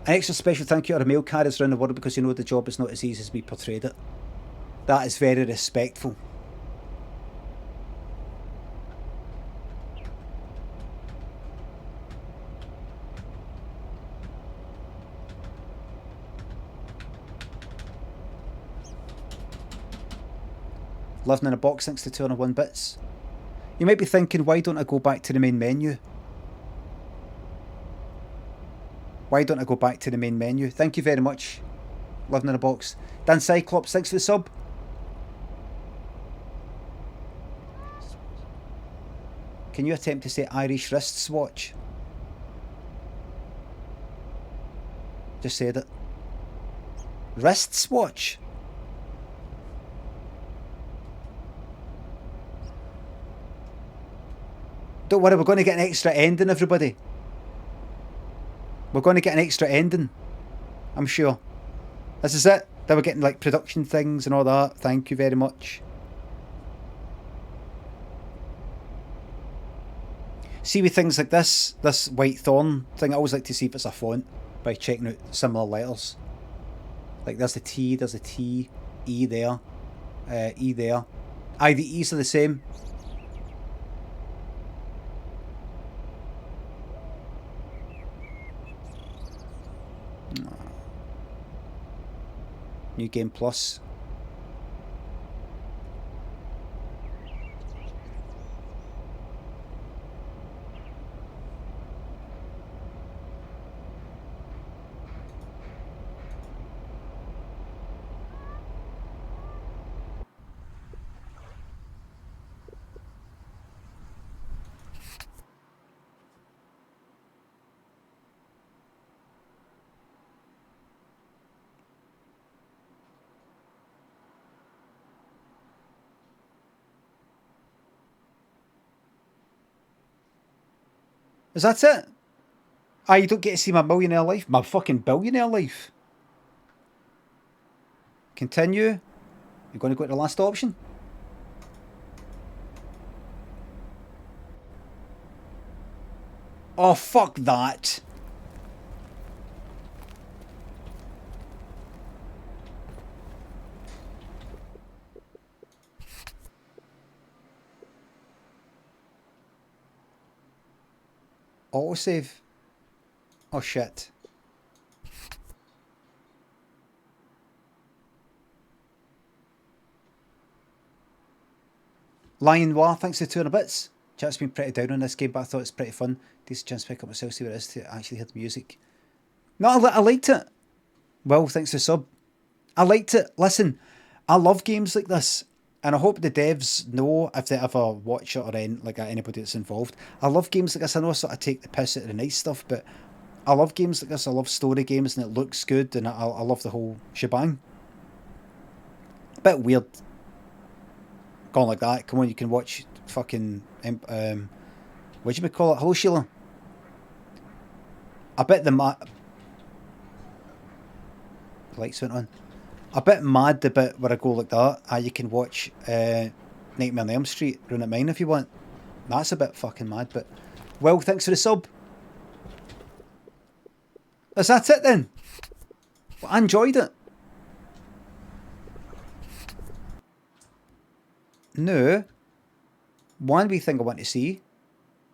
An extra special thank you to our mail carriers around the world because you know the job is not as easy as we portrayed it. That is very respectful. Living in a box thanks to 201 bits. You might be thinking, why don't I go back to the main menu? Why don't I go back to the main menu? Thank you very much. Living in a box. Dan Cyclops, thanks for the sub. Can you attempt to say Irish wrist swatch? Just said it. Wrist swatch? Don't worry, we're going to get an extra ending, everybody. We're going to get an extra ending. I'm sure. This is it. Then we're getting like production things and all that. Thank you very much. See with things like this white thorn thing, I always like to see if it's a font by checking out similar letters. Like there's the T, there's a T, E there, E there. The E's are the same. New Game Plus. Is that it? Ah, you don't get to see my millionaire life? My fucking billionaire life. Continue. You're going to go to the last option? Oh, fuck that. Autosave. Oh shit. Lion War, thanks for 200 bits. Chat's been pretty down on this game, but I thought it's pretty fun. Decent chance to pick up myself, see what it is to actually hear the music. No, I liked it. Well, thanks for the sub. I liked it. Listen, I love games like this. And I hope the devs know, if they ever watch it or anybody that's involved. I love games like this. I know I sort of take the piss out of the nice stuff, but I love games like this. I love story games and it looks good and I love the whole shebang. A bit weird. Going like that. Come on, you can watch fucking... what do you call it? Hello, Sheila. I bet the lights went on. A bit mad the bit where I go like that. You can watch Nightmare on Elm Street run at mine if you want. That's a bit fucking mad, but... Well, thanks for the sub. Is that it then? Well, I enjoyed it. No. One wee thing I want to see.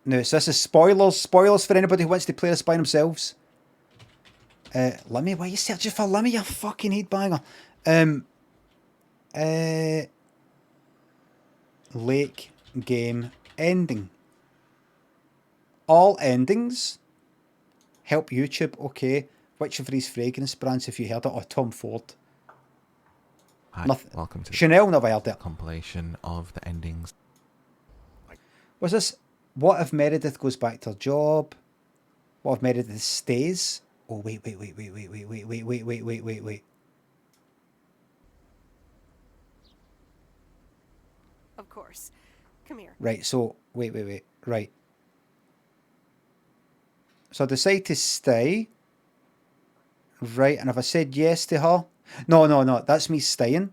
No, so this is spoilers. Spoilers for anybody who wants to play this by themselves. Limmy, why are you searching for Limmy, you fucking headbanger? Lake game ending. All endings help YouTube. Okay. Which of these fragrance brands have you heard of? Oh, Tom Ford. Hi, Nothing. welcome to Chanel, never heard it. Compilation of the endings. What's this? What if Meredith goes back to her job? What if Meredith stays? Oh, wait. Of course. Come here. Right, so, wait. Right. So I decide to stay. Right, and if I said yes to her... No, that's me staying.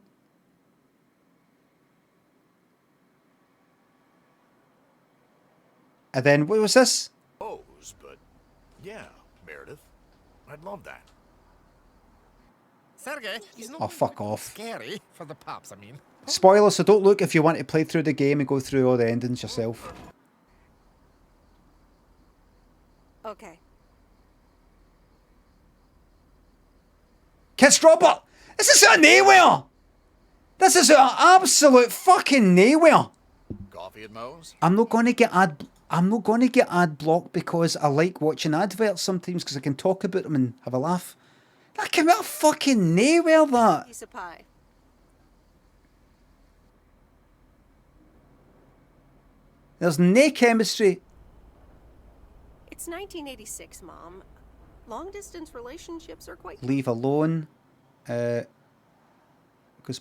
And then, what was this? But yeah, Meredith. I'd love that. Sergey, he's not Oh, fuck off. scary for the pops, I mean. Spoiler, so don't look if you want to play through the game and go through all the endings yourself. Okay. Kids Robert! This is out of nowhere! This is out of absolute fucking nowhere! Coffee at Moe's? I'm not gonna get ad blocked because I like watching adverts sometimes because I can talk about them and have a laugh. That came out of fucking nowhere, that. Piece of pie. There's no chemistry. It's 1986, Mom. Long-distance relationships are quite... Leave alone. Goes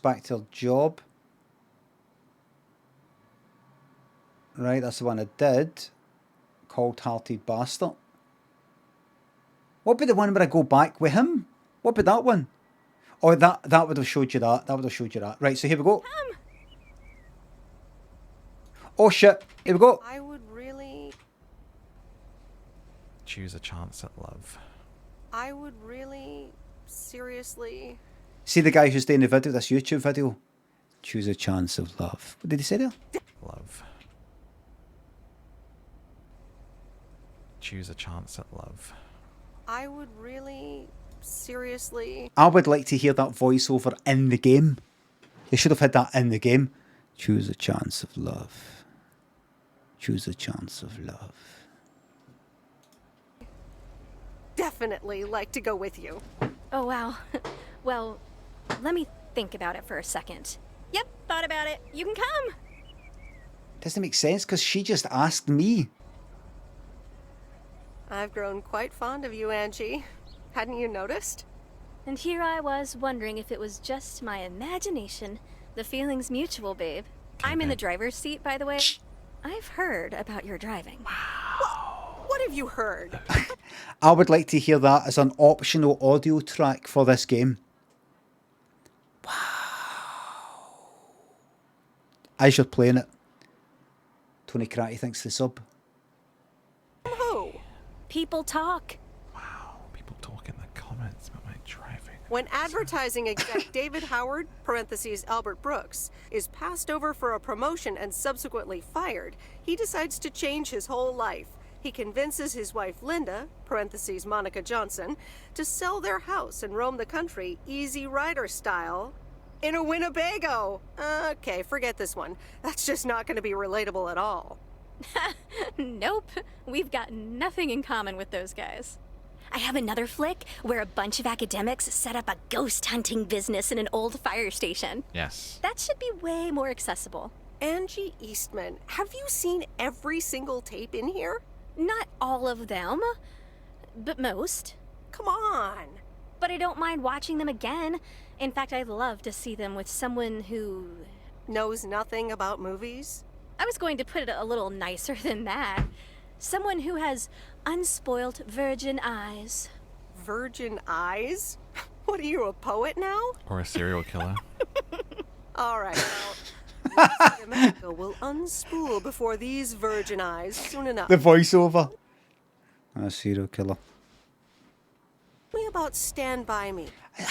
back to her job. Right, that's the one I did. Cold-hearted bastard. What about the one where I go back with him? What about that one? Oh, that would have showed you that. That would have showed you that. Right, so here we go. Oh shit, here we go. I would really... Choose a chance at love. I would really... seriously... See the guy who's doing the video, this YouTube video? Choose a chance of love. What did he say there? Love. Choose a chance at love. I would really... seriously... I would like to hear that voiceover in the game. They should have had that in the game. Choose a chance of love. Choose a chance of love. Definitely like to go with you. Oh, wow. Well, let me think about it for a second. Yep, thought about it. You can come. Doesn't make sense because she just asked me. I've grown quite fond of you, Angie. Hadn't you noticed? And here I was wondering if it was just my imagination. The feeling's mutual, babe. I'm in the driver's seat, by the way. I've heard about your driving. What have you heard? I would like to hear that as an optional audio track for this game. Wow. As you're playing it. Tony Cratty thinks the sub. Who? People talk. People talk in the comments about my driving. When advertising exec David Howard, parentheses Albert Brooks, is passed over for a promotion and subsequently fired, he decides to change his whole life. He convinces his wife Linda, parentheses Monica Johnson, to sell their house and roam the country Easy Rider style in a Winnebago. Okay, forget this one. That's just not going to be relatable at all. Nope. We've got nothing in common with those guys. I have another flick where a bunch of academics set up a ghost hunting business in an old fire station. Yes. That should be way more accessible. Angie Eastman, have you seen every single tape in here? Not all of them, but most. Come on. But I don't mind watching them again. In fact, I'd love to see them with someone who... knows nothing about movies? I was going to put it a little nicer than that. Someone who has unspoilt virgin eyes. Virgin eyes? What are you, a poet now? Or a serial killer. All right, well, America will unspool before these virgin eyes soon enough. The voiceover. A serial killer. Tell me about Stand By Me.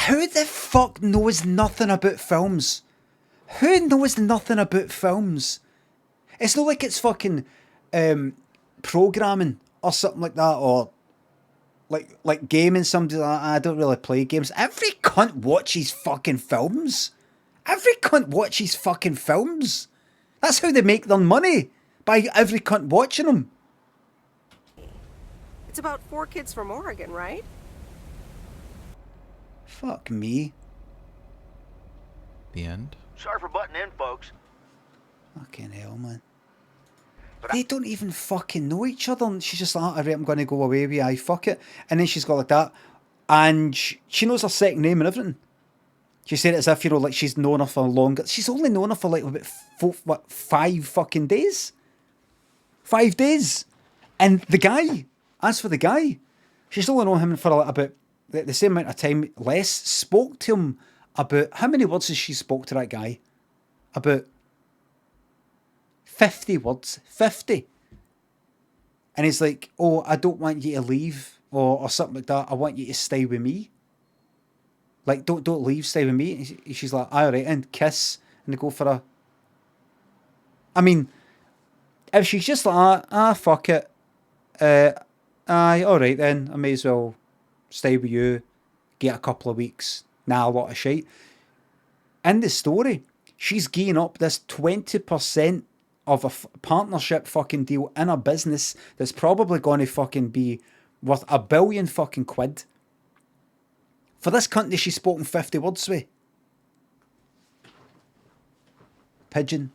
Who the fuck knows nothing about films? Who knows nothing about films? It's not like it's fucking programming or something like that, or like gaming. Somebody like, I don't really play games. Every cunt watches fucking films. Every cunt watches fucking films. That's how they make their money, by every cunt watching them. It's about 4 kids from Oregon, right? Fuck me. The end. Sorry for butting in, folks. Fucking hell, man. They don't even fucking know each other. And she's just like, alright, I'm going to go away with you, fuck it. And then she's got like that. And she knows her second name and everything. She said it as if, you know, like she's known her for longer. She's only known her for like about 5 fucking days. 5 days. And the guy, as for the guy, she's only known him for like about the same amount of time, less. Spoke to him about, how many words has she spoke to that guy? About 50 words. 50. And he's like, oh, I don't want you to leave, or something like that. I want you to stay with me. Like, don't leave, stay with me. And she's like, all right, and kiss, and they go for a... I mean, if she's just like, fuck it. Aye, all right then, I may as well stay with you, get a couple of weeks. Nah, a lot of shite. In the story, she's geeing up this 20% of a partnership fucking deal in a business that's probably going to fucking be worth $1 billion fucking quid. For this country, she's spoken 50 words with. Pigeon,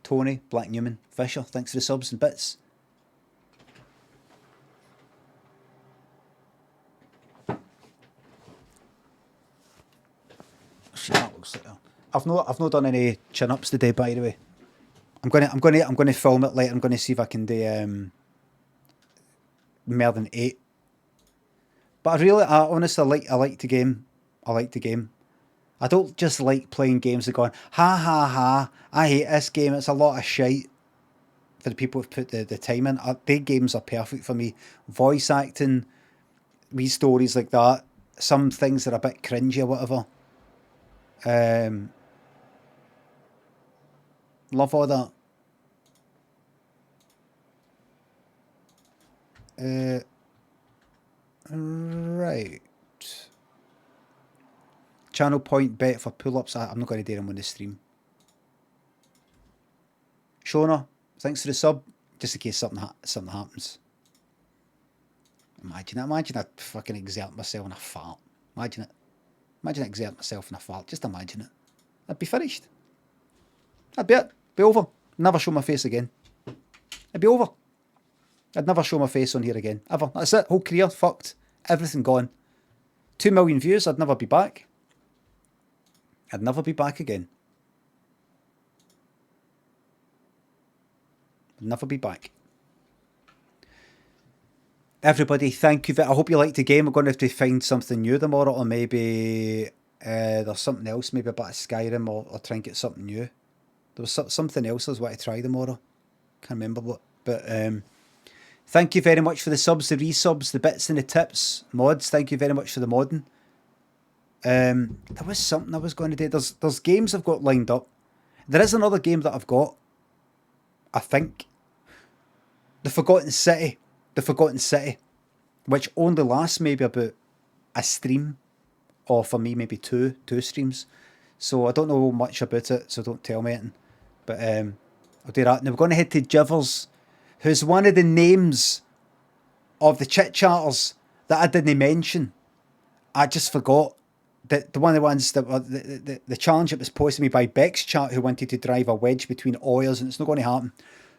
Tony, Black Newman, Fisher, thanks for the subs and bits. See, that looks like that. I've not done any chin ups today, by the way. I'm gonna film it later. I'm gonna see if I can do more than 8. But I honestly like the game. I like the game. I don't just like playing games and going, ha ha ha, I hate this game, it's a lot of shite. For the people who've put the time in. Their games are perfect for me. Voice acting, wee stories like that. Some things that are a bit cringy or whatever. Love all that. Right. Channel point bet for pull-ups. I'm not going to do them on the stream. Shona, thanks for the sub. Just in case something happens. Imagine I fucking exert myself in a fart. Imagine it. Imagine I exert myself in a fart. Just imagine it. I'd be finished. That'd be it. Be over. Never show my face again. It'd be over. I'd never show my face on here again. Ever. That's it. Whole career fucked. Everything gone. 2 million views. I'd never be back. I'd never be back again. I'd never be back. everybody, thank you. I hope you liked the game. We're going to have to find something new tomorrow, or maybe there's something else, maybe a bit of Skyrim, or try and get something new. There was something else I was going to try tomorrow. Can't remember what. But thank you very much for the subs, the resubs, the bits and the tips. Mods, thank you very much for the modding. There was something I was going to do. There's games I've got lined up. There is another game that I've got, I think. The Forgotten City, which only lasts maybe about a stream, or for me maybe two streams. So I don't know much about it, so don't tell me anything. But I'll do that. Now we're going to head to Jivers, who's one of the names of the chit-chatters that I didn't mention. I just forgot. The one of the ones that the challenge that was posted to me by Beck's chat, who wanted to drive a wedge between oars, and it's not going to happen.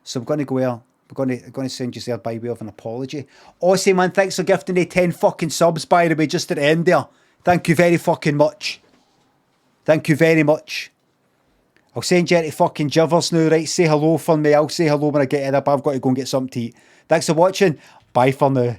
So I'm going to go there. We're going to send you there by way of an apology. Aussie, man, thanks for gifting me 10 fucking subs, by the way, just at the end there. Thank you very fucking much. Thank you very much. I'll send you to fucking Jivers now, right? Say hello for me. I'll say hello when I get it up. I've got to go and get something to eat. Thanks for watching. Bye for now.